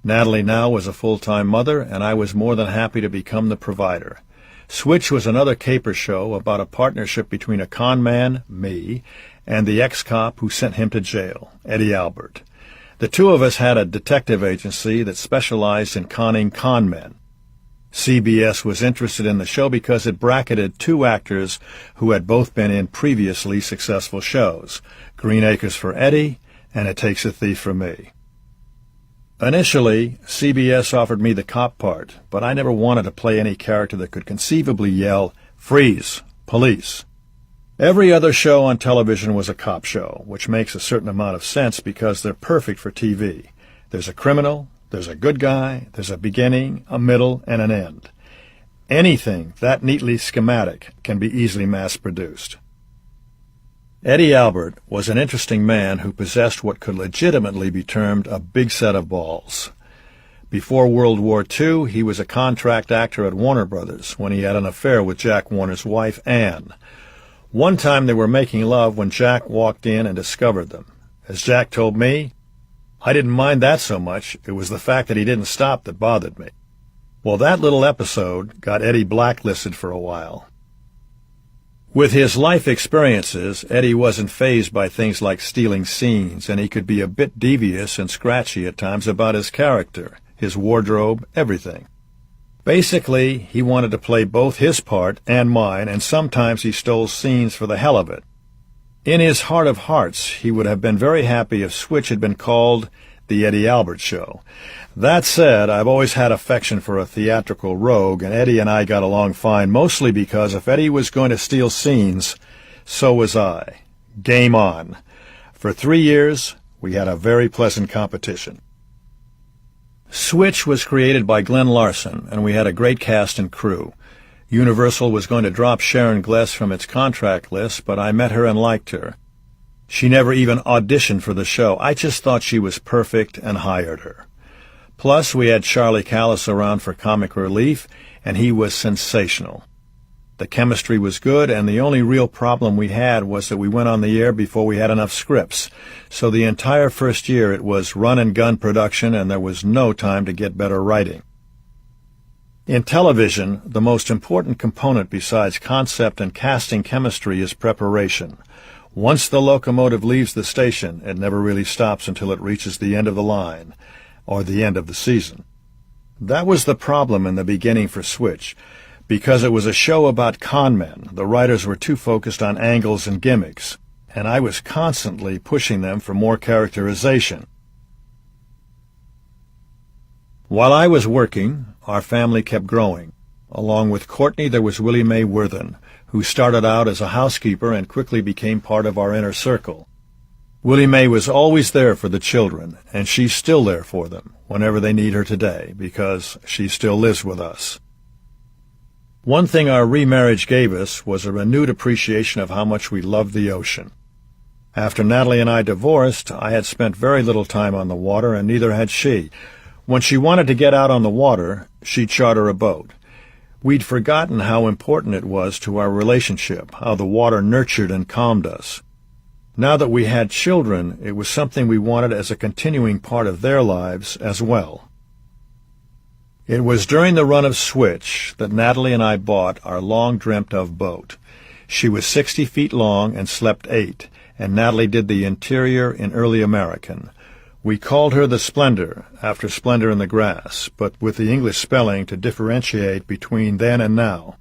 Natalie now was a full-time mother, and I was more than happy to become the provider. Switch was another caper show about a partnership between a con man, me, and the ex-cop who sent him to jail, Eddie Albert. The 2 of us had a detective agency that specialized in conning con men. CBS was interested in the show because it bracketed 2 actors who had both been in previously successful shows, Green Acres for Eddie and It Takes a Thief for me. Initially, CBS offered me the cop part, but I never wanted to play any character that could conceivably yell, "Freeze! Police!" Every other show on television was a cop show, which makes a certain amount of sense because they're perfect for TV. There's a criminal, there's a good guy, there's a beginning, a middle, and an end. Anything that neatly schematic can be easily mass-produced. Eddie Albert was an interesting man who possessed what could legitimately be termed a big set of balls. Before World War II, he was a contract actor at Warner Brothers when he had an affair with Jack Warner's wife, Ann. One time they were making love when Jack walked in and discovered them. As Jack told me, "I didn't mind that so much. It was the fact that he didn't stop that bothered me." Well, that little episode got Eddie blacklisted for a while. With his life experiences, Eddie wasn't fazed by things like stealing scenes, and he could be a bit devious and scratchy at times about his character, his wardrobe, everything. Basically, he wanted to play both his part and mine, and sometimes he stole scenes for the hell of it. In his heart of hearts, he would have been very happy if Switch had been called The Eddie Albert Show. That said, I've always had affection for a theatrical rogue, and Eddie and I got along fine, mostly because if Eddie was going to steal scenes, so was I. Game on. For 3 years, we had a very pleasant competition. Switch was created by Glenn Larson, and we had a great cast and crew. Universal was going to drop Sharon Gless from its contract list, but I met her and liked her. She never even auditioned for the show. I just thought she was perfect and hired her. Plus, we had Charlie Callis around for comic relief, and he was sensational. The chemistry was good, and the only real problem we had was that we went on the air before we had enough scripts. So the entire first year it was run-and-gun production, and there was no time to get better writing. In television, the most important component besides concept and casting chemistry is preparation. Once the locomotive leaves the station, it never really stops until it reaches the end of the line, or the end of the season. That was the problem in the beginning for Switch. Because it was a show about con men, the writers were too focused on angles and gimmicks, and I was constantly pushing them for more characterization. While I was working, our family kept growing. Along with Courtney, there was Willie Mae Worthen, who started out as a housekeeper and quickly became part of our inner circle. Willie Mae was always there for the children, and she's still there for them whenever they need her today, because she still lives with us. One thing our remarriage gave us was a renewed appreciation of how much we loved the ocean. After Natalie and I divorced, I had spent very little time on the water, and neither had she. When she wanted to get out on the water, she'd charter a boat. We'd forgotten how important it was to our relationship, how the water nurtured and calmed us. Now that we had children, it was something we wanted as a continuing part of their lives as well. It was during the run of Switch that Natalie and I bought our long-dreamt-of boat. She was 60 feet long and slept 8, and Natalie did the interior in early American. We called her the Splendor, after Splendor in the Grass, but with the English spelling to differentiate between then and now.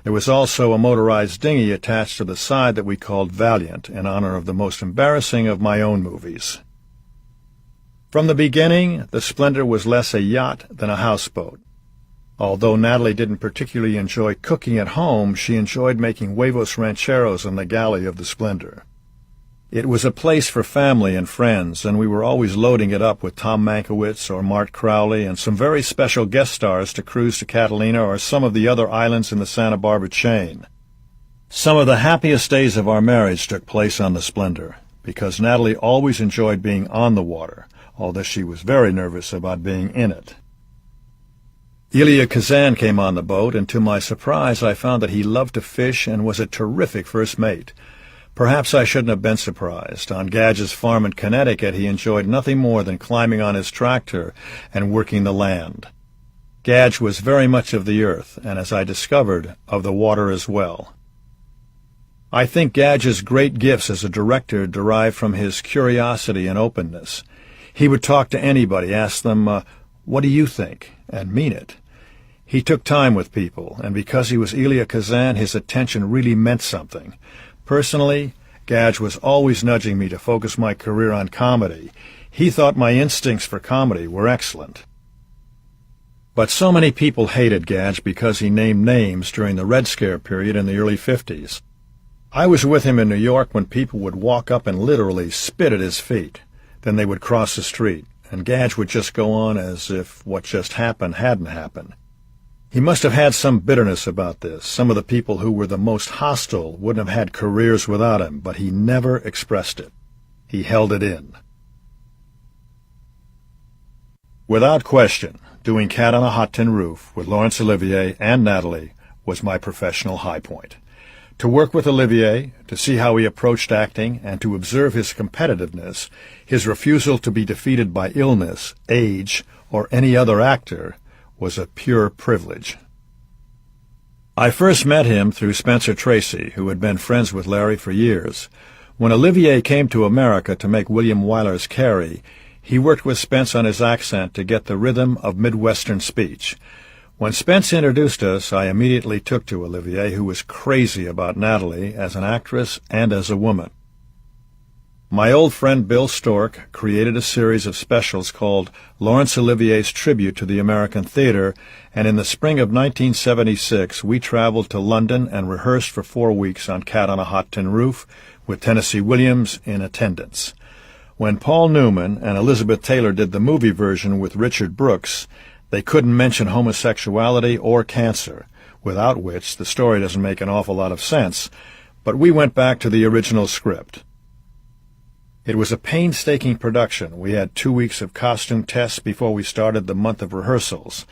There was also a motorized dinghy attached to the side that we called Valiant, in honor of the most embarrassing of my own movies. From the beginning, the Splendor was less a yacht than a houseboat. Although Natalie didn't particularly enjoy cooking at home, she enjoyed making huevos rancheros in the galley of the Splendor. It was a place for family and friends, and we were always loading it up with Tom Mankiewicz or Mart Crowley and some very special guest stars to cruise to Catalina or some of the other islands in the Santa Barbara chain. Some of the happiest days of our marriage took place on the Splendor, because Natalie always enjoyed being on the water, although she was very nervous about being in it. Elia Kazan came on the boat, and to my surprise I found that he loved to fish and was a terrific first mate. Perhaps I shouldn't have been surprised. On Gadge's farm in Connecticut he enjoyed nothing more than climbing on his tractor and working the land. Gadge was very much of the earth, and as I discovered, of the water as well. I think Gadge's great gifts as a director derived from his curiosity and openness. He would talk to anybody, ask them, what do you think, and mean it. He took time with people, and because he was Elia Kazan, his attention really meant something. Personally, Gadge was always nudging me to focus my career on comedy. He thought my instincts for comedy were excellent. But so many people hated Gadge because he named names during the Red Scare period in the early 50s. I was with him in New York when people would walk up and literally spit at his feet. Then they would cross the street, and Gadge would just go on as if what just happened hadn't happened. He must have had some bitterness about this. Some of the people who were the most hostile wouldn't have had careers without him, but he never expressed it. He held it in. Without question, doing Cat on a Hot Tin Roof with Laurence Olivier and Natalie was my professional high point. To work with Olivier, to see how he approached acting, and to observe his competitiveness, his refusal to be defeated by illness, age, or any other actor, was a pure privilege. I first met him through Spencer Tracy, who had been friends with Larry for years. When Olivier came to America to make William Wyler's Carrie, he worked with Spence on his accent to get the rhythm of Midwestern speech. When Spence introduced us, I immediately took to Olivier, who was crazy about Natalie as an actress and as a woman. My old friend Bill Stork created a series of specials called Laurence Olivier's Tribute to the American Theater, and in the spring of 1976 we traveled to London and rehearsed for 4 weeks on Cat on a Hot Tin Roof, with Tennessee Williams in attendance. When Paul Newman and Elizabeth Taylor did the movie version with Richard Brooks, they couldn't mention homosexuality or cancer, without which the story doesn't make an awful lot of sense, but we went back to the original script. It was a painstaking production. We had 2 weeks of costume tests before we started the month of rehearsals.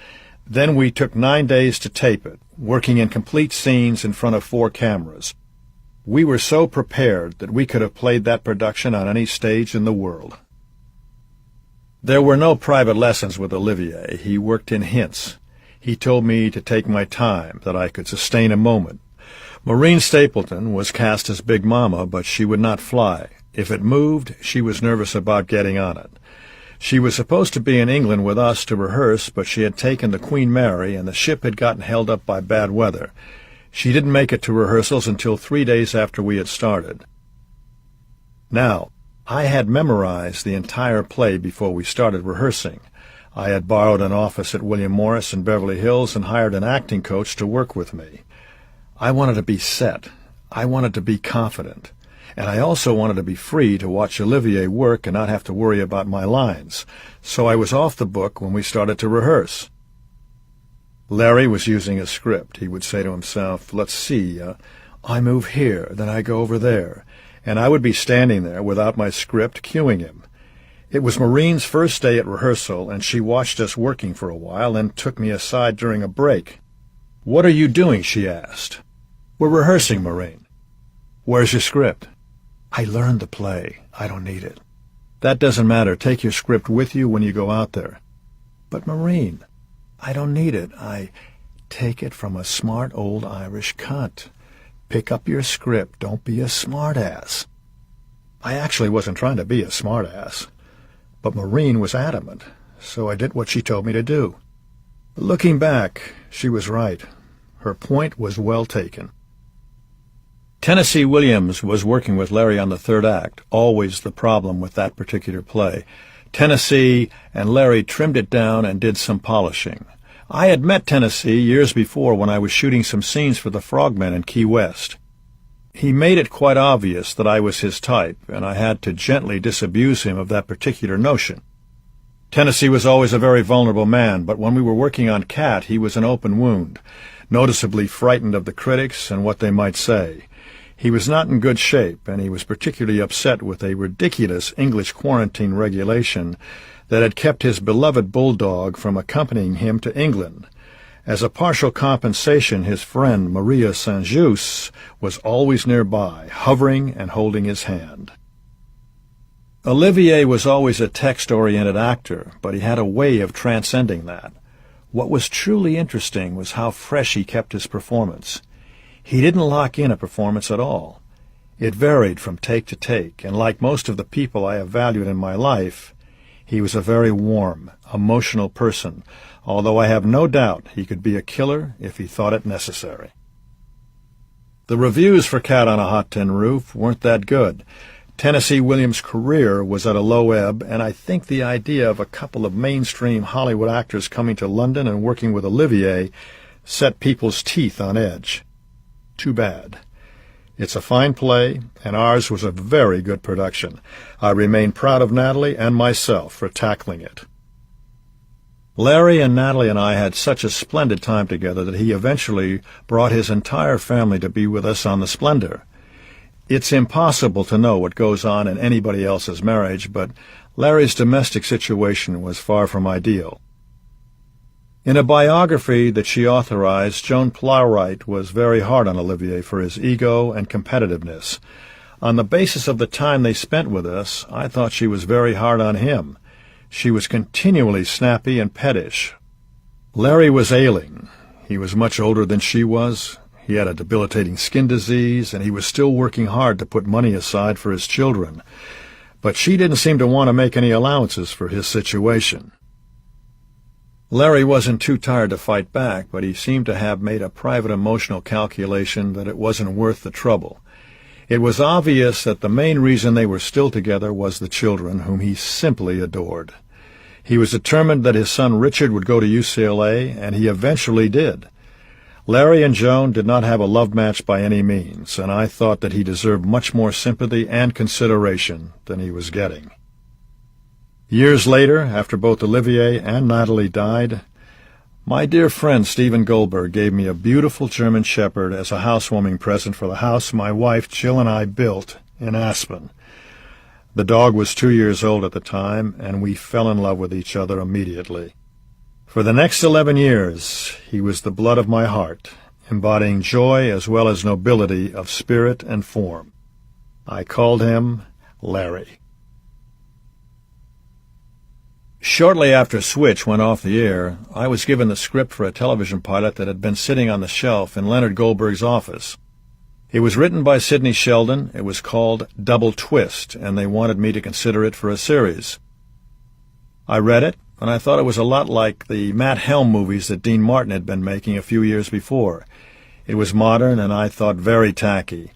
Then we took 9 days to tape it, working in complete scenes in front of 4 cameras. We were so prepared that we could have played that production on any stage in the world. There were no private lessons with Olivier. He worked in hints. He told me to take my time, that I could sustain a moment. Maureen Stapleton was cast as Big Mama, but she would not fly. If it moved, she was nervous about getting on it. She was supposed to be in England with us to rehearse, but she had taken the Queen Mary, and the ship had gotten held up by bad weather. She didn't make it to rehearsals until 3 days after we had started. Now, I had memorized the entire play before we started rehearsing. I had borrowed an office at William Morris in Beverly Hills and hired an acting coach to work with me. I wanted to be set. I wanted to be confident. And I also wanted to be free to watch Olivier work and not have to worry about my lines. So I was off the book when we started to rehearse. Larry was using a script. He would say to himself, let's see, I move here, then I go over there. And I would be standing there without my script cueing him. It was Maureen's first day at rehearsal, and she watched us working for a while and took me aside during a break. What are you doing? She asked. We're rehearsing, Maureen. Where's your script? I learned the play. I don't need it. That doesn't matter. Take your script with you when you go out there. But, Maureen, I don't need it. I take it from a smart old Irish cunt. Pick up your script. Don't be a smart-ass. I actually wasn't trying to be a smart-ass. But Maureen was adamant, so I did what she told me to do. Looking back, she was right. Her point was well taken. Tennessee Williams was working with Larry on the third act, always the problem with that particular play. Tennessee and Larry trimmed it down and did some polishing. I had met Tennessee years before when I was shooting some scenes for the Frogmen in Key West. He made it quite obvious that I was his type, and I had to gently disabuse him of that particular notion. Tennessee was always a very vulnerable man, but when we were working on Cat, he was an open wound, noticeably frightened of the critics and what they might say. He was not in good shape, and he was particularly upset with a ridiculous English quarantine regulation that had kept his beloved bulldog from accompanying him to England. As a partial compensation, his friend Maria Saint-Just was always nearby, hovering and holding his hand. Olivier was always a text-oriented actor, but he had a way of transcending that. What was truly interesting was how fresh he kept his performance. He didn't lock in a performance at all. It varied from take to take, and like most of the people I have valued in my life, he was a very warm, emotional person, although I have no doubt he could be a killer if he thought it necessary. The reviews for Cat on a Hot Tin Roof weren't that good. Tennessee Williams' career was at a low ebb, and I think the idea of a couple of mainstream Hollywood actors coming to London and working with Olivier set people's teeth on edge. Too bad. It's a fine play, and ours was a very good production. I remain proud of Natalie and myself for tackling it. Larry and Natalie and I had such a splendid time together that he eventually brought his entire family to be with us on the Splendor. It's impossible to know what goes on in anybody else's marriage, but Larry's domestic situation was far from ideal. In a biography that she authorized, Joan Plowright was very hard on Olivier for his ego and competitiveness. On the basis of the time they spent with us, I thought she was very hard on him. She was continually snappy and pettish. Larry was ailing. He was much older than she was. He had a debilitating skin disease, and he was still working hard to put money aside for his children. But she didn't seem to want to make any allowances for his situation. Larry wasn't too tired to fight back, but he seemed to have made a private emotional calculation that it wasn't worth the trouble. It was obvious that the main reason they were still together was the children, whom he simply adored. He was determined that his son Richard would go to UCLA, and he eventually did. Larry and Joan did not have a love match by any means, and I thought that he deserved much more sympathy and consideration than he was getting. Years later, after both Olivier and Natalie died, my dear friend Stephen Goldberg gave me a beautiful German Shepherd as a housewarming present for the house my wife Jill and I built in Aspen. The dog was 2 years old at the time, and we fell in love with each other immediately. For the next 11 years, he was the blood of my heart, embodying joy as well as nobility of spirit and form. I called him Larry. Shortly after Switch went off the air, I was given the script for a television pilot that had been sitting on the shelf in Leonard Goldberg's office. It was written by Sidney Sheldon. It was called Double Twist, and they wanted me to consider it for a series. I read it, and I thought it was a lot like the Matt Helm movies that Dean Martin had been making a few years before. It was modern, and I thought very tacky.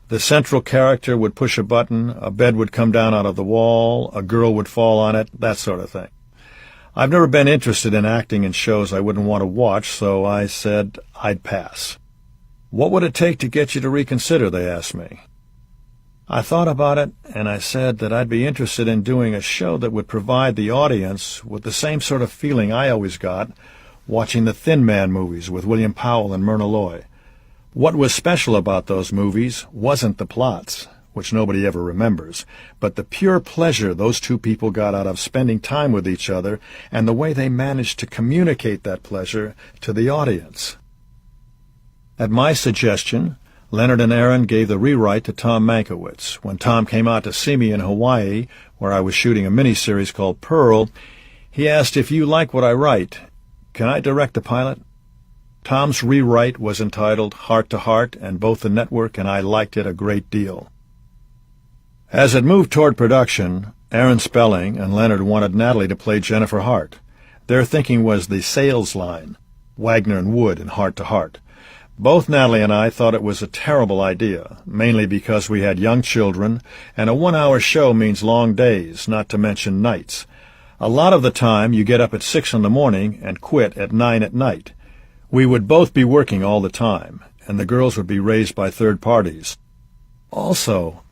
The central character would push a button, a bed would come down out of the wall, a girl would fall on it, that sort of thing. I've never been interested in acting in shows I wouldn't want to watch, so I said I'd pass. What would it take to get you to reconsider, they asked me. I thought about it, and I said that I'd be interested in doing a show that would provide the audience with the same sort of feeling I always got watching the Thin Man movies with William Powell and Myrna Loy. What was special about those movies wasn't the plots, which nobody ever remembers, but the pure pleasure those two people got out of spending time with each other and the way they managed to communicate that pleasure to the audience. At my suggestion, Leonard and Aaron gave the rewrite to Tom Mankiewicz. When Tom came out to see me in Hawaii, where I was shooting a miniseries called Pearl, he asked, "If you like what I write, can I direct the pilot?" Tom's rewrite was entitled Heart to Heart, and both the network and I liked it a great deal. As it moved toward production, Aaron Spelling and Leonard wanted Natalie to play Jennifer Hart. Their thinking was the sales line, Wagner and Wood in Heart to Heart. Both Natalie and I thought it was a terrible idea, mainly because we had young children, and a 1-hour show means long days, not to mention nights. A lot of the time you get up at 6 in the morning and quit at 9 at night. We would both be working all the time, and the girls would be raised by third parties. Also,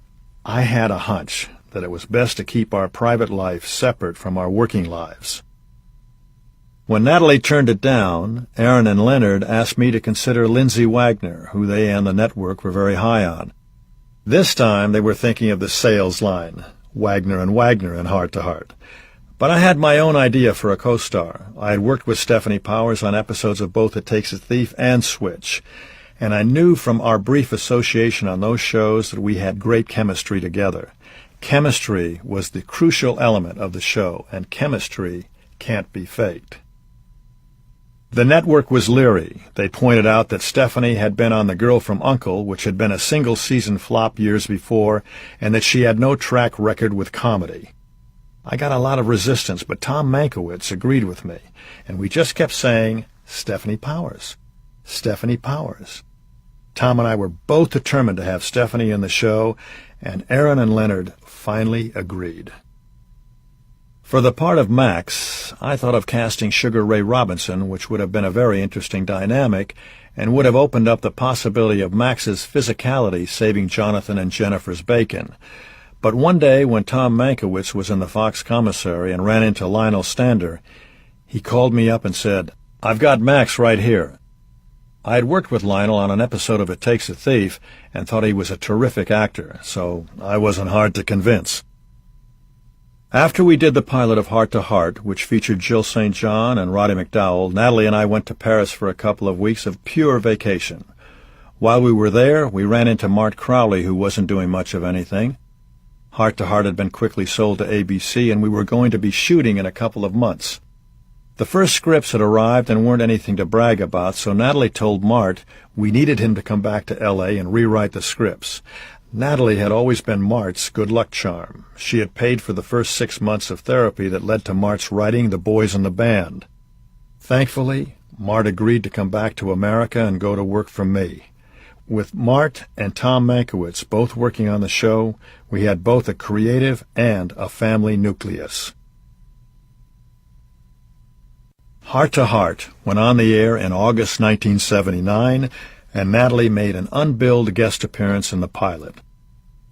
I had a hunch that it was best to keep our private life separate from our working lives. When Natalie turned it down, Aaron and Leonard asked me to consider Lindsay Wagner, who they and the network were very high on. This time they were thinking of the sales line, Wagner in Heart to Heart. But I had my own idea for a co-star. I had worked with Stephanie Powers on episodes of both It Takes a Thief and Switch, and I knew from our brief association on those shows that we had great chemistry together. Chemistry was the crucial element of the show, and chemistry can't be faked. The network was leery. They pointed out that Stephanie had been on The Girl from U.N.C.L.E., which had been a single-season flop years before, and that she had no track record with comedy. I got a lot of resistance, but Tom Mankiewicz agreed with me, and we just kept saying, Stephanie Powers, Stephanie Powers. Tom and I were both determined to have Stephanie in the show, and Aaron and Leonard finally agreed. For the part of Max, I thought of casting Sugar Ray Robinson, which would have been a very interesting dynamic, and would have opened up the possibility of Max's physicality saving Jonathan and Jennifer's bacon. But one day, when Tom Mankiewicz was in the Fox commissary and ran into Lionel Stander, he called me up and said, "I've got Max right here." I had worked with Lionel on an episode of It Takes a Thief and thought he was a terrific actor, so I wasn't hard to convince. After we did the pilot of Heart to Heart, which featured Jill St. John and Roddy McDowall, Natalie and I went to Paris for a couple of weeks of pure vacation. While we were there, we ran into Mart Crowley, who wasn't doing much of anything. Heart to Heart had been quickly sold to ABC, and we were going to be shooting in a couple of months. The first scripts had arrived and weren't anything to brag about, so Natalie told Mart we needed him to come back to L.A. and rewrite the scripts. Natalie had always been Mart's good luck charm. She had paid for the first 6 months of therapy that led to Mart's writing The Boys in the Band. Thankfully, Mart agreed to come back to America and go to work for me. With Mart and Tom Mankiewicz both working on the show, we had both a creative and a family nucleus. Heart to Heart went on the air in August 1979, and Natalie made an unbilled guest appearance in the pilot.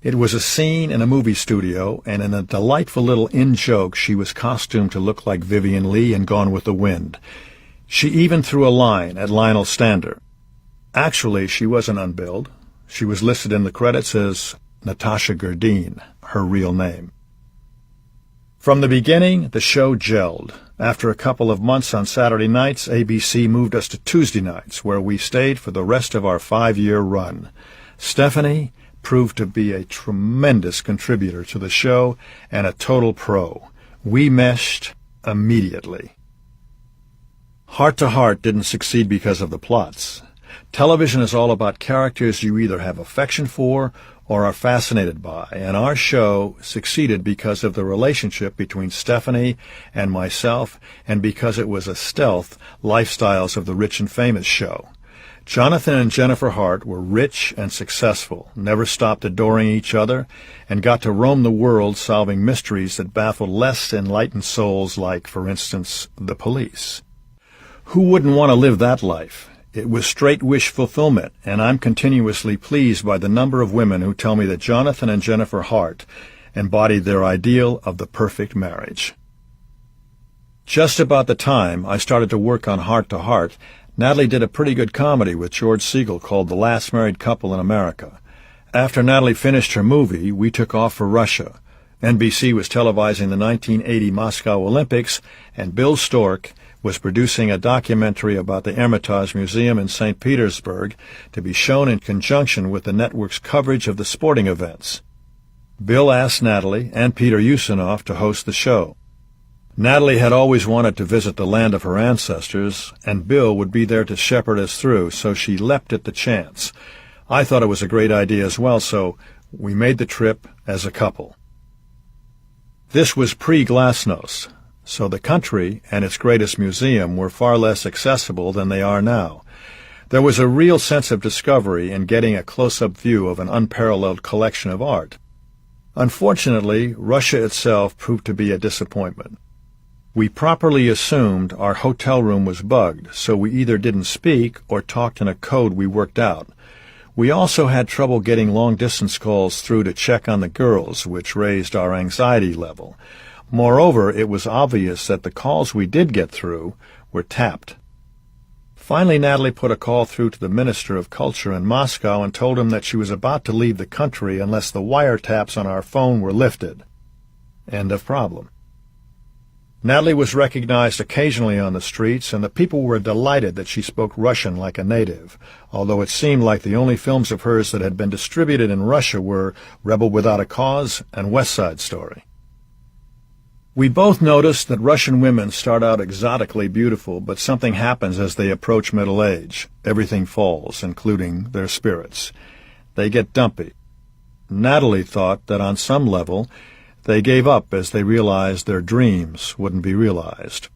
It was a scene in a movie studio, and in a delightful little in-joke she was costumed to look like Vivien Leigh in Gone with the Wind. She even threw a line at Lionel Stander. Actually, she wasn't unbilled. She was listed in the credits as Natasha Gerdine, her real name. From the beginning, the show gelled. After a couple of months on Saturday nights, ABC moved us to Tuesday nights, where we stayed for the rest of our 5-year run. Stephanie proved to be a tremendous contributor to the show and a total pro. We meshed immediately. Heart to Heart didn't succeed because of the plots. Television is all about characters you either have affection for or are fascinated by, and our show succeeded because of the relationship between Stephanie and myself and because it was a stealth Lifestyles of the Rich and Famous show. Jonathan and Jennifer Hart were rich and successful, never stopped adoring each other, and got to roam the world solving mysteries that baffled less enlightened souls like, for instance, the police. Who wouldn't want to live that life? It was straight wish fulfillment, and I'm continuously pleased by the number of women who tell me that Jonathan and Jennifer Hart embodied their ideal of the perfect marriage. Just about the time I started to work on Heart to Heart, Natalie did a pretty good comedy with George Segal called The Last Married Couple in America. After Natalie finished her movie, we took off for Russia. NBC was televising the 1980 Moscow Olympics, and Bill Stork was producing a documentary about the Hermitage Museum in St. Petersburg to be shown in conjunction with the network's coverage of the sporting events. Bill asked Natalie and Peter Ustinov to host the show. Natalie had always wanted to visit the land of her ancestors, and Bill would be there to shepherd us through, so she leapt at the chance. I thought it was a great idea as well, so we made the trip as a couple. This was pre-Glasnost, so the country and its greatest museum were far less accessible than they are now. There was a real sense of discovery in getting a close-up view of an unparalleled collection of art. Unfortunately, Russia itself proved to be a disappointment. We properly assumed our hotel room was bugged, so we either didn't speak or talked in a code we worked out. We also had trouble getting long-distance calls through to check on the girls, which raised our anxiety level. Moreover, it was obvious that the calls we did get through were tapped. Finally, Natalie put a call through to the Minister of Culture in Moscow and told him that she was about to leave the country unless the wiretaps on our phone were lifted. End of problem. Natalie was recognized occasionally on the streets, and the people were delighted that she spoke Russian like a native, although it seemed like the only films of hers that had been distributed in Russia were Rebel Without a Cause and West Side Story. We both noticed that Russian women start out exotically beautiful, but something happens as they approach middle age. Everything falls, including their spirits. They get dumpy. Natalie thought that on some level they gave up as they realized their dreams wouldn't be realized.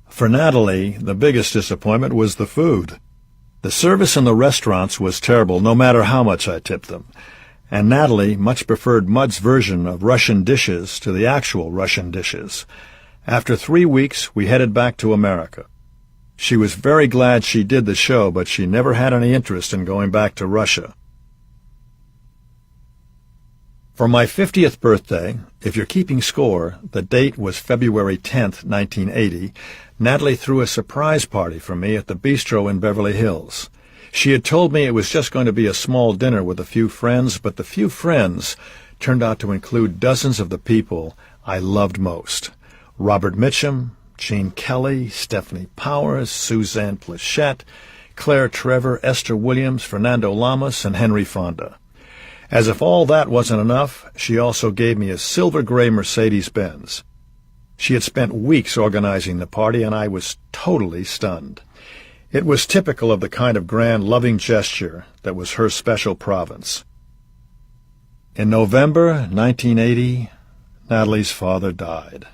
For Natalie, the biggest disappointment was the food. The service in the restaurants was terrible, no matter how much I tipped them. And Natalie much preferred Mud's version of Russian dishes to the actual Russian dishes. After 3 weeks, we headed back to America. She was very glad she did the show, but she never had any interest in going back to Russia. For my 50th birthday, if you're keeping score, the date was February 10th, 1980, Natalie threw a surprise party for me at the bistro in Beverly Hills. She had told me it was just going to be a small dinner with a few friends, but the few friends turned out to include dozens of the people I loved most. Robert Mitchum, Gene Kelly, Stephanie Powers, Suzanne Plachette, Claire Trevor, Esther Williams, Fernando Lamas, and Henry Fonda. As if all that wasn't enough, she also gave me a silver-gray Mercedes-Benz. She had spent weeks organizing the party, and I was totally stunned. It was typical of the kind of grand, loving gesture that was her special province. In November 1980, Natalie's father died.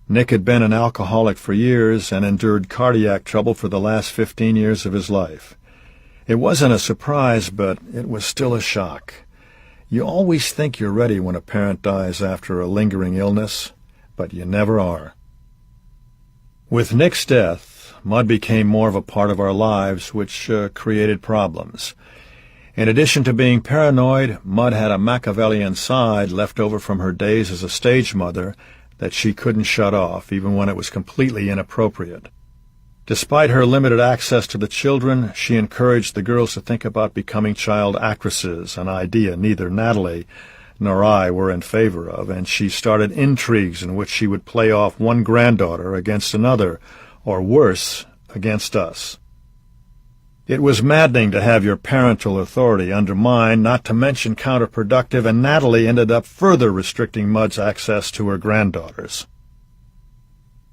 Nick had been an alcoholic for years and endured cardiac trouble for the last 15 years of his life. It wasn't a surprise, but it was still a shock. You always think you're ready when a parent dies after a lingering illness, but you never are. With Nick's death, Mud became more of a part of our lives, which created problems. In addition to being paranoid, Mud had a Machiavellian side left over from her days as a stage mother that she couldn't shut off, even when it was completely inappropriate. Despite her limited access to the children, she encouraged the girls to think about becoming child actresses, an idea neither Natalie nor I were in favor of, and she started intrigues in which she would play off one granddaughter against another, or worse, against us. It was maddening to have your parental authority undermined, not to mention counterproductive, and Natalie ended up further restricting Mud's access to her granddaughters.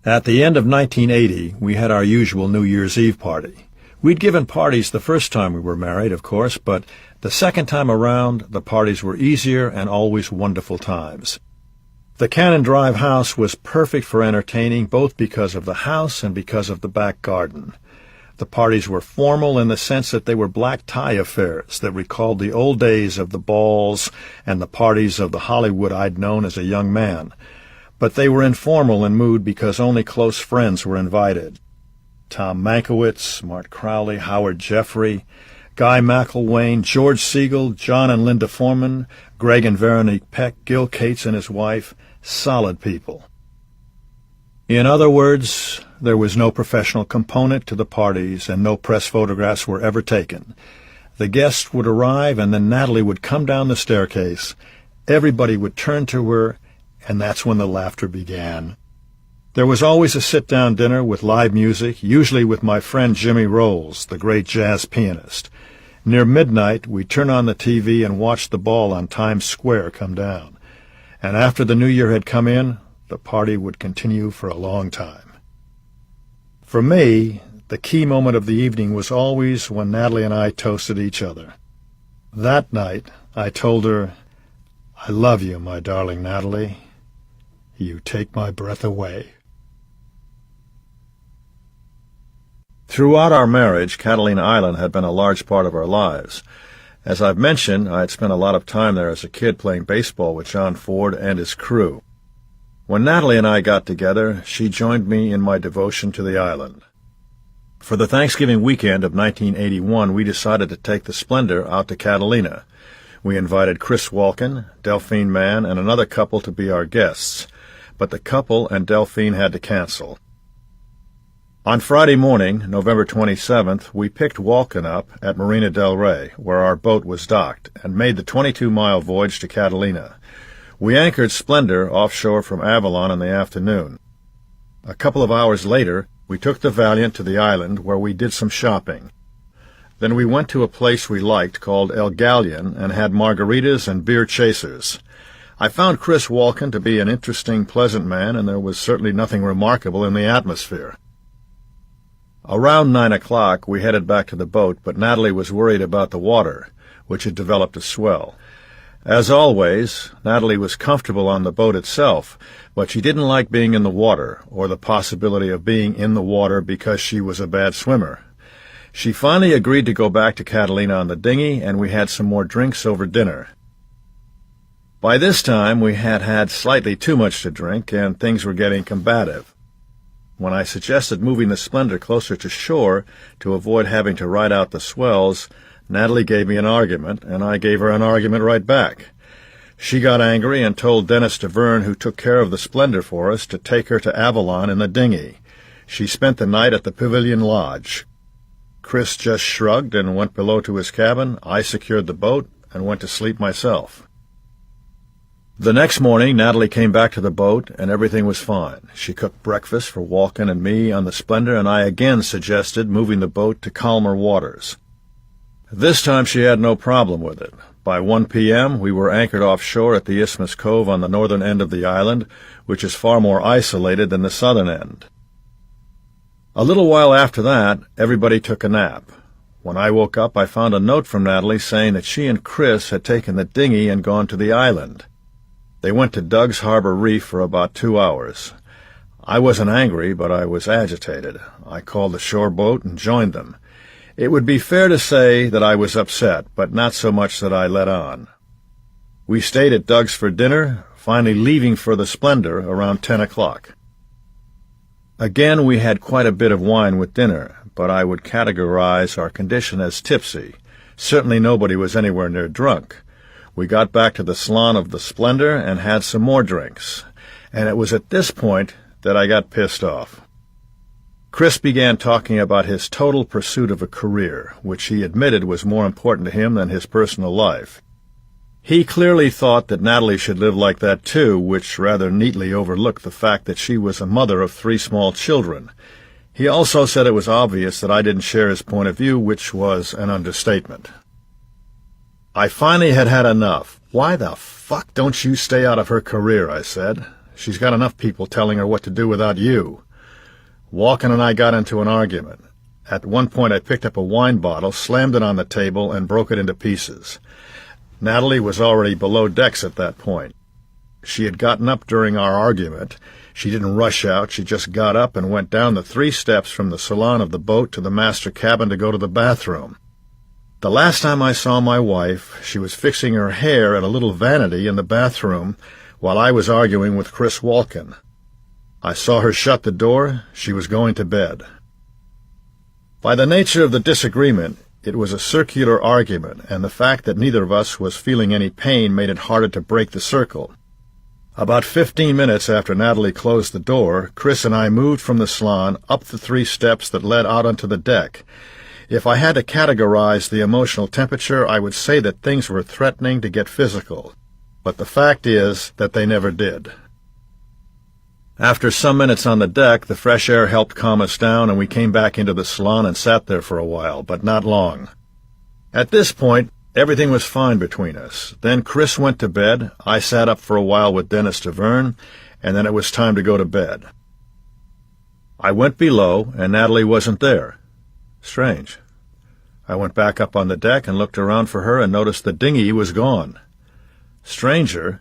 At the end of 1980, we had our usual New Year's Eve party. We'd given parties the first time we were married, of course, but the second time around, the parties were easier and always wonderful times. The Cannon Drive house was perfect for entertaining, both because of the house and because of the back garden. The parties were formal in the sense that they were black tie affairs that recalled the old days of the balls and the parties of the Hollywood I'd known as a young man. But they were informal in mood because only close friends were invited. Tom Mankiewicz, Mart Crowley, Howard Jeffrey, Guy McElwain, George Siegel, John and Linda Foreman, Greg and Veronique Peck, Gil Cates and his wife, solid people. In other words, there was no professional component to the parties, and no press photographs were ever taken. The guests would arrive, and then Natalie would come down the staircase. Everybody would turn to her, and that's when the laughter began. There was always a sit-down dinner with live music, usually with my friend Jimmy Rolls, the great jazz pianist. Near midnight, we'd turn on the TV and watch the ball on Times Square come down. And after the new year had come in, the party would continue for a long time. For me, the key moment of the evening was always when Natalie and I toasted each other. That night, I told her, "I love you, my darling Natalie. You take my breath away." Throughout our marriage, Catalina Island had been a large part of our lives. As I've mentioned, I had spent a lot of time there as a kid playing baseball with John Ford and his crew. When Natalie and I got together, she joined me in my devotion to the island. For the Thanksgiving weekend of 1981, we decided to take the Splendor out to Catalina. We invited Chris Walken, Delphine Mann, and another couple to be our guests, but the couple and Delphine had to cancel. On Friday morning, November 27th, we picked Walken up at Marina del Rey, where our boat was docked, and made the 22-mile voyage to Catalina. We anchored Splendor offshore from Avalon in the afternoon. A couple of hours later, we took the Valiant to the island, where we did some shopping. Then we went to a place we liked called El Galleon and had margaritas and beer chasers. I found Chris Walken to be an interesting, pleasant man, and there was certainly nothing remarkable in the atmosphere. Around 9 o'clock, we headed back to the boat, but Natalie was worried about the water, which had developed a swell. As always, Natalie was comfortable on the boat itself, but she didn't like being in the water, or the possibility of being in the water because she was a bad swimmer. She finally agreed to go back to Catalina on the dinghy, and we had some more drinks over dinner. By this time, we had had slightly too much to drink, and things were getting combative. When I suggested moving the Splendor closer to shore to avoid having to ride out the swells, Natalie gave me an argument, and I gave her an argument right back. She got angry and told Dennis DeVerne, who took care of the Splendor for us, to take her to Avalon in the dinghy. She spent the night at the Pavilion Lodge. Chris just shrugged and went below to his cabin. I secured the boat and went to sleep myself. The next morning, Natalie came back to the boat, and everything was fine. She cooked breakfast for Walken and me on the Splendor, and I again suggested moving the boat to calmer waters. This time she had no problem with it. By 1 p.m., we were anchored offshore at the Isthmus Cove on the northern end of the island, which is far more isolated than the southern end. A little while after that, everybody took a nap. When I woke up, I found a note from Natalie saying that she and Chris had taken the dinghy and gone to the island. They went to Doug's Harbor Reef for about 2 hours. I wasn't angry, but I was agitated. I called the shore boat and joined them. It would be fair to say that I was upset, but not so much that I let on. We stayed at Doug's for dinner, finally leaving for the Splendor around 10 o'clock. Again, we had quite a bit of wine with dinner, but I would categorize our condition as tipsy. Certainly nobody was anywhere near drunk. We got back to the salon of the Splendor and had some more drinks, and it was at this point that I got pissed off. Chris began talking about his total pursuit of a career, which he admitted was more important to him than his personal life. He clearly thought that Natalie should live like that too, which rather neatly overlooked the fact that she was a mother of 3 small children. He also said it was obvious that I didn't share his point of view, which was an understatement. I finally had had enough. "Why the fuck don't you stay out of her career?" I said. "She's got enough people telling her what to do without you." Walken and I got into an argument. At one point I picked up a wine bottle, slammed it on the table, and broke it into pieces. Natalie was already below decks at that point. She had gotten up during our argument. She didn't rush out. She just got up and went down the 3 steps from the salon of the boat to the master cabin to go to the bathroom. The last time I saw my wife, she was fixing her hair at a little vanity in the bathroom while I was arguing with Chris Walken. I saw her shut the door. She was going to bed. By the nature of the disagreement, it was a circular argument, and the fact that neither of us was feeling any pain made it harder to break the circle. About 15 minutes after Natalie closed the door, Chris and I moved from the salon up the 3 steps that led out onto the deck. If I had to categorize the emotional temperature, I would say that things were threatening to get physical. But the fact is that they never did. After some minutes on the deck, the fresh air helped calm us down, and we came back into the salon and sat there for a while, but not long. At this point, everything was fine between us. Then Chris went to bed, I sat up for a while with Dennis DeVerne, and then it was time to go to bed. I went below, and Natalie wasn't there. Strange. I went back up on the deck and looked around for her and noticed the dinghy was gone. Stranger,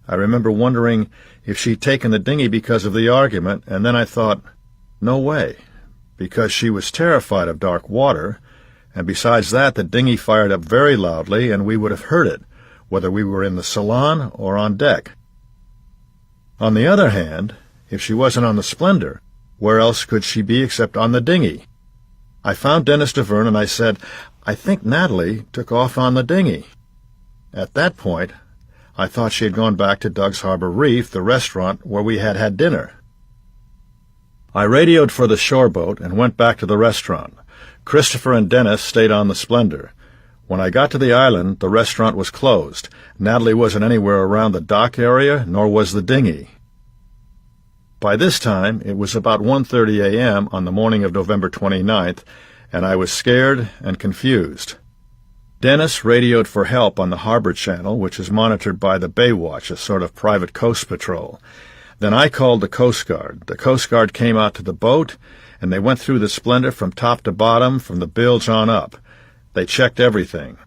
I remember wondering if she'd taken the dinghy because of the argument, and then I thought, no way, because she was terrified of dark water, and besides that, the dinghy fired up very loudly, and we would have heard it, whether we were in the salon or on deck. On the other hand, if she wasn't on the Splendor, where else could she be except on the dinghy? I found Dennis DeVerne, and I said, "I think Natalie took off on the dinghy." At that point, I thought she had gone back to Doug's Harbor Reef, the restaurant where we had had dinner. I radioed for the shore boat and went back to the restaurant. Christopher and Dennis stayed on the Splendor. When I got to the island, the restaurant was closed. Natalie wasn't anywhere around the dock area, nor was the dinghy. By this time, it was about 1:30 a.m. on the morning of November 29th, and I was scared and confused. Dennis radioed for help on the Harbor Channel, which is monitored by the Baywatch, a sort of private coast patrol. Then I called the Coast Guard. The Coast Guard came out to the boat, and they went through the Splendor from top to bottom, from the bilge on up. They checked everything.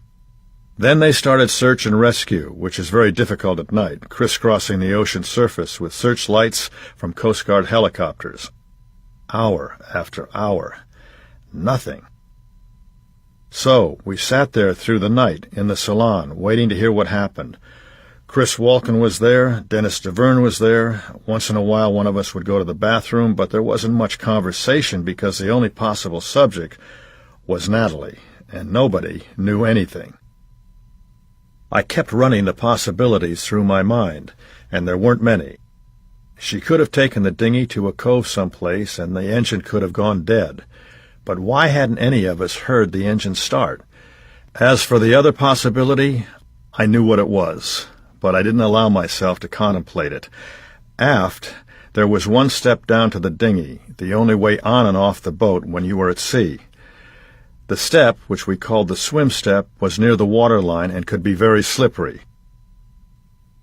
Then they started search and rescue, which is very difficult at night, crisscrossing the ocean surface with searchlights from Coast Guard helicopters. Hour after hour. Nothing. So we sat there through the night in the salon, waiting to hear what happened. Chris Walken was there, Dennis DeVerne was there. Once in a while one of us would go to the bathroom, but there wasn't much conversation because the only possible subject was Natalie, and nobody knew anything. I kept running the possibilities through my mind, and there weren't many. She could have taken the dinghy to a cove someplace, and the engine could have gone dead. But why hadn't any of us heard the engine start? As for the other possibility, I knew what it was, but I didn't allow myself to contemplate it. Aft, there was 1 step down to the dinghy, the only way on and off the boat when you were at sea. The step, which we called the swim step, was near the waterline and could be very slippery.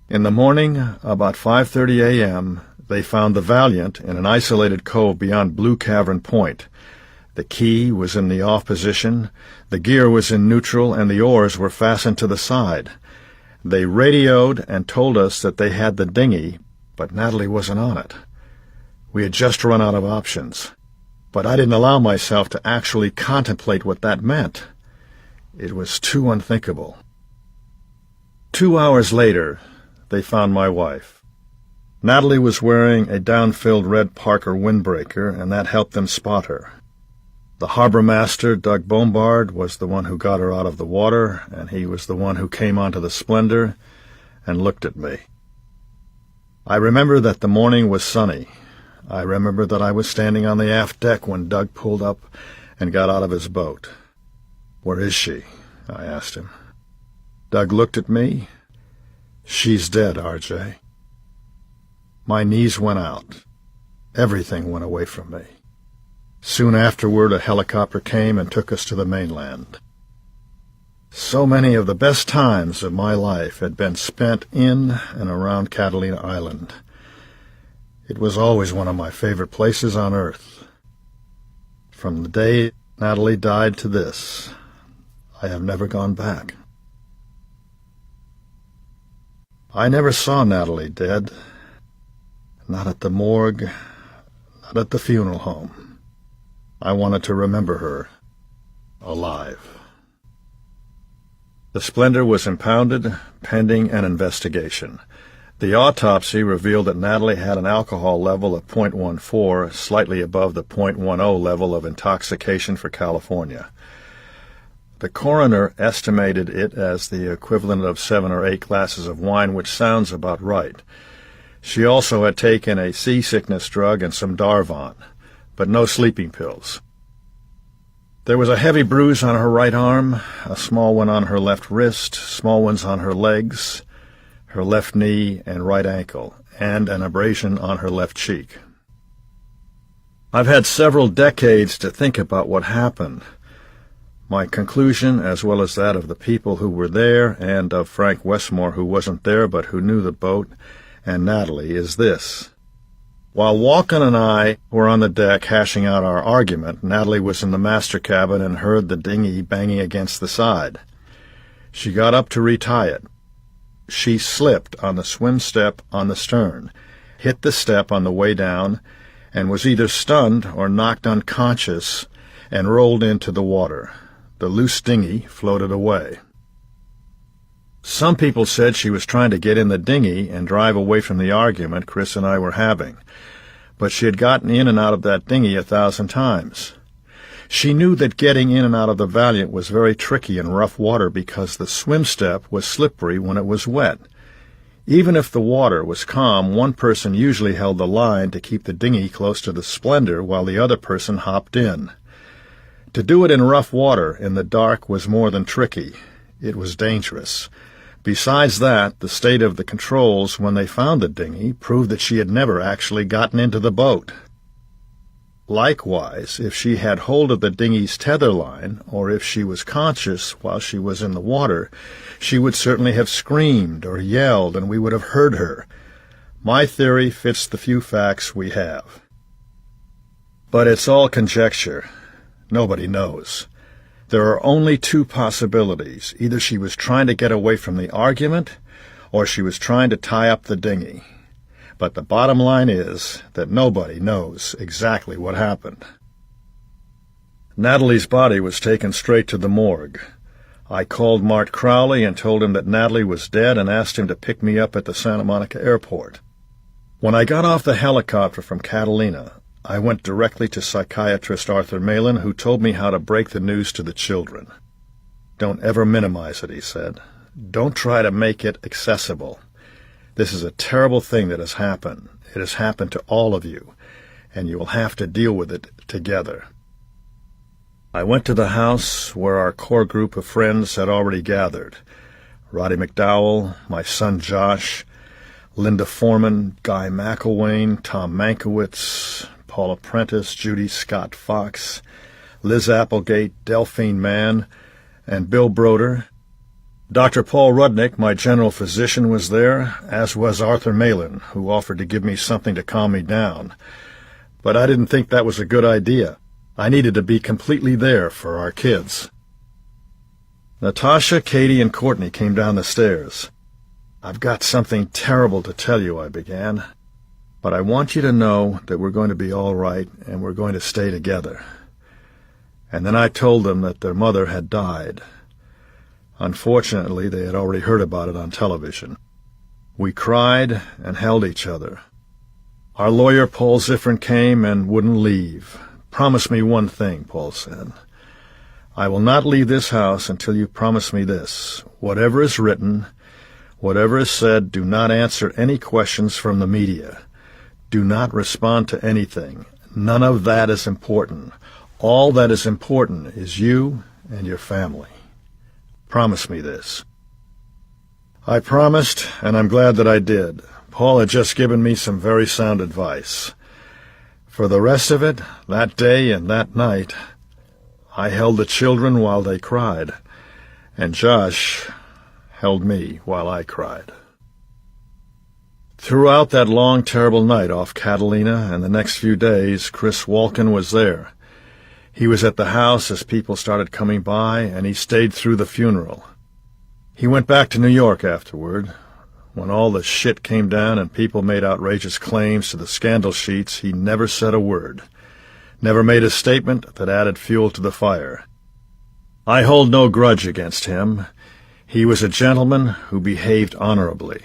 In the morning, about 5:30 a.m., they found the Valiant in an isolated cove beyond Blue Cavern Point. The key was in the off position, the gear was in neutral, and the oars were fastened to the side. They radioed and told us that they had the dinghy, but Natalie wasn't on it. We had just run out of options. But I didn't allow myself to actually contemplate what that meant. It was too unthinkable. 2 hours later, they found my wife. Natalie was wearing a down-filled red Parker windbreaker, and that helped them spot her. The harbor master, Doug Bombard, was the one who got her out of the water, and he was the one who came onto the Splendor and looked at me. I remember that the morning was sunny. I remember that I was standing on the aft deck when Doug pulled up and got out of his boat. "Where is she?" I asked him. Doug looked at me, She's dead, RJ. My knees went out. Everything went away from me. Soon afterward, a helicopter came and took us to the mainland. So many of the best times of my life had been spent in and around Catalina Island. It was always one of my favorite places on earth. From the day Natalie died to this, I have never gone back. I never saw Natalie dead. Not at the morgue, not at the funeral home. I wanted to remember her alive. The Splendor was impounded, pending an investigation. The autopsy revealed that Natalie had an alcohol level of .14, slightly above the .10 level of intoxication for California. The coroner estimated it as the equivalent of 7 or 8 glasses of wine, which sounds about right. She also had taken a seasickness drug and some Darvon, but no sleeping pills. There was a heavy bruise on her right arm, a small one on her left wrist, small ones on her legs, her left knee and right ankle, and an abrasion on her left cheek. I've had several decades to think about what happened. My conclusion, as well as that of the people who were there and of Frank Westmore, who wasn't there but who knew the boat, and Natalie, is this. While Walken and I were on the deck hashing out our argument, Natalie was in the master cabin and heard the dinghy banging against the side. She got up to retie it. She slipped on the swim step on the stern, hit the step on the way down, and was either stunned or knocked unconscious and rolled into the water. The loose dinghy floated away. Some people said she was trying to get in the dinghy and drive away from the argument Chris and I were having, but she had gotten in and out of that dinghy 1,000 times. She knew that getting in and out of the Valiant was very tricky in rough water because the swim step was slippery when it was wet. Even if the water was calm, one person usually held the line to keep the dinghy close to the Splendor while the other person hopped in. To do it in rough water in the dark was more than tricky. It was dangerous. Besides that, the state of the controls when they found the dinghy proved that she had never actually gotten into the boat. Likewise, if she had hold of the dinghy's tether line, or if she was conscious while she was in the water, she would certainly have screamed or yelled, and we would have heard her. My theory fits the few facts we have. But it's all conjecture. Nobody knows. There are only 2 possibilities. Either she was trying to get away from the argument, or she was trying to tie up the dinghy. But the bottom line is that nobody knows exactly what happened. Natalie's body was taken straight to the morgue. I called Mart Crowley and told him that Natalie was dead and asked him to pick me up at the Santa Monica airport. When I got off the helicopter from Catalina, I went directly to psychiatrist Arthur Malin, who told me how to break the news to the children. Don't ever minimize it, he said. Don't try to make it accessible. This is a terrible thing that has happened. It has happened to all of you, and you will have to deal with it together. I went to the house where our core group of friends had already gathered. Roddy McDowell, my son Josh, Linda Foreman, Guy McElwain, Tom Mankiewicz, Paula Prentice, Judy Scott Fox, Liz Applegate, Delphine Mann, and Bill Broder. Dr. Paul Rudnick, my general physician, was there, as was Arthur Malin, who offered to give me something to calm me down. But I didn't think that was a good idea. I needed to be completely there for our kids. Natasha, Katie, and Courtney came down the stairs. "I've got something terrible to tell you," I began. "But I want you to know that we're going to be all right and we're going to stay together." And then I told them that their mother had died. Unfortunately, they had already heard about it on television. We cried and held each other. Our lawyer, Paul Ziffern, came and wouldn't leave. "Promise me one thing," Paul said. "I will not leave this house until you promise me this. Whatever is written, whatever is said, do not answer any questions from the media. Do not respond to anything. None of that is important. All that is important is you and your family. Promise me this." I promised, and I'm glad that I did. Paul had just given me some very sound advice. For the rest of it, that day and that night, I held the children while they cried, and Josh held me while I cried. Throughout that long, terrible night off Catalina and the next few days, Chris Walken was there. He was at the house as people started coming by, and he stayed through the funeral. He went back to New York afterward. When all the shit came down and people made outrageous claims to the scandal sheets, he never said a word, never made a statement that added fuel to the fire. I hold no grudge against him. He was a gentleman who behaved honorably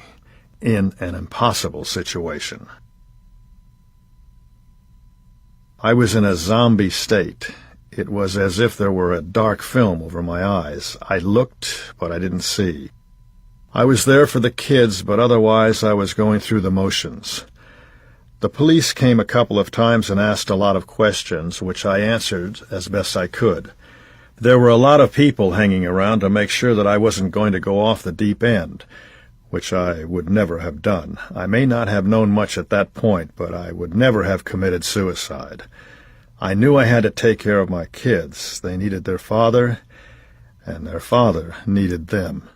in an impossible situation. I was in a zombie state. It was as if there were a dark film over my eyes. I looked, but I didn't see. I was there for the kids, but otherwise I was going through the motions. The police came a couple of times and asked a lot of questions, which I answered as best I could. There were a lot of people hanging around to make sure that I wasn't going to go off the deep end, which I would never have done. I may not have known much at that point, but I would never have committed suicide. I knew I had to take care of my kids. They needed their father, and their father needed them.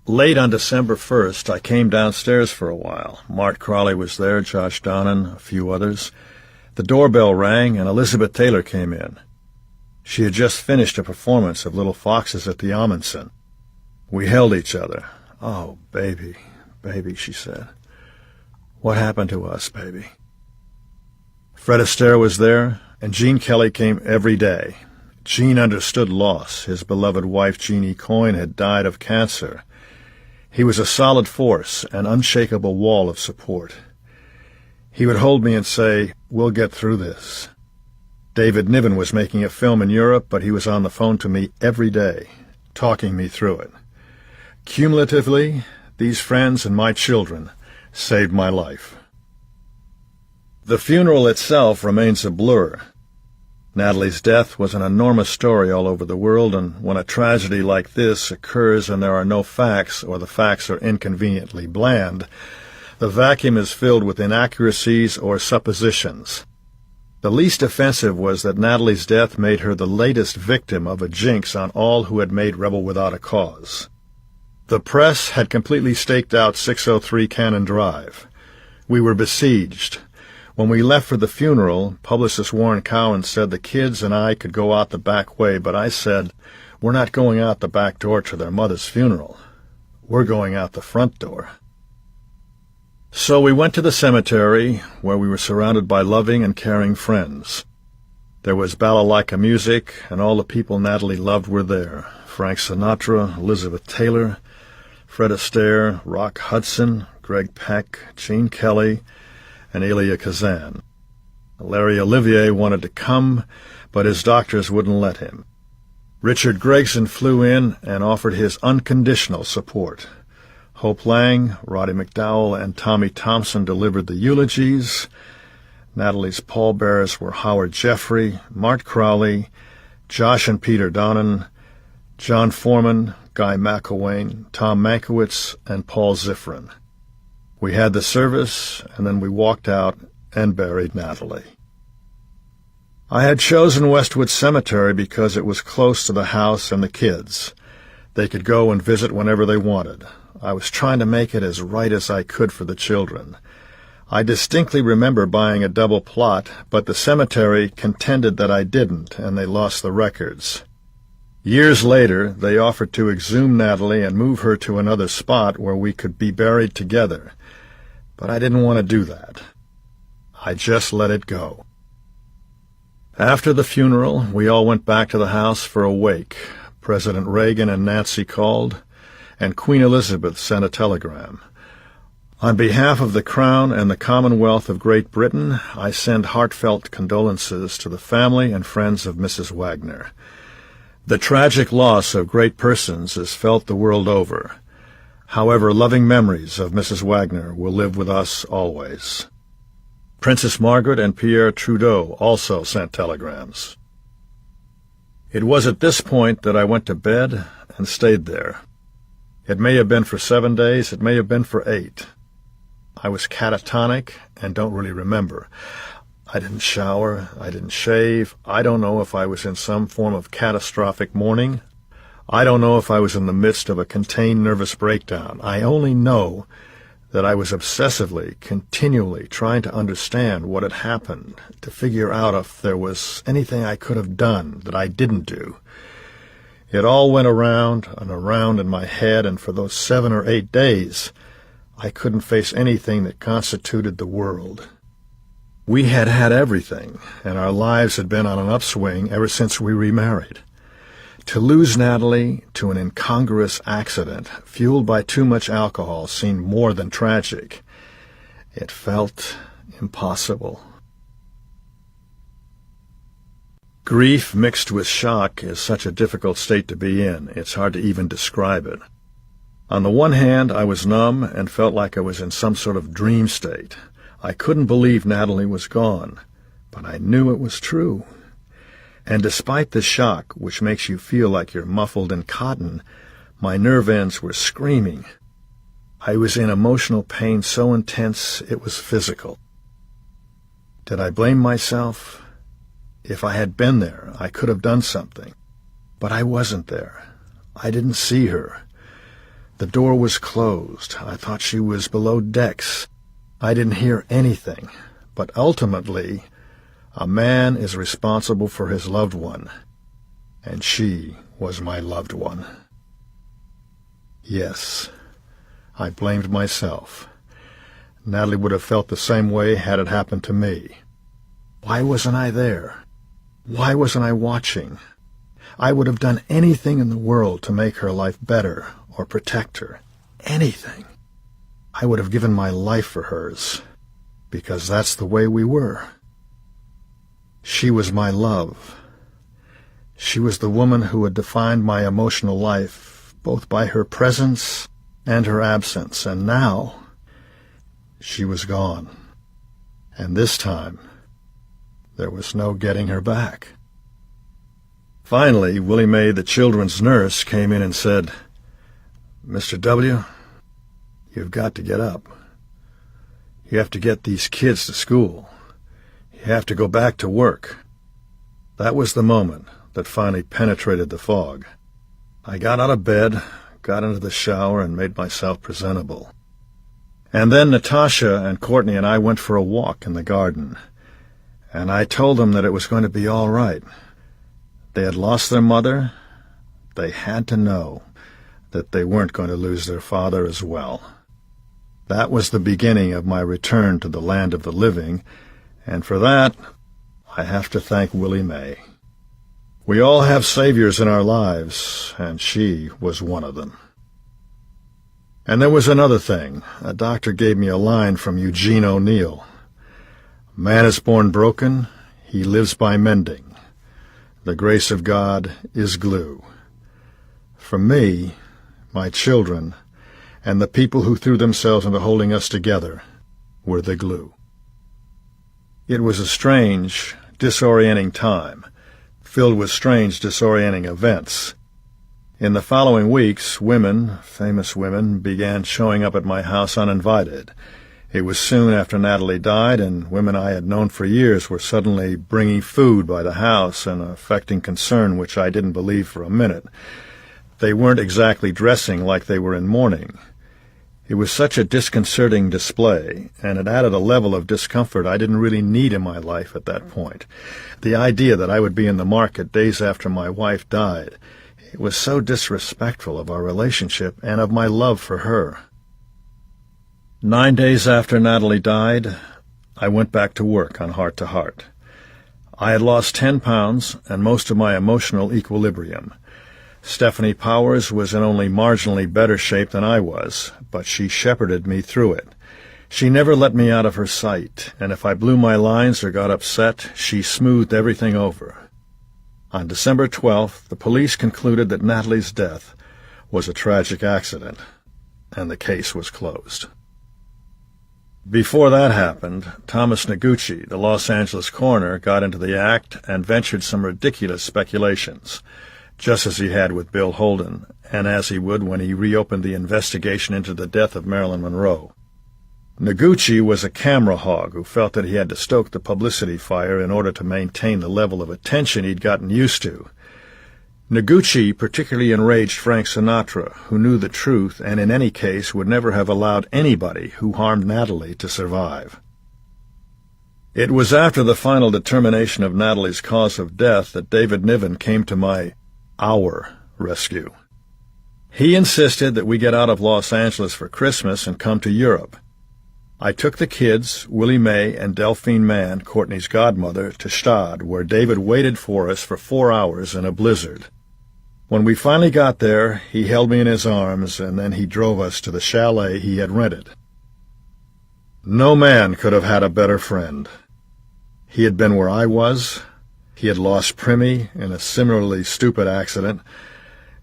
Late on December 1st, I came downstairs for a while. Mart Crowley was there, Josh Donnan, a few others. The doorbell rang, and Elizabeth Taylor came in. She had just finished a performance of Little Foxes at the Amundsen. We held each other. "Oh, baby, baby," she said. "What happened to us, baby?" Fred Astaire was there, and Gene Kelly came every day. Gene understood loss. His beloved wife, Jeannie Coyne, had died of cancer. He was a solid force, an unshakable wall of support. He would hold me and say, "We'll get through this." David Niven was making a film in Europe, but he was on the phone to me every day, talking me through it. Cumulatively, these friends and my children saved my life. The funeral itself remains a blur. Natalie's death was an enormous story all over the world, and when a tragedy like this occurs and there are no facts, or the facts are inconveniently bland, the vacuum is filled with inaccuracies or suppositions. The least offensive was that Natalie's death made her the latest victim of a jinx on all who had made Rebel without a cause. The press had completely staked out 603 Cannon Drive. We were besieged. When we left for the funeral, publicist Warren Cowan said the kids and I could go out the back way, but I said, "We're not going out the back door to their mother's funeral. We're going out the front door." So we went to the cemetery, where we were surrounded by loving and caring friends. There was balalaika music, and all the people Natalie loved were there. Frank Sinatra, Elizabeth Taylor, Fred Astaire, Rock Hudson, Greg Peck, Gene Kelly, and Elia Kazan. Larry Olivier wanted to come, but his doctors wouldn't let him. Richard Gregson flew in and offered his unconditional support. Hope Lang, Roddy McDowell, and Tommy Thompson delivered the eulogies. Natalie's pallbearers were Howard Jeffrey, Mart Crowley, Josh and Peter Donnan, John Foreman, Guy McElwain, Tom Mankiewicz, and Paul Zifrin. We had the service, and then we walked out and buried Natalie. I had chosen Westwood Cemetery because it was close to the house and the kids. They could go and visit whenever they wanted. I was trying to make it as right as I could for the children. I distinctly remember buying a double plot, but the cemetery contended that I didn't, and they lost the records. Years later, they offered to exhume Natalie and move her to another spot where we could be buried together. But I didn't want to do that. I just let it go. After the funeral, we all went back to the house for a wake. President Reagan and Nancy called, and Queen Elizabeth sent a telegram. On behalf of the Crown and the Commonwealth of Great Britain, I send heartfelt condolences to the family and friends of Mrs. Wagner. The tragic loss of great persons is felt the world over. However, loving memories of Mrs. Wagner will live with us always. Princess Margaret and Pierre Trudeau also sent telegrams. It was at this point that I went to bed and stayed there. It may have been for 7 days, it may have been for 8. I was catatonic and don't really remember. I didn't shower, I didn't shave. I don't know if I was in some form of catastrophic mourning. I don't know if I was in the midst of a contained nervous breakdown. I only know that I was obsessively, continually trying to understand what had happened, to figure out if there was anything I could have done that I didn't do. It all went around and around in my head, and for those 7 or 8 days, I couldn't face anything that constituted the world. We had had everything, and our lives had been on an upswing ever since we remarried. To lose Natalie to an incongruous accident, fueled by too much alcohol, seemed more than tragic. It felt impossible. Grief mixed with shock is such a difficult state to be in, it's hard to even describe it. On the one hand, I was numb and felt like I was in some sort of dream state. I couldn't believe Natalie was gone, but I knew it was true. And despite the shock, which makes you feel like you're muffled in cotton, my nerve ends were screaming. I was in emotional pain so intense it was physical. Did I blame myself? If I had been there, I could have done something. But I wasn't there. I didn't see her. The door was closed. I thought she was below decks. I didn't hear anything. But ultimately, a man is responsible for his loved one, and she was my loved one. Yes, I blamed myself. Natalie would have felt the same way had it happened to me. Why wasn't I there? Why wasn't I watching? I would have done anything in the world to make her life better or protect her. Anything. I would have given my life for hers, because that's the way we were. She was my love. She was the woman who had defined my emotional life, both by her presence and her absence, and now she was gone. And this time, there was no getting her back. Finally, Willie Mae, the children's nurse, came in and said, "Mr. W., you've got to get up. You have to get these kids to school. You have to go back to work." That was the moment that finally penetrated the fog. I got out of bed, got into the shower, and made myself presentable. And then Natasha and Courtney and I went for a walk in the garden, and I told them that it was going to be all right. They had lost their mother. They had to know that they weren't going to lose their father as well. That was the beginning of my return to the land of the living, and for that, I have to thank Willie Mae. We all have saviors in our lives, and she was one of them. And there was another thing. A doctor gave me a line from Eugene O'Neill. "Man is born broken, he lives by mending. The grace of God is glue." For me, my children, and the people who threw themselves into holding us together were the glue. It was a strange, disorienting time, filled with strange, disorienting events. In the following weeks, women, famous women, began showing up at my house uninvited. It was soon after Natalie died, and women I had known for years were suddenly bringing food by the house and affecting concern which I didn't believe for a minute. They weren't exactly dressing like they were in mourning. It was such a disconcerting display, and it added a level of discomfort I didn't really need in my life at that point. The idea that I would be in the market days after my wife died, it was so disrespectful of our relationship and of my love for her. 9 days after Natalie died, I went back to work on Heart to Heart. I had lost 10 pounds and most of my emotional equilibrium. Stephanie Powers was in only marginally better shape than I was, but she shepherded me through it. She never let me out of her sight, and if I blew my lines or got upset, she smoothed everything over. On December 12th, the police concluded that Natalie's death was a tragic accident, and the case was closed. Before that happened, Thomas Noguchi, the Los Angeles coroner, got into the act and ventured some ridiculous speculations. just as he had with Bill Holden, and as he would when he reopened the investigation into the death of Marilyn Monroe. Noguchi was a camera hog who felt that he had to stoke the publicity fire in order to maintain the level of attention he'd gotten used to. Noguchi particularly enraged Frank Sinatra, who knew the truth and in any case would never have allowed anybody who harmed Natalie to survive. It was after the final determination of Natalie's cause of death that David Niven came to our rescue. He insisted that we get out of Los Angeles for Christmas and come to Europe. I took the kids, Willie Mae and Delphine Mann, Courtney's godmother, to Stade, where David waited for us for 4 hours in a blizzard. When we finally got there, he held me in his arms, and then he drove us to the chalet he had rented. No man could have had a better friend. He had been where I was, he had lost Primmy in a similarly stupid accident,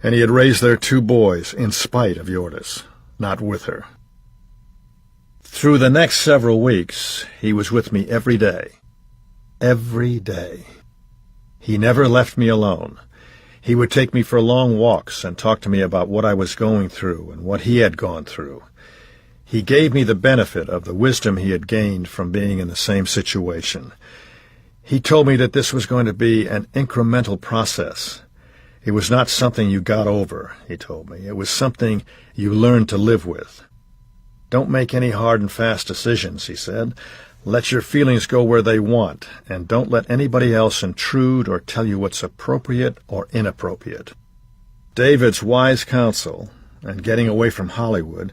and he had raised their 2 boys in spite of Yortis, not with her. Through the next several weeks, he was with me every day. Every day. He never left me alone. He would take me for long walks and talk to me about what I was going through and what he had gone through. He gave me the benefit of the wisdom he had gained from being in the same situation. He told me that this was going to be an incremental process. It was not something you got over, he told me. It was something you learned to live with. Don't make any hard and fast decisions, he said. Let your feelings go where they want, and don't let anybody else intrude or tell you what's appropriate or inappropriate. David's wise counsel, and getting away from Hollywood,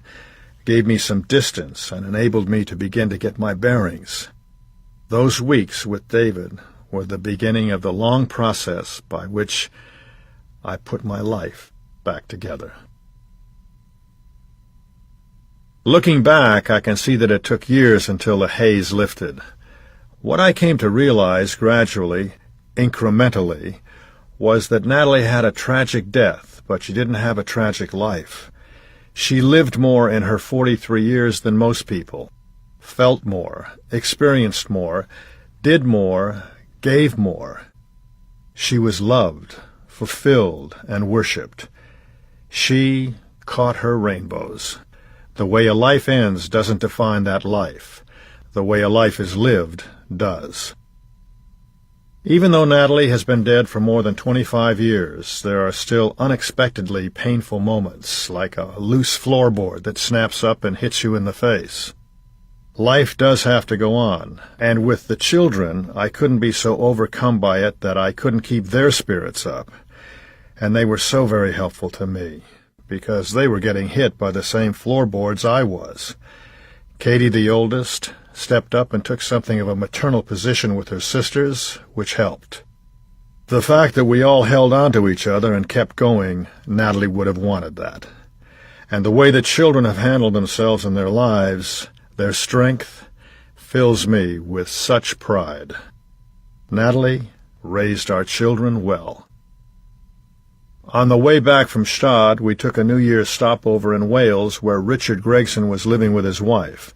gave me some distance and enabled me to begin to get my bearings. Those weeks with David were the beginning of the long process by which I put my life back together. Looking back, I can see that it took years until the haze lifted. What I came to realize gradually, incrementally, was that Natalie had a tragic death, but she didn't have a tragic life. She lived more in her 43 years than most people, felt more, experienced more, did more, gave more. She was loved, fulfilled, and worshipped. She caught her rainbows. The way a life ends doesn't define that life. The way a life is lived does. Even though Natalie has been dead for more than 25 years, there are still unexpectedly painful moments, like a loose floorboard that snaps up and hits you in the face. Life does have to go on, and with the children, I couldn't be so overcome by it that I couldn't keep their spirits up. And they were so very helpful to me, because they were getting hit by the same floorboards I was. Katie, the oldest, stepped up and took something of a maternal position with her sisters, which helped. The fact that we all held on to each other and kept going, Natalie would have wanted that. And the way that children have handled themselves in their lives, their strength, fills me with such pride. Natalie raised our children well. On the way back from Stade, we took a New Year's stopover in Wales where Richard Gregson was living with his wife.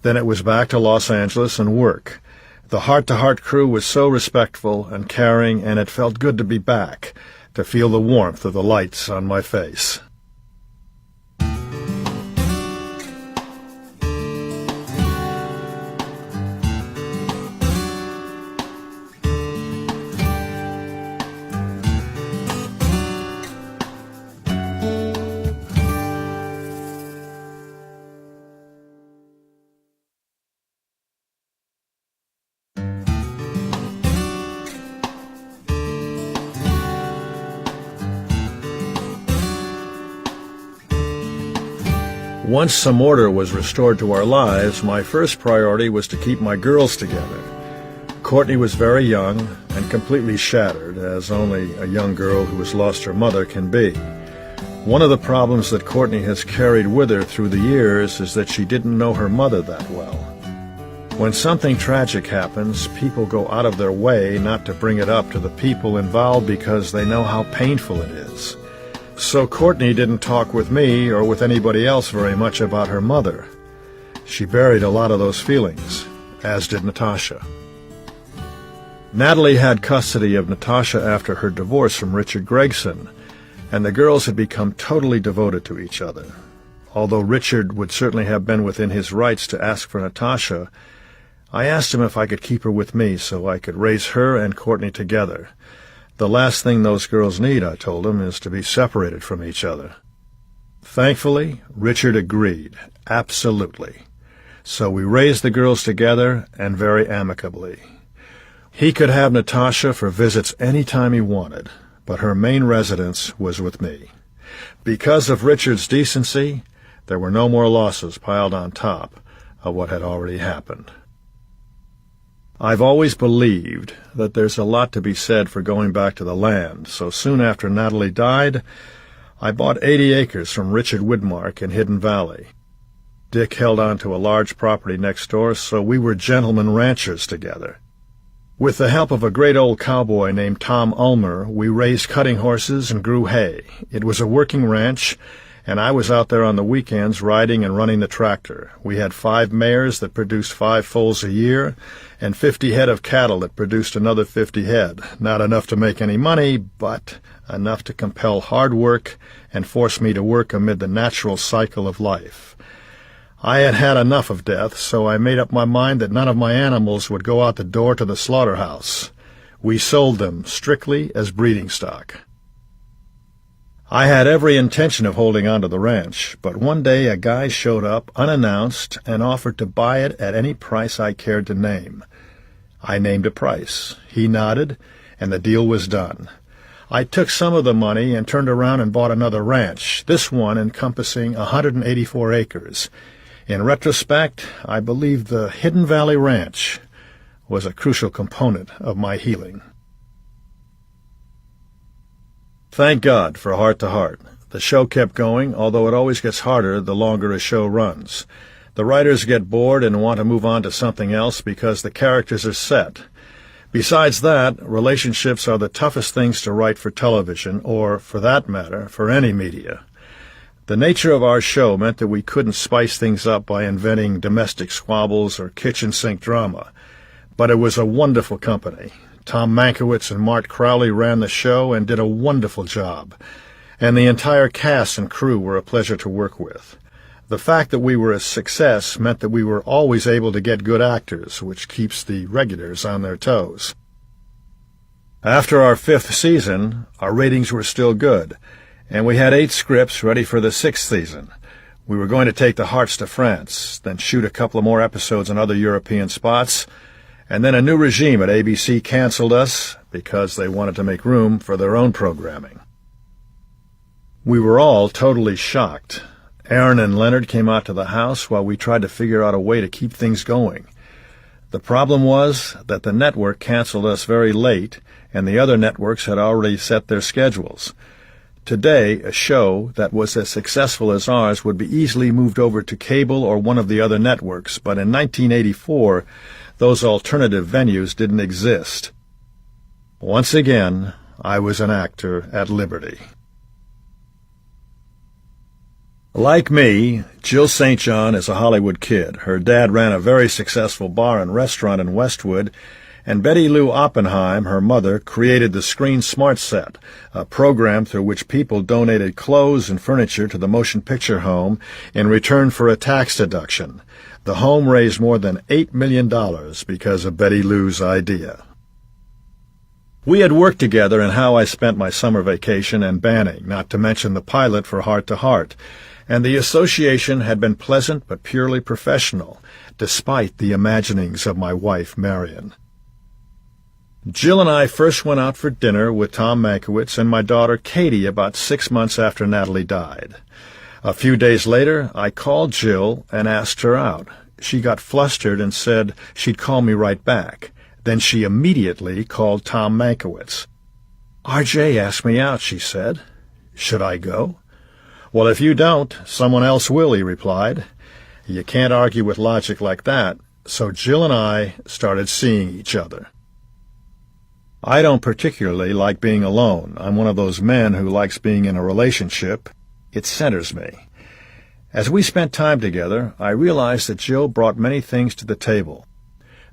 Then it was back to Los Angeles and work. The Heart-to-Heart crew was so respectful and caring, and it felt good to be back, to feel the warmth of the lights on my face. Once some order was restored to our lives, my first priority was to keep my girls together. Courtney was very young and completely shattered, as only a young girl who has lost her mother can be. One of the problems that Courtney has carried with her through the years is that she didn't know her mother that well. When something tragic happens, people go out of their way not to bring it up to the people involved because they know how painful it is. So Courtney didn't talk with me or with anybody else very much about her mother. She buried a lot of those feelings, as did Natasha. Natalie had custody of Natasha after her divorce from Richard Gregson, and the girls had become totally devoted to each other. Although Richard would certainly have been within his rights to ask for Natasha, I asked him if I could keep her with me so I could raise her and Courtney together. The last thing those girls need, I told him, is to be separated from each other. Thankfully, Richard agreed, absolutely. So we raised the girls together and very amicably. He could have Natasha for visits any time he wanted, but her main residence was with me. Because of Richard's decency, there were no more losses piled on top of what had already happened. I've always believed that there's a lot to be said for going back to the land, so soon after Natalie died, I bought 80 acres from Richard Widmark in Hidden Valley. Dick held on to a large property next door, so we were gentlemen ranchers together. With the help of a great old cowboy named Tom Ulmer, we raised cutting horses and grew hay. It was a working ranch, and I was out there on the weekends riding and running the tractor. We had 5 mares that produced 5 foals a year, and 50 head of cattle that produced another 50 head. Not enough to make any money, but enough to compel hard work and force me to work amid the natural cycle of life. I had had enough of death, so I made up my mind that none of my animals would go out the door to the slaughterhouse. We sold them strictly as breeding stock. I had every intention of holding on to the ranch, but one day a guy showed up unannounced and offered to buy it at any price I cared to name. I named a price. He nodded, and the deal was done. I took some of the money and turned around and bought another ranch, this one encompassing 184 acres. In retrospect, I believe the Hidden Valley Ranch was a crucial component of my healing. Thank God for Heart to Heart. The show kept going, although it always gets harder the longer a show runs. The writers get bored and want to move on to something else because the characters are set. Besides that, relationships are the toughest things to write for television, or, for that matter, for any media. The nature of our show meant that we couldn't spice things up by inventing domestic squabbles or kitchen sink drama. But it was a wonderful company. Tom Mankiewicz and Mart Crowley ran the show and did a wonderful job. And the entire cast and crew were a pleasure to work with. The fact that we were a success meant that we were always able to get good actors, which keeps the regulars on their toes. After our 5th season, our ratings were still good, and we had 8 scripts ready for the 6th season. We were going to take the Hearts to France, then shoot a couple of more episodes in other European spots, and then a new regime at ABC canceled us because they wanted to make room for their own programming. We were all totally shocked. Aaron and Leonard came out to the house while we tried to figure out a way to keep things going. The problem was that the network canceled us very late, and the other networks had already set their schedules. Today, a show that was as successful as ours would be easily moved over to cable or one of the other networks, but in 1984, those alternative venues didn't exist. Once again, I was an actor at liberty. Like me, Jill St. John is a Hollywood kid. Her dad ran a very successful bar and restaurant in Westwood, and Betty Lou Oppenheim, her mother, created the Screen Smart Set, a program through which people donated clothes and furniture to the motion picture home in return for a tax deduction. The home raised more than $8 million because of Betty Lou's idea. We had worked together in How I Spent My Summer Vacation and Banning, not to mention the pilot for Heart to Heart, and the association had been pleasant but purely professional, despite the imaginings of my wife, Marion. Jill and I first went out for dinner with Tom Mankiewicz and my daughter Katie about 6 months after Natalie died. A few days later, I called Jill and asked her out. She got flustered and said she'd call me right back. Then she immediately called Tom Mankiewicz. "RJ asked me out," she said. "Should I go?" "Well, if you don't, someone else will," he replied. You can't argue with logic like that, so Jill and I started seeing each other. I don't particularly like being alone. I'm one of those men who likes being in a relationship. It centers me. As we spent time together, I realized that Jill brought many things to the table.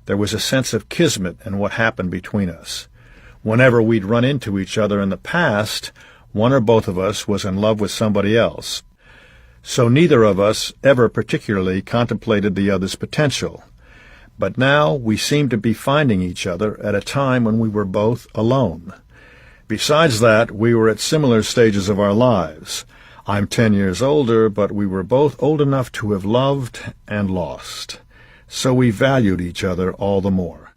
There was a sense of kismet in what happened between us. Whenever we'd run into each other in the past, one or both of us was in love with somebody else. So neither of us ever particularly contemplated the other's potential. But now we seemed to be finding each other at a time when we were both alone. Besides that, we were at similar stages of our lives. I'm 10 years older, but we were both old enough to have loved and lost. So we valued each other all the more.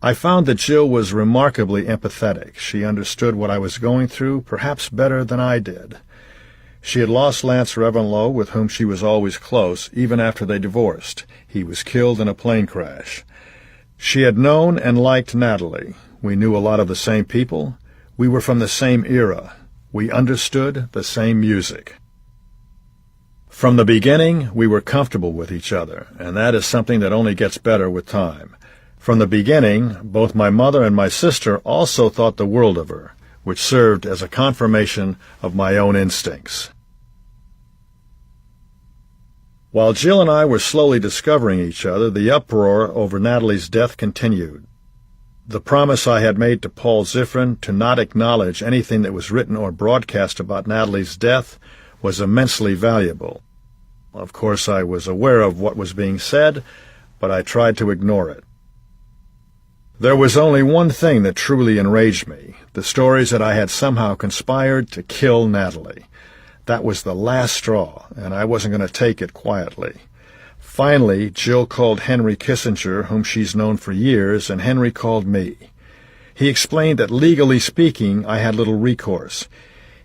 I found that Jill was remarkably empathetic. She understood what I was going through, perhaps better than I did. She had lost Lance Revenlow, with whom she was always close, even after they divorced. He was killed in a plane crash. She had known and liked Natalie. We knew a lot of the same people. We were from the same era. We understood the same music. From the beginning, we were comfortable with each other, and that is something that only gets better with time. From the beginning, both my mother and my sister also thought the world of her, which served as a confirmation of my own instincts. While Jill and I were slowly discovering each other, the uproar over Natalie's death continued. The promise I had made to Paul Zifrin to not acknowledge anything that was written or broadcast about Natalie's death was immensely valuable. Of course, I was aware of what was being said, but I tried to ignore it. There was only one thing that truly enraged me, the stories that I had somehow conspired to kill Natalie. That was the last straw, and I wasn't going to take it quietly. Finally, Jill called Henry Kissinger, whom she's known for years, and Henry called me. He explained that legally speaking, I had little recourse.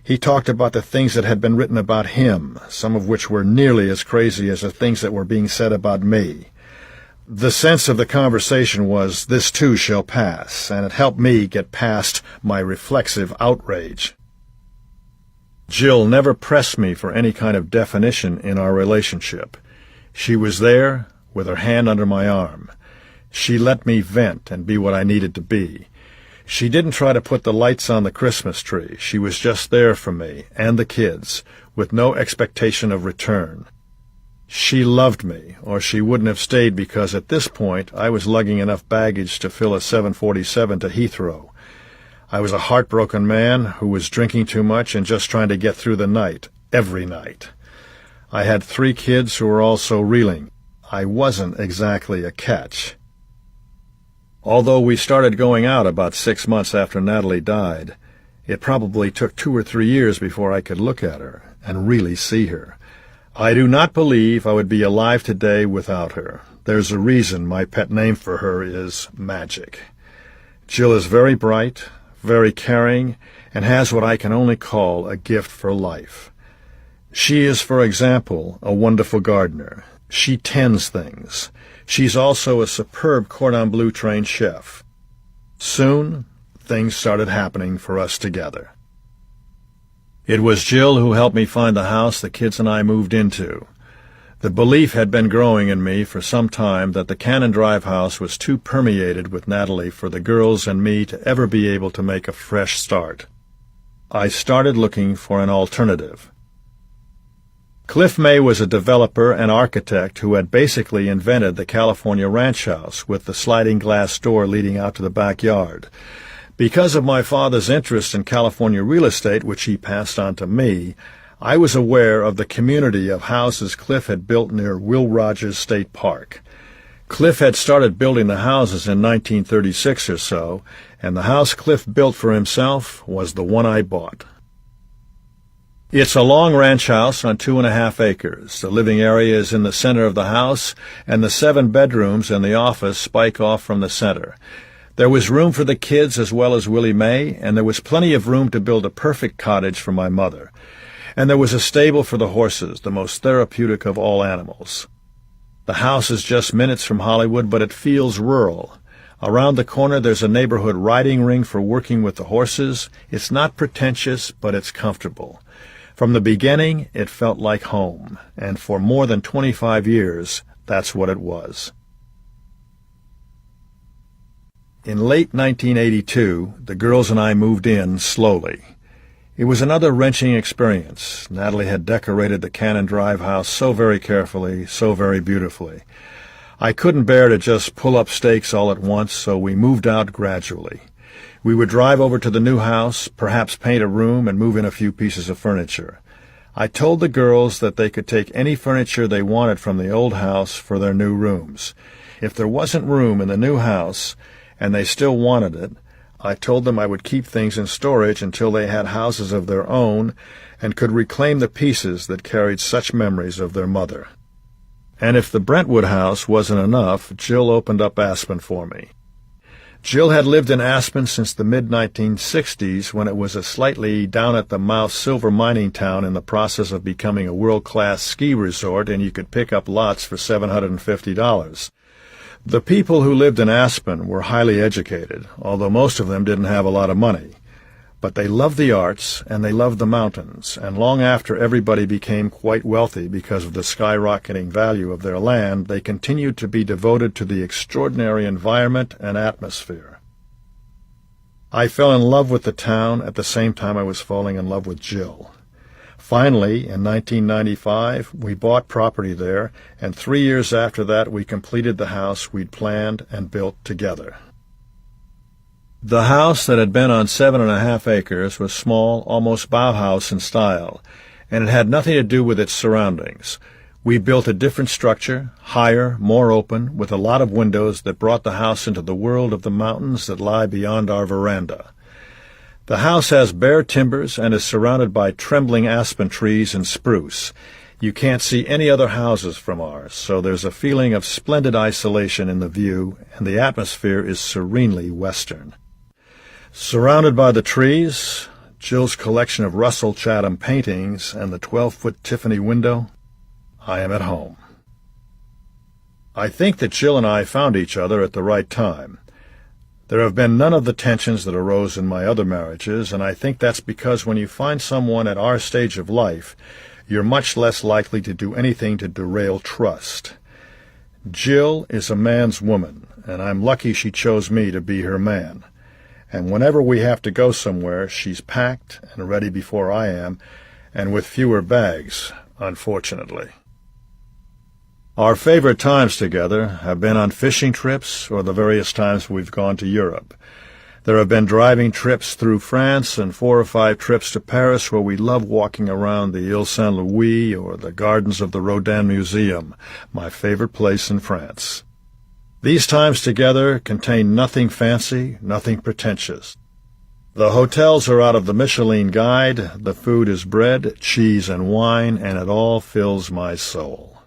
He talked about the things that had been written about him, some of which were nearly as crazy as the things that were being said about me. The sense of the conversation was, this too shall pass, and it helped me get past my reflexive outrage. Jill never pressed me for any kind of definition in our relationship. She was there, with her hand under my arm. She let me vent and be what I needed to be. She didn't try to put the lights on the Christmas tree. She was just there for me and the kids, with no expectation of return. She loved me, or she wouldn't have stayed, because at this point I was lugging enough baggage to fill a 747 to Heathrow. I was a heartbroken man who was drinking too much and just trying to get through the night, every night. I had 3 kids who were also reeling. I wasn't exactly a catch. Although we started going out about 6 months after Natalie died, it probably took 2 or 3 years before I could look at her and really see her. I do not believe I would be alive today without her. There's a reason my pet name for her is Magic. Jill is very bright, very caring, and has what I can only call a gift for life. She is, for example, a wonderful gardener. She tends things. She's also a superb cordon bleu trained chef. Soon, things started happening for us together. It was Jill who helped me find the house the kids and I moved into. The belief had been growing in me for some time that the Cannon Drive house was too permeated with Natalie for the girls and me to ever be able to make a fresh start. I started looking for an alternative. Cliff May was a developer and architect who had basically invented the California ranch house with the sliding glass door leading out to the backyard. Because of my father's interest in California real estate, which he passed on to me, I was aware of the community of houses Cliff had built near Will Rogers State Park. Cliff had started building the houses in 1936 or so, and the house Cliff built for himself was the one I bought. It's a long ranch house on 2.5 acres. The living area is in the center of the house, and the 7 bedrooms and the office spike off from the center. There was room for the kids as well as Willie Mae, and there was plenty of room to build a perfect cottage for my mother. And there was a stable for the horses, the most therapeutic of all animals. The house is just minutes from Hollywood, but it feels rural. Around the corner there's a neighborhood riding ring for working with the horses. It's not pretentious, but it's comfortable. From the beginning, it felt like home, and for more than 25 years, that's what it was. In late 1982, the girls and I moved in slowly. It was another wrenching experience. Natalie had decorated the Cannon Drive house so very carefully, so very beautifully. I couldn't bear to just pull up stakes all at once, so we moved out gradually. We would drive over to the new house, perhaps paint a room and move in a few pieces of furniture. I told the girls that they could take any furniture they wanted from the old house for their new rooms. If there wasn't room in the new house, and they still wanted it, I told them I would keep things in storage until they had houses of their own and could reclaim the pieces that carried such memories of their mother. And if the Brentwood house wasn't enough, Jill opened up Aspen for me. Jill had lived in Aspen since the mid-1960s, when it was a slightly down-at-the-mouth silver mining town in the process of becoming a world-class ski resort, and you could pick up lots for $750. The people who lived in Aspen were highly educated, although most of them didn't have a lot of money. But they loved the arts, and they loved the mountains, and long after everybody became quite wealthy because of the skyrocketing value of their land, they continued to be devoted to the extraordinary environment and atmosphere. I fell in love with the town at the same time I was falling in love with Jill. Finally, in 1995, we bought property there, and 3 years after that we completed the house we'd planned and built together. The house that had been on 7.5 acres was small, almost Bauhaus in style, and it had nothing to do with its surroundings. We built a different structure, higher, more open, with a lot of windows that brought the house into the world of the mountains that lie beyond our veranda. The house has bare timbers and is surrounded by trembling aspen trees and spruce. You can't see any other houses from ours, so there's a feeling of splendid isolation in the view, and the atmosphere is serenely western. Surrounded by the trees, Jill's collection of Russell Chatham paintings, and the 12-foot Tiffany window, I am at home. I think that Jill and I found each other at the right time. There have been none of the tensions that arose in my other marriages, and I think that's because when you find someone at our stage of life, you're much less likely to do anything to derail trust. Jill is a man's woman, and I'm lucky she chose me to be her man. And whenever we have to go somewhere, she's packed and ready before I am, and with fewer bags, unfortunately. Our favorite times together have been on fishing trips or the various times we've gone to Europe. There have been driving trips through France and 4 or 5 trips to Paris where we love walking around the Ile Saint-Louis or the gardens of the Rodin Museum, my favorite place in France. These times together contain nothing fancy, nothing pretentious. The hotels are out of the Michelin Guide, the food is bread, cheese, and wine, and it all fills my soul.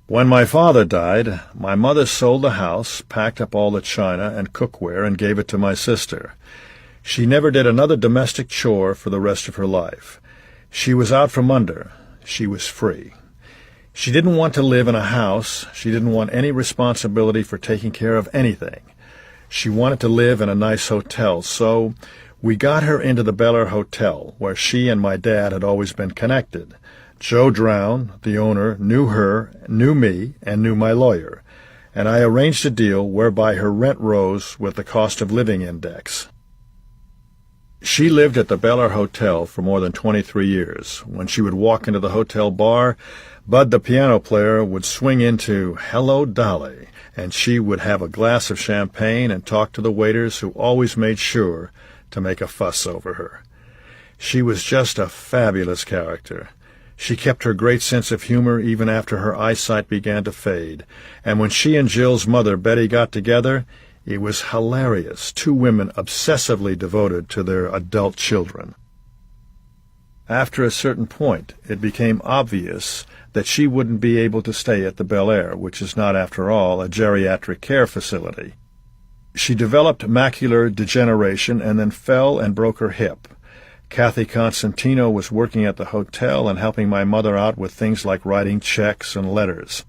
When my father died, my mother sold the house, packed up all the china and cookware, and gave it to my sister. She never did another domestic chore for the rest of her life. She was out from under. She was free. She didn't want to live in a house. She didn't want any responsibility for taking care of anything. She wanted to live in a nice hotel, so we got her into the Bel Air Hotel, where she and my dad had always been connected. Joe Drown, the owner, knew her, knew me, and knew my lawyer, and I arranged a deal whereby her rent rose with the cost of living index. She lived at the Bel Air Hotel for more than 23 years. When she would walk into the hotel bar, Bud, the piano player, would swing into "Hello, Dolly," and she would have a glass of champagne and talk to the waiters, who always made sure to make a fuss over her. She was just a fabulous character. She kept her great sense of humor even after her eyesight began to fade, and when she and Jill's mother, Betty, got together, it was hilarious, 2 women obsessively devoted to their adult children. After a certain point, it became obvious that she wouldn't be able to stay at the Bel Air, which is not, after all, a geriatric care facility. She developed macular degeneration and then fell and broke her hip. Kathy Constantino was working at the hotel and helping my mother out with things like writing checks and letters.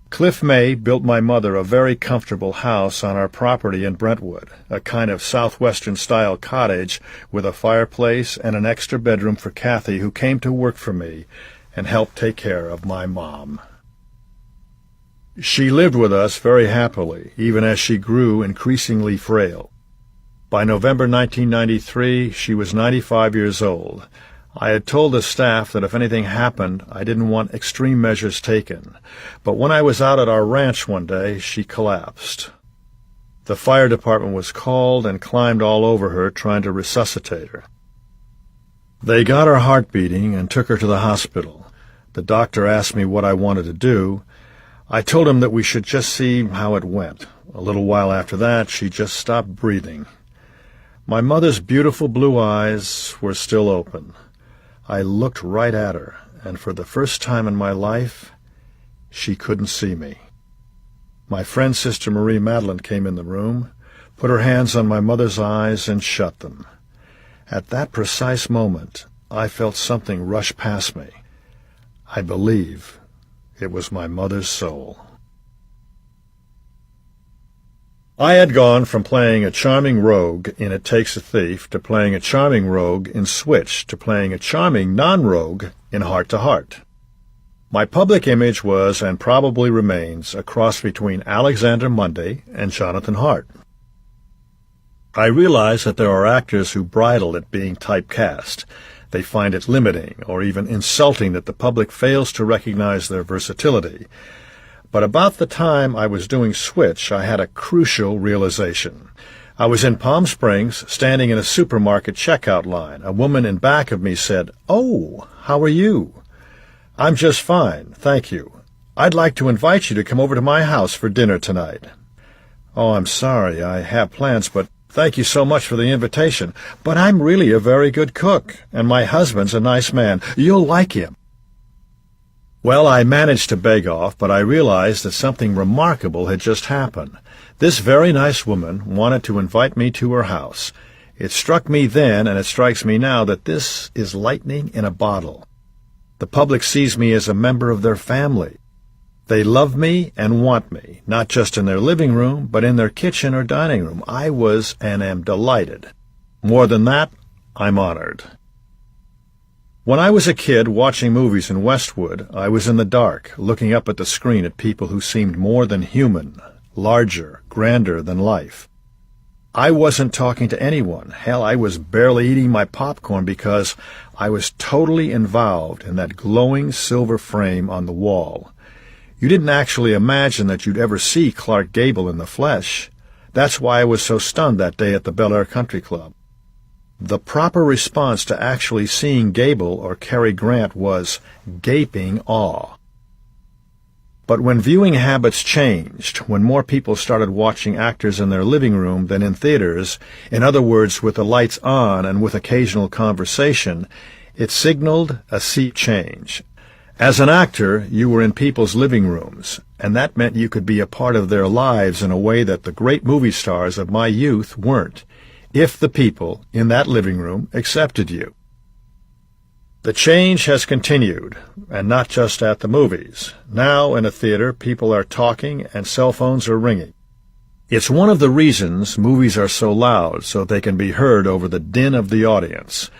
Cliff May built my mother a very comfortable house on our property in Brentwood, a kind of southwestern-style cottage with a fireplace and an extra bedroom for Kathy, who came to work for me and helped take care of my mom. She lived with us very happily, even as she grew increasingly frail. By November 1993, she was 95 years old. I had told the staff that if anything happened, I didn't want extreme measures taken. But when I was out at our ranch one day, she collapsed. The fire department was called and climbed all over her, trying to resuscitate her. They got her heart beating and took her to the hospital. The doctor asked me what I wanted to do. I told him that we should just see how it went. A little while after that, she just stopped breathing. My mother's beautiful blue eyes were still open. I looked right at her, and for the first time in my life, she couldn't see me. My friend Sister Marie Madeline came in the room, put her hands on my mother's eyes, and shut them. At that precise moment, I felt something rush past me. I believe it was my mother's soul. I had gone from playing a charming rogue in It Takes a Thief to playing a charming rogue in Switch to playing a charming non-rogue in Heart to Heart. My public image was, and probably remains, a cross between Alexander Mundy and Jonathan Hart. I realize that there are actors who bridle at being typecast. They find it limiting or even insulting that the public fails to recognize their versatility. But about the time I was doing Switch, I had a crucial realization. I was in Palm Springs, standing in a supermarket checkout line. A woman in back of me said, "Oh, how are you?" "I'm just fine, thank you. I'd like to invite you to come over to my house for dinner tonight." "Oh, I'm sorry, I have plans, but thank you so much for the invitation. But I'm really a very good cook, and my husband's a nice man. You'll like him." Well, I managed to beg off, but I realized that something remarkable had just happened. This very nice woman wanted to invite me to her house. It struck me then, and it strikes me now, that this is lightning in a bottle. The public sees me as a member of their family. They love me and want me, not just in their living room, but in their kitchen or dining room. I was and am delighted. More than that, I'm honored. When I was a kid watching movies in Westwood, I was in the dark, looking up at the screen at people who seemed more than human, larger, grander than life. I wasn't talking to anyone. Hell, I was barely eating my popcorn because I was totally involved in that glowing silver frame on the wall. You didn't actually imagine that you'd ever see Clark Gable in the flesh. That's why I was so stunned that day at the Bel Air Country Club. The proper response to actually seeing Gable or Cary Grant was gaping awe. But when viewing habits changed, when more people started watching actors in their living room than in theaters, in other words, with the lights on and with occasional conversation, it signaled a sea change. As an actor, you were in people's living rooms, and that meant you could be a part of their lives in a way that the great movie stars of my youth weren't, if the people in that living room accepted you. The change has continued, and not just at the movies. Now, in a theater, people are talking and cell phones are ringing. It's one of the reasons movies are so loud, so they can be heard over the din of the audience.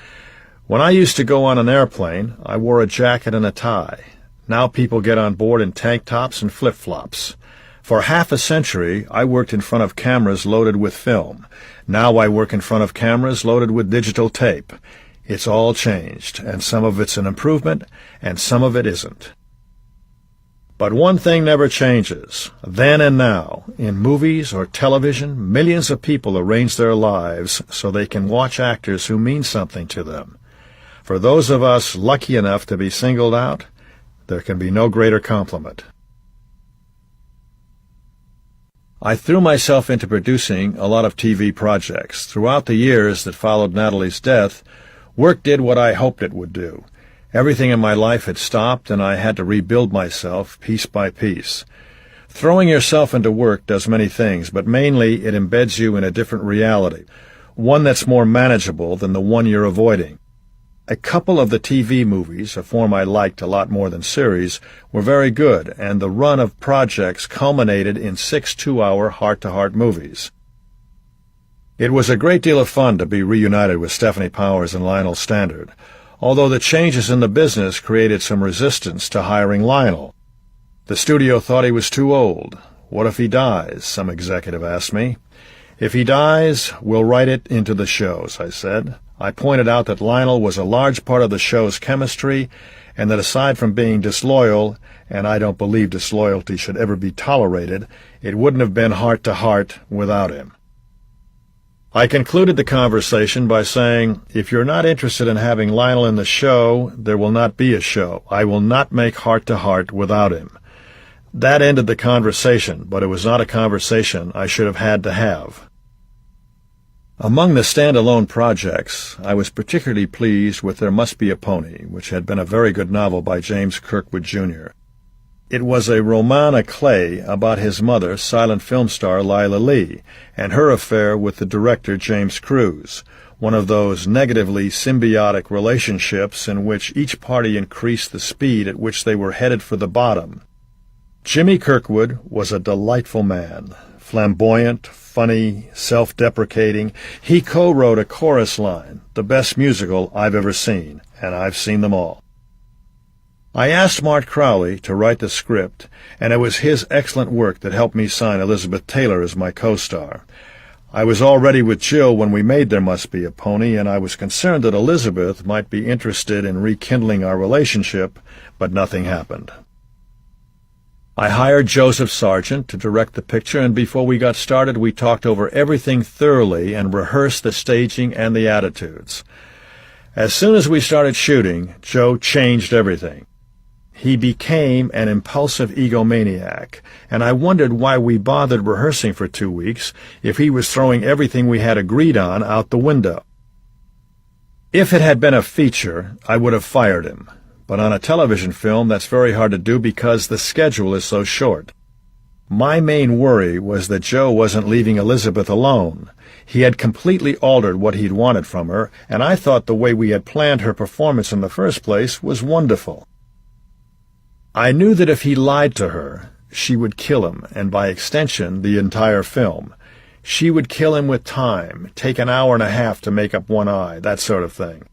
When I used to go on an airplane, I wore a jacket and a tie. Now people get on board in tank tops and flip-flops. For half a century, I worked in front of cameras loaded with film. Now I work in front of cameras loaded with digital tape. It's all changed, and some of it's an improvement, and some of it isn't. But one thing never changes. Then and now, in movies or television, millions of people arrange their lives so they can watch actors who mean something to them. For those of us lucky enough to be singled out, there can be no greater compliment. I threw myself into producing a lot of TV projects. Throughout the years that followed Natalie's death, work did what I hoped it would do. Everything in my life had stopped, and I had to rebuild myself piece by piece. Throwing yourself into work does many things, but mainly it embeds you in a different reality, one that's more manageable than the one you're avoiding. A couple of the TV movies, a form I liked a lot more than series, were very good, and the run of projects culminated in 6 two-hour heart-to-heart movies. It was a great deal of fun to be reunited with Stephanie Powers and Lionel Standard, although the changes in the business created some resistance to hiring Lionel. The studio thought he was too old. What if he dies? Some executive asked me. If he dies, we'll write it into the shows, I said. I pointed out that Lionel was a large part of the show's chemistry, and that aside from being disloyal, and I don't believe disloyalty should ever be tolerated, it wouldn't have been heart-to-heart without him. I concluded the conversation by saying, if you're not interested in having Lionel in the show, there will not be a show. I will not make heart-to-heart without him. That ended the conversation, but it was not a conversation I should have had to have. Among the standalone projects, I was particularly pleased with There Must Be a Pony, which had been a very good novel by James Kirkwood, Jr. It was a roman à clef about his mother, silent film star Lila Lee, and her affair with the director James Cruise, one of those negatively symbiotic relationships in which each party increased the speed at which they were headed for the bottom. Jimmy Kirkwood was a delightful man, flamboyant, funny, self-deprecating. He co-wrote a chorus line, the best musical I've ever seen, and I've seen them all. I asked Mart Crowley to write the script, and it was his excellent work that helped me sign Elizabeth Taylor as my co-star. I was already with Jill when we made There Must Be a Pony, and I was concerned that Elizabeth might be interested in rekindling our relationship, but nothing happened. I hired Joseph Sargent to direct the picture, and before we got started we talked over everything thoroughly and rehearsed the staging and the attitudes. As soon as we started shooting, Joe changed everything. He became an impulsive egomaniac, and I wondered why we bothered rehearsing for 2 weeks if he was throwing everything we had agreed on out the window. If it had been a feature, I would have fired him, but on a television film that's very hard to do because the schedule is so short. My main worry was that Joe wasn't leaving Elizabeth alone. He had completely altered what he'd wanted from her, and I thought the way we had planned her performance in the first place was wonderful. I knew that if he lied to her, she would kill him, and by extension, the entire film. She would kill him with time, take an hour and a half to make up one eye, that sort of thing.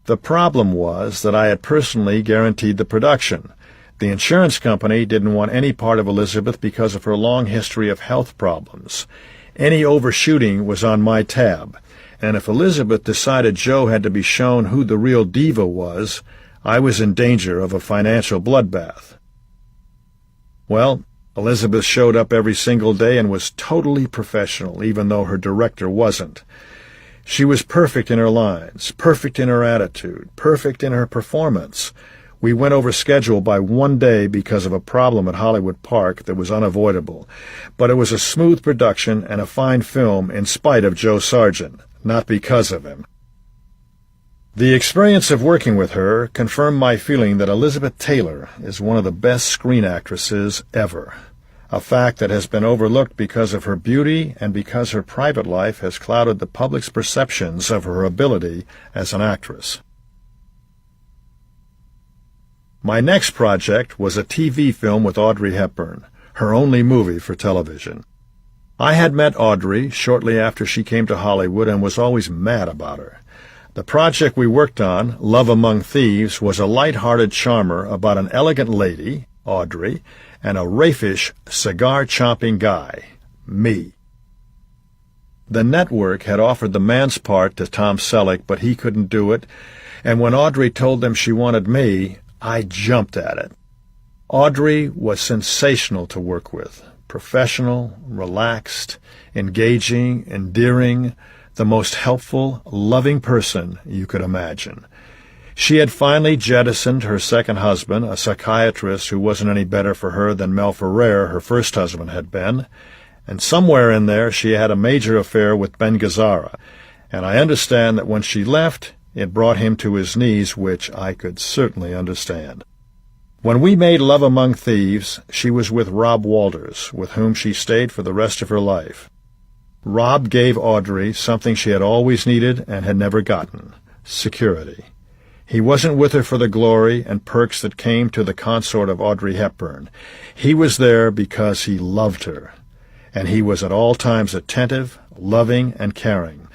The problem was that I had personally guaranteed the production. The insurance company didn't want any part of Elizabeth because of her long history of health problems. Any overshooting was on my tab, and if Elizabeth decided Joe had to be shown who the real diva was, I was in danger of a financial bloodbath. Well, Elizabeth showed up every single day and was totally professional, even though her director wasn't. She was perfect in her lines, perfect in her attitude, perfect in her performance. We went over schedule by 1 day because of a problem at Hollywood Park that was unavoidable, but it was a smooth production and a fine film in spite of Joe Sargent, not because of him. The experience of working with her confirmed my feeling that Elizabeth Taylor is one of the best screen actresses ever, a fact that has been overlooked because of her beauty and because her private life has clouded the public's perceptions of her ability as an actress. My next project was a TV film with Audrey Hepburn, her only movie for television. I had met Audrey shortly after she came to Hollywood and was always mad about her. The project we worked on, Love Among Thieves, was a light-hearted charmer about an elegant lady, Audrey, and a raffish, cigar-chomping guy, me. The network had offered the man's part to Tom Selleck, but he couldn't do it, and when Audrey told them she wanted me, I jumped at it. Audrey was sensational to work with, professional, relaxed, engaging, endearing, the most helpful, loving person you could imagine. She had finally jettisoned her second husband, a psychiatrist who wasn't any better for her than Mel Ferrer, her first husband, had been, and somewhere in there she had a major affair with Ben Gazzara, and I understand that when she left, it brought him to his knees, which I could certainly understand. When we made Love Among Thieves, she was with Rob Walters, with whom she stayed for the rest of her life. Rob gave Audrey something she had always needed and had never gotten: security. He wasn't with her for the glory and perks that came to the consort of Audrey Hepburn. He was there because he loved her, and he was at all times attentive, loving, and caring.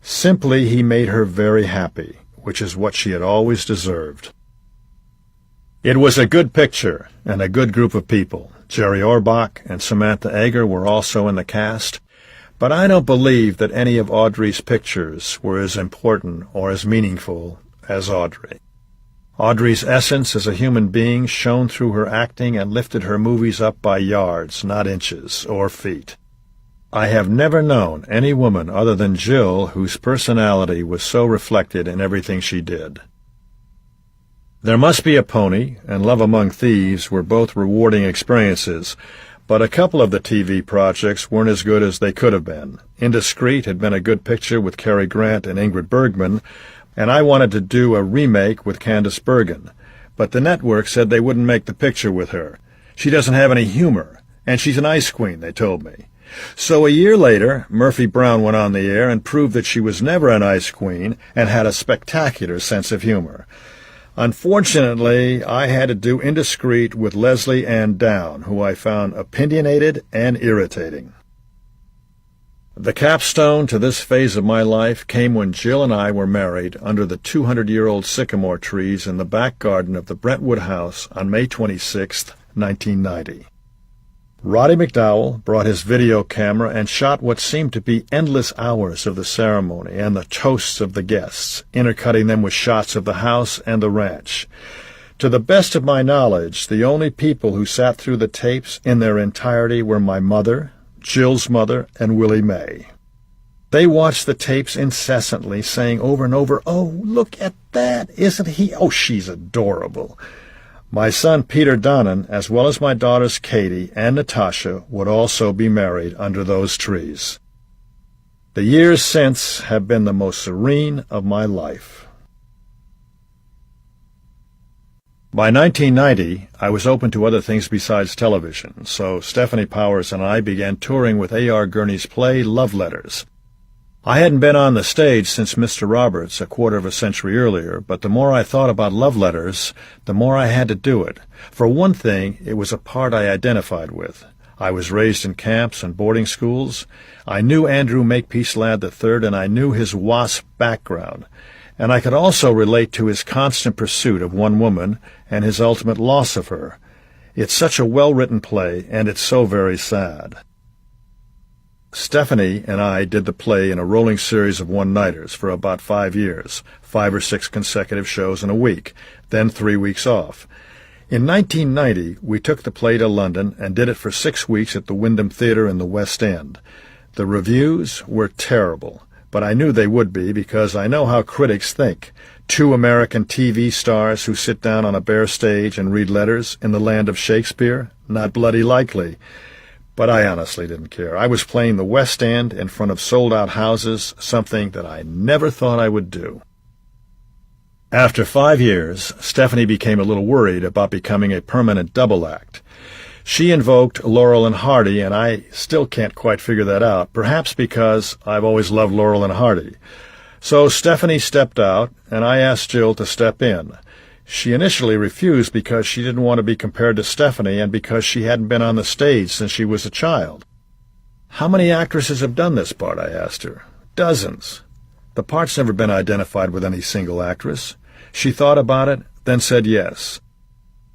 Simply, he made her very happy, which is what she had always deserved. It was a good picture and a good group of people. Jerry Orbach and Samantha Egger were also in the cast. But I don't believe that any of Audrey's pictures were as important or as meaningful as Audrey. Audrey's essence as a human being shone through her acting and lifted her movies up by yards, not inches or feet. I have never known any woman other than Jill whose personality was so reflected in everything she did. There Must Be a Pony and Love Among Thieves were both rewarding experiences, but a couple of the TV projects weren't as good as they could have been. Indiscreet had been a good picture with Cary Grant and Ingrid Bergman, and I wanted to do a remake with Candice Bergen, but the network said they wouldn't make the picture with her. She doesn't have any humor, and she's an ice queen, they told me. So a year later, Murphy Brown went on the air and proved that she was never an ice queen and had a spectacular sense of humor. Unfortunately, I had to do Indiscreet with Leslie Ann Down, who I found opinionated and irritating. The capstone to this phase of my life came when Jill and I were married under the 200-year-old sycamore trees in the back garden of the Brentwood house on May 26, 1990. Roddy McDowell brought his video camera and shot what seemed to be endless hours of the ceremony and the toasts of the guests, intercutting them with shots of the house and the ranch. To the best of my knowledge, the only people who sat through the tapes in their entirety were my mother, Jill's mother, and Willie Mae. They watched the tapes incessantly, saying over and over, "Oh, look at that! Isn't he? Oh, she's adorable." My son Peter Donnan, as well as my daughters Katie and Natasha, would also be married under those trees. The years since have been the most serene of my life. By 1990, I was open to other things besides television, so Stephanie Powers and I began touring with A.R. Gurney's play Love Letters. I hadn't been on the stage since Mr. Roberts a quarter of a century earlier, but the more I thought about Love Letters, the more I had to do it. For one thing, it was a part I identified with. I was raised in camps and boarding schools. I knew Andrew Makepeace Ladd III, and I knew his WASP background. And I could also relate to his constant pursuit of one woman and his ultimate loss of her. It's such a well-written play, and it's so very sad. Stephanie and I did the play in a rolling series of one-nighters for about 5 years, 5 or 6 consecutive shows in a week, then 3 weeks off. In 1990, we took the play to London and did it for 6 weeks at the Wyndham Theatre in the West End. The reviews were terrible, but I knew they would be because I know how critics think. 2 American TV stars who sit down on a bare stage and read letters in the land of Shakespeare? Not bloody likely. But I honestly didn't care. I was playing the West End in front of sold-out houses, something that I never thought I would do. After 5 years, Stephanie became a little worried about becoming a permanent double act. She invoked Laurel and Hardy, and I still can't quite figure that out, perhaps because I've always loved Laurel and Hardy. So Stephanie stepped out, and I asked Jill to step in. She initially refused because she didn't want to be compared to Stephanie and because she hadn't been on the stage since she was a child. "How many actresses have done this part?" I asked her. "Dozens. The part's never been identified with any single actress." She thought about it, then said yes.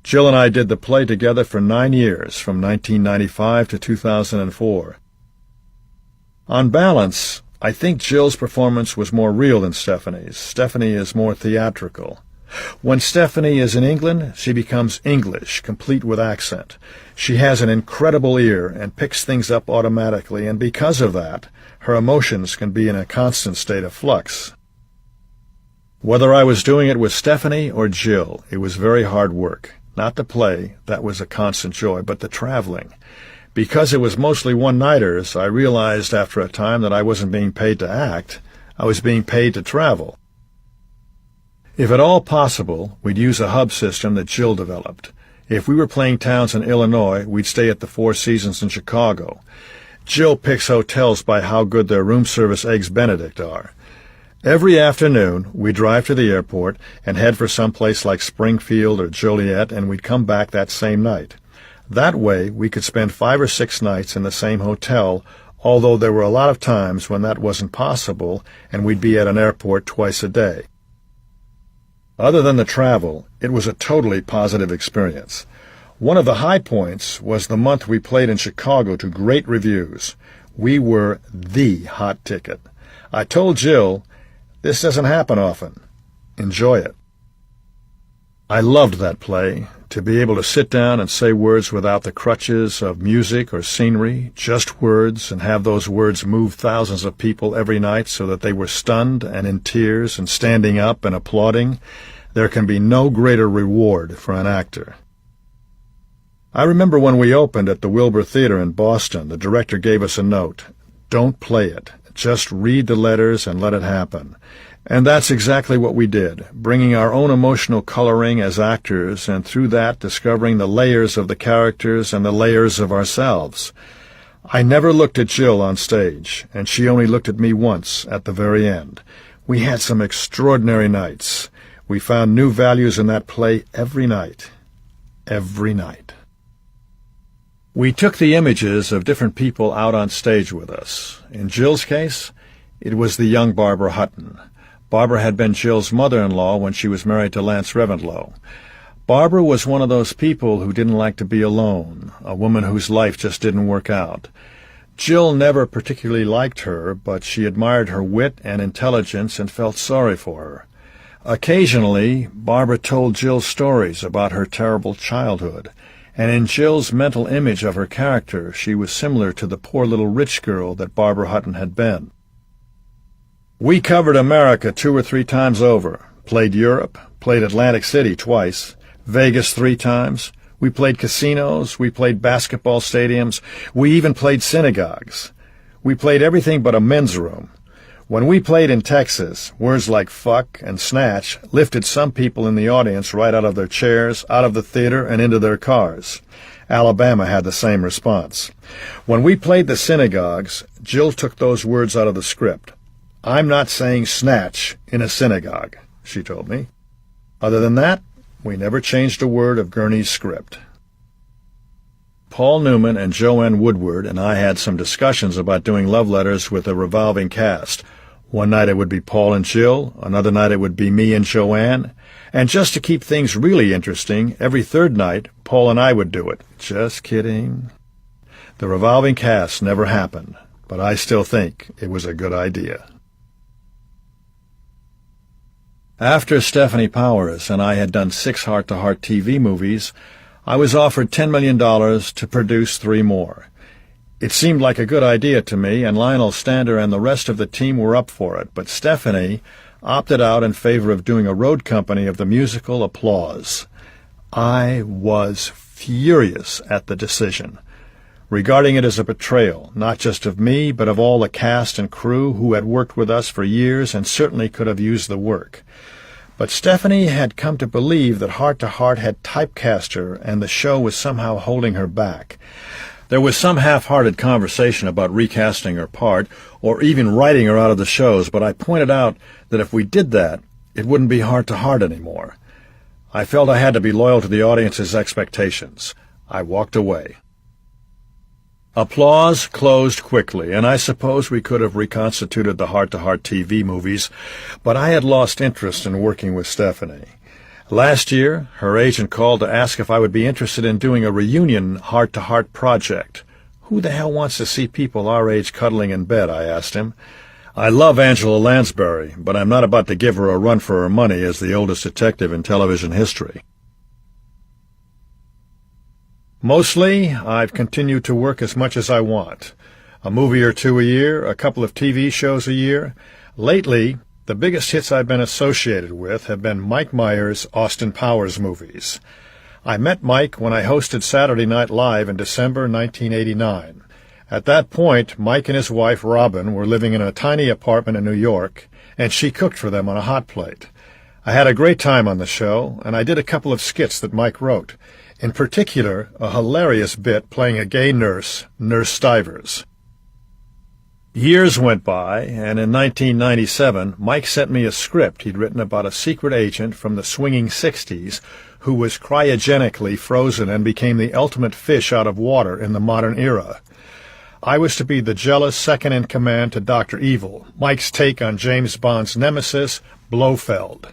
Jill and I did the play together for 9 years, from 1995 to 2004. On balance, I think Jill's performance was more real than Stephanie's. Stephanie is more theatrical. When Stephanie is in England, she becomes English, complete with accent. She has an incredible ear and picks things up automatically, and because of that, her emotions can be in a constant state of flux. Whether I was doing it with Stephanie or Jill, it was very hard work. Not the play, that was a constant joy, but the traveling. Because it was mostly one-nighters, I realized after a time that I wasn't being paid to act, I was being paid to travel. If at all possible, we'd use a hub system that Jill developed. If we were playing towns in Illinois, we'd stay at the Four Seasons in Chicago. Jill picks hotels by how good their room service Eggs Benedict are. Every afternoon, we'd drive to the airport and head for someplace like Springfield or Joliet, and we'd come back that same night. That way, we could spend 5 or 6 nights in the same hotel, although there were a lot of times when that wasn't possible, and we'd be at an airport twice a day. Other than the travel, it was a totally positive experience. One of the high points was the month we played in Chicago to great reviews. We were the hot ticket. I told Jill, "This doesn't happen often. Enjoy it." I loved that play, to be able to sit down and say words without the crutches of music or scenery, just words, and have those words move thousands of people every night so that they were stunned and in tears and standing up and applauding. There can be no greater reward for an actor. I remember when we opened at the Wilbur Theater in Boston, the director gave us a note. Don't play it. Just read the letters and let it happen. And that's exactly what we did, bringing our own emotional coloring as actors, and through that discovering the layers of the characters and the layers of ourselves. I never looked at Jill on stage, and she only looked at me once at the very end. We had some extraordinary nights. We found new values in that play every night. Every night. We took the images of different people out on stage with us. In Jill's case, it was the young Barbara Hutton. Barbara had been Jill's mother-in-law when she was married to Lance Reventlow. Barbara was one of those people who didn't like to be alone, a woman whose life just didn't work out. Jill never particularly liked her, but she admired her wit and intelligence and felt sorry for her. Occasionally, Barbara told Jill stories about her terrible childhood, and in Jill's mental image of her character, she was similar to the poor little rich girl that Barbara Hutton had been. We covered America 2 or 3 times over, played Europe, played Atlantic City twice, Vegas 3 times. We played casinos, we played basketball stadiums, we even played synagogues. We played everything but a men's room. When we played in Texas, words like fuck and snatch lifted some people in the audience right out of their chairs, out of the theater, and into their cars. Alabama had the same response. When we played the synagogues, Jill took those words out of the script. "I'm not saying snatch in a synagogue," she told me. Other than that, we never changed a word of Gurney's script. Paul Newman and Joanne Woodward and I had some discussions about doing love letters with a revolving cast. One night it would be Paul and Jill, another night it would be me and Joanne, and just to keep things really interesting, every third night Paul and I would do it. Just kidding. The revolving cast never happened, but I still think it was a good idea. After Stephanie Powers and I had done 6 heart-to-heart TV movies, I was offered $10 million to produce 3 more. It seemed like a good idea to me, and Lionel Stander and the rest of the team were up for it, but Stephanie opted out in favor of doing a road company of the musical Applause. I was furious at the decision, regarding it as a betrayal, not just of me, but of all the cast and crew who had worked with us for years and certainly could have used the work. But Stephanie had come to believe that Heart to Heart had typecast her, and the show was somehow holding her back. There was some half-hearted conversation about recasting her part, or even writing her out of the shows, but I pointed out that if we did that, it wouldn't be Heart to Heart anymore. I felt I had to be loyal to the audience's expectations. I walked away. Applause closed quickly, and I suppose we could have reconstituted the Heart-to-Heart TV movies, but I had lost interest in working with Stephanie. Last year, her agent called to ask if I would be interested in doing a reunion Heart-to-Heart project. Who the hell wants to see people our age cuddling in bed, I asked him. I love Angela Lansbury, but I'm not about to give her a run for her money as the oldest detective in television history. Mostly, I've continued to work as much as I want. A movie or 2 a year, a couple of TV shows a year. Lately, the biggest hits I've been associated with have been Mike Myers' Austin Powers movies. I met Mike when I hosted Saturday Night Live in December 1989. At that point, Mike and his wife, Robin, were living in a tiny apartment in New York, and she cooked for them on a hot plate. I had a great time on the show, and I did a couple of skits that Mike wrote. In particular, a hilarious bit playing a gay nurse, Nurse Stivers. Years went by, and in 1997, Mike sent me a script he'd written about a secret agent from the swinging 60s who was cryogenically frozen and became the ultimate fish out of water in the modern era. I was to be the jealous second-in-command to Dr. Evil, Mike's take on James Bond's nemesis, Blofeld.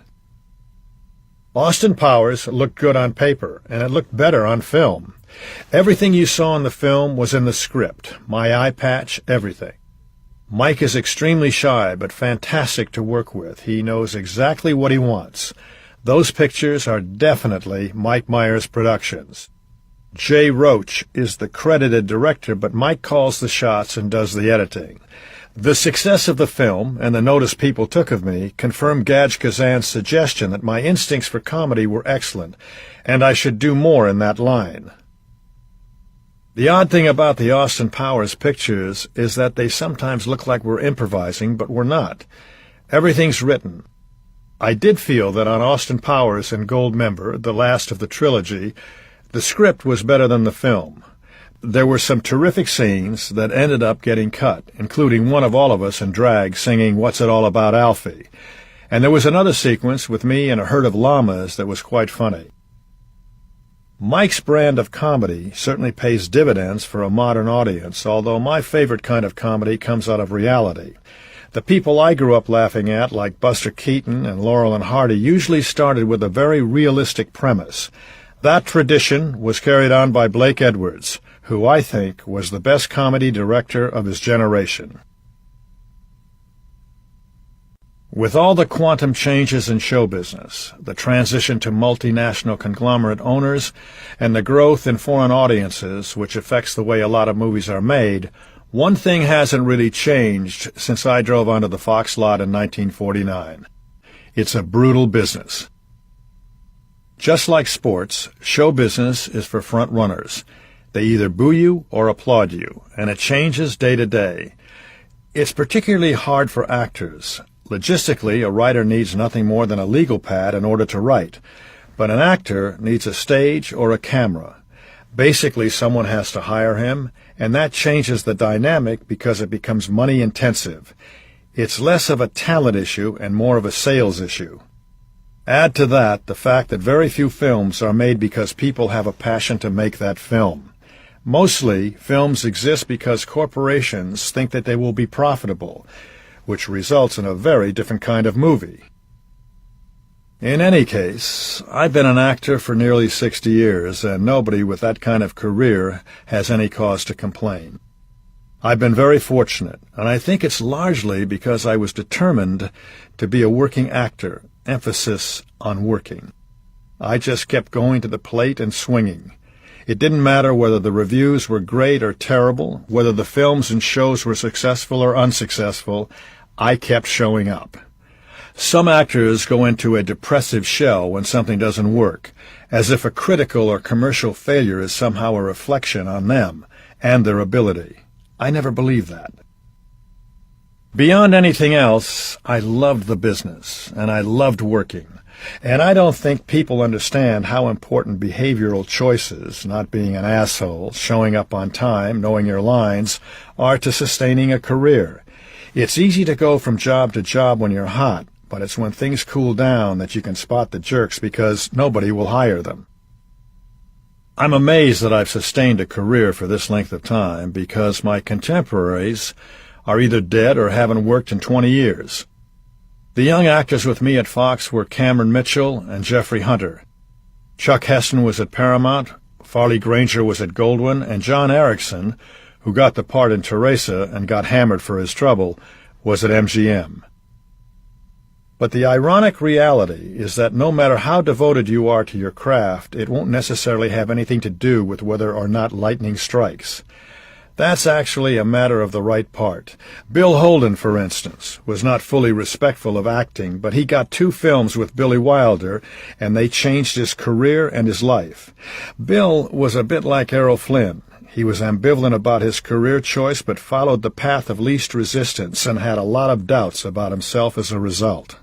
Austin Powers looked good on paper, and it looked better on film. Everything you saw in the film was in the script, my eye patch, everything. Mike is extremely shy, but fantastic to work with. He knows exactly what he wants. Those pictures are definitely Mike Myers Productions. Jay Roach is the credited director, but Mike calls the shots and does the editing. The success of the film, and the notice people took of me, confirmed Gaj Kazan's suggestion that my instincts for comedy were excellent, and I should do more in that line. The odd thing about the Austin Powers pictures is that they sometimes look like we're improvising, but we're not. Everything's written. I did feel that on Austin Powers and Goldmember, the last of the trilogy, the script was better than the film. There were some terrific scenes that ended up getting cut, including one of all of us in drag singing What's It All About, Alfie. And there was another sequence with me and a herd of llamas that was quite funny. Mike's brand of comedy certainly pays dividends for a modern audience, although my favorite kind of comedy comes out of reality. The people I grew up laughing at, like Buster Keaton and Laurel and Hardy, usually started with a very realistic premise. That tradition was carried on by Blake Edwards, who I think was the best comedy director of his generation. With all the quantum changes in show business, the transition to multinational conglomerate owners, and the growth in foreign audiences, which affects the way a lot of movies are made, one thing hasn't really changed since I drove onto the Fox lot in 1949. It's a brutal business. Just like sports, show business is for front runners. They either boo you or applaud you, and it changes day to day. It's particularly hard for actors. Logistically, a writer needs nothing more than a legal pad in order to write, but an actor needs a stage or a camera. Basically, someone has to hire him, and that changes the dynamic because it becomes money-intensive. It's less of a talent issue and more of a sales issue. Add to that the fact that very few films are made because people have a passion to make that film. Mostly, films exist because corporations think that they will be profitable, which results in a very different kind of movie. In any case, I've been an actor for nearly 60 years, and nobody with that kind of career has any cause to complain. I've been very fortunate, and I think it's largely because I was determined to be a working actor, emphasis on working. I just kept going to the plate and swinging. It didn't matter whether the reviews were great or terrible, whether the films and shows were successful or unsuccessful, I kept showing up. Some actors go into a depressive shell when something doesn't work, as if a critical or commercial failure is somehow a reflection on them and their ability. I never believed that. Beyond anything else, I loved the business, and I loved working. And I don't think people understand how important behavioral choices, not being an asshole, showing up on time, knowing your lines, are to sustaining a career. It's easy to go from job to job when you're hot, but it's when things cool down that you can spot the jerks because nobody will hire them. I'm amazed that I've sustained a career for this length of time because my contemporaries are either dead or haven't worked in 20 years. The young actors with me at Fox were Cameron Mitchell and Jeffrey Hunter. Chuck Heston was at Paramount, Farley Granger was at Goldwyn, and John Erickson, who got the part in Teresa and got hammered for his trouble, was at MGM. But the ironic reality is that no matter how devoted you are to your craft, it won't necessarily have anything to do with whether or not lightning strikes. That's actually a matter of the right part. Bill Holden, for instance, was not fully respectful of acting, but he got 2 films with Billy Wilder, and they changed his career and his life. Bill was a bit like Errol Flynn. He was ambivalent about his career choice, but followed the path of least resistance and had a lot of doubts about himself as a result.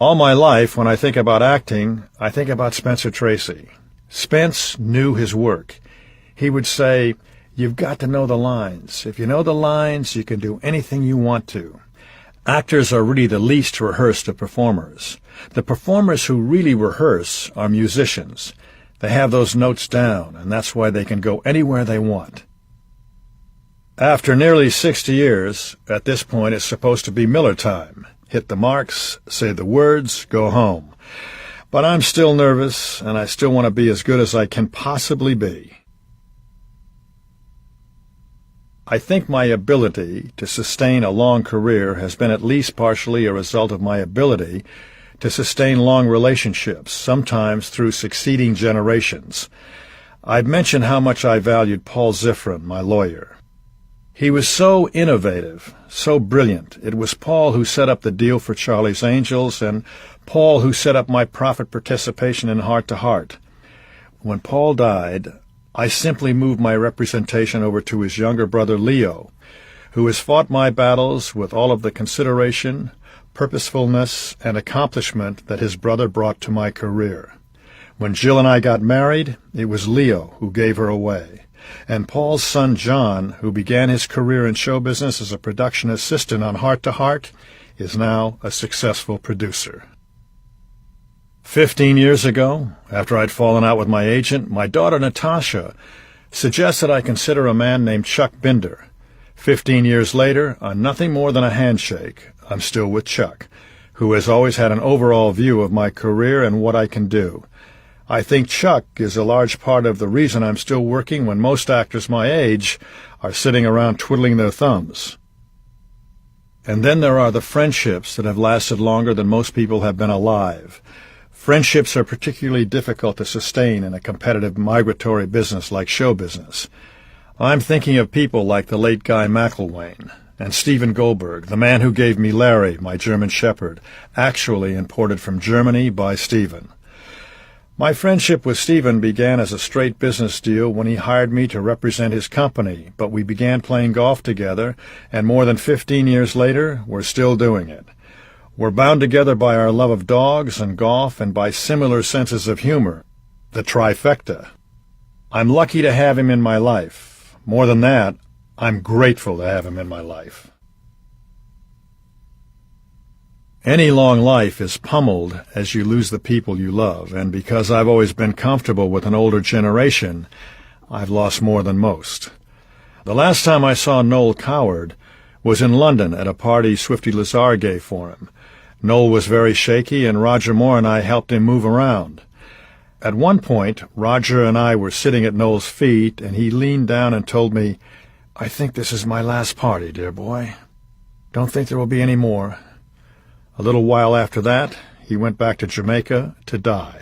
All my life, when I think about acting, I think about Spencer Tracy. Spence knew his work. He would say, "You've got to know the lines. If you know the lines, you can do anything you want to." Actors are really the least rehearsed of performers. The performers who really rehearse are musicians. They have those notes down, and that's why they can go anywhere they want. After nearly 60 years, at this point it's supposed to be Miller time. Hit the marks, say the words, go home. But I'm still nervous, and I still want to be as good as I can possibly be. I think my ability to sustain a long career has been at least partially a result of my ability to sustain long relationships, sometimes through succeeding generations. I've mentioned how much I valued Paul Zifrin, my lawyer. He was so innovative, so brilliant. It was Paul who set up the deal for Charlie's Angels, and Paul who set up my profit participation in Heart to Heart. When Paul died, I simply moved my representation over to his younger brother Leo, who has fought my battles with all of the consideration, purposefulness, and accomplishment that his brother brought to my career. When Jill and I got married, it was Leo who gave her away. And Paul's son John, who began his career in show business as a production assistant on Heart to Heart, is now a successful producer. 15 years ago, after I'd fallen out with my agent, my daughter Natasha suggested I consider a man named Chuck Binder. 15 years later, on nothing more than a handshake, I'm still with Chuck, who has always had an overall view of my career and what I can do. I think Chuck is a large part of the reason I'm still working when most actors my age are sitting around twiddling their thumbs. And then there are the friendships that have lasted longer than most people have been alive. Friendships are particularly difficult to sustain in a competitive migratory business like show business. I'm thinking of people like the late Guy McElwain and Stephen Goldberg, the man who gave me Larry, my German Shepherd, actually imported from Germany by Stephen. My friendship with Stephen began as a straight business deal when he hired me to represent his company, but we began playing golf together, and more than 15 years later, we're still doing it. We're bound together by our love of dogs and golf and by similar senses of humor, the trifecta. I'm lucky to have him in my life. More than that, I'm grateful to have him in my life. Any long life is pummeled as you lose the people you love, and because I've always been comfortable with an older generation, I've lost more than most. The last time I saw Noel Coward was in London at a party Swifty Lazar gave for him. Noel was very shaky, and Roger Moore and I helped him move around. At one point, Roger and I were sitting at Noel's feet, and he leaned down and told me, "I think this is my last party, dear boy. Don't think there will be any more." A little while after that, he went back to Jamaica to die.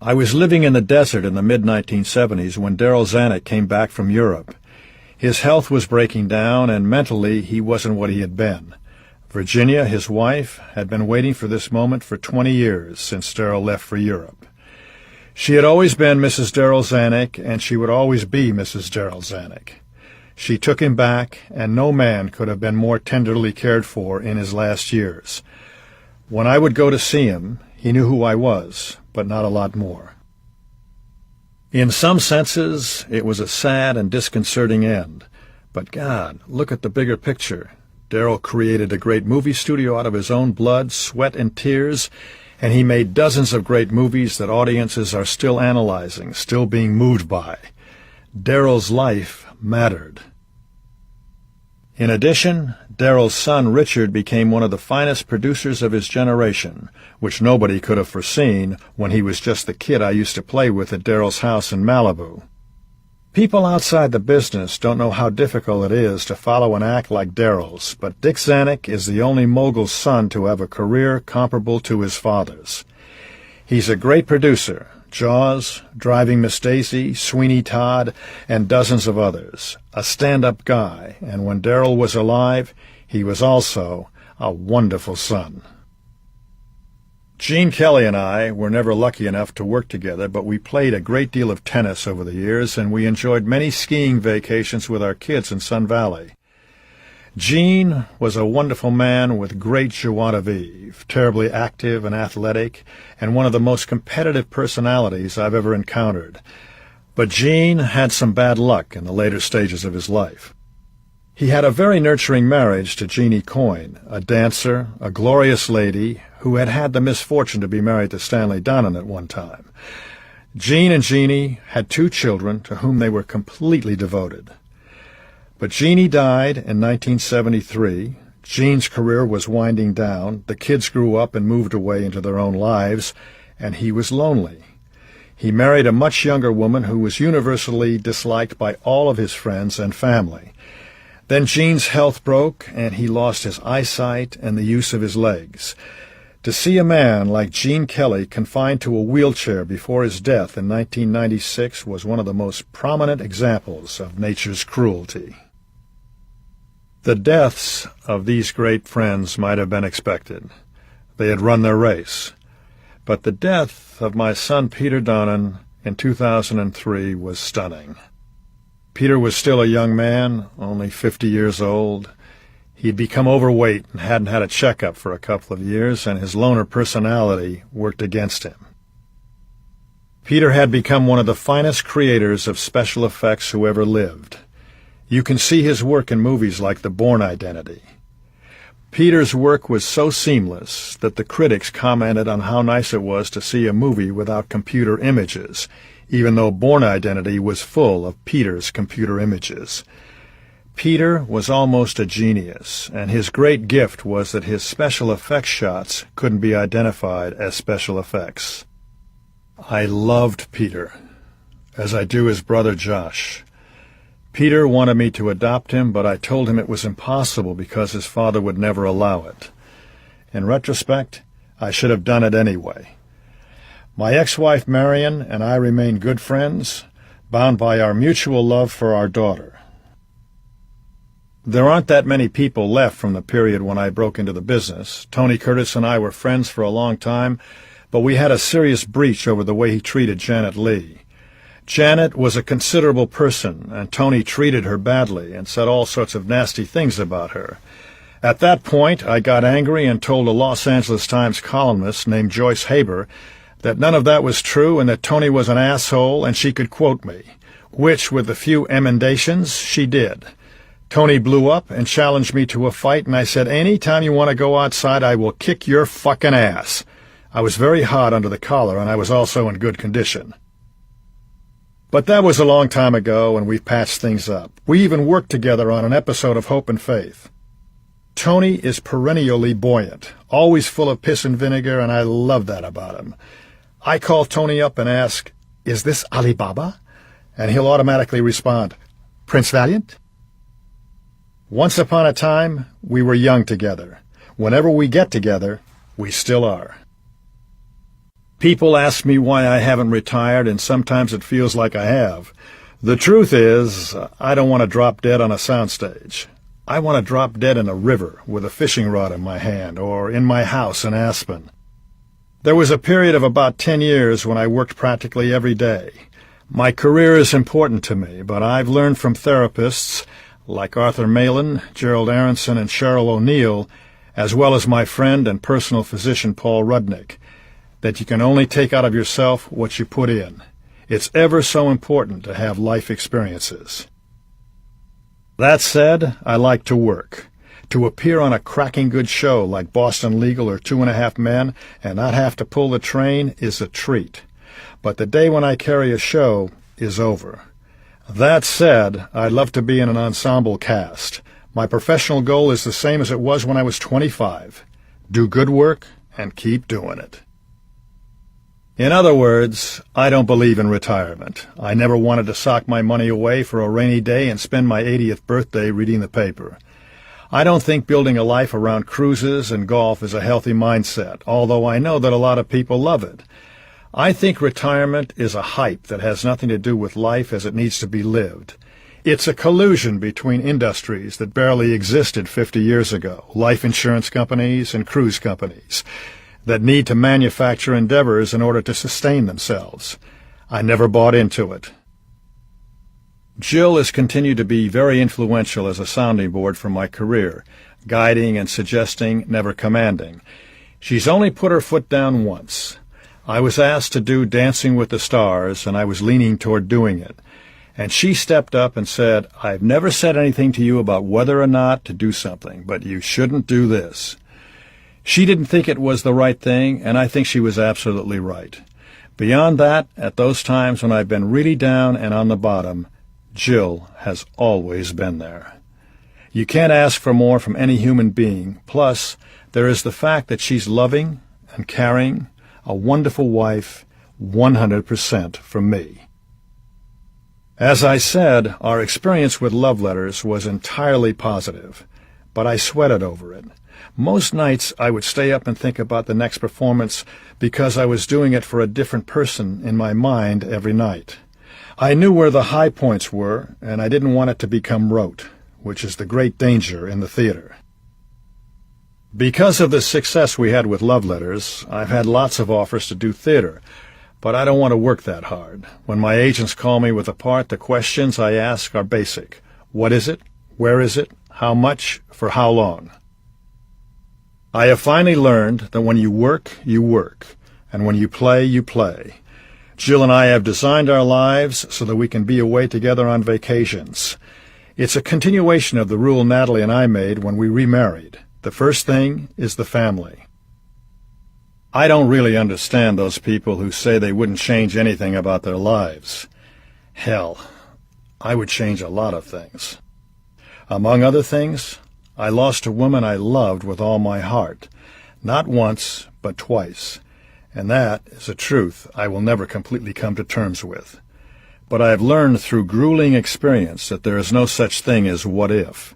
I was living in the desert in the mid-1970s when Darryl Zanuck came back from Europe. His health was breaking down, and mentally he wasn't what he had been. Virginia, his wife, had been waiting for this moment for 20 years since Darryl left for Europe. She had always been Mrs. Darryl Zanuck, and she would always be Mrs. Darryl Zanuck. She took him back, and no man could have been more tenderly cared for in his last years. When I would go to see him, he knew who I was, but not a lot more. In some senses, it was a sad and disconcerting end. But God, look at the bigger picture. Darryl created a great movie studio out of his own blood, sweat, and tears, and he made dozens of great movies that audiences are still analyzing, still being moved by. Darryl's life mattered. In addition, Darryl's son Richard became one of the finest producers of his generation, which nobody could have foreseen when he was just the kid I used to play with at Darryl's house in Malibu. People outside the business don't know how difficult it is to follow an act like Darryl's, but Dick Zanuck is the only mogul's son to have a career comparable to his father's. He's a great producer. Jaws, Driving Miss Daisy, Sweeney Todd, and dozens of others. A stand-up guy, and when Darryl was alive, he was also a wonderful son. Gene Kelly and I were never lucky enough to work together, but we played a great deal of tennis over the years, and we enjoyed many skiing vacations with our kids in Sun Valley. Gene was a wonderful man with great joie de vivre, terribly active and athletic, and one of the most competitive personalities I've ever encountered. But Gene had some bad luck in the later stages of his life. He had a very nurturing marriage to Jeannie Coyne, a dancer, a glorious lady, who had had the misfortune to be married to Stanley Donen at one time. Gene and Jeannie had 2 children to whom they were completely devoted. But Jeannie died in 1973, Gene's career was winding down, the kids grew up and moved away into their own lives, and he was lonely. He married a much younger woman who was universally disliked by all of his friends and family. Then Gene's health broke, and he lost his eyesight and the use of his legs. To see a man like Gene Kelly confined to a wheelchair before his death in 1996 was one of the most prominent examples of nature's cruelty. The deaths of these great friends might have been expected. They had run their race. But the death of my son Peter Donnan in 2003 was stunning. Peter was still a young man, only 50 years old. He'd become overweight and hadn't had a checkup for a couple of years, and his loner personality worked against him. Peter had become one of the finest creators of special effects who ever lived. You can see his work in movies like The Bourne Identity. Peter's work was so seamless that the critics commented on how nice it was to see a movie without computer images, even though Bourne Identity was full of Peter's computer images. Peter was almost a genius, and his great gift was that his special effects shots couldn't be identified as special effects. I loved Peter, as I do his brother Josh. Peter wanted me to adopt him, but I told him it was impossible because his father would never allow it. In retrospect, I should have done it anyway. My ex-wife Marion and I remain good friends, bound by our mutual love for our daughter. There aren't that many people left from the period when I broke into the business. Tony Curtis and I were friends for a long time, but we had a serious breach over the way he treated Janet Leigh. Janet was a considerable person, and Tony treated her badly and said all sorts of nasty things about her. At that point, I got angry and told a Los Angeles Times columnist named Joyce Haber that none of that was true and that Tony was an asshole and she could quote me, which, with a few emendations, she did. Tony blew up and challenged me to a fight, and I said, "Any time you want to go outside, I will kick your fucking ass." I was very hot under the collar, and I was also in good condition. But that was a long time ago, and we've patched things up. We even worked together on an episode of Hope and Faith. Tony is perennially buoyant, always full of piss and vinegar, and I love that about him. I call Tony up and ask, "Is this Alibaba?" And he'll automatically respond, "Prince Valiant?" Once upon a time, we were young together. Whenever we get together, we still are. People ask me why I haven't retired, and sometimes it feels like I have. The truth is, I don't want to drop dead on a soundstage. I want to drop dead in a river with a fishing rod in my hand, or in my house in Aspen. There was a period of about 10 years when I worked practically every day. My career is important to me, but I've learned from therapists like Arthur Malin, Gerald Aronson, and Cheryl O'Neill, as well as my friend and personal physician Paul Rudnick, that you can only take out of yourself what you put in. It's ever so important to have life experiences. That said, I like to work. To appear on a cracking good show like Boston Legal or 2.5 Men and not have to pull the train is a treat. But the day when I carry a show is over. That said, I'd love to be in an ensemble cast. My professional goal is the same as it was when I was 25. Do good work and keep doing it. In other words, I don't believe in retirement. I never wanted to sock my money away for a rainy day and spend my 80th birthday reading the paper. I don't think building a life around cruises and golf is a healthy mindset, although I know that a lot of people love it. I think retirement is a hype that has nothing to do with life as it needs to be lived. It's a collusion between industries that barely existed 50 years ago, life insurance companies and cruise companies, that need to manufacture endeavors in order to sustain themselves. I never bought into it. Jill has continued to be very influential as a sounding board for my career, guiding and suggesting, never commanding. She's only put her foot down once. I was asked to do Dancing with the Stars, and I was leaning toward doing it. And she stepped up and said, "I've never said anything to you about whether or not to do something, but you shouldn't do this." She didn't think it was the right thing, and I think she was absolutely right. Beyond that, at those times when I've been really down and on the bottom, Jill has always been there. You can't ask for more from any human being. Plus, there is the fact that she's loving and caring, a wonderful wife, 100% from me. As I said, our experience with love letters was entirely positive, but I sweated over it. Most nights I would stay up and think about the next performance because I was doing it for a different person in my mind every night. I knew where the high points were, and I didn't want it to become rote, which is the great danger in the theater. Because of the success we had with love letters, I've had lots of offers to do theater, but I don't want to work that hard. When my agents call me with a part, the questions I ask are basic. What is it? Where is it? How much? For how long? I have finally learned that when you work, and when you play, you play. Jill and I have designed our lives so that we can be away together on vacations. It's a continuation of the rule Natalie and I made when we remarried. The first thing is the family. I don't really understand those people who say they wouldn't change anything about their lives. Hell, I would change a lot of things. Among other things, I lost a woman I loved with all my heart, not once, but twice, and that is a truth I will never completely come to terms with. But I have learned through grueling experience that there is no such thing as what if.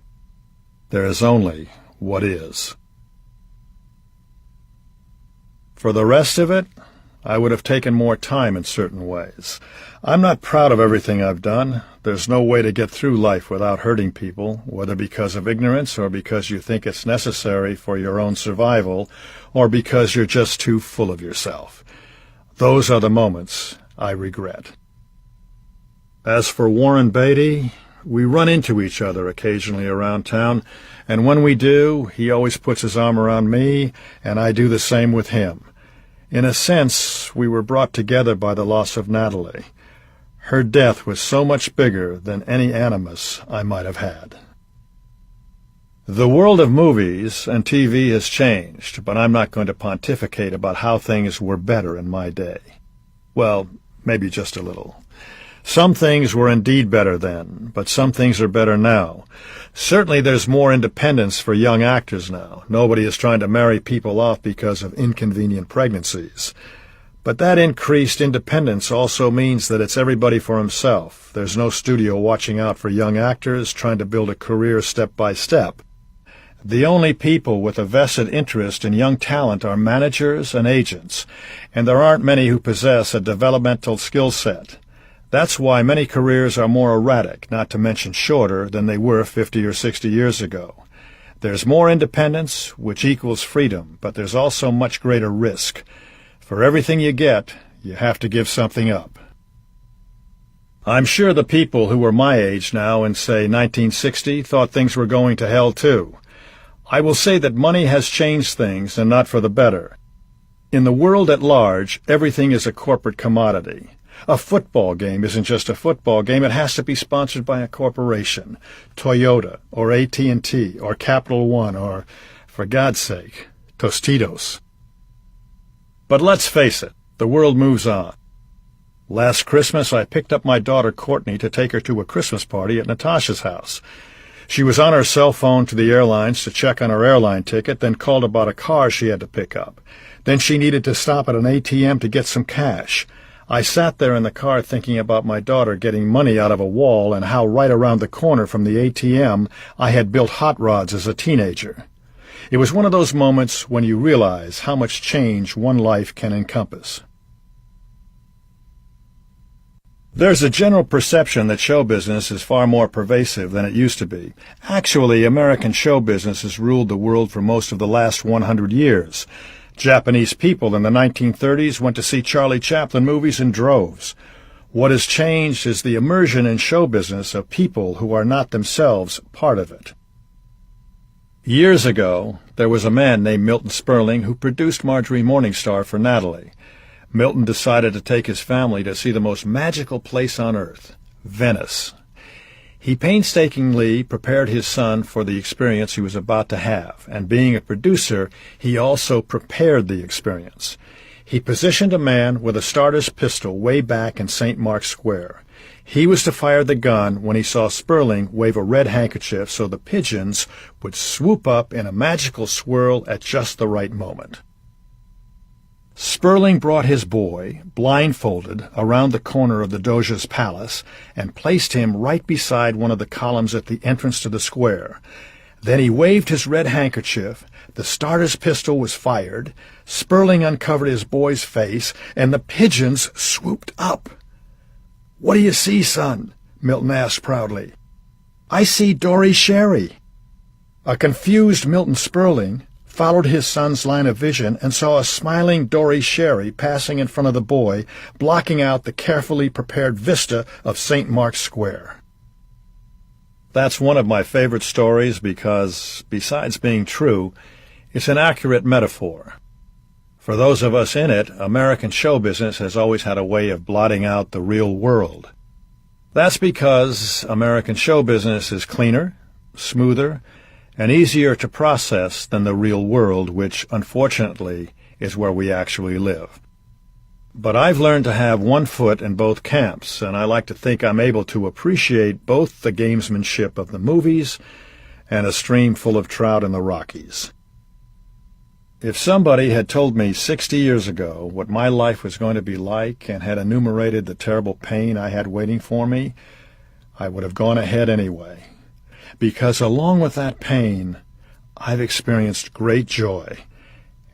There is only what is. For the rest of it, I would have taken more time in certain ways. I'm not proud of everything I've done. There's no way to get through life without hurting people, whether because of ignorance or because you think it's necessary for your own survival or because you're just too full of yourself. Those are the moments I regret. As for Warren Beatty, we run into each other occasionally around town, and when we do, he always puts his arm around me, and I do the same with him. In a sense, we were brought together by the loss of Natalie. Her death was so much bigger than any animus I might have had. The world of movies and TV has changed, but I'm not going to pontificate about how things were better in my day. Well, maybe just a little. Some things were indeed better then, but some things are better now. Certainly there's more independence for young actors now. Nobody is trying to marry people off because of inconvenient pregnancies. But that increased independence also means that it's everybody for himself. There's no studio watching out for young actors trying to build a career step by step. The only people with a vested interest in young talent are managers and agents, and there aren't many who possess a developmental skill set. That's why many careers are more erratic, not to mention shorter, than they were 50 or 60 years ago. There's more independence, which equals freedom, but there's also much greater risk. For everything you get, you have to give something up. I'm sure the people who were my age now in, say, 1960 thought things were going to hell too. I will say that money has changed things, and not for the better. In the world at large, everything is a corporate commodity. A football game isn't just a football game. It has to be sponsored by a corporation, Toyota or AT&T or Capital One or, for God's sake, Tostitos. But let's face it, the world moves on. Last Christmas, I picked up my daughter Courtney to take her to a Christmas party at Natasha's house. She was on her cell phone to the airlines to check on her airline ticket, then called about a car she had to pick up. Then she needed to stop at an ATM to get some cash. I sat there in the car thinking about my daughter getting money out of a wall and how right around the corner from the ATM I had built hot rods as a teenager. It was one of those moments when you realize how much change one life can encompass. There's a general perception that show business is far more pervasive than it used to be. Actually, American show business has ruled the world for most of the last 100 years. Japanese people in the 1930s went to see Charlie Chaplin movies in droves. What has changed is the immersion in show business of people who are not themselves part of it. Years ago, there was a man named Milton Sperling who produced Marjorie Morningstar for Natalie. Milton decided to take his family to see the most magical place on earth, Venice. He painstakingly prepared his son for the experience he was about to have, and being a producer, he also prepared the experience. He positioned a man with a starter's pistol way back in St. Mark's Square. He was to fire the gun when he saw Sperling wave a red handkerchief so the pigeons would swoop up in a magical swirl at just the right moment. Sperling brought his boy, blindfolded, around the corner of the Doge's palace and placed him right beside one of the columns at the entrance to the square. Then he waved his red handkerchief, the starter's pistol was fired, Sperling uncovered his boy's face, and the pigeons swooped up. "What do you see, son?" Milton asked proudly. "I see Dory Sherry." A confused Milton Sperling followed his son's line of vision and saw a smiling Dory Sherry passing in front of the boy, blocking out the carefully prepared vista of St. Mark's Square. That's one of my favorite stories because, besides being true, it's an accurate metaphor. For those of us in it, American show business has always had a way of blotting out the real world. That's because American show business is cleaner, smoother, and easier to process than the real world, which, unfortunately, is where we actually live. But I've learned to have one foot in both camps, and I like to think I'm able to appreciate both the gamesmanship of the movies and a stream full of trout in the Rockies. If somebody had told me 60 years ago what my life was going to be like and had enumerated the terrible pain I had waiting for me, I would have gone ahead anyway. Because along with that pain, I've experienced great joy,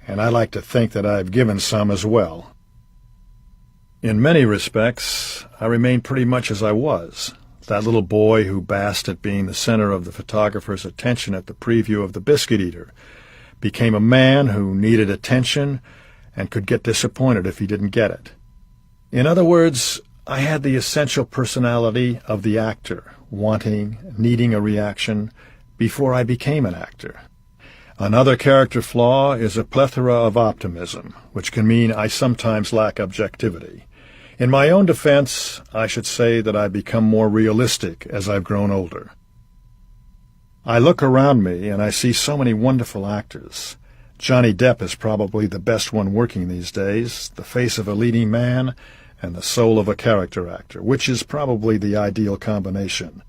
and I like to think that I've given some as well. In many respects, I remain pretty much as I was, that little boy who basked at being the center of the photographer's attention at the preview of The Biscuit Eater, became a man who needed attention and could get disappointed if he didn't get it. In other words, I had the essential personality of the actor, wanting, needing a reaction before I became an actor. Another character flaw is a plethora of optimism, which can mean I sometimes lack objectivity. In my own defense, I should say that I've become more realistic as I've grown older. I look around me and I see so many wonderful actors. Johnny Depp is probably the best one working these days, the face of a leading man and the soul of a character actor, which is probably the ideal combination.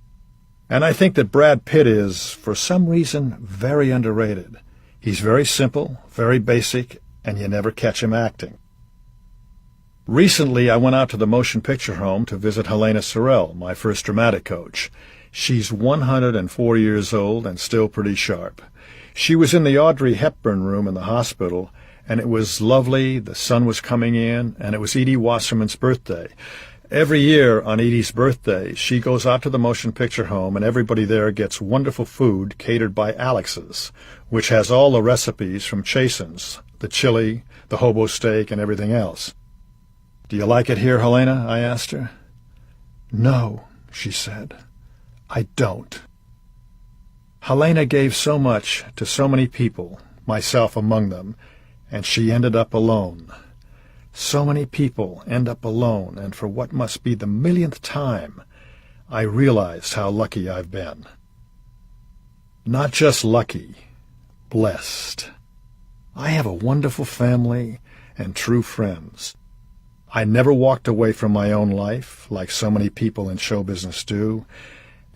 And I think that Brad Pitt is, for some reason, very underrated. He's very simple, very basic, and you never catch him acting. Recently, I went out to the motion picture home to visit Helena Sorrell, my first dramatic coach. She's 104 years old and still pretty sharp. She was in the Audrey Hepburn room in the hospital, and it was lovely, the sun was coming in, and it was Edie Wasserman's birthday. Every year on Edie's birthday, she goes out to the motion picture home, and everybody there gets wonderful food catered by Alex's, which has all the recipes from Chasen's, the chili, the hobo steak, and everything else. "Do you like it here, Helena?" I asked her. "No," she said. "I don't." Helena gave so much to so many people, myself among them, and she ended up alone. So many people end up alone, and for what must be the millionth time, I realized how lucky I've been. Not just lucky, blessed. I have a wonderful family and true friends. I never walked away from my own life, like so many people in show business do,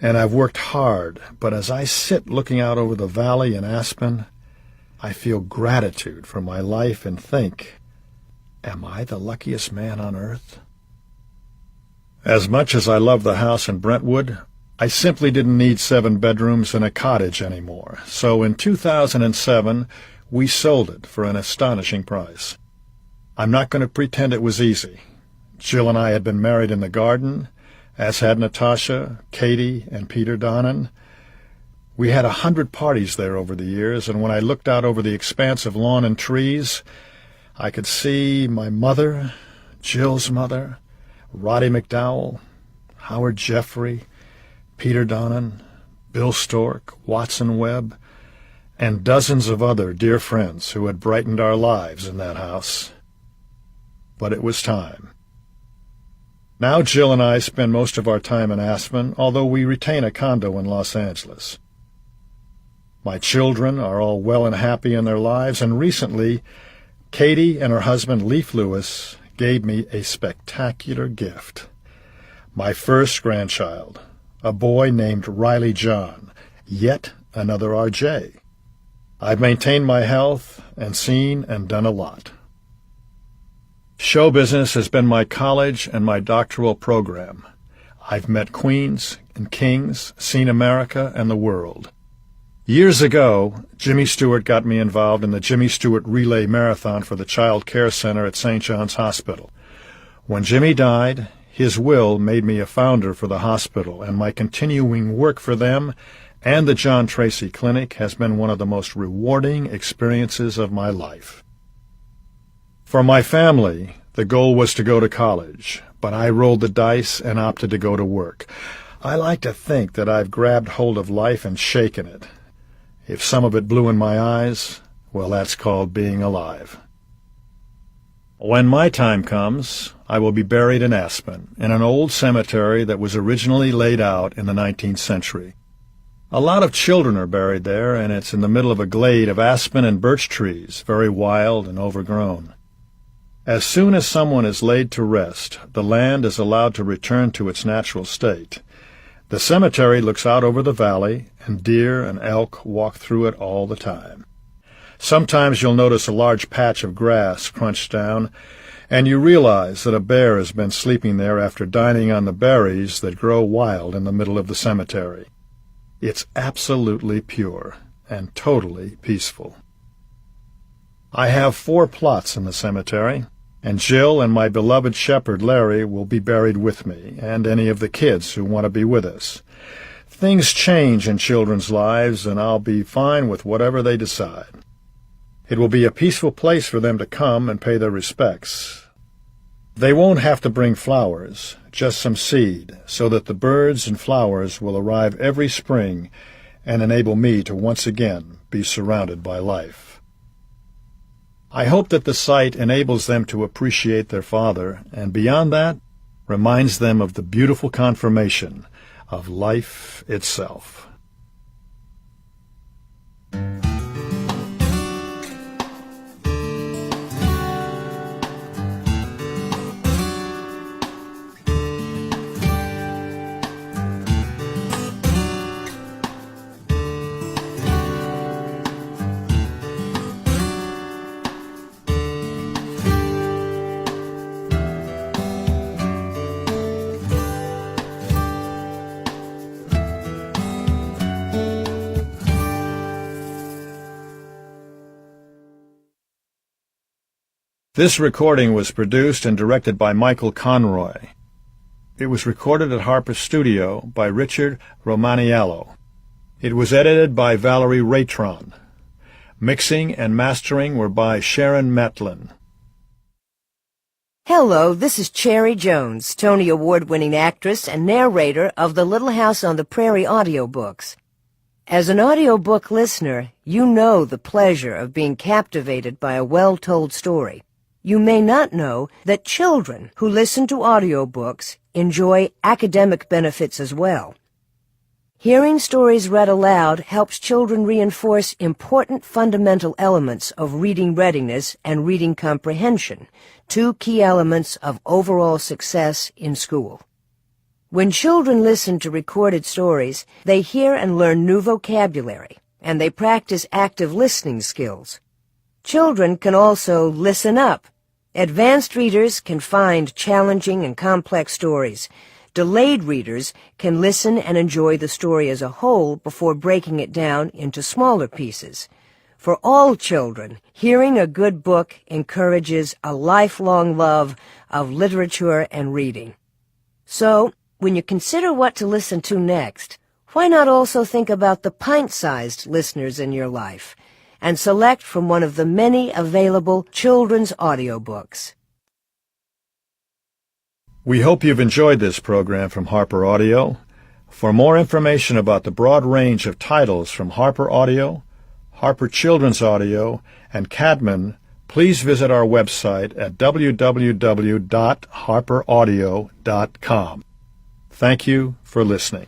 and I've worked hard, but as I sit looking out over the valley in Aspen, I feel gratitude for my life and think, am I the luckiest man on earth? As much as I love the house in Brentwood, I simply didn't need 7 bedrooms and a cottage anymore, so in 2007 we sold it for an astonishing price. I'm not going to pretend it was easy. Jill and I had been married in the garden, as had Natasha, Katie, and Peter Donnan. We had 100 parties there over the years, and when I looked out over the expanse of lawn and trees, I could see my mother, Jill's mother, Roddy McDowell, Howard Jeffrey, Peter Donnan, Bill Stork, Watson Webb, and dozens of other dear friends who had brightened our lives in that house. But it was time. Now Jill and I spend most of our time in Aspen, although we retain a condo in Los Angeles. My children are all well and happy in their lives, and recently Katie and her husband Leif Lewis gave me a spectacular gift. My first grandchild, a boy named Riley John, yet another R.J. I've maintained my health and seen and done a lot. Show business has been my college and my doctoral program. I've met queens and kings, seen America and the world. Years ago, Jimmy Stewart got me involved in the Jimmy Stewart Relay Marathon for the Child Care Center at St. John's Hospital. When Jimmy died, his will made me a founder for the hospital, and my continuing work for them and the John Tracy Clinic has been one of the most rewarding experiences of my life. For my family, the goal was to go to college, but I rolled the dice and opted to go to work. I like to think that I've grabbed hold of life and shaken it. If some of it blew in my eyes, well, that's called being alive. When my time comes, I will be buried in Aspen, in an old cemetery that was originally laid out in the 19th century. A lot of children are buried there, and it's in the middle of a glade of aspen and birch trees, very wild and overgrown. As soon as someone is laid to rest, the land is allowed to return to its natural state. The cemetery looks out over the valley, and deer and elk walk through it all the time. Sometimes you'll notice a large patch of grass crunched down, and you realize that a bear has been sleeping there after dining on the berries that grow wild in the middle of the cemetery. It's absolutely pure and totally peaceful. I have 4 plots in the cemetery, and Jill and my beloved shepherd Larry will be buried with me, and any of the kids who want to be with us. Things change in children's lives, and I'll be fine with whatever they decide. It will be a peaceful place for them to come and pay their respects. They won't have to bring flowers, just some seed, so that the birds and flowers will arrive every spring and enable me to once again be surrounded by life. I hope that the site enables them to appreciate their father, and beyond that, reminds them of the beautiful confirmation of life itself. This recording was produced and directed by Michael Conroy. It was recorded at Harper's Studio by Richard Romaniello. It was edited by Valerie Raytron. Mixing and mastering were by Sharon Metlin. Hello, this is Cherry Jones, Tony Award-winning actress and narrator of the Little House on the Prairie audiobooks. As an audiobook listener, you know the pleasure of being captivated by a well-told story. You may not know that children who listen to audiobooks enjoy academic benefits as well. Hearing stories read aloud helps children reinforce important fundamental elements of reading readiness and reading comprehension, 2 key elements of overall success in school. When children listen to recorded stories, they hear and learn new vocabulary, and they practice active listening skills. Children can also listen up. Advanced readers can find challenging and complex stories. Delayed readers can listen and enjoy the story as a whole before breaking it down into smaller pieces. For all children, hearing a good book encourages a lifelong love of literature and reading. So, when you consider what to listen to next, why not also think about the pint-sized listeners in your life and select from one of the many available children's audiobooks? We hope you've enjoyed this program from Harper Audio. For more information about the broad range of titles from Harper Audio, Harper Children's Audio, and Cadman, please visit our website at www.harperaudio.com. Thank you for listening.